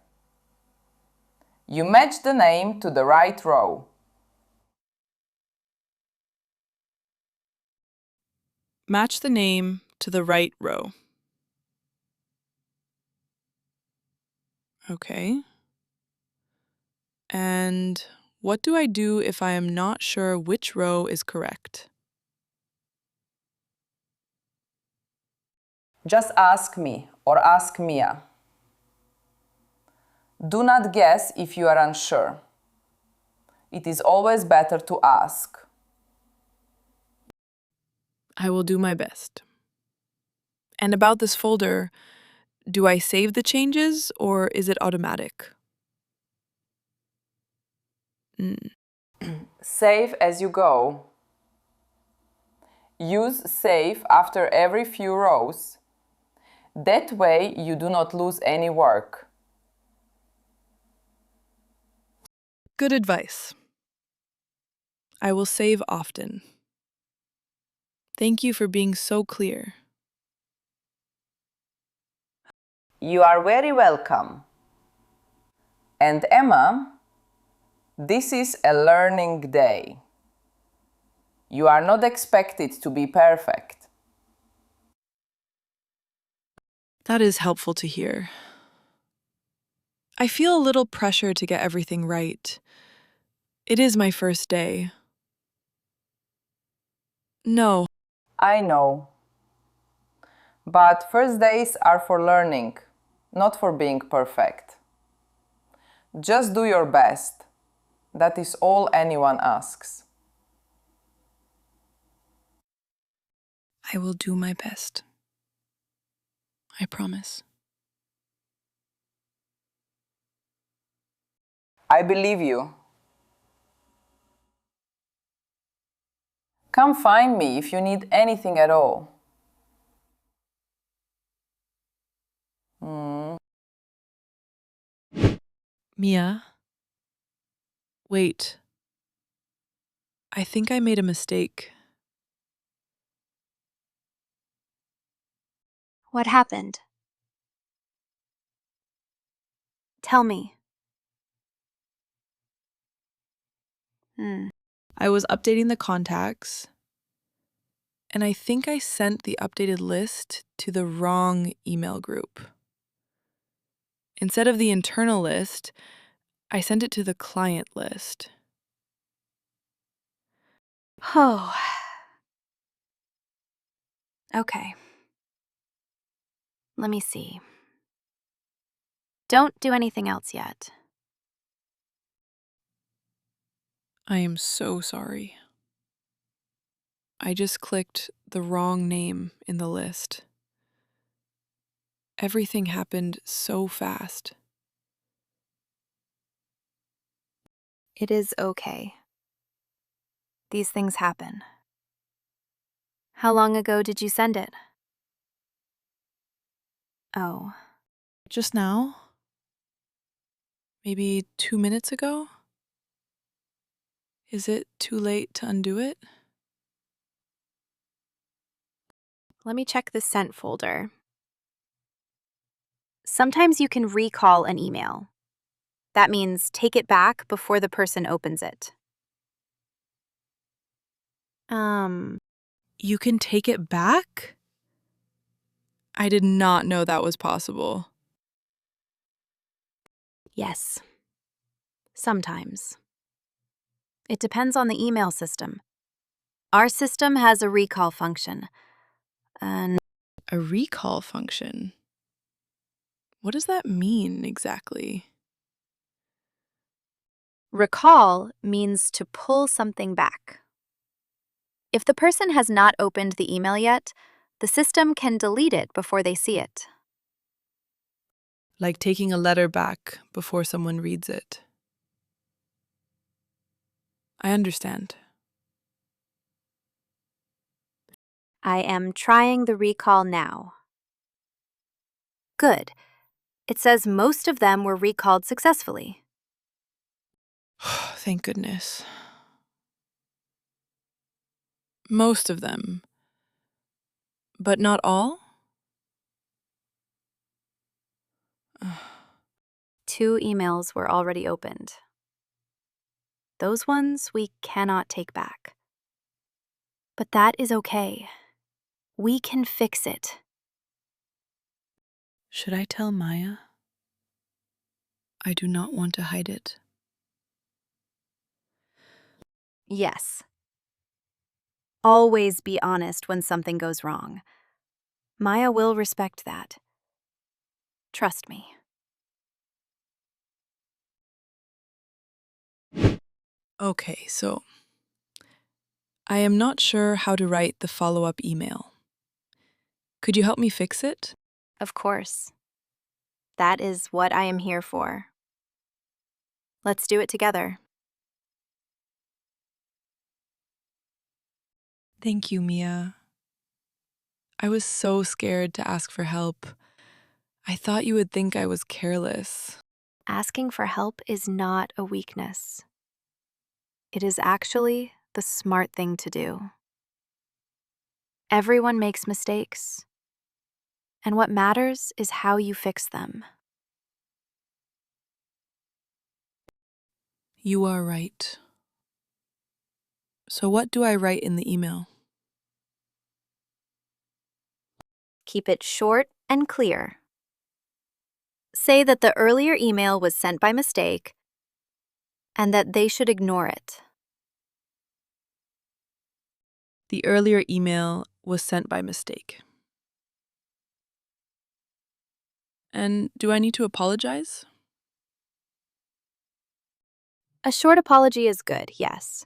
You match the name to the right row. Match the name to the right row. Okay. And what do I do if I am not sure which row is correct? Just ask me or ask Mia. Do not guess if you are unsure. It is always better to ask. I will do my best. And about this folder, Do I save the changes or is it automatic? Save as you go. Use save after every few rows. That way you do not lose any work. Good advice. I will save often. Thank you for being so clear. You are very welcome. And Emma, this is a learning day. You are not expected to be perfect. That is helpful to hear. I feel a little pressure to get everything right. It is my first day. No. I know. But first days are for learning, not for being perfect. Just do your best. That is all anyone asks. I will do my best. I promise. I believe you. Come find me if you need anything at all. Mia? Wait. I think I made a mistake. What happened? Tell me. I was updating the contacts, and I think I sent the updated list to the wrong email group. Instead of the internal list, I sent it to the client list. Oh. Okay. Let me see. Don't do anything else yet. I am so sorry. I just clicked the wrong name in the list. Everything happened so fast. It is okay. These things happen. How long ago did you send it? Oh. Just now? Maybe 2 minutes ago? Is it too late to undo it? Let me check the sent folder. Sometimes you can recall an email. That means take it back before the person opens it. You can take it back? I did not know that was possible. Yes. Sometimes. It depends on the email system. Our system has a recall function. A recall function? What does that mean exactly? Recall means to pull something back. If the person has not opened the email yet, the system can delete it before they see it. Like taking a letter back before someone reads it. I understand. I am trying the recall now. Good. It says most of them were recalled successfully. Thank goodness. Most of them. But not all? 2 emails were already opened. Those ones we cannot take back. But that is okay. We can fix it. Should I tell Maya? I do not want to hide it. Yes. Always be honest when something goes wrong. Maya will respect that. Trust me. Okay, so I am not sure how to write the follow-up email. Could you help me fix it? Of course. That is what I am here for. Let's do it together. Thank you, Mia. I was so scared to ask for help. I thought you would think I was careless. Asking for help is not a weakness. It is actually the smart thing to do. Everyone makes mistakes, and what matters is how you fix them. You are right. So what do I write in the email? Keep it short and clear. Say that the earlier email was sent by mistake and that they should ignore it. The earlier email was sent by mistake. And do I need to apologize? A short apology is good, yes.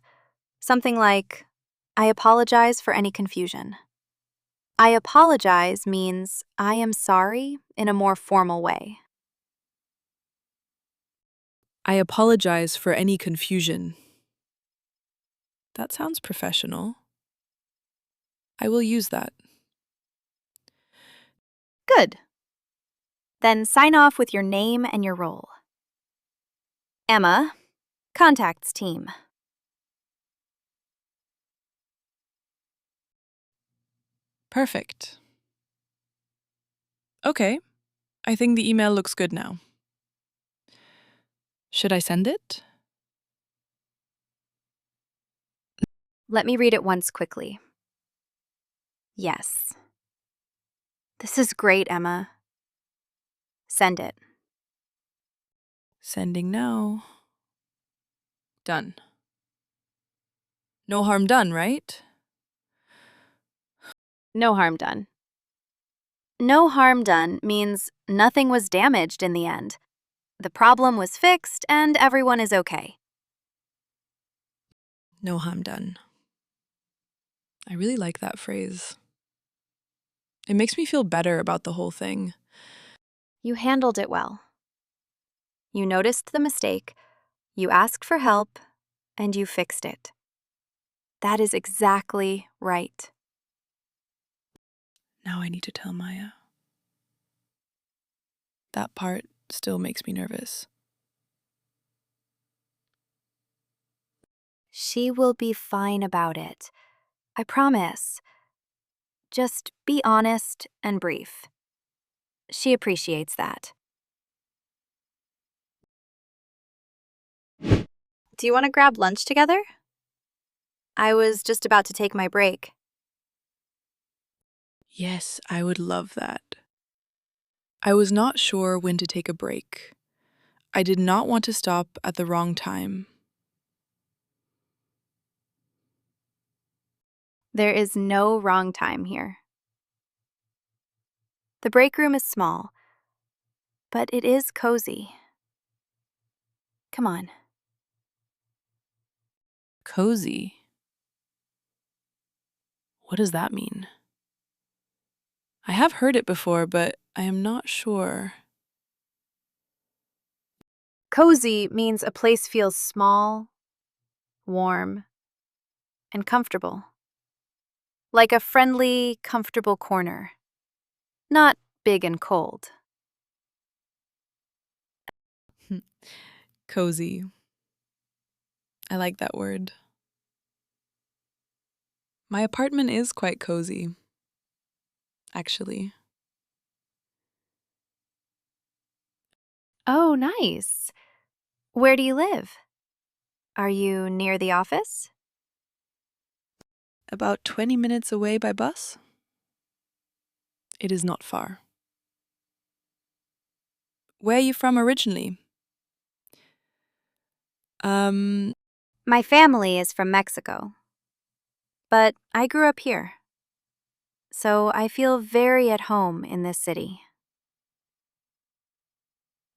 Something like, I apologize for any confusion. I apologize means I am sorry in a more formal way. I apologize for any confusion. That sounds professional. I will use that. Good. Then sign off with your name and your role. Emma, contacts team. Perfect. Okay, I think the email looks good now. Should I send it? Let me read it once quickly. Yes. This is great, Emma. Send it. Sending now. Done. No harm done, right? No harm done. No harm done means nothing was damaged in the end. The problem was fixed and everyone is okay. No harm done. I really like that phrase. It makes me feel better about the whole thing. You handled it well. You noticed the mistake, you asked for help, and you fixed it. That is exactly right. Now I need to tell Maya. That part still makes me nervous. She will be fine about it. I promise. Just be honest and brief. She appreciates that. Do you want to grab lunch together? I was just about to take my break. Yes, I would love that. I was not sure when to take a break. I did not want to stop at the wrong time. There is no wrong time here. The break room is small, but it is cozy. Come on. Cozy? What does that mean? I have heard it before, but I am not sure. Cozy means a place feels small, warm, and comfortable. Like a friendly, comfortable corner. Not big and cold. Cozy. I like that word. My apartment is quite cozy, actually. Oh, nice. Where do you live? Are you near the office? About 20 minutes away by bus. It is not far. Where are you from originally? My family is from Mexico, but I grew up here. So I feel very at home in this city.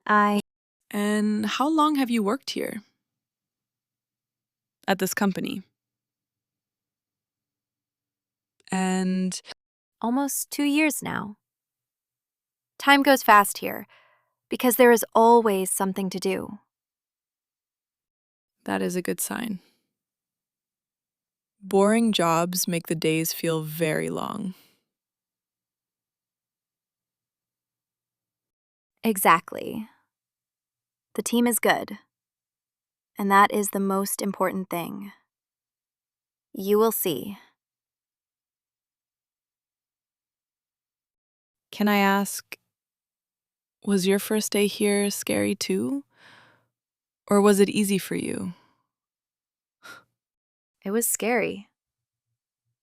And how long have you worked here? At this company? And almost 2 years now. Time goes fast here, because there is always something to do. That is a good sign. Boring jobs make the days feel very long. Exactly. The team is good, and that is the most important thing. You will see. Can I ask, was your first day here scary too? Or was it easy for you? It was scary.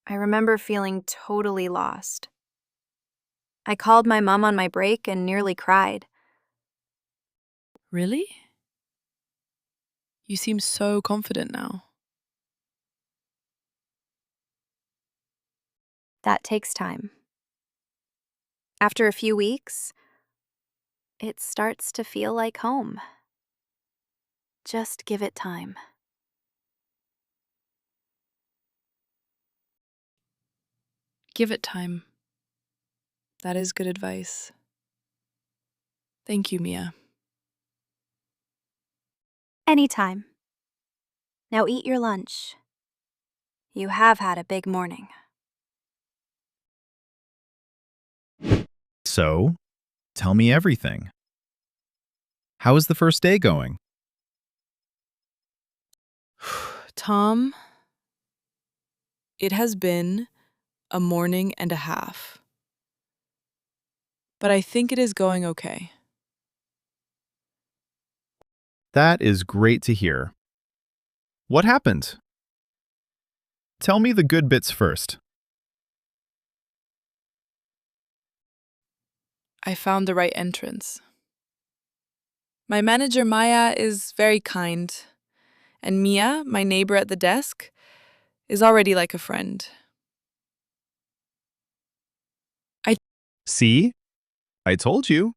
I remember feeling totally lost. I called my mom on my break and nearly cried. Really? You seem so confident now. That takes time. After a few weeks, it starts to feel like home. Just give it time. Give it time. That is good advice. Thank you, Mia. Anytime. Now eat your lunch. You have had a big morning. So, tell me everything. How is the first day going? Tom, it has been a morning and a half. But I think it is going okay. That is great to hear. What happened? Tell me the good bits first. I found the right entrance. My manager, Maya, is very kind. And Mia, my neighbor at the desk, is already like a friend. See? I told you.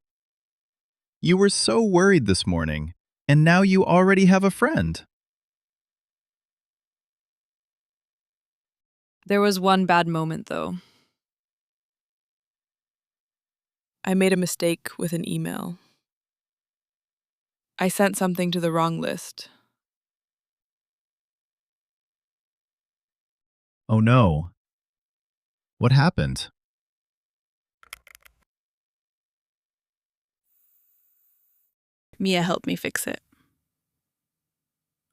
You were so worried this morning, and now you already have a friend. There was one bad moment, though. I made a mistake with an email. I sent something to the wrong list. Oh no. What happened? Mia helped me fix it.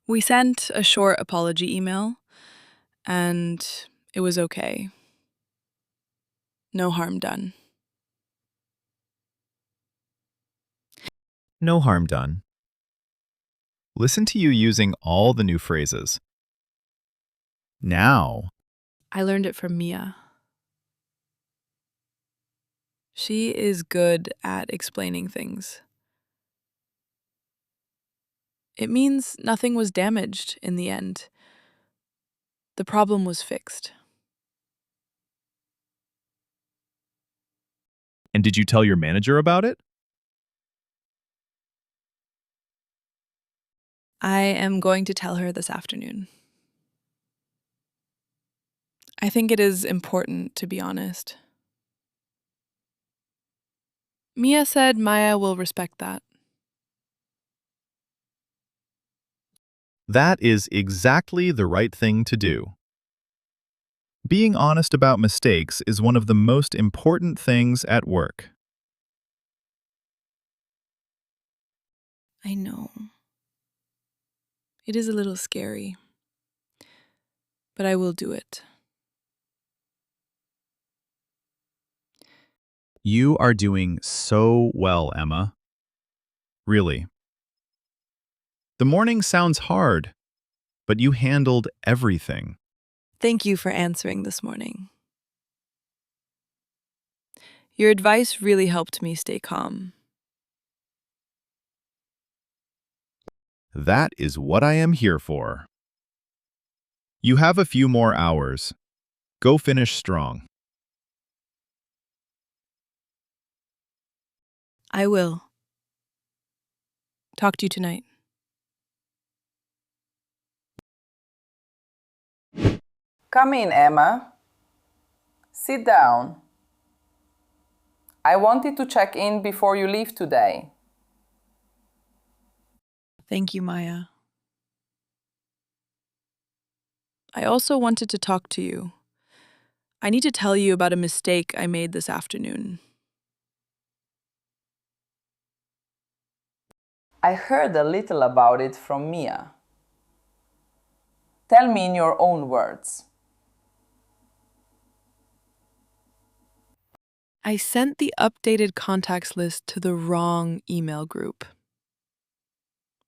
We sent a short apology email, and it was okay. No harm done. No harm done. Listen to you using all the new phrases. Now, I learned it from Mia. She is good at explaining things. It means nothing was damaged in the end. The problem was fixed. and did you tell your manager about it? I am going to tell her this afternoon. I think it is important to be honest. Mia said Maya will respect that. That is exactly the right thing to do. Being honest about mistakes is one of the most important things at work. I know. It is a little scary. But I will do it. You are doing so well, Emma. Really. The morning sounds hard, but you handled everything. Thank you for answering this morning. Your advice really helped me stay calm. That is what I am here for. You have a few more hours. Go finish strong. I will. Talk to you tonight. Come in, Emma. Sit down. I wanted to check in before you leave today. Thank you, Maya. I also wanted to talk to you. I need to tell you about a mistake I made this afternoon. I heard a little about it from Mia. Tell me in your own words. I sent the updated contacts list to the wrong email group.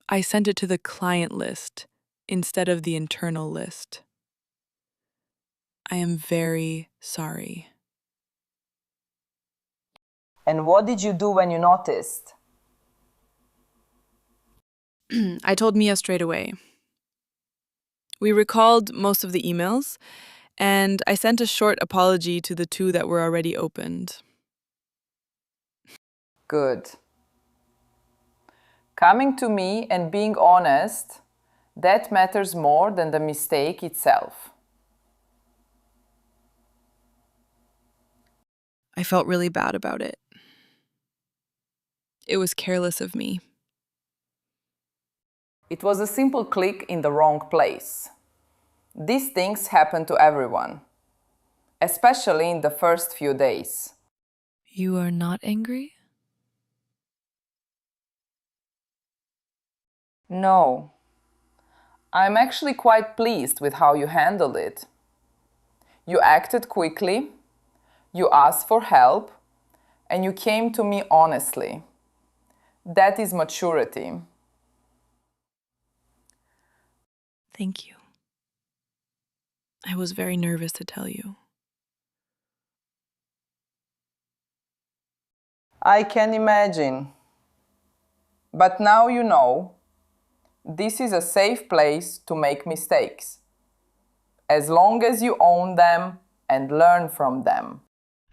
I sent it to the client list instead of the internal list. I am very sorry. And what did you do when you noticed? I told Mia straight away. We recalled most of the emails, and I sent a short apology to the two that were already opened. Good. Coming to me and being honest, that matters more than the mistake itself. I felt really bad about it. It was careless of me. It was a simple click in the wrong place. These things happen to everyone, especially in the first few days. You are not angry? No. I'm actually quite pleased with how you handled it. You acted quickly, you asked for help, and you came to me honestly. That is maturity. Thank you. I was very nervous to tell you. I can imagine. But now you know, this is a safe place to make mistakes, as long as you own them and learn from them.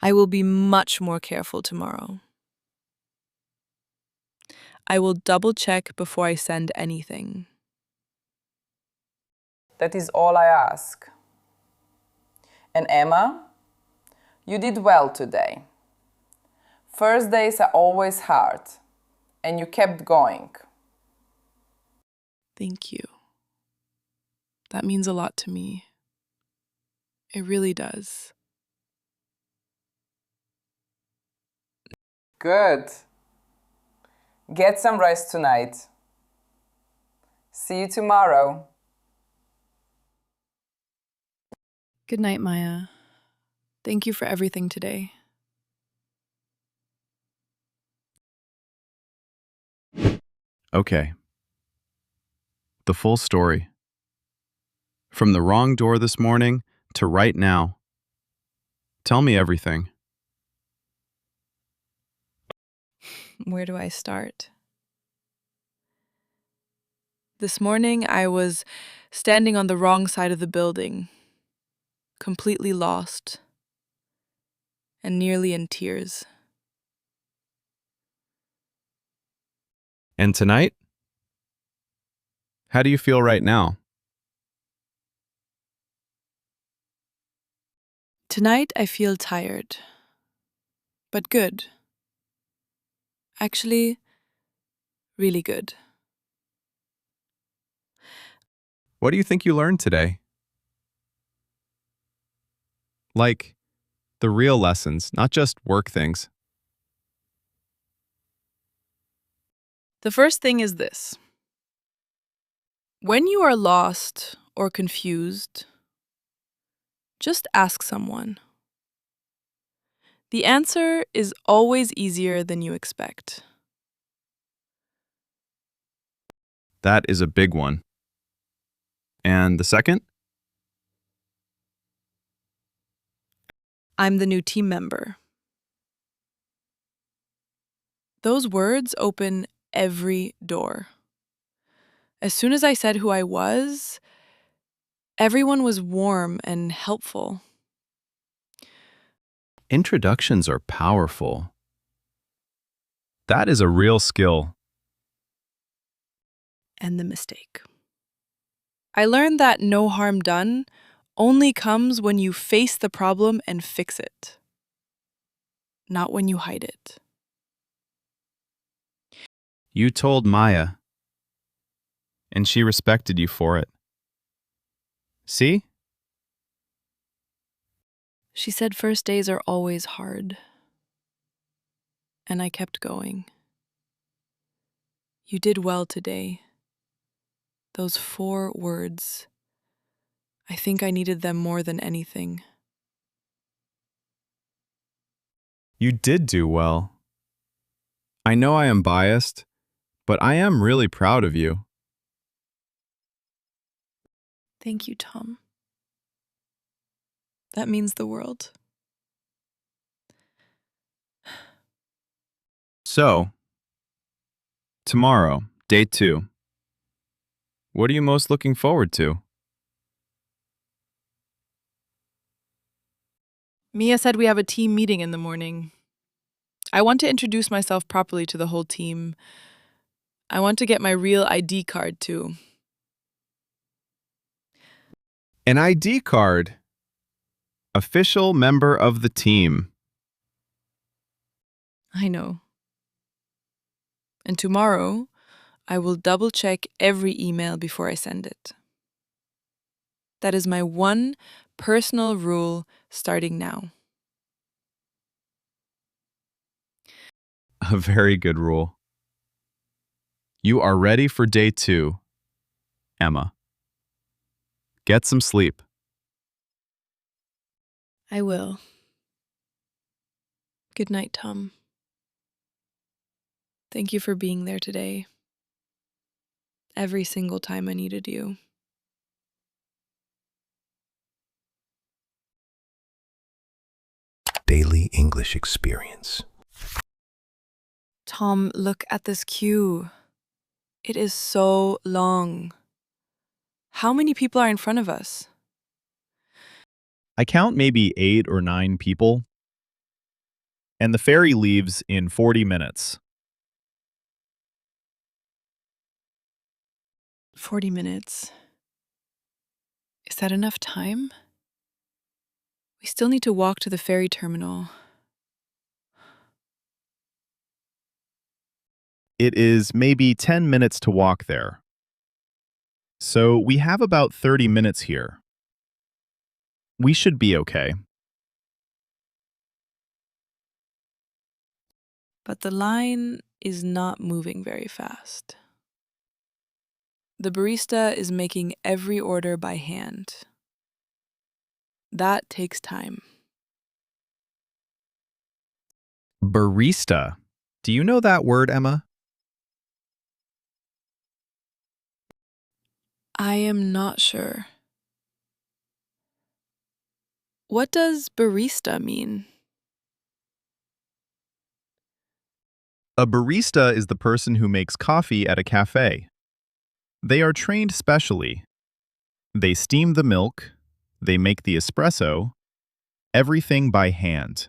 I will be much more careful tomorrow. I will double check before I send anything. That is all I ask. And Emma, you did well today. First days are always hard, and you kept going. Thank you. That means a lot to me. It really does. Good. Get some rest tonight. See you tomorrow. Good night, Maya. Thank you for everything today. Okay. The full story. From the wrong door this morning to right now. Tell me everything. Where do I start? This morning, I was standing on the wrong side of the building, completely lost and nearly in tears. And tonight? How do you feel right now? Tonight, I feel tired, but good. Actually, really good. What do you think you learned today? Like, the real lessons, not just work things. The first thing is this. When you are lost or confused, just ask someone. The answer is always easier than you expect. That is a big one. And the second? I'm the new team member. Those words open every door. As soon as I said who I was, everyone was warm and helpful. Introductions are powerful. That is a real skill. And the mistake. I learned that no harm done only comes when you face the problem and fix it, not when you hide it. You told Maya. and she respected you for it. See? She said first days are always hard. And I kept going. You did well today. Those 4 words. I think I needed them more than anything. You did do well. I know I am biased, but I am really proud of you. Thank you, Tom. That means the world. So, tomorrow, day 2. What are you most looking forward to? Mia said we have a team meeting in the morning. I want to introduce myself properly to the whole team. I want to get my real ID card, too. An ID card. Official member of the team. I know. And tomorrow, I will double-check every email before I send it. That is my one personal rule starting now. A very good rule. You are ready for day 2, Emma. Get some sleep. I will. Good night, Tom. Thank you for being there today. Every single time I needed you. Daily English Experience. Tom, look at this queue. It is so long. How many people are in front of us? I count maybe 8 or 9 people, and the ferry leaves in 40 minutes. 40 minutes. Is that enough time? We still need to walk to the ferry terminal. It is maybe 10 minutes to walk there. So we have about 30 minutes here. We should be okay. But the line is not moving very fast. The barista is making every order by hand. That takes time. Barista. Do you know that word, Emma? I am not sure. What does barista mean? A barista is the person who makes coffee at a cafe. They are trained specially. They steam the milk, they make the espresso, everything by hand.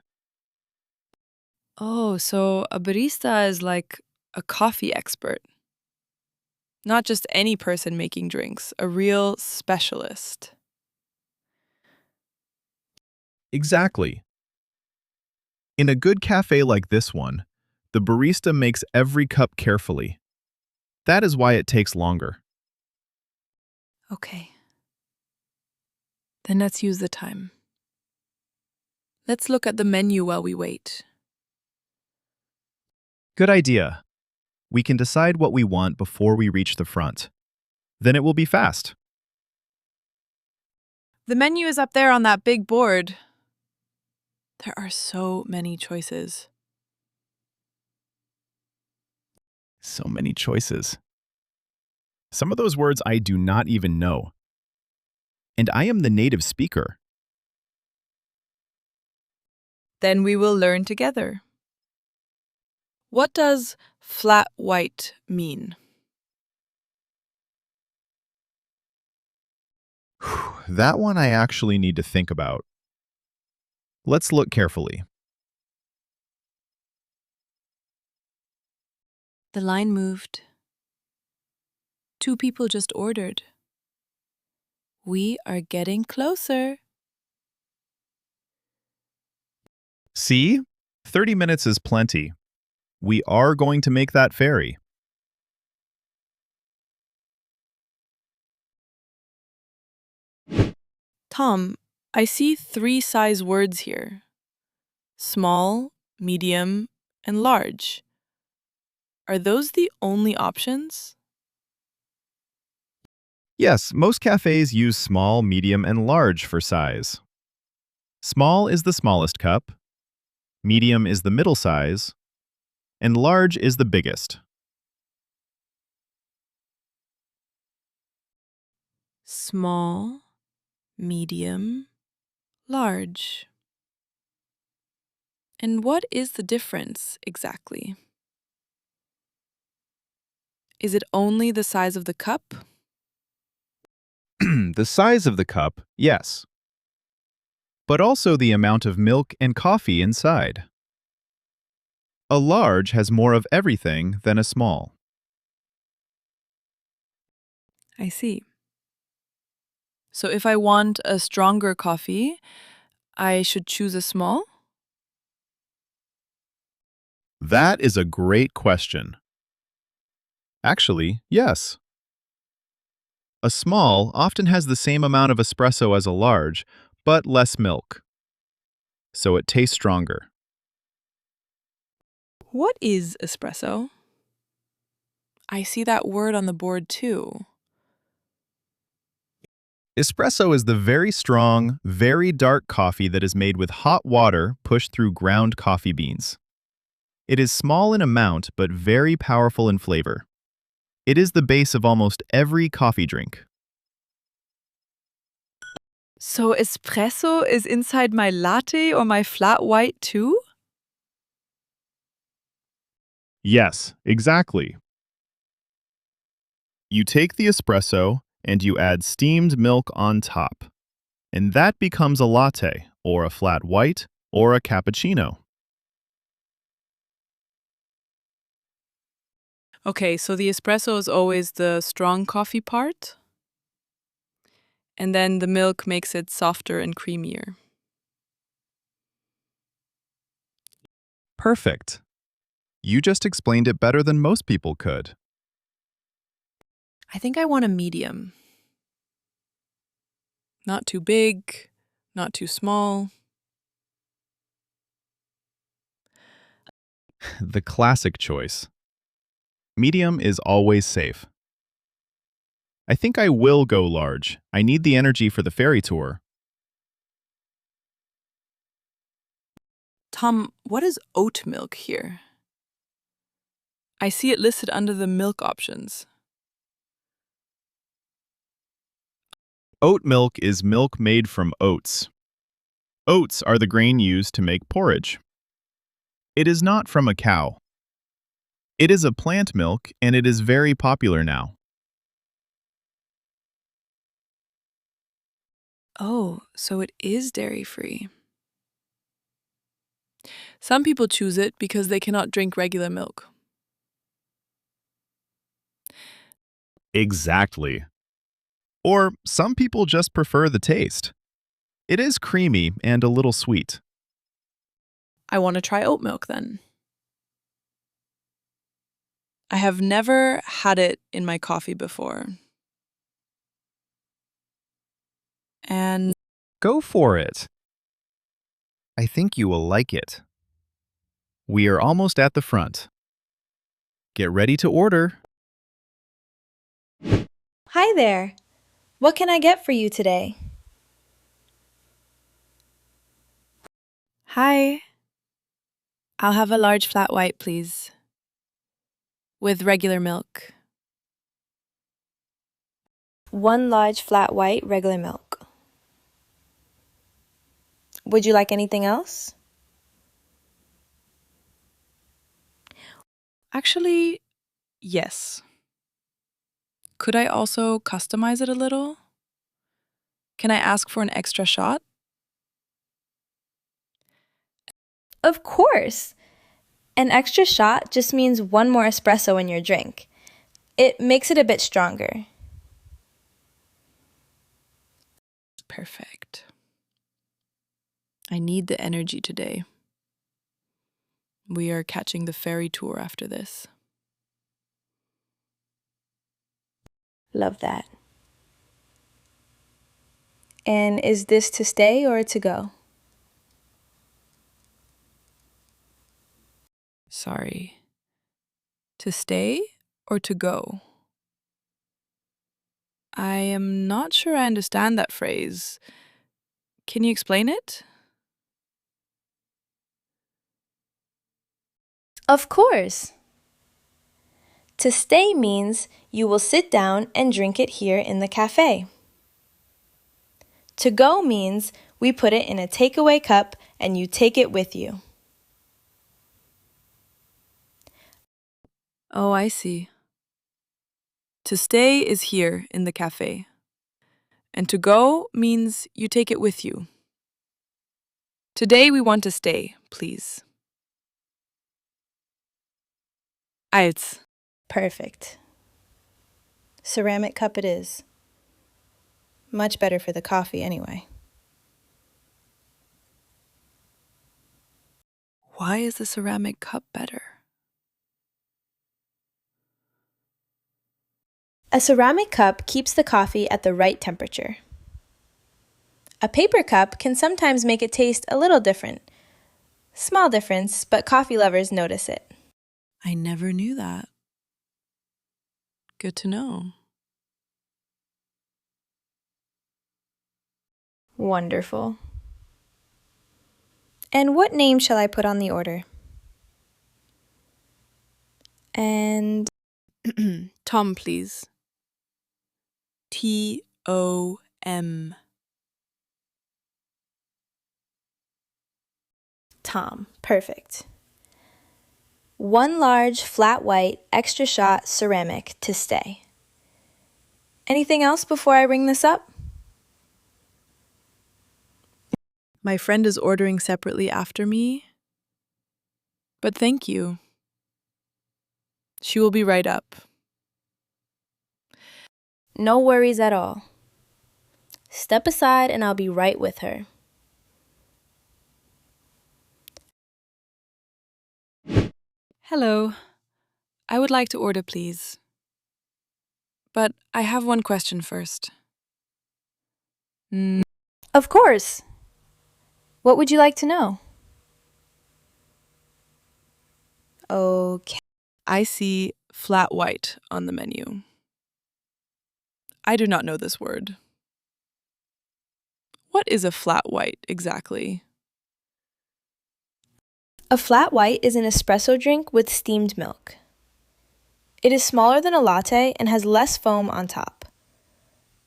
Oh, so a barista is like a coffee expert. Not just any person making drinks, a real specialist. Exactly. In a good cafe like this one, the barista makes every cup carefully. That is why it takes longer. Okay. Then let's use the time. Let's look at the menu while we wait. Good idea. We can decide what we want before we reach the front. Then it will be fast. The menu is up there on that big board. There are so many choices. So many choices. Some of those words I do not even know. And I am the native speaker. Then we will learn together. What does flat white mean? That one I actually need to think about. Let's look carefully. The line moved. 2 people just ordered. We are getting closer. See? 30 minutes is plenty. We are going to make that ferry. Tom, I see 3 size words here: small, medium, and large. Are those the only options? Yes, most cafes use small, medium, and large for size. Small is the smallest cup, medium is the middle size, and large is the biggest. Small, medium, large. And what is the difference exactly? Is it only the size of the cup? The size of the cup, yes, but also the amount of milk and coffee inside. A large has more of everything than a small. I see. So if I want a stronger coffee, I should choose a small? That is a great question. Actually, yes. A small often has the same amount of espresso as a large, but less milk, so it tastes stronger. What is espresso? I see that word on the board too. Espresso is the very strong, very dark coffee that is made with hot water pushed through ground coffee beans. It is small in amount but very powerful in flavor. It is the base of almost every coffee drink. So espresso is inside my latte or my flat white too? Yes, exactly. You take the espresso and you add steamed milk on top, and that becomes a latte, or a flat white, or a cappuccino. Okay, so the espresso is always the strong coffee part, and then the milk makes it softer and creamier. Perfect. You just explained it better than most people could. I think I want a medium. Not too big, not too small. The classic choice. Medium is always safe. I think I will go large. I need the energy for the ferry tour. Tom, what is oat milk here? I see it listed under the milk options. Oat milk is milk made from oats. Oats are the grain used to make porridge. It is not from a cow. It is a plant milk, and it is very popular now. Oh, so it is dairy-free. Some people choose it because they cannot drink regular milk. Exactly. Or some people just prefer the taste. It is creamy and a little sweet. I want to try oat milk then. I have never had it in my coffee before. And Go for it. I think you will like it. We are almost at the front. Get ready to order. Hi there. What can I get for you today? hi. I'll have a large flat white, please. With regular milk. 1 large flat white, regular milk. Would you like anything else? Actually, yes. Could I also customize it a little? Can I ask for an extra shot? Of course! An extra shot just means 1 more espresso in your drink. It makes it a bit stronger. Perfect. I need the energy today. We are catching the ferry tour after this. Love that. And is this to stay or to go? Sorry. To stay or to go? I am not sure I understand that phrase. Can you explain it? Of course! To stay means you will sit down and drink it here in the cafe. To go means we put it in a takeaway cup and you take it with you. Oh, I see. To stay is here in the cafe. And to go means you take it with you. Today we want to stay, please. Eins. Perfect. Ceramic cup it is. Much better for the coffee anyway. Why is the ceramic cup better? A ceramic cup keeps the coffee at the right temperature. A paper cup can sometimes make it taste a little different. Small difference, but coffee lovers notice it. I never knew that. Good to know. Wonderful. And what name shall I put on the order? And Tom, please. T-O-M. Tom. Perfect. 1 large, flat white, extra shot ceramic to stay. Anything else before I ring this up? My friend is ordering separately after me. But thank you. She will be right up. No worries at all. Step aside and I'll be right with her. Hello. I would like to order, please. But I have one question first. Of course. What would you like to know? Okay. I see flat white on the menu. I do not know this word. What is a flat white exactly? A flat white is an espresso drink with steamed milk. It is smaller than a latte and has less foam on top.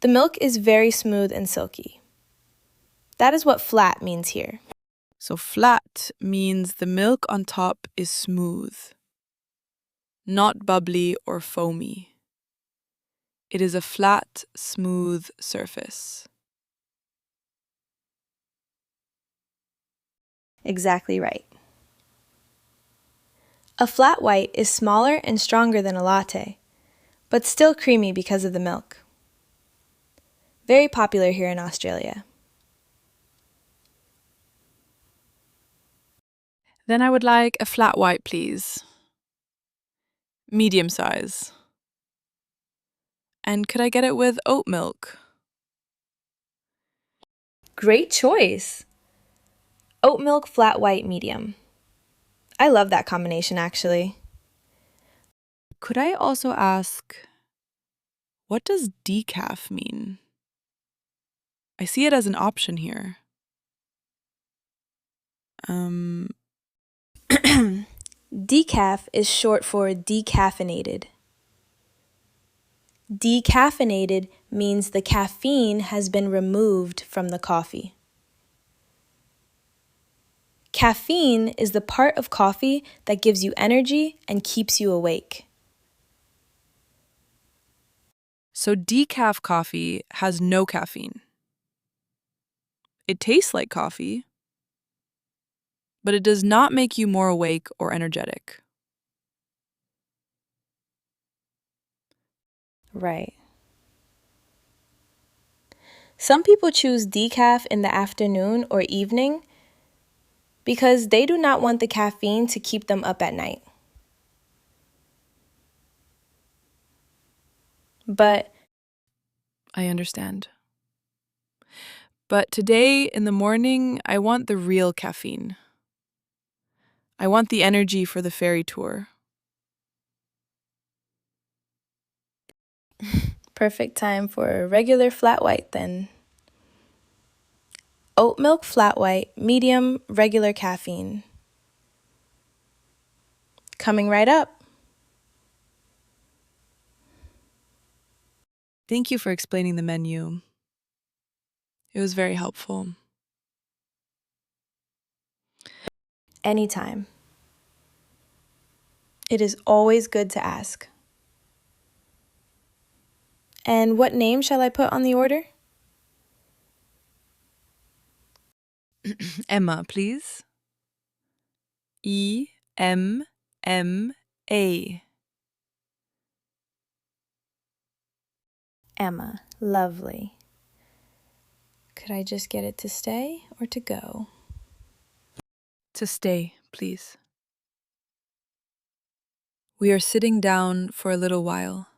The milk is very smooth and silky. That is what flat means here. So flat means the milk on top is smooth, not bubbly or foamy. It is a flat, smooth surface. Exactly right. A flat white is smaller and stronger than a latte, but still creamy because of the milk. Very popular here in Australia. Then I would like a flat white, please. Medium size. And could I get it with oat milk? Great choice! Oat milk flat white medium. I love that combination actually. Could I also ask, what does decaf mean? I see it as an option here. Decaf is short for decaffeinated. Decaffeinated means the caffeine has been removed from the coffee. Caffeine is the part of coffee that gives you energy and keeps you awake. So decaf coffee has no caffeine. It tastes like coffee, but it does not make you more awake or energetic. Right. Some people choose decaf in the afternoon or evening because they do not want the caffeine to keep them up at night. But I understand. But today, in the morning, I want the real caffeine. I want the energy for the ferry tour. Perfect time for a regular flat white then. Oat milk flat white, medium, regular caffeine. Coming right up. Thank you for explaining the menu. It was very helpful. Anytime. It is always good to ask. And what name shall I put on the order? Emma, please. E-M-M-A. Emma. Lovely. Could I just get it to stay or to go? To stay, please. We are sitting down for a little while.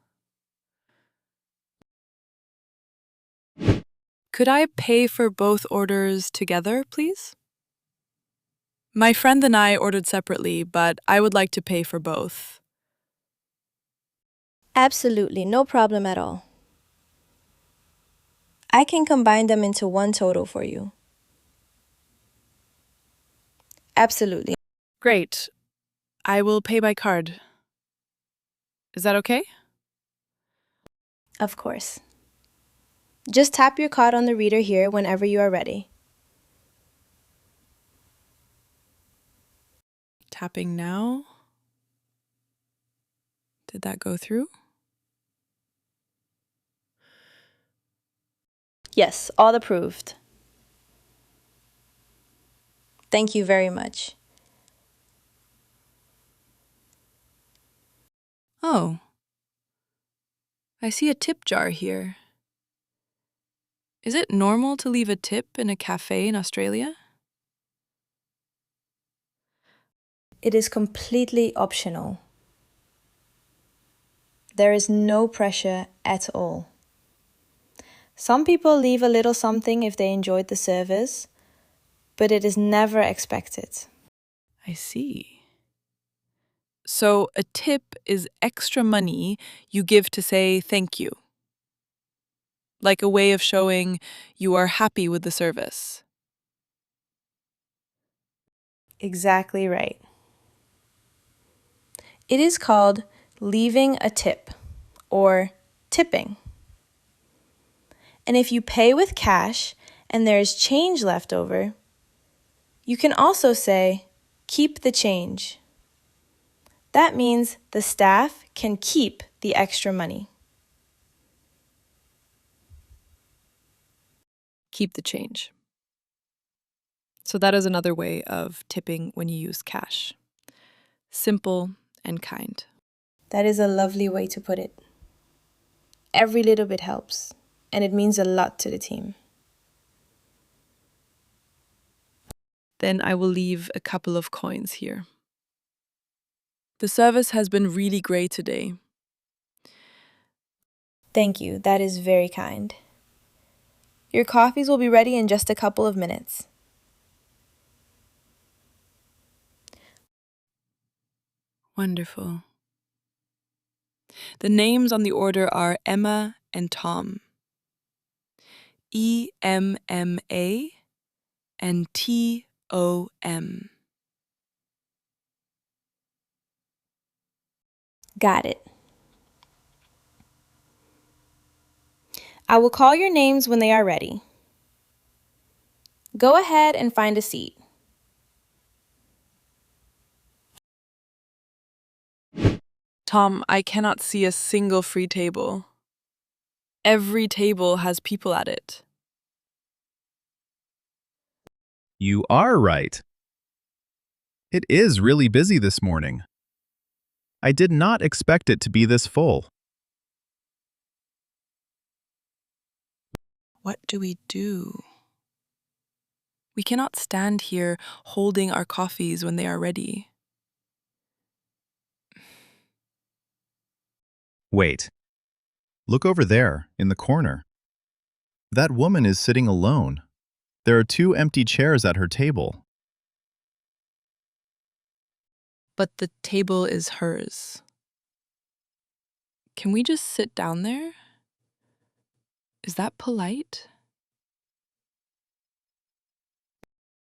Could I pay for both orders together, please? My friend and I ordered separately, but I would like to pay for both. Absolutely, no problem at all. I can combine them into one total for you. Absolutely. Great. I will pay by card. Is that okay? Of course. Just tap your card on the reader here whenever you are ready. Tapping now. Did that go through? Yes, all approved. Thank you very much. Oh. I see a tip jar here. Is it normal to leave a tip in a cafe in Australia? It is completely optional. There is no pressure at all. Some people leave a little something if they enjoyed the service, but it is never expected. I see. So a tip is extra money you give to say thank you. Like a way of showing you are happy with the service. Exactly right. It is called leaving a tip or tipping. And if you pay with cash and there is change left over, you can also say, keep the change. That means the staff can keep the extra money. Keep the change. So that is another way of tipping when you use cash. Simple and kind. That is a lovely way to put it. Every little bit helps, and it means a lot to the team. Then I will leave a couple of coins here. The service has been really great today. Thank you, that is very kind. Your coffees will be ready in just a couple of minutes. Wonderful. The names on the order are Emma and Tom. E-M-M-A and T-O-M. Got it. I will call your names when they are ready. Go ahead and find a seat. Tom, I cannot see a single free table. Every table has people at it. You are right. It is really busy this morning. I did not expect it to be this full. What do we do? We cannot stand here holding our coffees when they are ready. Wait. Look over there, in the corner. That woman is sitting alone. There are 2 empty chairs at her table. But the table is hers. Can we just sit down there? Is that polite?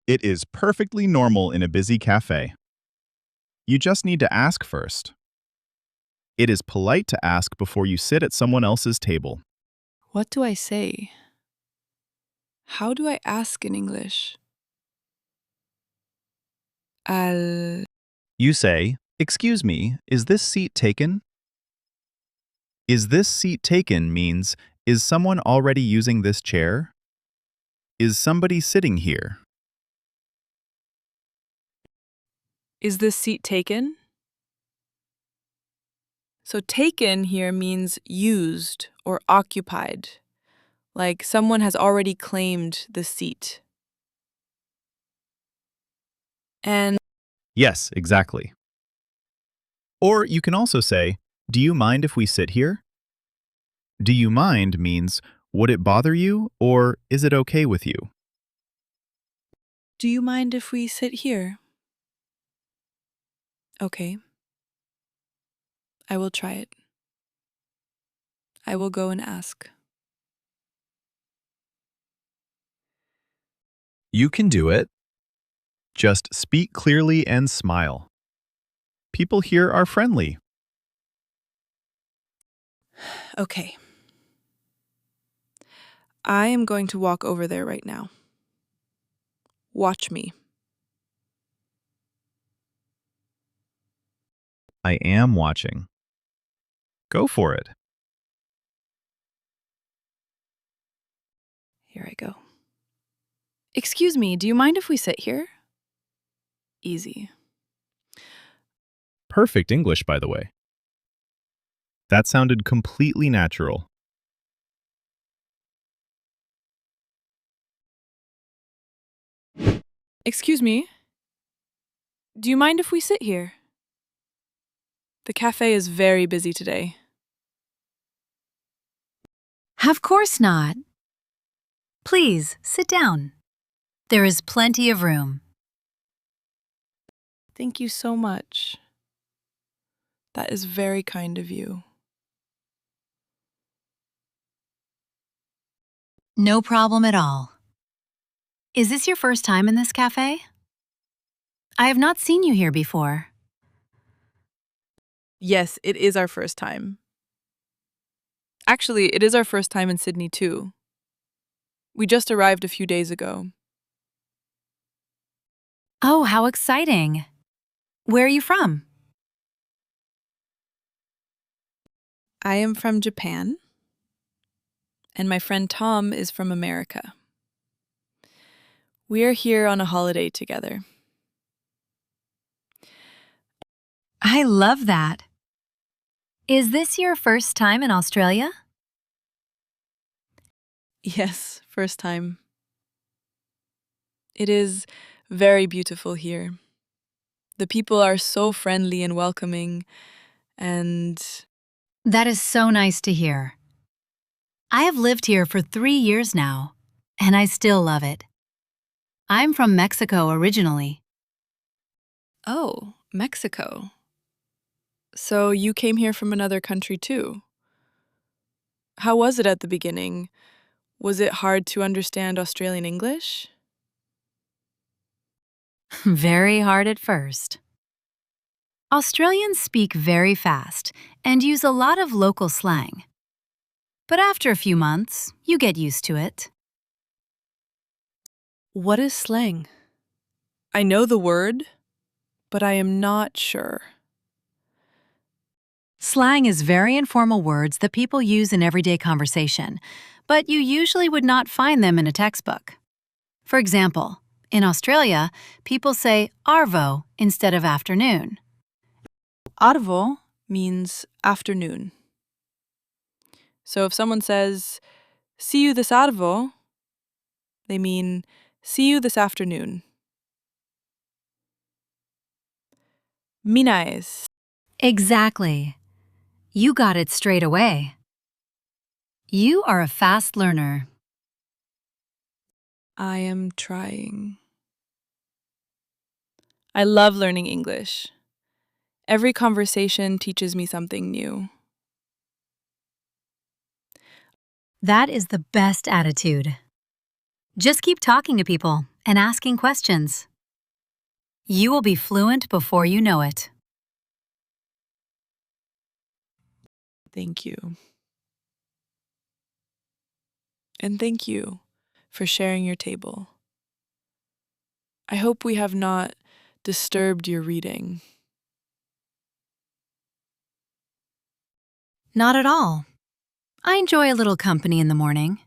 It is perfectly normal in a busy cafe. You just need to ask first. It is polite to ask before you sit at someone else's table. What do I say? How do I ask in English? You say, "Excuse me, is this seat taken?" Is this seat taken means, is someone already using this chair? Is somebody sitting here? Is this seat taken? So taken here means used or occupied, like someone has already claimed the seat. And Yes, exactly. Or you can also say, "Do you mind if we sit here?" Do you mind means, would it bother you or is it okay with you? do you mind if we sit here? Okay. I will try it. I will go and ask. You can do it. Just speak clearly and smile. People here are friendly. Okay. I am going to walk over there right now. Watch me. I am watching. Go for it. Here I go. Excuse me, do you mind if we sit here? Easy. Perfect English, by the way. That sounded completely natural. Excuse me. Do you mind if we sit here? The cafe is very busy today. Of course not. Please, sit down. There is plenty of room. Thank you so much. That is very kind of you. No problem at all. Is this your first time in this cafe? I have not seen you here before. Yes, it is our first time. Actually, it is our first time in Sydney too. We just arrived a few days ago. Oh, how exciting! Where are you from? I am from Japan, and my friend Tom is from America. We are here on a holiday together. I love that. Is this your first time in Australia? Yes, first time. It is very beautiful here. The people are so friendly and welcoming, and That is so nice to hear. I have lived here for 3 years now, and I still love it. I'm from Mexico originally. oh, Mexico. So you came here from another country too. How was it at the beginning? Was it hard to understand Australian English? Very hard at first. Australians speak very fast and use a lot of local slang. But after a few months, you get used to it. What is slang? I know the word, but I am not sure. Slang is very informal words that people use in everyday conversation, but you usually would not find them in a textbook. For example, in Australia, people say arvo instead of afternoon. Arvo means afternoon. So if someone says, see you this arvo, they mean, see you this afternoon. Minais. Exactly. You got it straight away. You are a fast learner. I am trying. I love learning English. Every conversation teaches me something new. That is the best attitude. Just keep talking to people and asking questions. You will be fluent before you know it. Thank you. And thank you for sharing your table. I hope we have not disturbed your reading. Not at all. I enjoy a little company in the morning.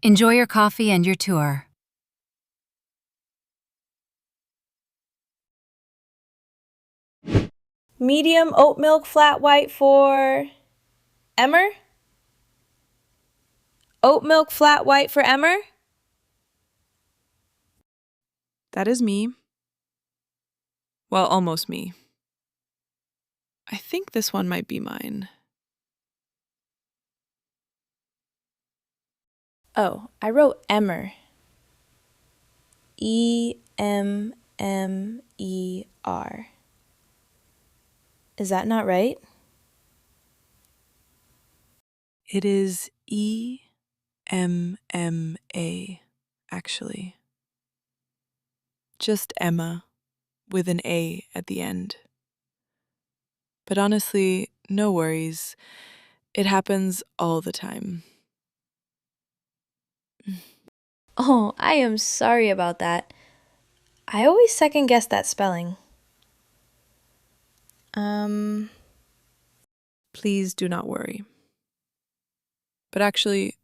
Enjoy your coffee and your tour. Medium oat milk flat white for Emmer? Oat milk flat white for Emmer? That is me. Well, almost me. I think this one might be mine. Oh, I wrote Emmer. E-M-M-E-R. Is that not right? It is E-M-M-A, actually. Just Emma, with an A at the end. But honestly, no worries. It happens all the time. Oh, I am sorry about that. I always second guess that spelling. Please do not worry. But actually,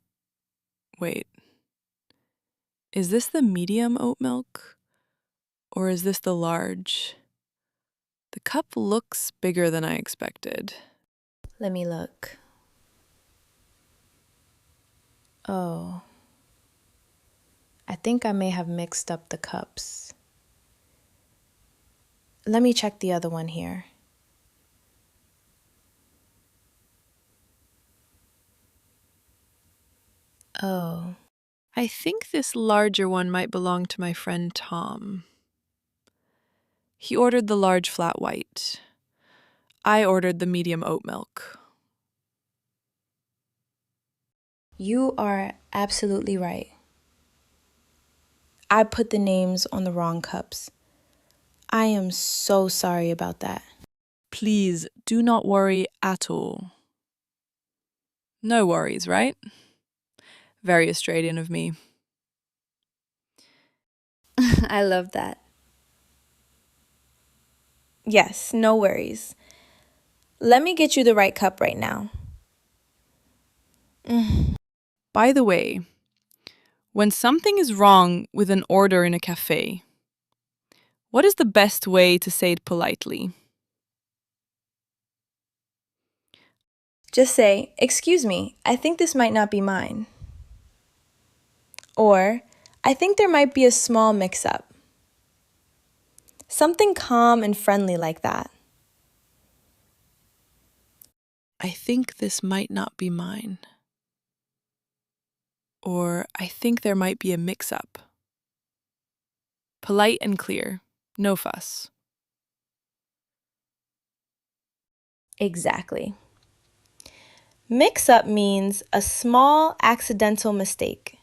wait. Is this the medium oat milk? Or is this the large? The cup looks bigger than I expected. Let me look. Oh. I think I may have mixed up the cups. Let me check the other one here. Oh. I think this larger one might belong to my friend Tom. He ordered the large flat white. I ordered the medium oat milk. You are absolutely right. I put the names on the wrong cups. I am so sorry about that. Please do not worry at all. No worries, right? Very Australian of me. I love that. Yes, no worries. Let me get you the right cup right now. By the way, when something is wrong with an order in a cafe, what is the best way to say it politely? Just say, "Excuse me, I think this might not be mine." Or, "I think there might be a small mix-up." Something calm and friendly like that. I think this might not be mine. Or, I think there might be a mix-up. Polite and clear, no fuss. Exactly. Mix-up means a small accidental mistake.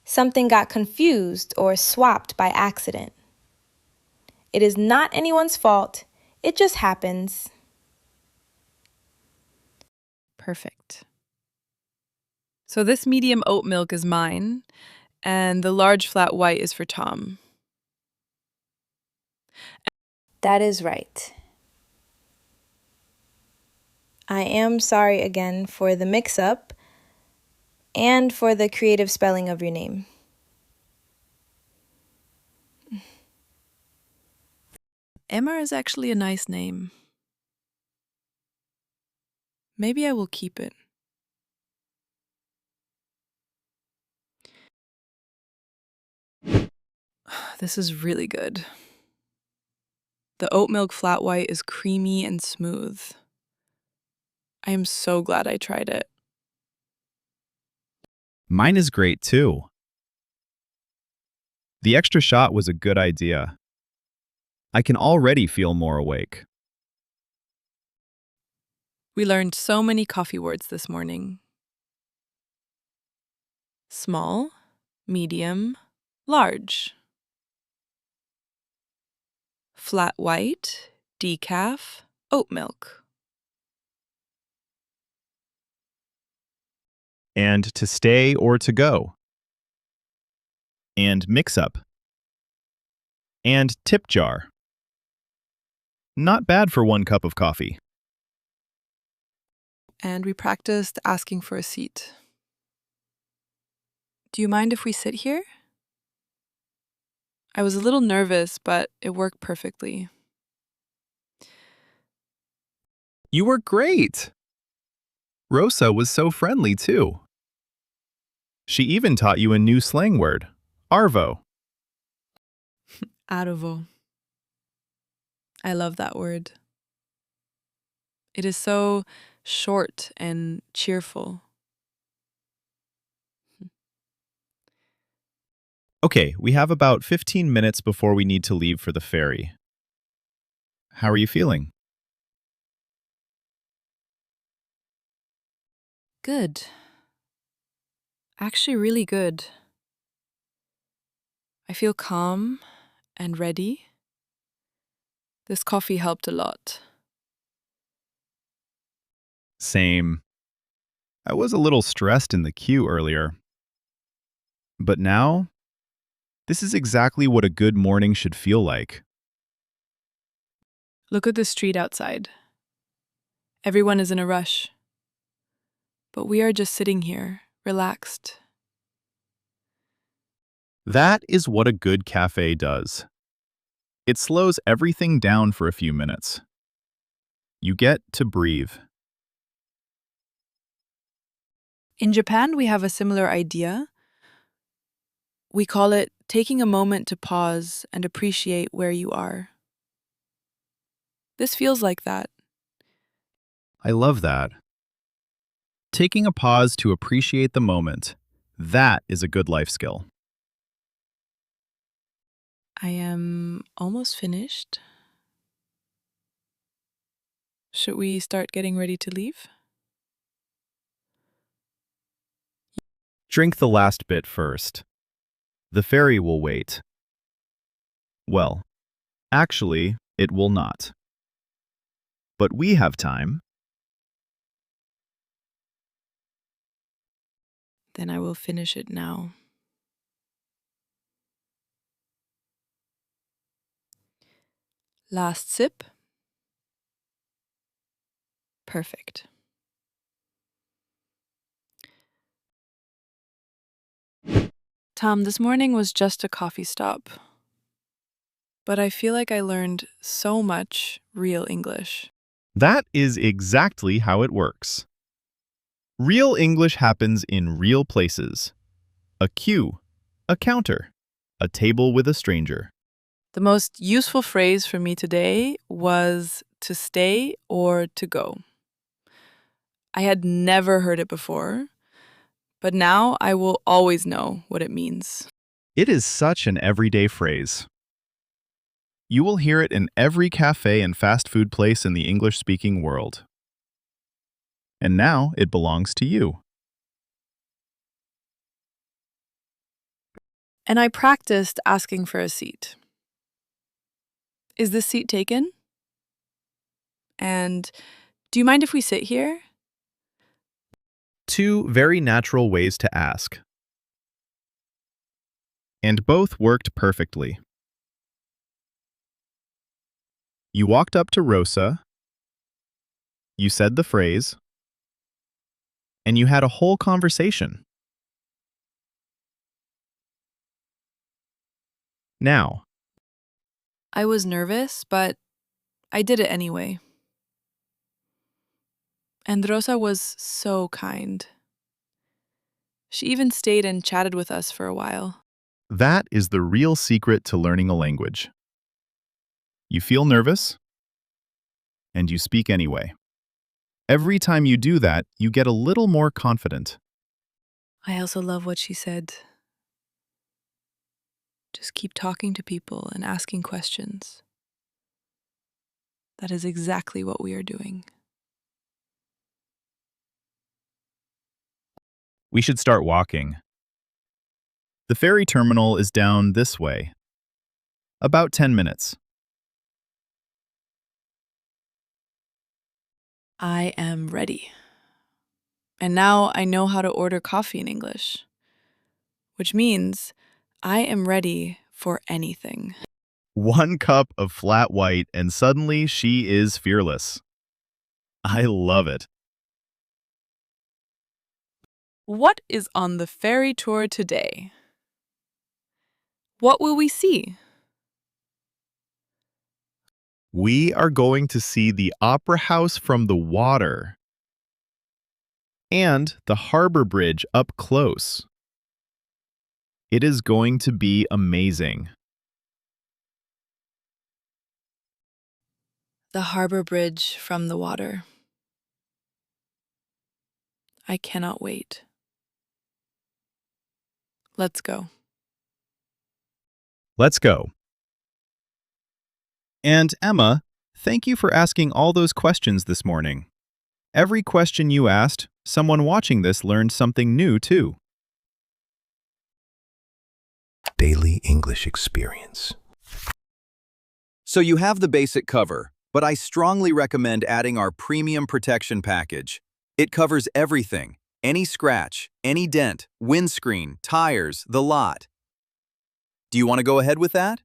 Something got confused or swapped by accident. It is not anyone's fault. It just happens. Perfect. So this medium oat milk is mine, and the large flat white is for Tom. That is right. I am sorry again for the mix-up and for the creative spelling of your name. Emma is actually a nice name. Maybe I will keep it. This is really good. The oat milk flat white is creamy and smooth. I am so glad I tried it. Mine is great too. The extra shot was a good idea. I can already feel more awake. We learned so many coffee words this morning. Small, medium, large. Flat white, decaf, oat milk. And to stay or to go. And mix up. And tip jar. Not bad for 1 cup of coffee. And we practiced asking for a seat. Do you mind if we sit here? I was a little nervous, but it worked perfectly. You were great! Rosa was so friendly, too. She even taught you a new slang word, arvo. Arvo. I love that word. It is so short and cheerful. Okay, we have about 15 minutes before we need to leave for the ferry. How are you feeling? Good. Actually, really good. I feel calm and ready. This coffee helped a lot. Same. I was a little stressed in the queue earlier. But now, this is exactly what a good morning should feel like. Look at the street outside. Everyone is in a rush. But we are just sitting here, relaxed. That is what a good cafe does. It slows everything down for a few minutes. You get to breathe. In Japan, we have a similar idea. We call it taking a moment to pause and appreciate where you are. This feels like that. I love that. Taking a pause to appreciate the moment, that is a good life skill. I am almost finished. Should we start getting ready to leave? Drink the last bit first. The ferry will wait. Well, actually, it will not. But we have time. Then I will finish it now. Last sip. Perfect. Tom, this morning was just a coffee stop. But I feel like I learned so much real English. That is exactly how it works. Real English happens in real places. A queue, a counter, a table with a stranger. The most useful phrase for me today was to stay or to go. I had never heard it before, but now I will always know what it means. It is such an everyday phrase. You will hear it in every cafe and fast food place in the English-speaking world. And now it belongs to you. And I practiced asking for a seat. Is this seat taken? And do you mind if we sit here? 2 very natural ways to ask. And both worked perfectly. You walked up to Rosa, you said the phrase, and you had a whole conversation. Now, I was nervous, but I did it anyway. And Rosa was so kind. She even stayed and chatted with us for a while. that is the real secret to learning a language. You feel nervous, and you speak anyway. Every time you do that, you get a little more confident. I also love what she said. Just keep talking to people and asking questions. That is exactly what we are doing. We should start walking. The ferry terminal is down this way. About 10 minutes. I am ready. And now I know how to order coffee in English, which means I am ready for anything. 1 cup of flat white and suddenly she is fearless. I love it. What is on the ferry tour today? What will we see? We are going to see the Opera House from the water and the harbor bridge up close. It is going to be amazing. The harbor bridge from the water. I cannot wait. Let's go. Let's go. And Emma, thank you for asking all those questions this morning. Every question you asked, someone watching this learned something new too. Daily English experience. So you have the basic cover, but I strongly recommend adding our premium protection package. It covers everything, any scratch, any dent, windscreen, tires, the lot. Do you want to go ahead with that?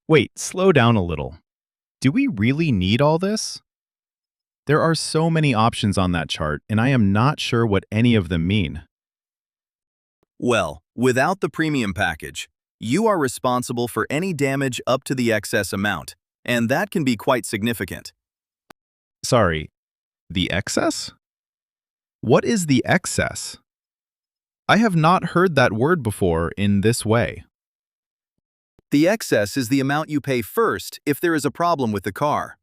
Wait, slow down a little. Do we really need all this? There are so many options on that chart, and I am not sure what any of them mean. Well, without the premium package, you are responsible for any damage up to the excess amount, and that can be quite significant. Sorry, the excess? What is the excess? I have not heard that word before in this way. The excess is the amount you pay first if there is a problem with the car.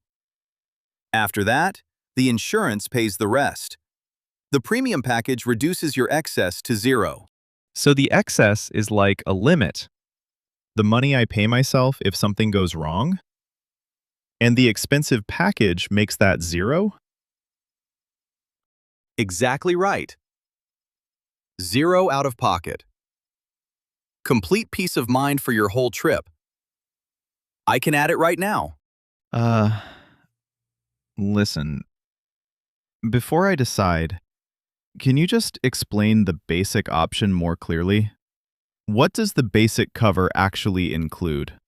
After that, the insurance pays the rest. The premium package reduces your excess to zero. So the excess is like a limit. The money I pay myself if something goes wrong? And the expensive package makes that zero? Exactly right. Zero out of pocket. Complete peace of mind for your whole trip. I can add it right now. Listen. Before I decide, can you just explain the basic option more clearly? What does the basic cover actually include?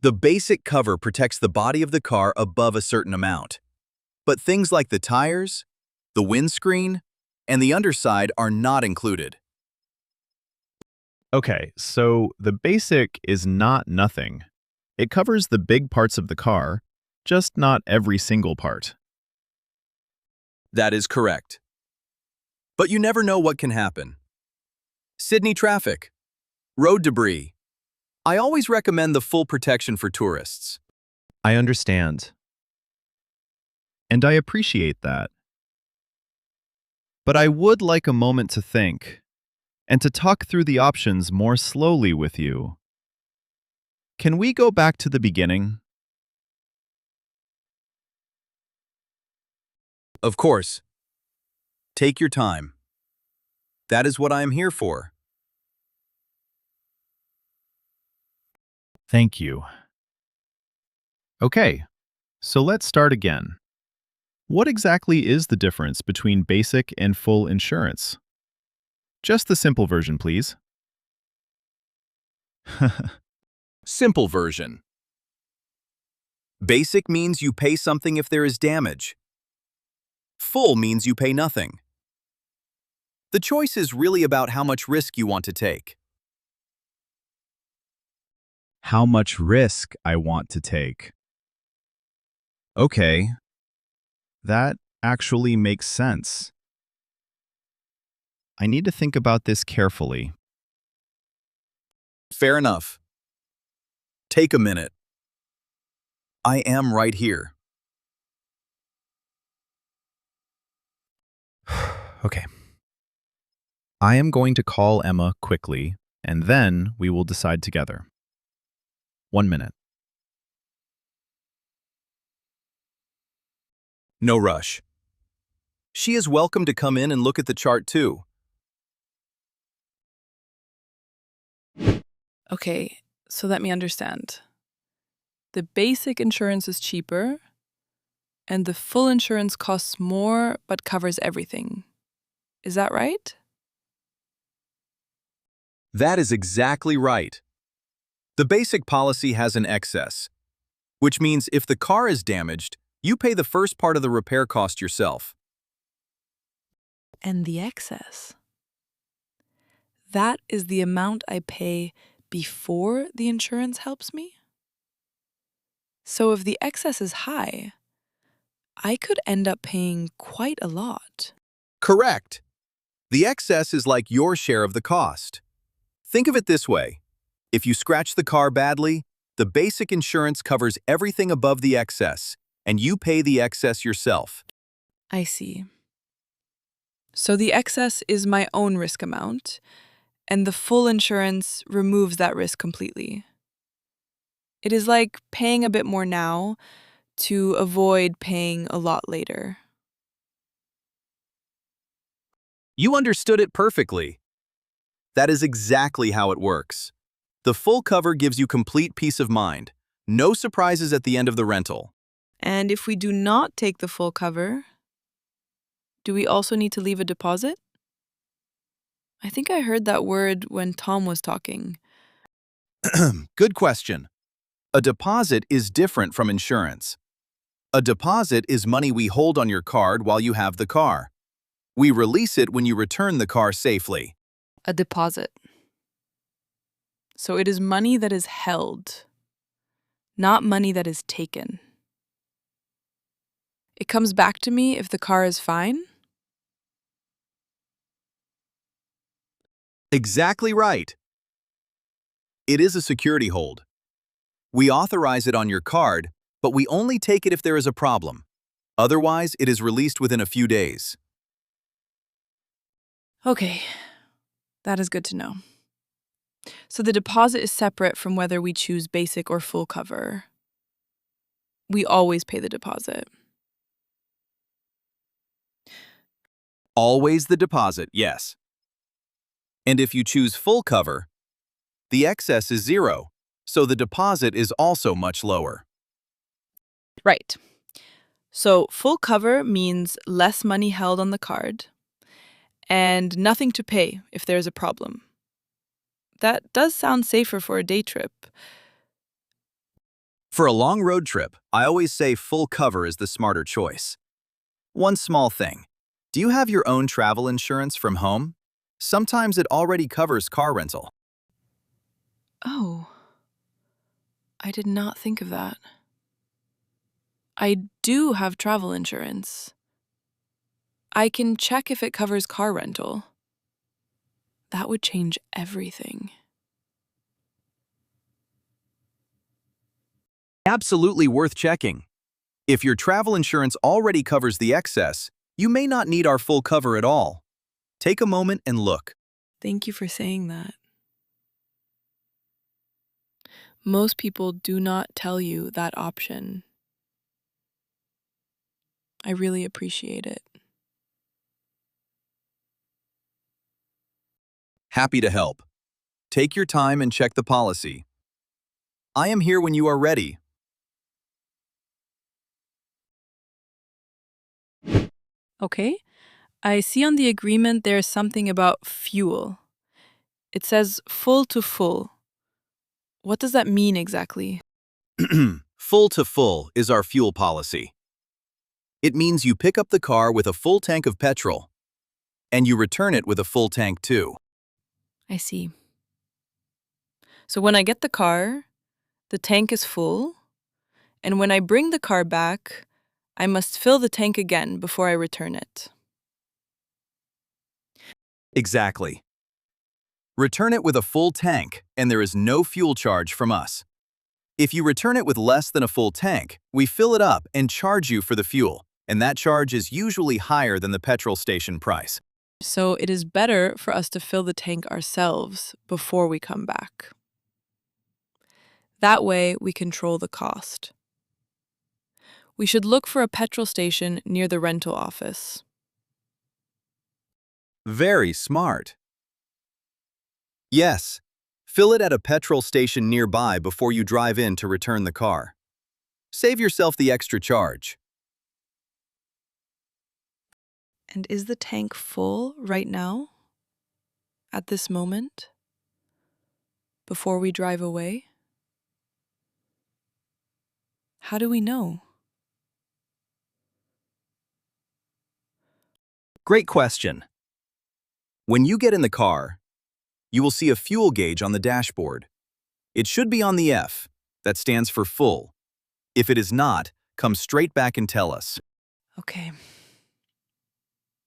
The basic cover protects the body of the car above a certain amount. But things like the tires, the windscreen, and the underside are not included. Okay, so the basic is not nothing. It covers the big parts of the car, just not every single part. That is correct. But you never know what can happen. Sydney traffic, road debris. I always recommend the full protection for tourists. I understand. And I appreciate that. But I would like a moment to think and to talk through the options more slowly with you. Can we go back to the beginning? Of course. Take your time. That is what I am here for. Thank you. Okay, so let's start again. What exactly is the difference between basic and full insurance? Just the simple version, please. Simple version. Basic means you pay something if there is damage. Full means you pay nothing. The choice is really about how much risk you want to take. How much risk I want to take. Okay, that actually makes sense. I need to think about this carefully. Fair enough. Take a minute. I am right here. Okay. I am going to call Emma quickly, and then we will decide together. 1 minute. No rush. She is welcome to come in and look at the chart too. Okay, so let me understand. The basic insurance is cheaper, and the full insurance costs more but covers everything. Is that right? That is exactly right. The basic policy has an excess, which means if the car is damaged, you pay the first part of the repair cost yourself. And the excess? That is the amount I pay before the insurance helps me? So if the excess is high, I could end up paying quite a lot. Correct. The excess is like your share of the cost. Think of it this way. If you scratch the car badly, the basic insurance covers everything above the excess, and you pay the excess yourself. I see. So the excess is my own risk amount, and the full insurance removes that risk completely. It is like paying a bit more now to avoid paying a lot later. You understood it perfectly. That is exactly how it works. The full cover gives you complete peace of mind. No surprises at the end of the rental. And if we do not take the full cover, do we also need to leave a deposit? I think I heard that word when Tom was talking. Good question. A deposit is different from insurance. A deposit is money we hold on your card while you have the car. We release it when you return the car safely. A deposit. So it is money that is held, not money that is taken. It comes back to me if the car is fine? Exactly right. It is a security hold. We authorize it on your card, but we only take it if there is a problem. Otherwise, it is released within a few days. Okay, that is good to know. So the deposit is separate from whether we choose basic or full cover. We always pay the deposit. Always the deposit, yes. And if you choose full cover, the excess is zero, so the deposit is also much lower. Right. So full cover means less money held on the card and nothing to pay if there's a problem. That does sound safer for a day trip. For a long road trip, I always say full cover is the smarter choice. One small thing. Do you have your own travel insurance from home? Sometimes it already covers car rental. Oh, I did not think of that. I do have travel insurance. I can check if it covers car rental. That would change everything. Absolutely worth checking. If your travel insurance already covers the excess, you may not need our full cover at all. Take a moment and look. Thank you for saying that. Most people do not tell you that option. I really appreciate it. Happy to help. Take your time and check the policy. I am here when you are ready. Okay. I see on the agreement there's something about fuel. It says full to full. What does that mean exactly? Full to full is our fuel policy. It means you pick up the car with a full tank of petrol, and you return it with a full tank too. I see. So when I get the car, the tank is full, and when I bring the car back, I must fill the tank again before I return it. Exactly. Return it with a full tank, and there is no fuel charge from us. If you return it with less than a full tank, we fill it up and charge you for the fuel, and that charge is usually higher than the petrol station price. So it is better for us to fill the tank ourselves before we come back. That way, we control the cost. We should look for a petrol station near the rental office. Very smart. Yes, fill it at a petrol station nearby before you drive in to return the car. Save yourself the extra charge. And is the tank full right now? At this moment? Before we drive away? How do we know? Great question. When you get in the car, you will see a fuel gauge on the dashboard. It should be on the F, that stands for full. If it is not, come straight back and tell us. Okay.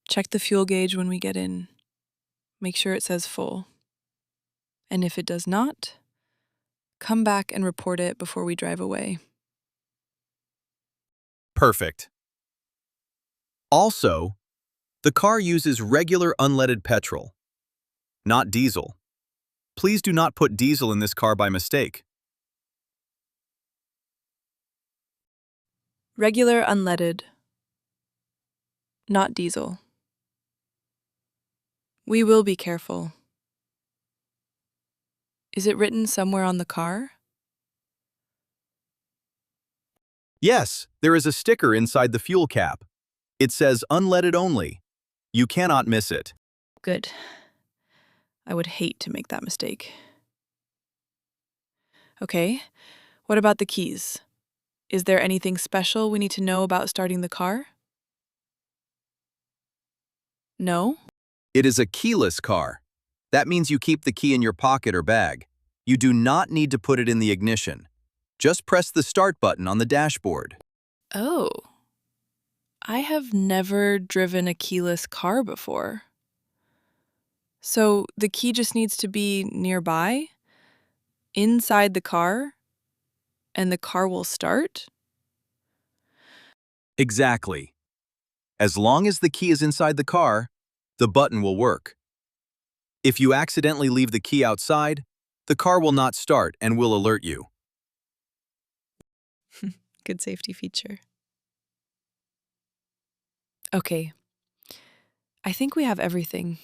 Check the fuel gauge when we get in. Make sure it says full. And if it does not, come back and report it before we drive away. Perfect. Also, the car uses regular unleaded petrol, not diesel. Please do not put diesel in this car by mistake. Regular unleaded, not diesel. We will be careful. Is it written somewhere on the car? Yes, there is a sticker inside the fuel cap. It says unleaded only. You cannot miss it. Good. I would hate to make that mistake. Okay, what about the keys? Is there anything special we need to know about starting the car? No? It is a keyless car. That means you keep the key in your pocket or bag. You do not need to put it in the ignition. Just press the start button on the dashboard. Oh. I have never driven a keyless car before. So the key just needs to be nearby, inside the car, and the car will start? Exactly. As long as the key is inside the car, the button will work. If you accidentally leave the key outside, the car will not start and will alert you. Good safety feature. Okay. I think we have everything.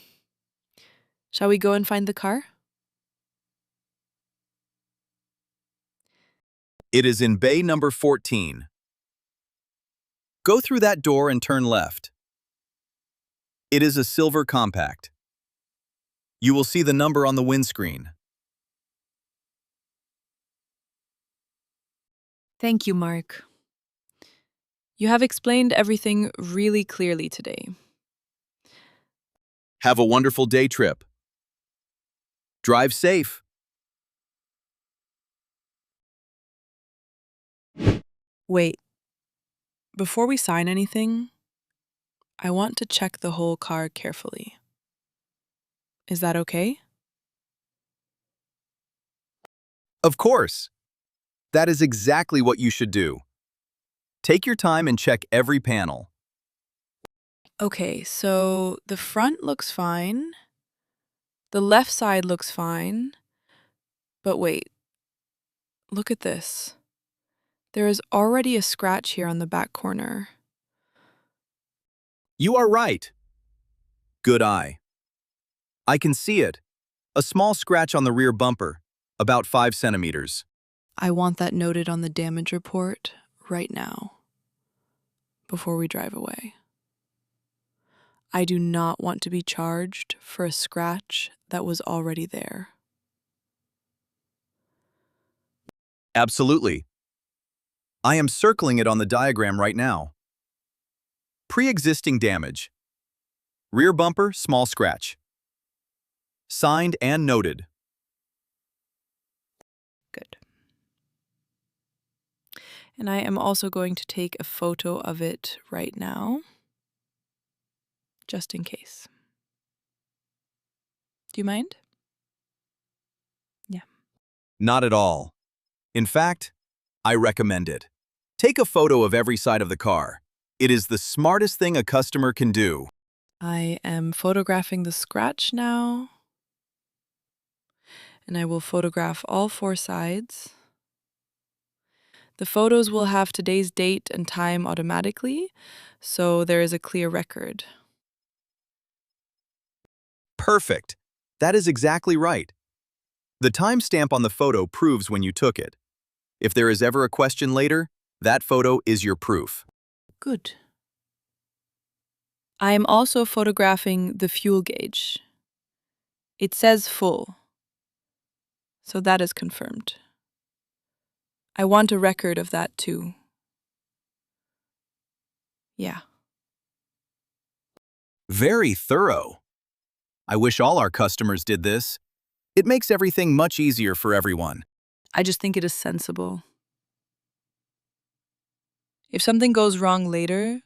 Shall we go and find the car? It is in bay number 14. Go through that door and turn left. It is a silver compact. You will see the number on the windscreen. Thank you, Mark. You have explained everything really clearly today. Have a wonderful day trip. Drive safe. Wait. Before we sign anything, I want to check the whole car carefully. Is that okay? Of course. That is exactly what you should do. Take your time and check every panel. Okay, so the front looks fine. The left side looks fine. But wait. Look at this. There is already a scratch here on the back corner. You are right. Good eye. I can see it. A small scratch on the rear bumper, about 5 centimeters. I want that noted on the damage report right now, before we drive away. I do not want to be charged for a scratch that was already there. Absolutely. I am circling it on the diagram right now. Pre-existing damage. Rear bumper, small scratch. Signed and noted. Good. And I am also going to take a photo of it right now, just in case. Do you mind? Yeah. Not at all. In fact, I recommend it. Take a photo of every side of the car. It is the smartest thing a customer can do. I am photographing the scratch now. And I will photograph all 4 sides. The photos will have today's date and time automatically, so there is a clear record. Perfect. That is exactly right. The timestamp on the photo proves when you took it. If there is ever a question later, that photo is your proof. Good. I am also photographing the fuel gauge. It says full, so that is confirmed. I want a record of that too. Yeah. Very thorough. I wish all our customers did this. It makes everything much easier for everyone. I just think it is sensible. If something goes wrong later,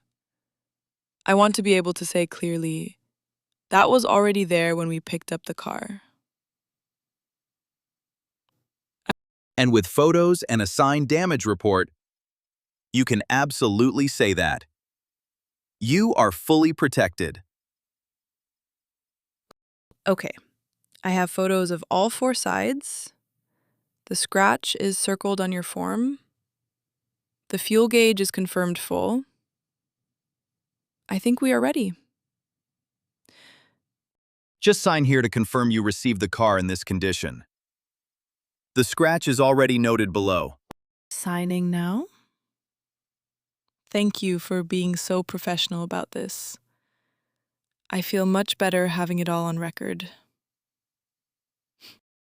I want to be able to say clearly, that was already there when we picked up the car. And with photos and a signed damage report, you can absolutely say that. You are fully protected. Okay, I have photos of all 4 sides. The scratch is circled on your form. The fuel gauge is confirmed full. I think we are ready. Just sign here to confirm you received the car in this condition. The scratch is already noted below. Signing now. Thank you for being so professional about this. I feel much better having it all on record.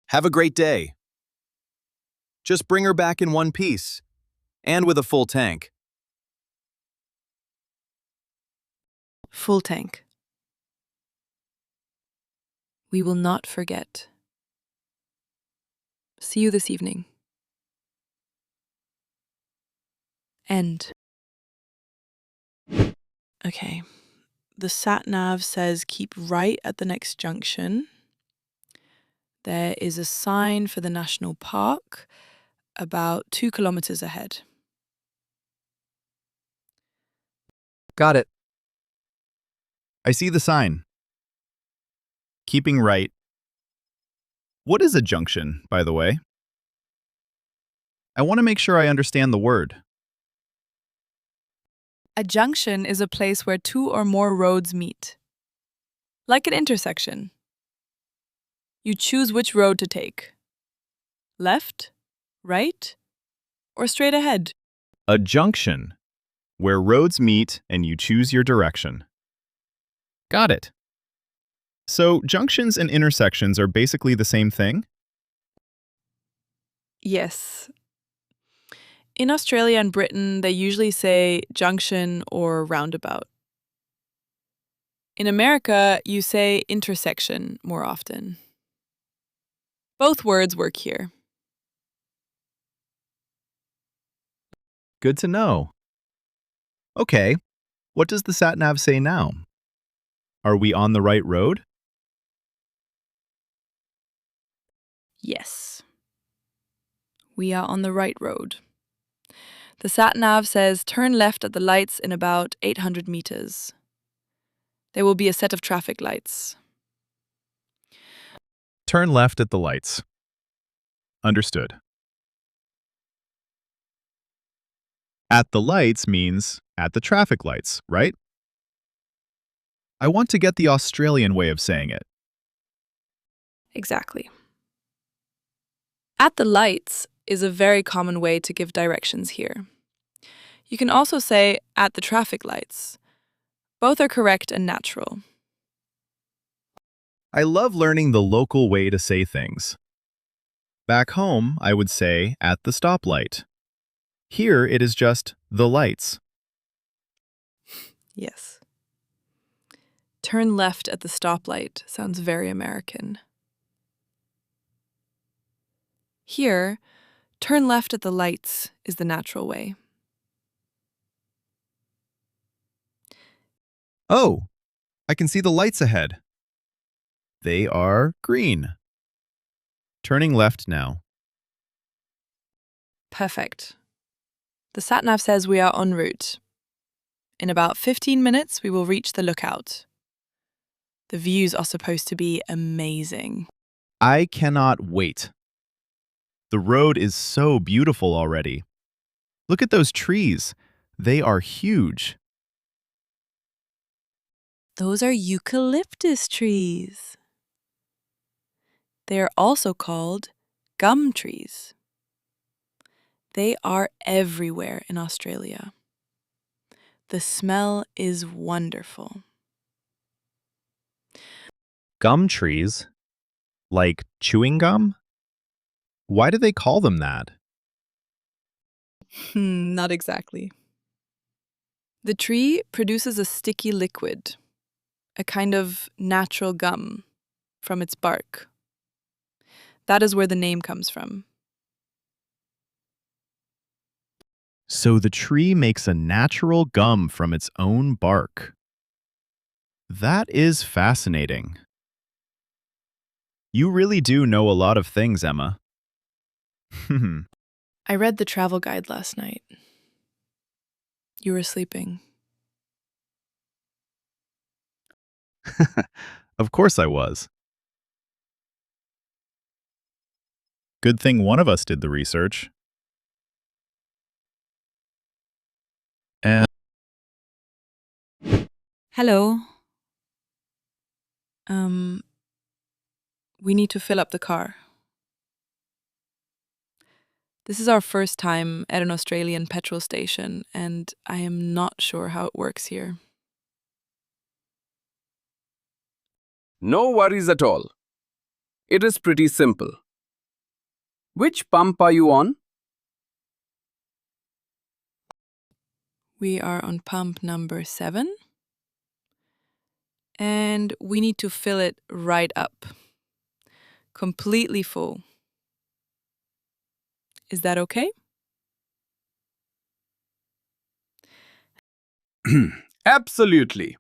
Have a great day. Just bring her back in one piece, and with a full tank. Full tank. We will not forget. See you this evening. End. Okay. The sat-nav says keep right at the next junction. There is a sign for the national park about 2 kilometers ahead. Got it. I see the sign. Keeping right. What is a junction, by the way? I want to make sure I understand the word. A junction is a place where 2 or more roads meet. Like an intersection. You choose which road to take. Left, right, or straight ahead. A junction, where roads meet and you choose your direction. Got it. So junctions and intersections are basically the same thing? Yes. In Australia and Britain, they usually say junction or roundabout. In America, you say intersection more often. Both words work here. Good to know. Okay, what does the sat-nav say now? Are we on the right road? Yes. We are on the right road. The sat-nav says turn left at the lights in about 800 meters. There will be a set of traffic lights. Turn left at the lights. Understood. At the lights means at the traffic lights, right? I want to get the Australian way of saying it. Exactly. At the lights is a very common way to give directions here. You can also say at the traffic lights. Both are correct and natural. I love learning the local way to say things. Back home, I would say at the stoplight. Here, it is just the lights. Yes. Turn left at the stoplight sounds very American. Here, turn left at the lights is the natural way. Oh, I can see the lights ahead. They are green. Turning left now. Perfect. The sat-nav says we are en route. In about 15 minutes, we will reach the lookout. The views are supposed to be amazing. I cannot wait. The road is so beautiful already. Look at those trees. They are huge. Those are eucalyptus trees. They are also called gum trees. They are everywhere in Australia. The smell is wonderful. Gum trees? Like chewing gum? Why do they call them that? Not exactly. The tree produces a sticky liquid, a kind of natural gum, from its bark. That is where the name comes from. So the tree makes a natural gum from its own bark. That is fascinating. You really do know a lot of things, Emma. I read the travel guide last night. You were sleeping. Of course I was. Good thing one of us did the research. And Hello. We need to fill up the car. This is our first time at an Australian petrol station, and I am not sure how it works here. No worries at all. It is pretty simple. Which pump are you on? We are on pump number 7, and we need to fill it right up. Completely full. Is that okay? Absolutely.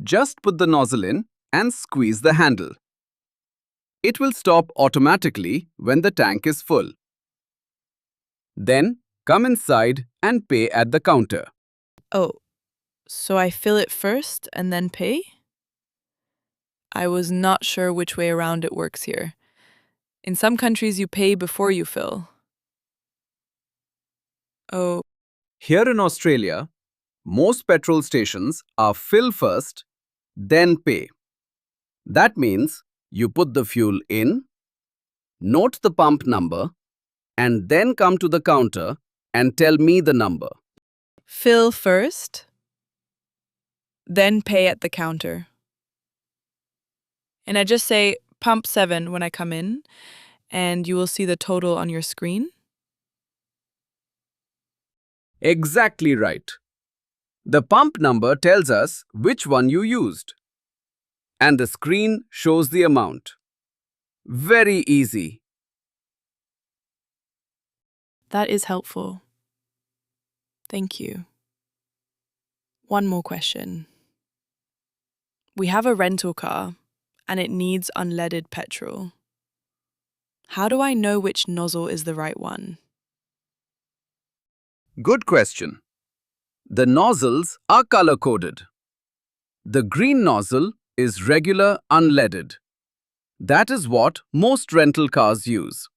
Just put the nozzle in and squeeze the handle. It will stop automatically when the tank is full. Then come inside and pay at the counter. Oh, so I fill it first and then pay? I was not sure which way around it works here. In some countries, you pay before you fill. Oh, Here in Australia, most petrol stations are fill first, then pay. That means you put the fuel in, note the pump number, and then come to the counter and tell me the number. fill first, then pay at the counter. And I just say pump 7 when I come in, and you will see the total on your screen. Exactly right. The pump number tells us which one you used. And the screen shows the amount. Very easy. That is helpful. Thank you. One more question. We have a rental car, and it needs unleaded petrol. How do I know which nozzle is the right one? Good question. The nozzles are color-coded. The green nozzle is regular unleaded. That is what most rental cars use.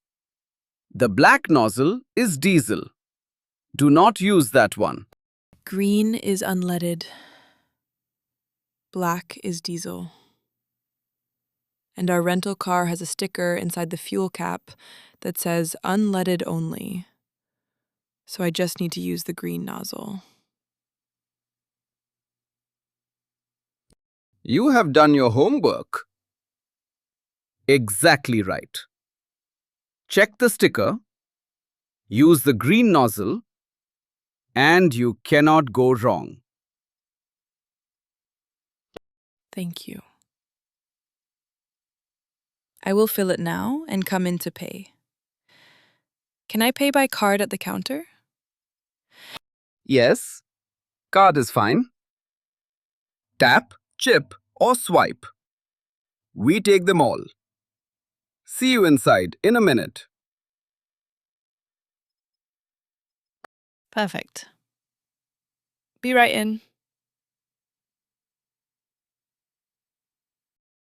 The black nozzle is diesel. Do not use that one. Green is unleaded. Black is diesel. And our rental car has a sticker inside the fuel cap that says unleaded only. So I just need to use the green nozzle. You have done your homework. Exactly right. Check the sticker, use the green nozzle, and you cannot go wrong. Thank you. I will fill it now and come in to pay. Can I pay by card at the counter? Yes, card is fine. Tap, chip, or swipe. We take them all. See you inside in a minute. Perfect. Be right in.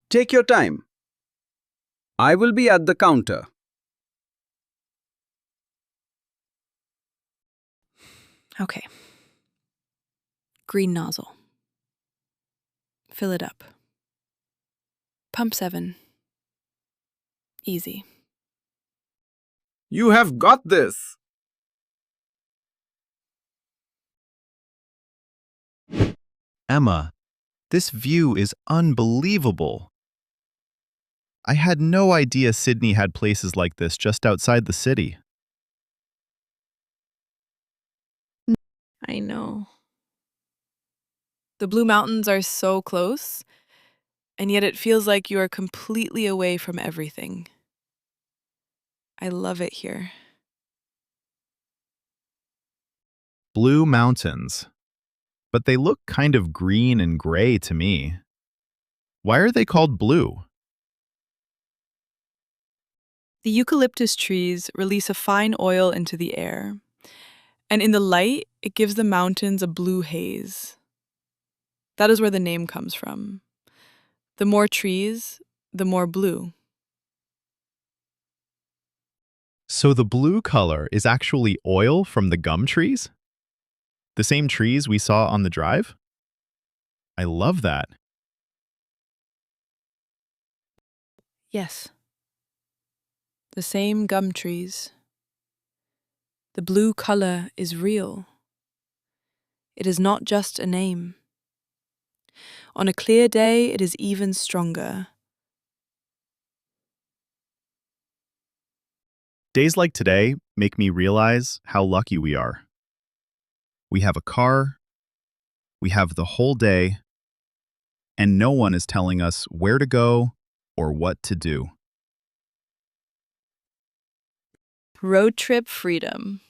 Take your time. I will be at the counter. Okay. Green nozzle. Fill it up. Pump 7. Easy. You have got this. Emma, this view is unbelievable. I had no idea Sydney had places like this just outside the city. I know. The Blue Mountains are so close, and yet it feels like you are completely away from everything. I love it here. Blue Mountains. But they look kind of green and gray to me. Why are they called blue? The eucalyptus trees release a fine oil into the air, and in the light, it gives the mountains a blue haze. That is where the name comes from. The more trees, the more blue. So the blue color is actually oil from the gum trees? The same trees we saw on the drive? I love that. Yes. The same gum trees. The blue color is real. It is not just a name. On a clear day, it is even stronger. Days like today make me realize how lucky we are. We have a car, we have the whole day, and no one is telling us where to go or what to do. Road trip freedom.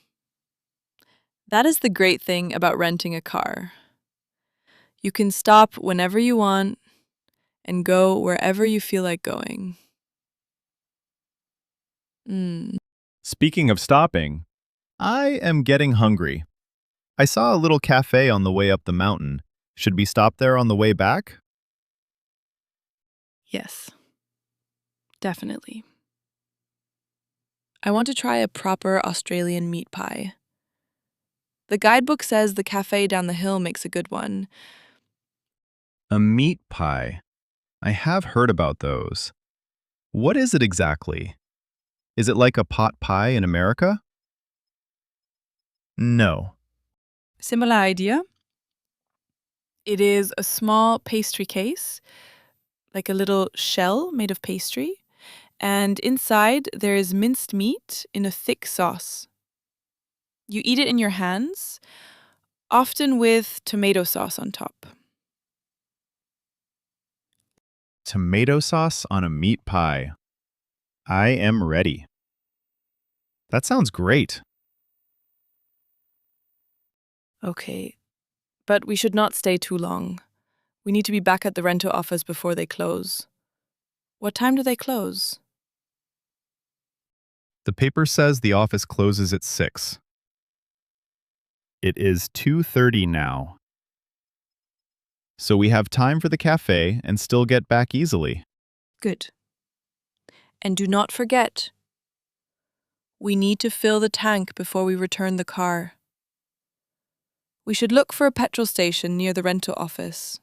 That is the great thing about renting a car. You can stop whenever you want and go wherever you feel like going. Speaking of stopping, I am getting hungry. I saw a little cafe on the way up the mountain. Should we stop there on the way back? Yes, definitely. I want to try a proper Australian meat pie. The guidebook says the cafe down the hill makes a good one. A meat pie. I have heard about those. What is it exactly? Is it like a pot pie in America? No. Similar idea? It is a small pastry case, like a little shell made of pastry, and inside there is minced meat in a thick sauce. You eat it in your hands, often with tomato sauce on top. Tomato sauce on a meat pie. I am ready. That sounds great. Okay, but we should not stay too long. We need to be back at the rental office before they close. What time do they close? The paper says the office closes at 6. It is 2:30 now. So we have time for the cafe and still get back easily. Good. And do not forget, we need to fill the tank before we return the car. We should look for a petrol station near the rental office.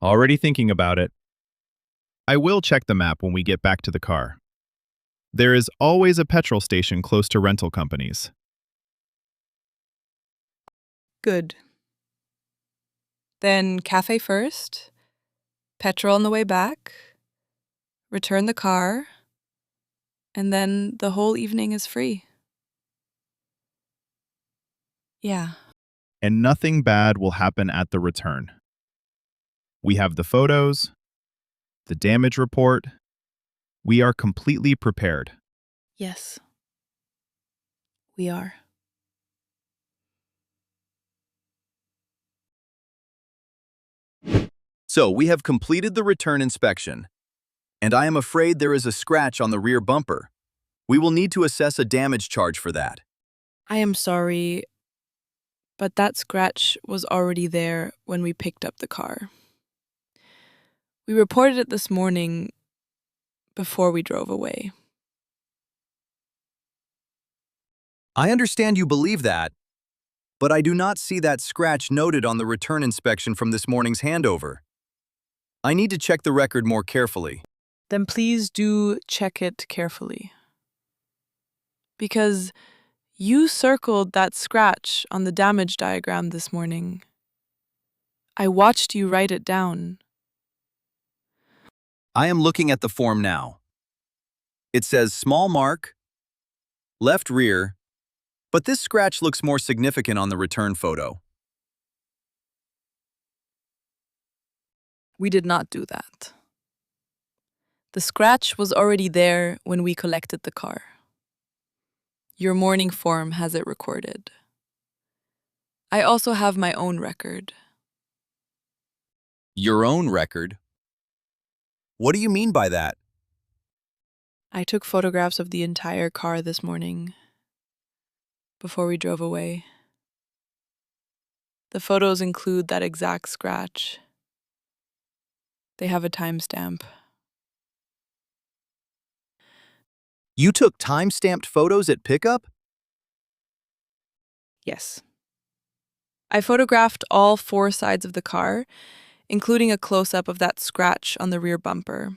Already thinking about it. I will check the map when we get back to the car. There is always a petrol station close to rental companies. Good. Then cafe first, petrol on the way back, return the car, and then the whole evening is free. Yeah. And nothing bad will happen at the return. We have the photos, the damage report. We are completely prepared. Yes. We are. So we have completed the return inspection, and I am afraid there is a scratch on the rear bumper. We will need to assess a damage charge for that. I am sorry, but that scratch was already there when we picked up the car. We reported it this morning before we drove away. I understand you believe that, but I do not see that scratch noted on the return inspection from this morning's handover. I need to check the record more carefully. Then please do check it carefully. Because you circled that scratch on the damage diagram this morning. I watched you write it down. I am looking at the form now. It says small mark, left rear, but this scratch looks more significant on the return photo. We did not do that. The scratch was already there when we collected the car. Your morning form has it recorded. I also have my own record. Your own record? What do you mean by that? I took photographs of the entire car this morning before we drove away. The photos include that exact scratch. They have a timestamp. You took time-stamped photos at pickup? Yes. I photographed all 4 sides of the car, including a close-up of that scratch on the rear bumper.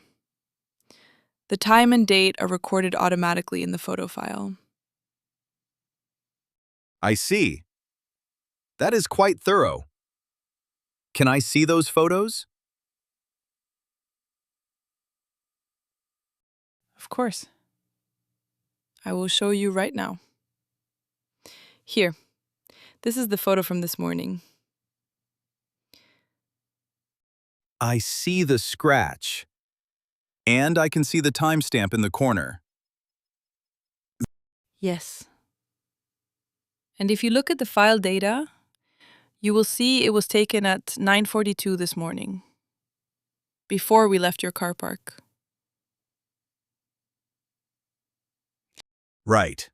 The time and date are recorded automatically in the photo file. I see. That is quite thorough. Can I see those photos? Of course. I will show you right now. Here. This is the photo from this morning. I see the scratch. And I can see the timestamp in the corner. Yes. And if you look at the file data, you will see it was taken at 9:42 this morning, before we left your car park. Right.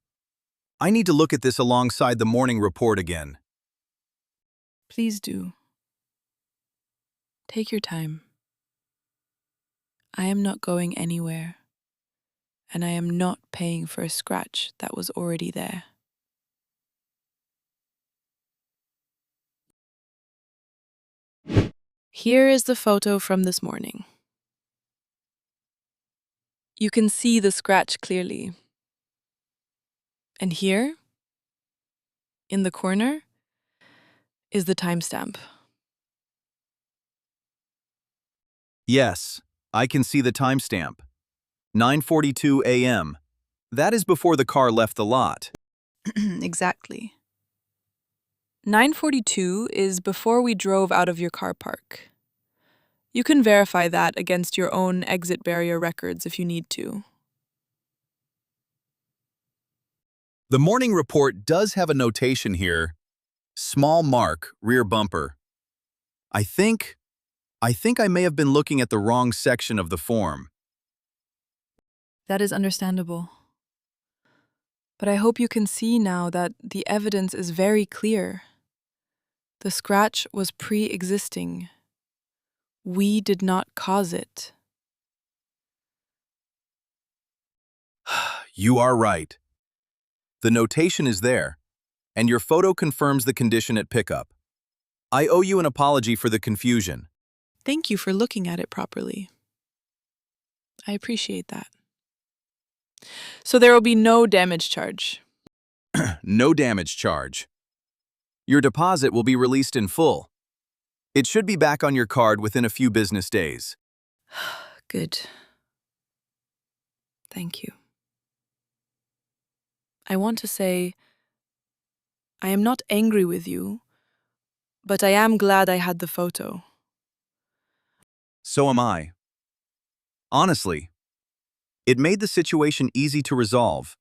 I need to look at this alongside the morning report again. Please do. Take your time. I am not going anywhere, and I am not paying for a scratch that was already there. Here is the photo from this morning. You can see the scratch clearly. And here, in the corner, is the timestamp. Yes, I can see the timestamp. 9:42 a.m. That is before the car left the lot. Exactly. 9:42 is before we drove out of your car park. You can verify that against your own exit barrier records if you need to. The morning report does have a notation here. Small mark, rear bumper. I think I may have been looking at the wrong section of the form. That is understandable. But I hope you can see now that the evidence is very clear. The scratch was pre-existing. We did not cause it. You are right. The notation is there, and your photo confirms the condition at pickup. I owe you an apology for the confusion. Thank you for looking at it properly. I appreciate that. So there will be no damage charge. No damage charge. Your deposit will be released in full. It should be back on your card within a few business days. Good. Thank you. I want to say, I am not angry with you, but I am glad I had the photo. So am I. Honestly, it made the situation easy to resolve,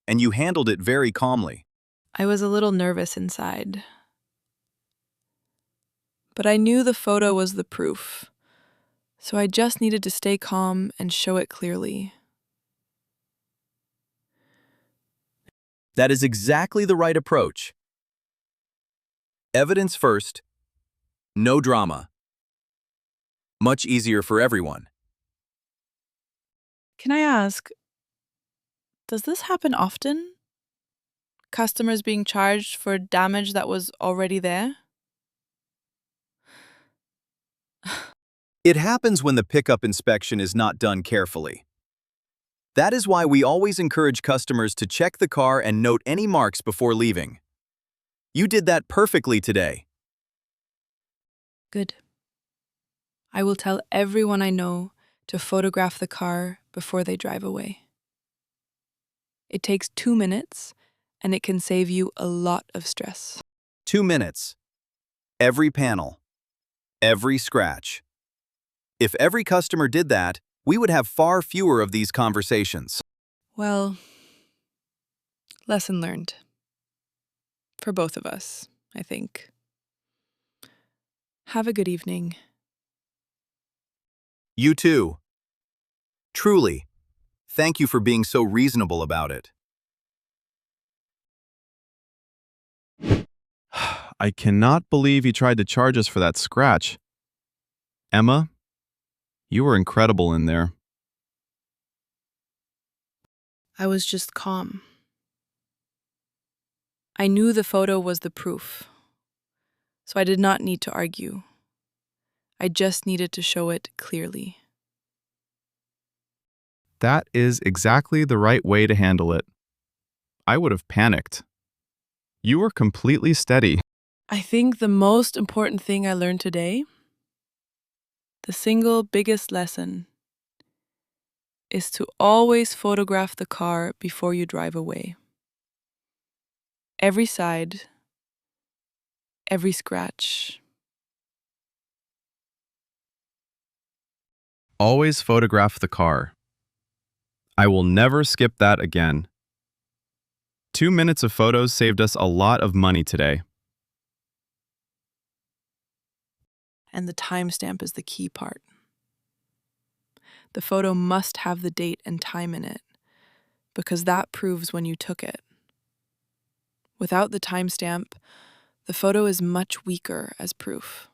and you handled it very calmly. I was a little nervous inside. But I knew the photo was the proof, so I just needed to stay calm and show it clearly. That is exactly the right approach. Evidence first, no drama. Much easier for everyone. Can I ask, does this happen often? Customers being charged for damage that was already there? It happens when the pickup inspection is not done carefully. That is why we always encourage customers to check the car and note any marks before leaving. You did that perfectly today. Good. I will tell everyone I know to photograph the car before they drive away. It takes 2 minutes, and it can save you a lot of stress. 2 minutes. Every panel. Every scratch. If every customer did that, we would have far fewer of these conversations. Well, lesson learned. For both of us, I think. Have a good evening. You too. Truly, thank you for being so reasonable about it. I cannot believe he tried to charge us for that scratch. Emma, you were incredible in there. I was just calm. I knew the photo was the proof, so I did not need to argue. I just needed to show it clearly. That is exactly the right way to handle it. I would have panicked. You were completely steady. I think the most important thing I learned today, the single biggest lesson, is to always photograph the car before you drive away. Every side, every scratch. Always photograph the car. I will never skip that again. 2 minutes of photos saved us a lot of money today. And the timestamp is the key part. The photo must have the date and time in it, because that proves when you took it. Without the timestamp, the photo is much weaker as proof.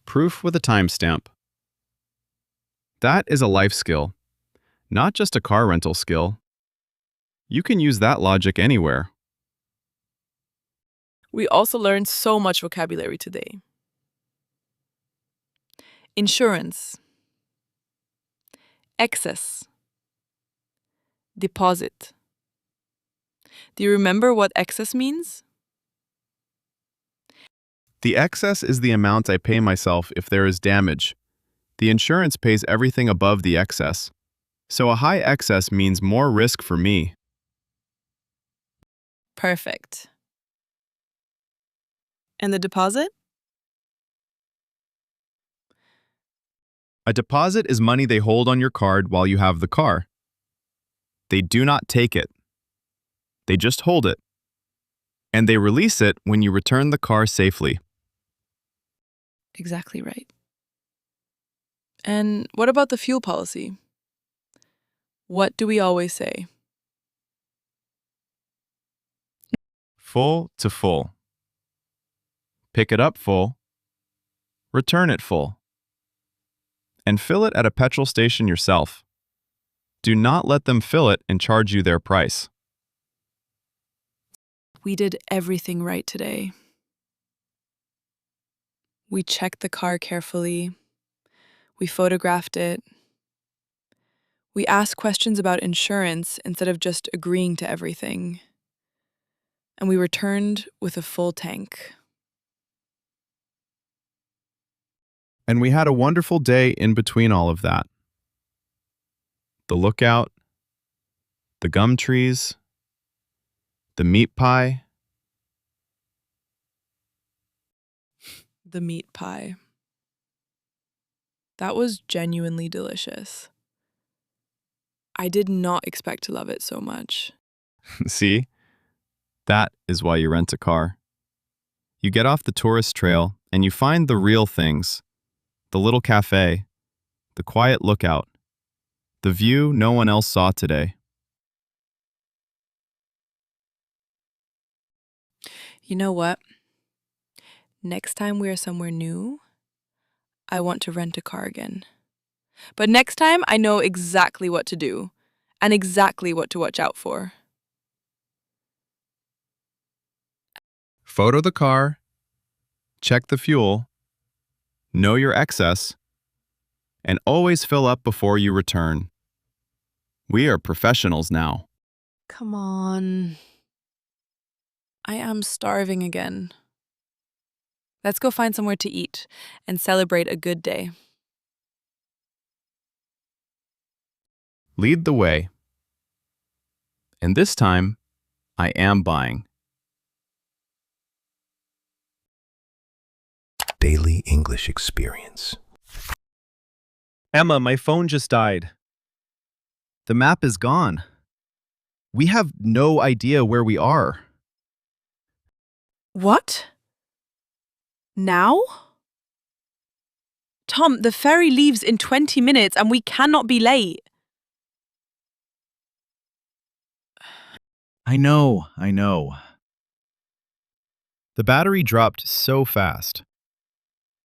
Proof with a timestamp. That is a life skill, not just a car rental skill. You can use that logic anywhere. We also learned so much vocabulary today. Insurance, excess, deposit. Do you remember what excess means? The excess is the amount I pay myself if there is damage. The insurance pays everything above the excess. So a high excess means more risk for me. Perfect. And the deposit? A deposit is money they hold on your card while you have the car. They do not take it. They just hold it. And they release it when you return the car safely. Exactly right. And what about the fuel policy? What do we always say? Full to full. Pick it up full. Return it full. And fill it at a petrol station yourself. Do not let them fill it and charge you their price. We did everything right today. We checked the car carefully. We photographed it. We asked questions about insurance instead of just agreeing to everything. And we returned with a full tank. And we had a wonderful day in between all of that. The lookout, the gum trees, the meat pie. The meat pie. That was genuinely delicious. I did not expect to love it so much. See? That is why you rent a car. You get off the tourist trail and you find the real things. The little cafe, the quiet lookout, the view no one else saw today. You know what? Next time we are somewhere new, I want to rent a car again. But next time I know exactly what to do and exactly what to watch out for. Photo the car, check the fuel, know your excess, and always fill up before you return. We are professionals now. Come on. I am starving again. Let's go find somewhere to eat and celebrate a good day. Lead the way. And this time, I am buying. Daily English Experience. Emma, my phone just died. The map is gone. We have no idea where we are. What? Now? Tom, the ferry leaves in 20 minutes and we cannot be late. I know. The battery dropped so fast.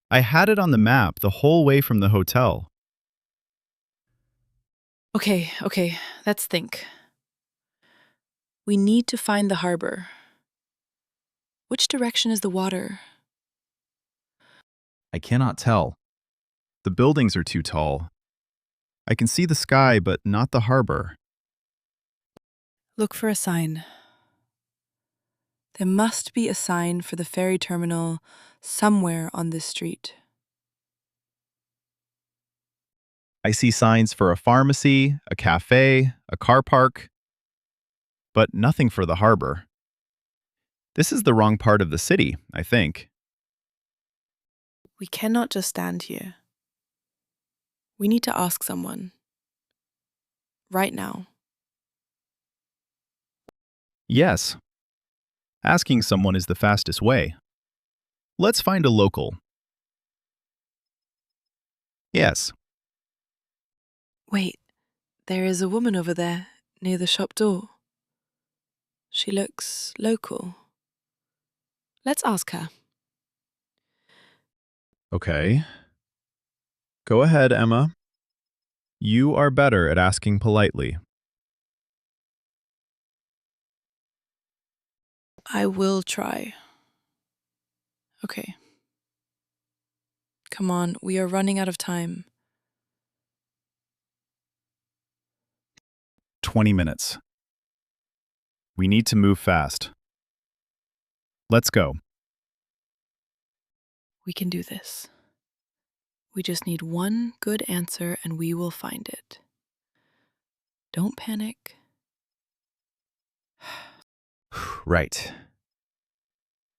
I had it on the map the whole way from the hotel. Okay, let's think. We need to find the harbor. Which direction is the water? I cannot tell. The buildings are too tall. I can see the sky, but not the harbor. Look for a sign. There must be a sign for the ferry terminal somewhere on this street. I see signs for a pharmacy, a cafe, a car park, but nothing for the harbor. This is the wrong part of the city, I think. We cannot just stand here. We need to ask someone. Right now. Yes. Asking someone is the fastest way. Let's find a local. Yes. Wait, there is a woman over there near the shop door. She looks local. Let's ask her. Okay. Go ahead, Emma. You are better at asking politely. I will try. Okay. Come on, we are running out of time. 20 minutes. We need to move fast. Let's go. We can do this. We just need one good answer and we will find it. Don't panic. Right.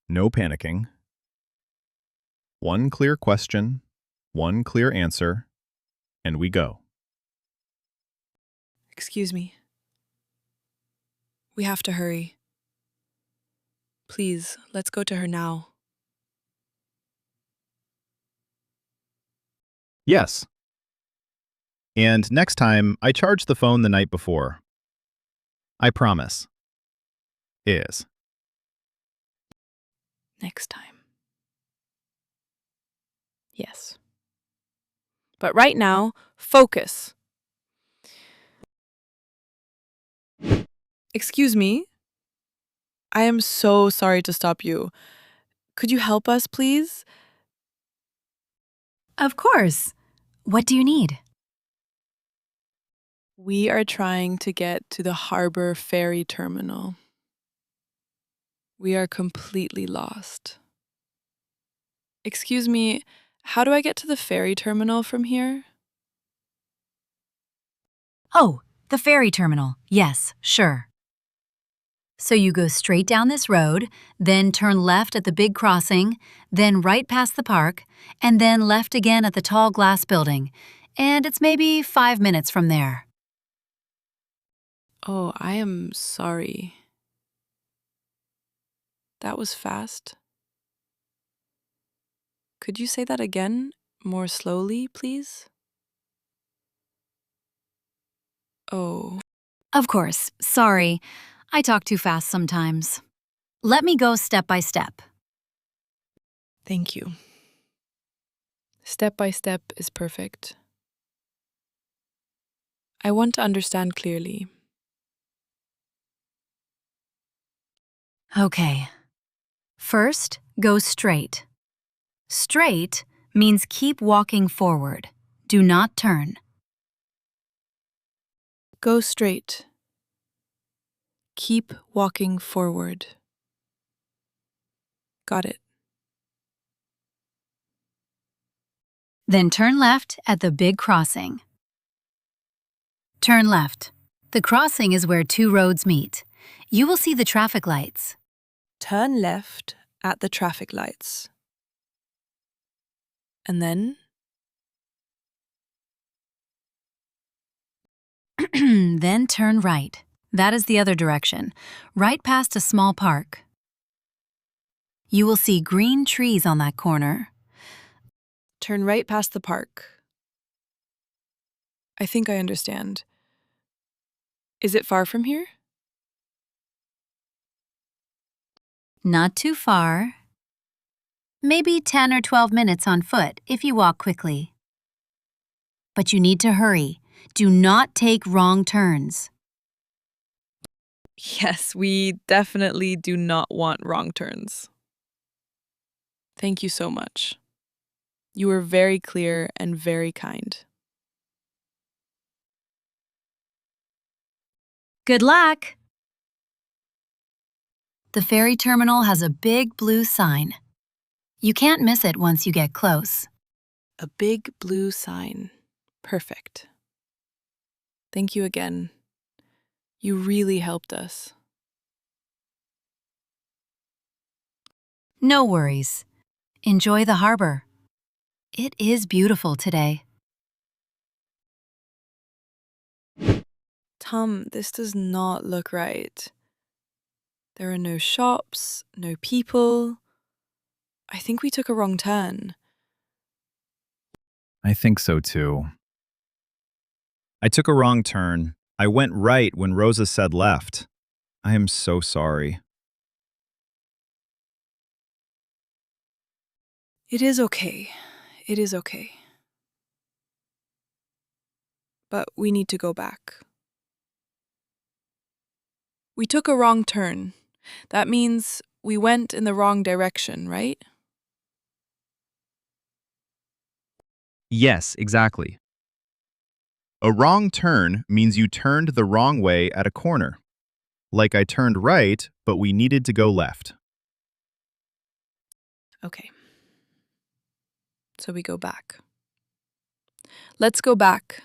No panicking. One clear question, one clear answer, and we go. Excuse me. We have to hurry. Please, let's go to her now. Yes. And next time, I charge the phone the night before. I promise. Is. Next time. Yes. But right now, focus. Excuse me? I am so sorry to stop you. Could you help us, please? Of course. What do you need? We are trying to get to the harbor ferry terminal. We are completely lost. Excuse me, how do I get to the ferry terminal from here? Oh, the ferry terminal. Yes, sure. So you go straight down this road, then turn left at the big crossing, then right past the park, and then left again at the tall glass building. And it's maybe 5 minutes from there. Oh, I am sorry. That was fast. Could you say that again, more slowly, please? Oh. Of course, sorry. I talk too fast sometimes. Let me go step by step. Thank you. Step by step is perfect. I want to understand clearly. Okay. First, go straight. Straight means keep walking forward. Do not turn. Go straight. Keep walking forward. Got it. Then turn left at the big crossing. Turn left. The crossing is where two roads meet. You will see the traffic lights. Turn left at the traffic lights. And then? Then turn right. That is the other direction, right past a small park. You will see green trees on that corner. Turn right past the park. I think I understand. Is it far from here? Not too far. Maybe 10 or 12 minutes on foot if you walk quickly. But you need to hurry. Do not take wrong turns. Yes, we definitely do not want wrong turns. Thank you so much. You were very clear and very kind. Good luck! The ferry terminal has a big blue sign. You can't miss it once you get close. A big blue sign. Perfect. Thank you again. You really helped us. No worries. Enjoy the harbor. It is beautiful today. Tom, this does not look right. There are no shops, no people. I think we took a wrong turn. I think so too. I took a wrong turn. I went right when Rosa said left. I am so sorry. It is okay. It is okay. But we need to go back. We took a wrong turn. That means we went in the wrong direction, right? Yes, exactly. A wrong turn means you turned the wrong way at a corner. Like I turned right, but we needed to go left. Okay. So we go back. Let's go back.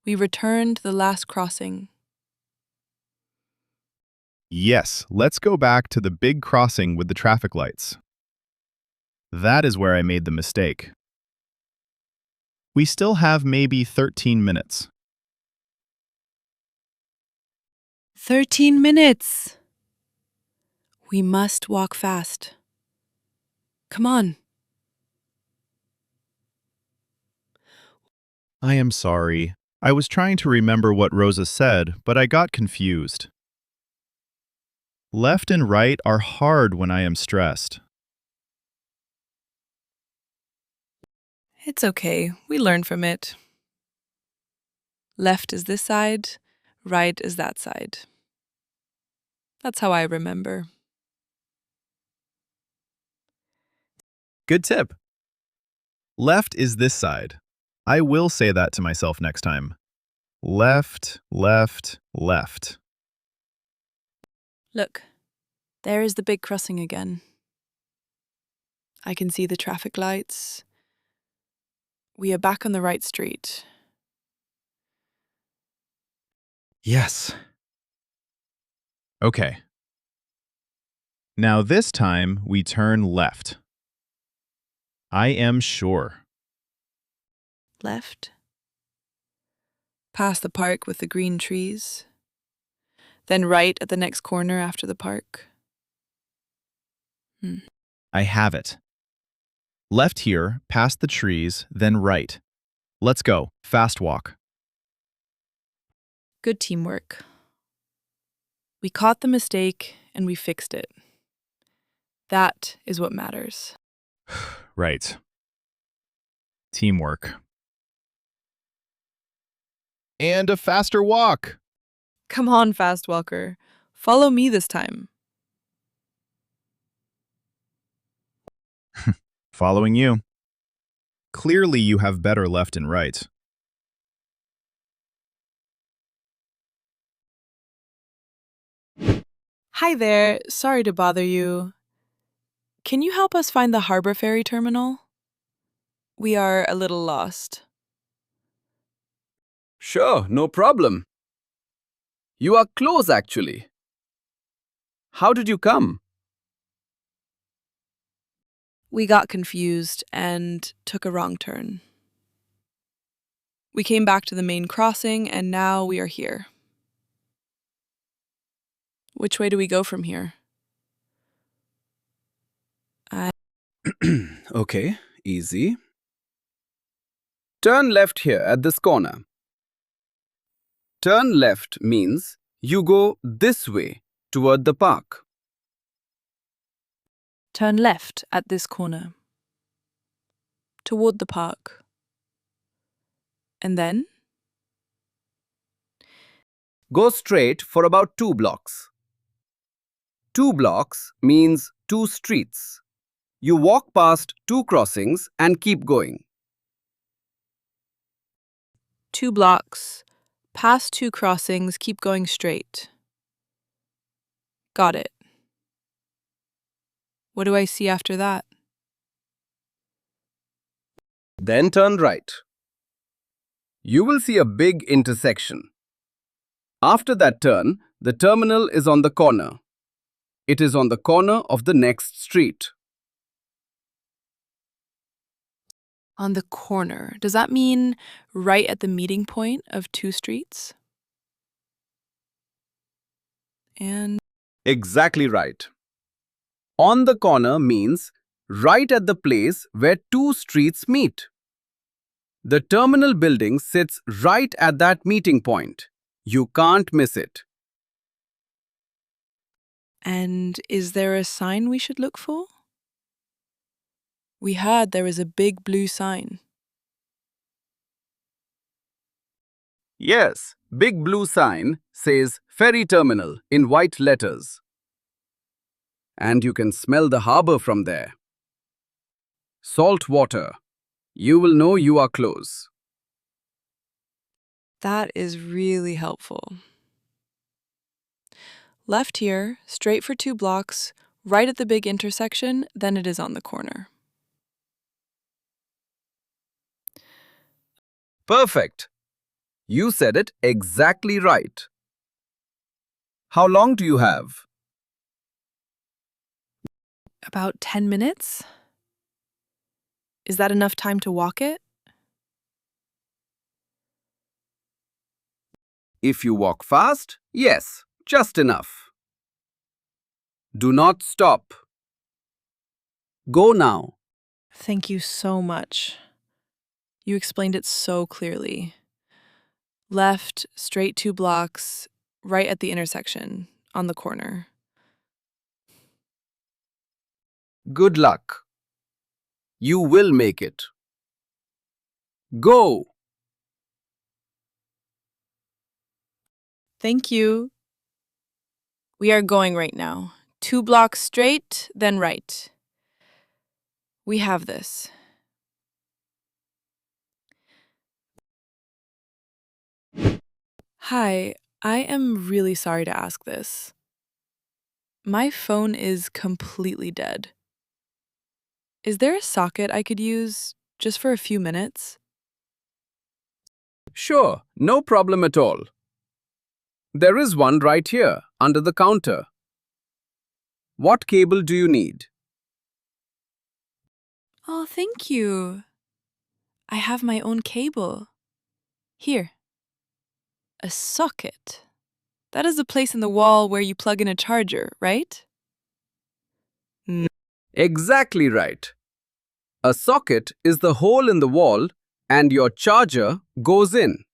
We returned the last crossing. Yes, let's go back to the big crossing with the traffic lights. That is where I made the mistake. We still have maybe 13 minutes. 13 minutes! We must walk fast. Come on. I am sorry. I was trying to remember what Rosa said, but I got confused. Left and right are hard when I am stressed. It's okay. We learn from it. Left is this side, right is that side. That's how I remember. Good tip. Left is this side. I will say that to myself next time. Left, left, left. Look, there is the big crossing again. I can see the traffic lights. We are back on the right street. Yes. Okay. Now this time we turn left. I am sure. Left. Past the park with the green trees. Then right at the next corner after the park. I have it. Left here, past the trees, then right. Let's go. Fast walk. Good teamwork. We caught the mistake and we fixed it. That is what matters. Right. Teamwork. And a faster walk. Come on, fast walker. Follow me this time. Following you. Clearly you have better left and right. Hi there, sorry to bother you. Can you help us find the harbor ferry terminal? We are a little lost. Sure, no problem. You are close, actually. How did you come? We got confused and took a wrong turn. We came back to the main crossing and now we are here. Which way do we go from here? Okay, easy. Turn left here at this corner. Turn left means you go this way toward the park. Turn left at this corner. Toward the park. And then? Go straight for about 2 blocks. 2 blocks means 2 streets. You walk past 2 crossings and keep going. 2 blocks, past 2 crossings, keep going straight. Got it. What do I see after that? Then turn right. You will see a big intersection. After that turn, the terminal is on the corner. It is on the corner of the next street. On the corner. Does that mean right at the meeting point of 2 streets? And Exactly right. On the corner means right at the place where 2 streets meet. The terminal building sits right at that meeting point. You can't miss it. And is there a sign we should look for? We heard there is a big blue sign. Yes, big blue sign says ferry terminal in white letters. And you can smell the harbor from there. Salt water. You will know you are close. That is really helpful. Left here, straight for 2 blocks, right at the big intersection, then it is on the corner. Perfect. You said it exactly right. How long do you have? About 10 minutes? Is that enough time to walk it? If you walk fast, yes, just enough. Do not stop. Go now. Thank you so much. You explained it so clearly. Left, straight 2 blocks, right at the intersection, on the corner. Good luck. You will make it. Go! Thank you. We are going right now. 2 blocks straight, then right. We have this. Hi, I am really sorry to ask this. My phone is completely dead. Is there a socket I could use just for a few minutes? Sure, no problem at all. There is one right here, under the counter. What cable do you need? Oh, thank you. I have my own cable. Here. A socket. That is the place in the wall where you plug in a charger, right? Exactly right. A socket is the hole in the wall and your charger goes in.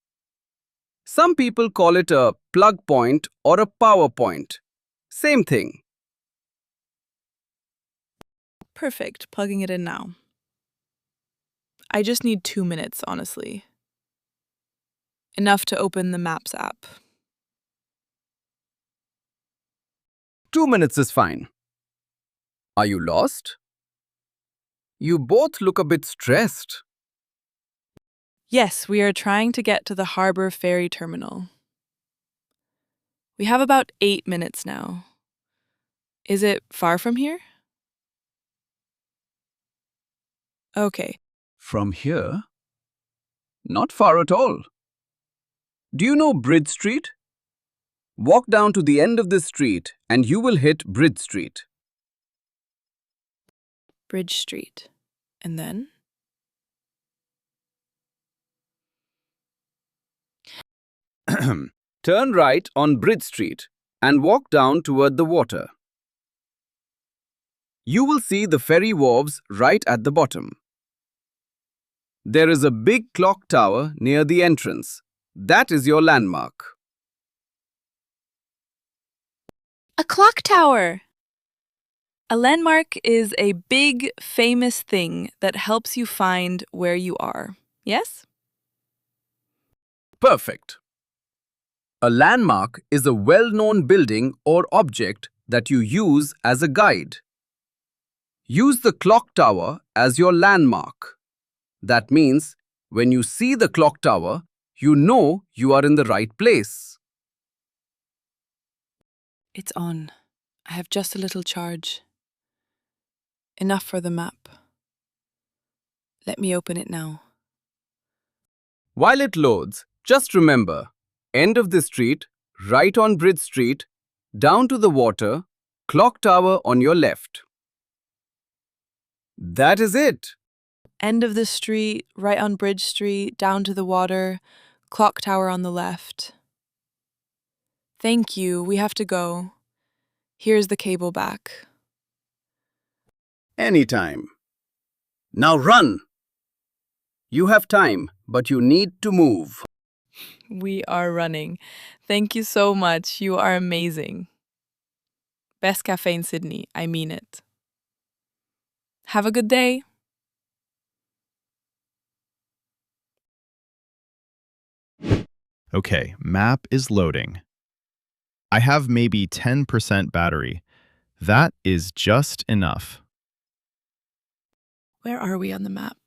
Some people call it a plug point or a power point. Same thing. Perfect, plugging it in now. I just need 2 minutes, honestly. Enough to open the Maps app. 2 minutes is fine. Are you lost? You both look a bit stressed. Yes, we are trying to get to the harbor ferry terminal. We have about 8 minutes now. Is it far from here? Okay. From here? Not far at all. Do you know Bridge Street? Walk down to the end of this street and you will hit Bridge Street. Bridge Street. And then? Turn right on Bridge Street and walk down toward the water. You will see the ferry wharves right at the bottom. There is a big clock tower near the entrance. That is your landmark. A clock tower! A landmark is a big, famous thing that helps you find where you are. Yes? Perfect. A landmark is a well-known building or object that you use as a guide. Use the clock tower as your landmark. That means when you see the clock tower, you know you are in the right place. It's on. I have just a little charge. Enough for the map. Let me open it now. While it loads, just remember, end of the street, right on Bridge Street, down to the water, clock tower on your left. That is it. End of the street, right on Bridge Street, down to the water, clock tower on the left. Thank you, we have to go. Here's the cable back. Anytime. Now run! You have time, but you need to move. We are running. Thank you so much, you are amazing. Best cafe in Sydney, I mean it. Have a good day. Okay, map is loading. I have maybe 10% battery. That is just enough. Where are we on the map?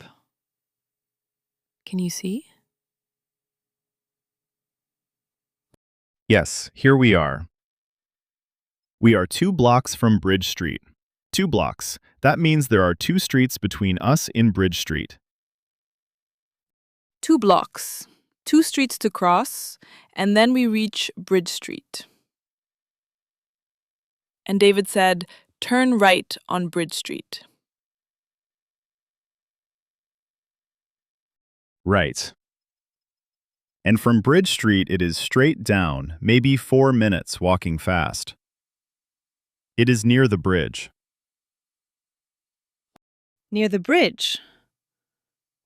Can you see? Yes, here we are. We are 2 blocks from Bridge Street. 2 blocks. That means there are 2 streets between us in Bridge Street. 2 blocks, 2 streets to cross, and then we reach Bridge Street. And David said, turn right on Bridge Street. Right. And from Bridge Street, it is straight down, maybe 4 minutes walking fast. It is near the bridge. Near the bridge?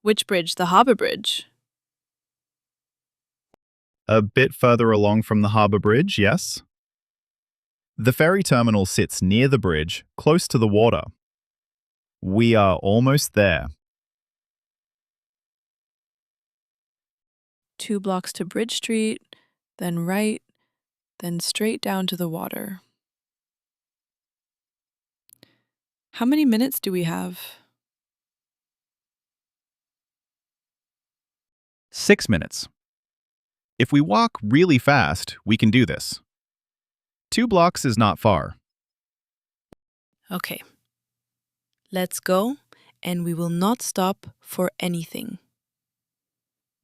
Which bridge? The Harbour Bridge? A bit further along from the Harbour Bridge, yes. The ferry terminal sits near the bridge, close to the water. We are almost there. 2 blocks to Bridge Street, then right, then straight down to the water. How many minutes do we have? 6 minutes. If we walk really fast, we can do this. 2 blocks is not far. Okay. Let's go, and we will not stop for anything.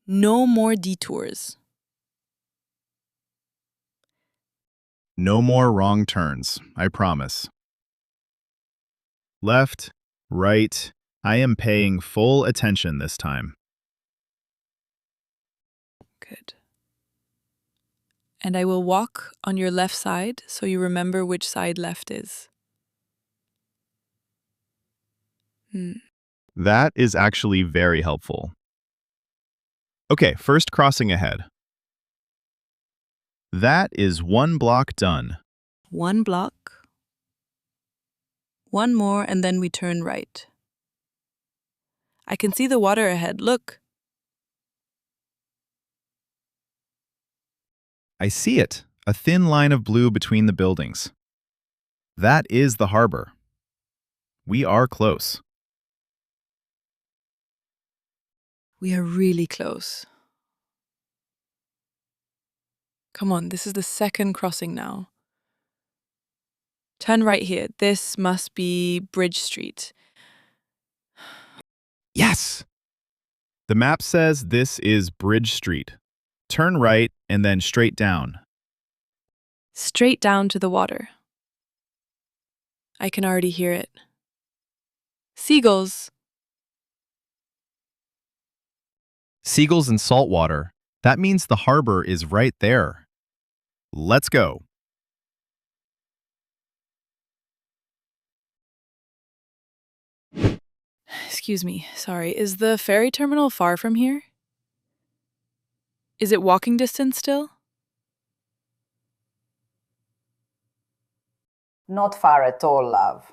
No more detours. No more wrong turns, I promise. Left, right, I am paying full attention this time. Good. And I will walk on your left side so you remember which side left is. That is actually very helpful. Okay, first crossing ahead. That is 1 block done. 1 block. One more and then we turn right. I can see the water ahead, look. I see it, a thin line of blue between the buildings. That is the harbor. We are close. We are really close. Come on, this is the second crossing now. Turn right here. This must be Bridge Street. Yes! The map says this is Bridge Street. Turn right and then straight down. Straight down to the water. I can already hear it. Seagulls. Seagulls and salt water. That means the harbor is right there. Let's go. Excuse me, sorry. Is the ferry terminal far from here? Is it walking distance still? Not far at all, love.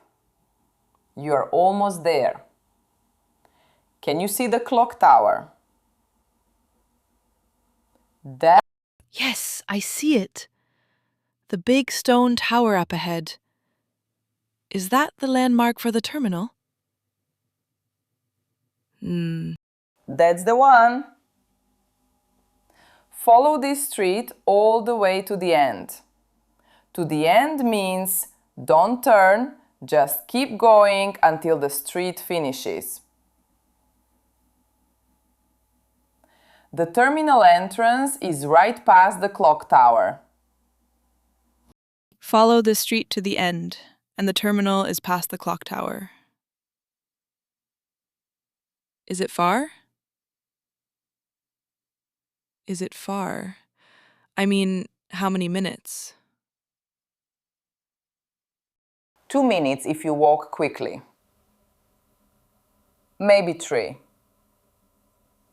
You're almost there. Can you see the clock tower? Yes, I see it. The big stone tower up ahead. Is that the landmark for the terminal? That's the one. Follow this street all the way to the end. To the end means don't turn, just keep going until the street finishes. The terminal entrance is right past the clock tower. Follow the street to the end, and the terminal is past the clock tower. Is it far? Is it far? I mean, how many minutes? 2 minutes if you walk quickly. Maybe 3.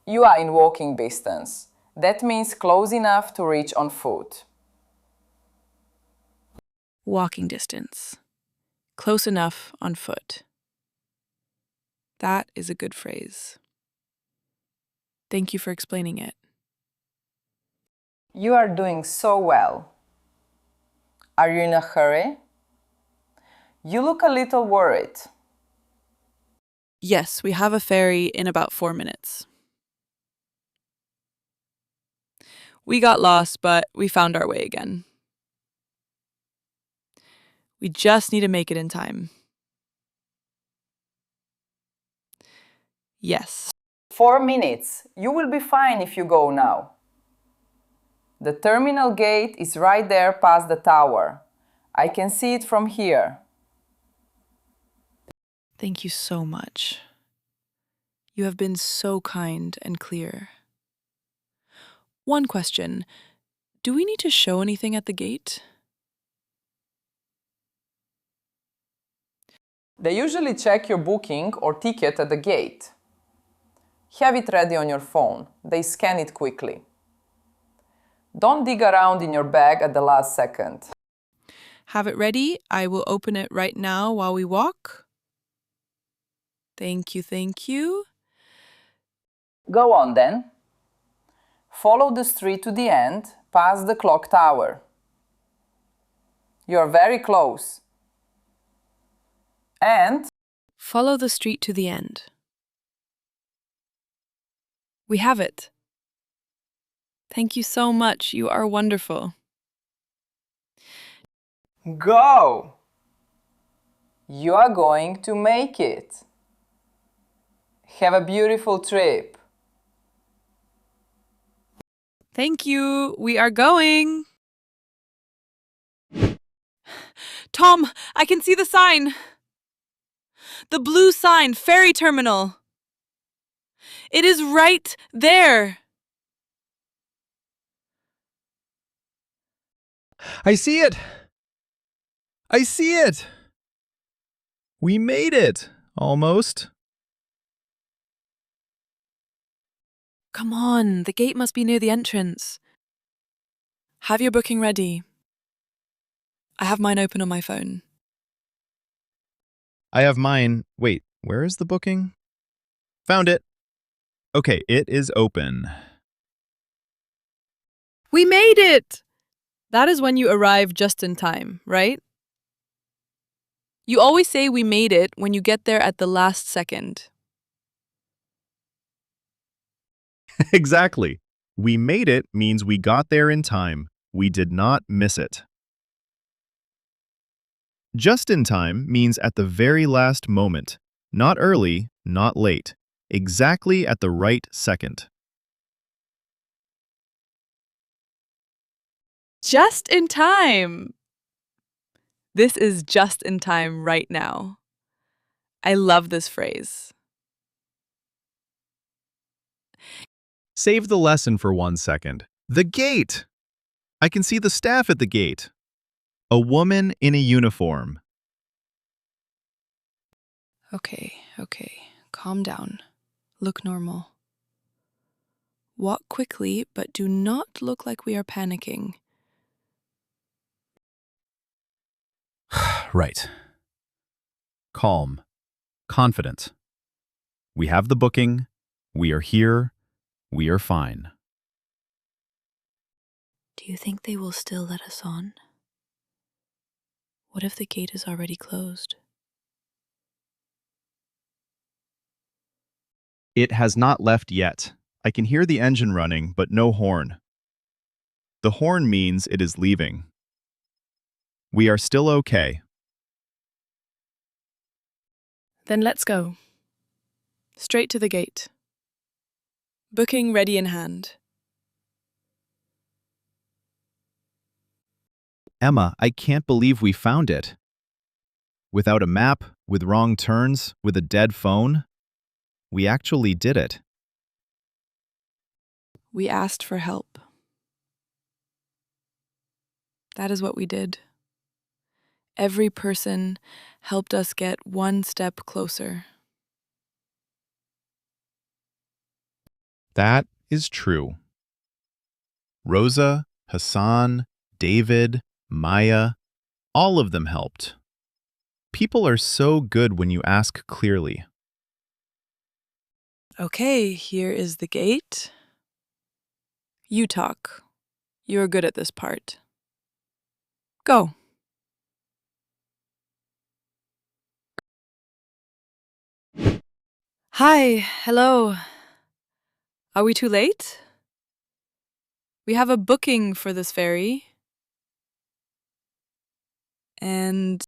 You are in walking distance. That means close enough to reach on foot. Walking distance. Close enough on foot. That is a good phrase. Thank you for explaining it. You are doing so well. Are you in a hurry? You look a little worried. Yes, we have a ferry in about 4 minutes. We got lost, but we found our way again. We just need to make it in time. Yes. 4 minutes. You will be fine if you go now. The terminal gate is right there past the tower. I can see it from here. Thank you so much. You have been so kind and clear. One question. Do we need to show anything at the gate? They usually check your booking or ticket at the gate. Have it ready on your phone. They scan it quickly. Don't dig around in your bag at the last second. Have it ready. I will open it right now while we walk. Thank you, thank you. Go on then. Follow the street to the end, past the clock tower. You're very close. And follow the street to the end. We have it. Thank you so much. You are wonderful. go! You are going to make it. Have a beautiful trip. Thank you. We are going. Tom, I can see the sign. The blue sign, ferry terminal. It is right there. I see it! I see it! We made it! Almost. Come on, the gate must be near the entrance. Have your booking ready. I have mine open on my phone. I have mine. Wait, where is the booking? Found it. Okay, it is open. We made it! That is when you arrive just in time, right? You always say we made it when you get there at the last second. Exactly. We made it means we got there in time. We did not miss it. Just in time means at the very last moment. Not early, not late. Exactly at the right second. Just in time! This is just in time right now. I love this phrase. Save the lesson for 1 second. The gate! I can see the staff at the gate. A woman in a uniform. Okay. Calm down. Look normal. Walk quickly, but do not look like we are panicking. Right. Calm. Confident. We have the booking. We are here. We are fine. Do you think they will still let us on? What if the gate is already closed? It has not left yet. I can hear the engine running, but no horn. The horn means it is leaving. We are still okay. Then let's go. Straight to the gate. Booking ready in hand. Emma, I can't believe we found it. Without a map, with wrong turns, with a dead phone, we actually did it. We asked for help. That is what we did. Every person helped us get one step closer. That is true. Rosa, Hassan, David, Maya, all of them helped. People are so good when you ask clearly. Okay, here is the gate. You talk. You are good at this part. Go. Hi, hello. Are we too late? We have a booking for this ferry. And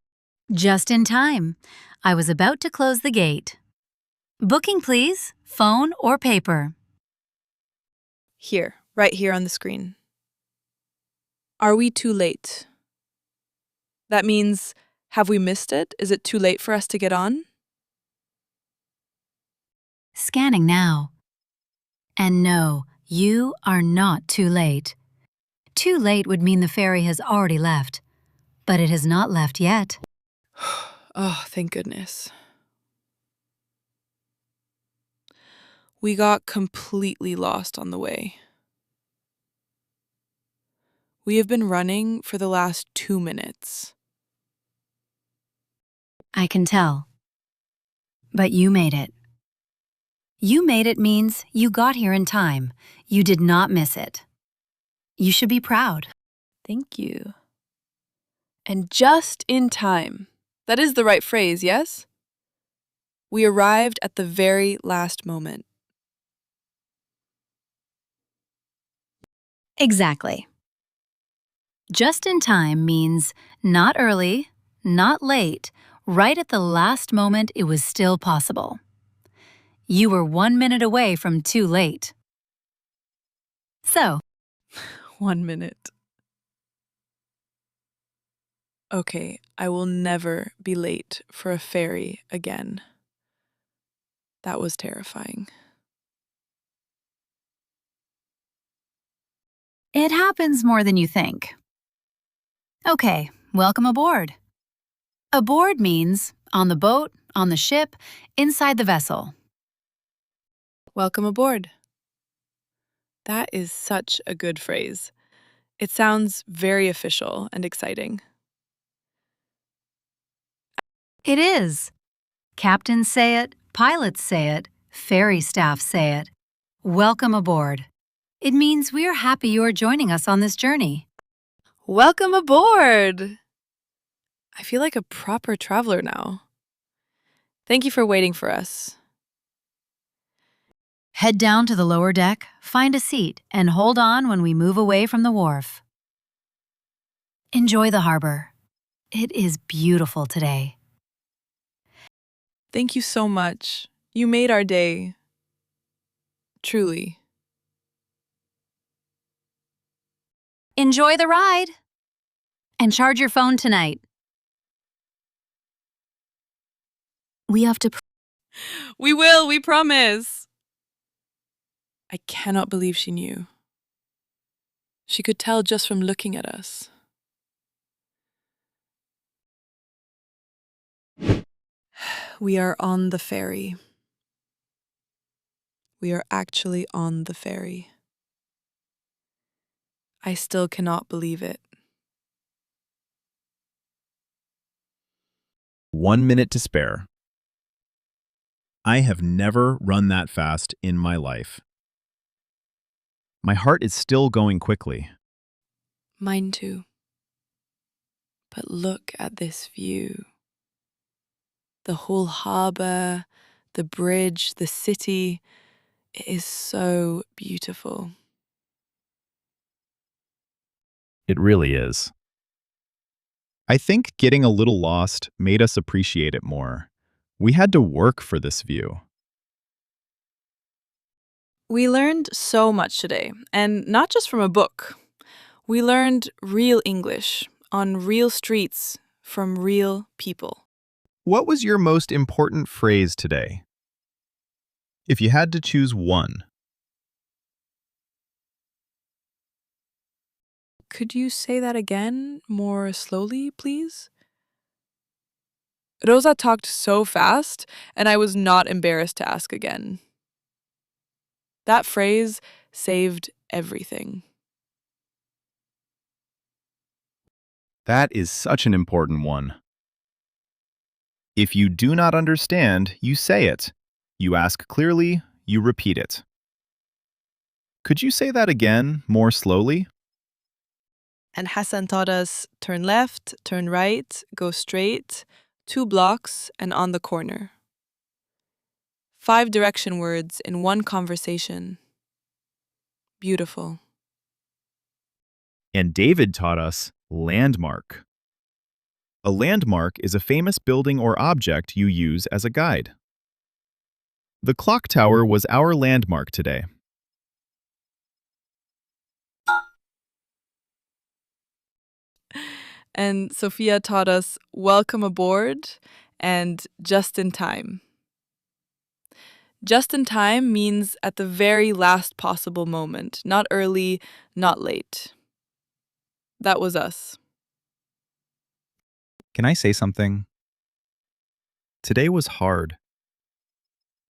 Just in time. I was about to close the gate. Booking, please. Phone or paper. here, right here on the screen. Are we too late? That means, have we missed it? Is it too late for us to get on? Scanning now. And no, you are not too late. Too late would mean the ferry has already left, but it has not left yet. Oh, thank goodness. We got completely lost on the way. We have been running for the last 2 minutes. I can tell. But you made it. You made it means you got here in time. You did not miss it. You should be proud. Thank you. And just in time. That is the right phrase, yes? We arrived at the very last moment. Exactly. Just in time means not early, not late, right at the last moment it was still possible. You were 1 minute away from too late. So, 1 minute. Okay, I will never be late for a ferry again. That was terrifying. it happens more than you think. Okay, welcome aboard. Aboard means on the boat, on the ship, inside the vessel. Welcome aboard. That is such a good phrase. It sounds very official and exciting. It is. Captains say it, pilots say it, ferry staff say it. Welcome aboard. It means we are happy you are joining us on this journey. Welcome aboard! I feel like a proper traveler now. Thank you for waiting for us. Head down to the lower deck, find a seat, and hold on when we move away from the wharf. Enjoy the harbor. It is beautiful today. Thank you so much. You made our day. Truly. Enjoy the ride! And charge your phone tonight. We have to... We will, we promise. I cannot believe she knew. She could tell just from looking at us. We are on the ferry. We are actually on the ferry. I still cannot believe it. 1 minute to spare. I have never run that fast in my life. My heart is still going quickly. Mine too. But look at this view. The whole harbor, the bridge, the city. It is so beautiful. It really is. I think getting a little lost made us appreciate it more. We had to work for this view. We learned so much today, and not just from a book. We learned real English on real streets from real people. What was your most important phrase today? If you had to choose one. Could you say that again, more slowly, please? Rosa talked so fast, and I was not embarrassed to ask again. That phrase saved everything. That is such an important one. If you do not understand, you say it. You ask clearly, you repeat it. Could you say that again, more slowly? And Hassan taught us turn left, turn right, go straight, 2 blocks, and on the corner. 5 direction words in one conversation. Beautiful. And David taught us landmark. A landmark is a famous building or object you use as a guide. The clock tower was our landmark today. And Sophia taught us welcome aboard and just in time. Just in time means at the very last possible moment, not early, not late. That was us. Can I say something? Today was hard,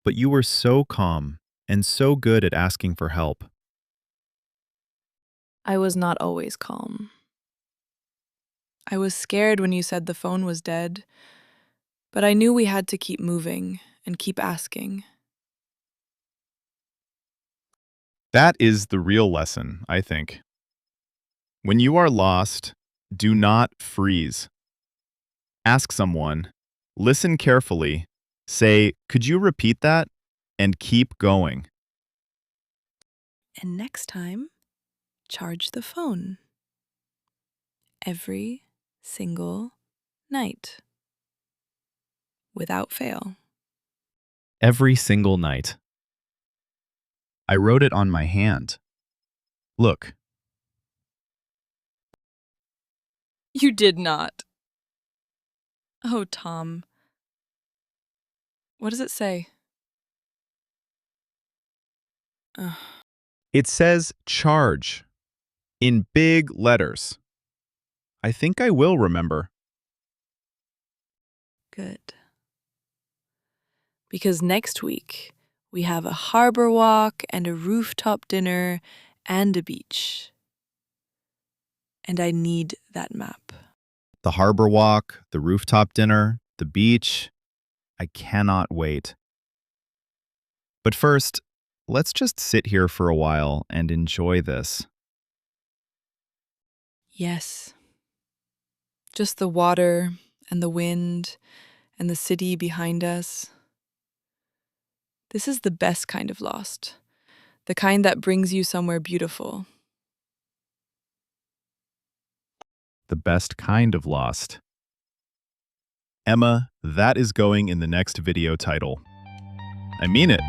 but you were so calm and so good at asking for help. I was not always calm. I was scared when you said the phone was dead, but I knew we had to keep moving and keep asking. That is the real lesson, I think. When you are lost, do not freeze. Ask someone, listen carefully, say, "Could you repeat that?" and keep going. And next time, charge the phone. Every single night. Without fail. Every single night. I wrote it on my hand. Look. You did not. Oh, Tom. What does it say? Ugh. It says charge in big letters. I think I will remember. Good. Because next week, we have a harbor walk and a rooftop dinner and a beach. And I need that map. The harbor walk, the rooftop dinner, the beach. I cannot wait. But first, let's just sit here for a while and enjoy this. Yes. Just the water and the wind and the city behind us. This is the best kind of lost. The kind that brings you somewhere beautiful. The best kind of lost. Emma, that is going in the next video title. I mean it.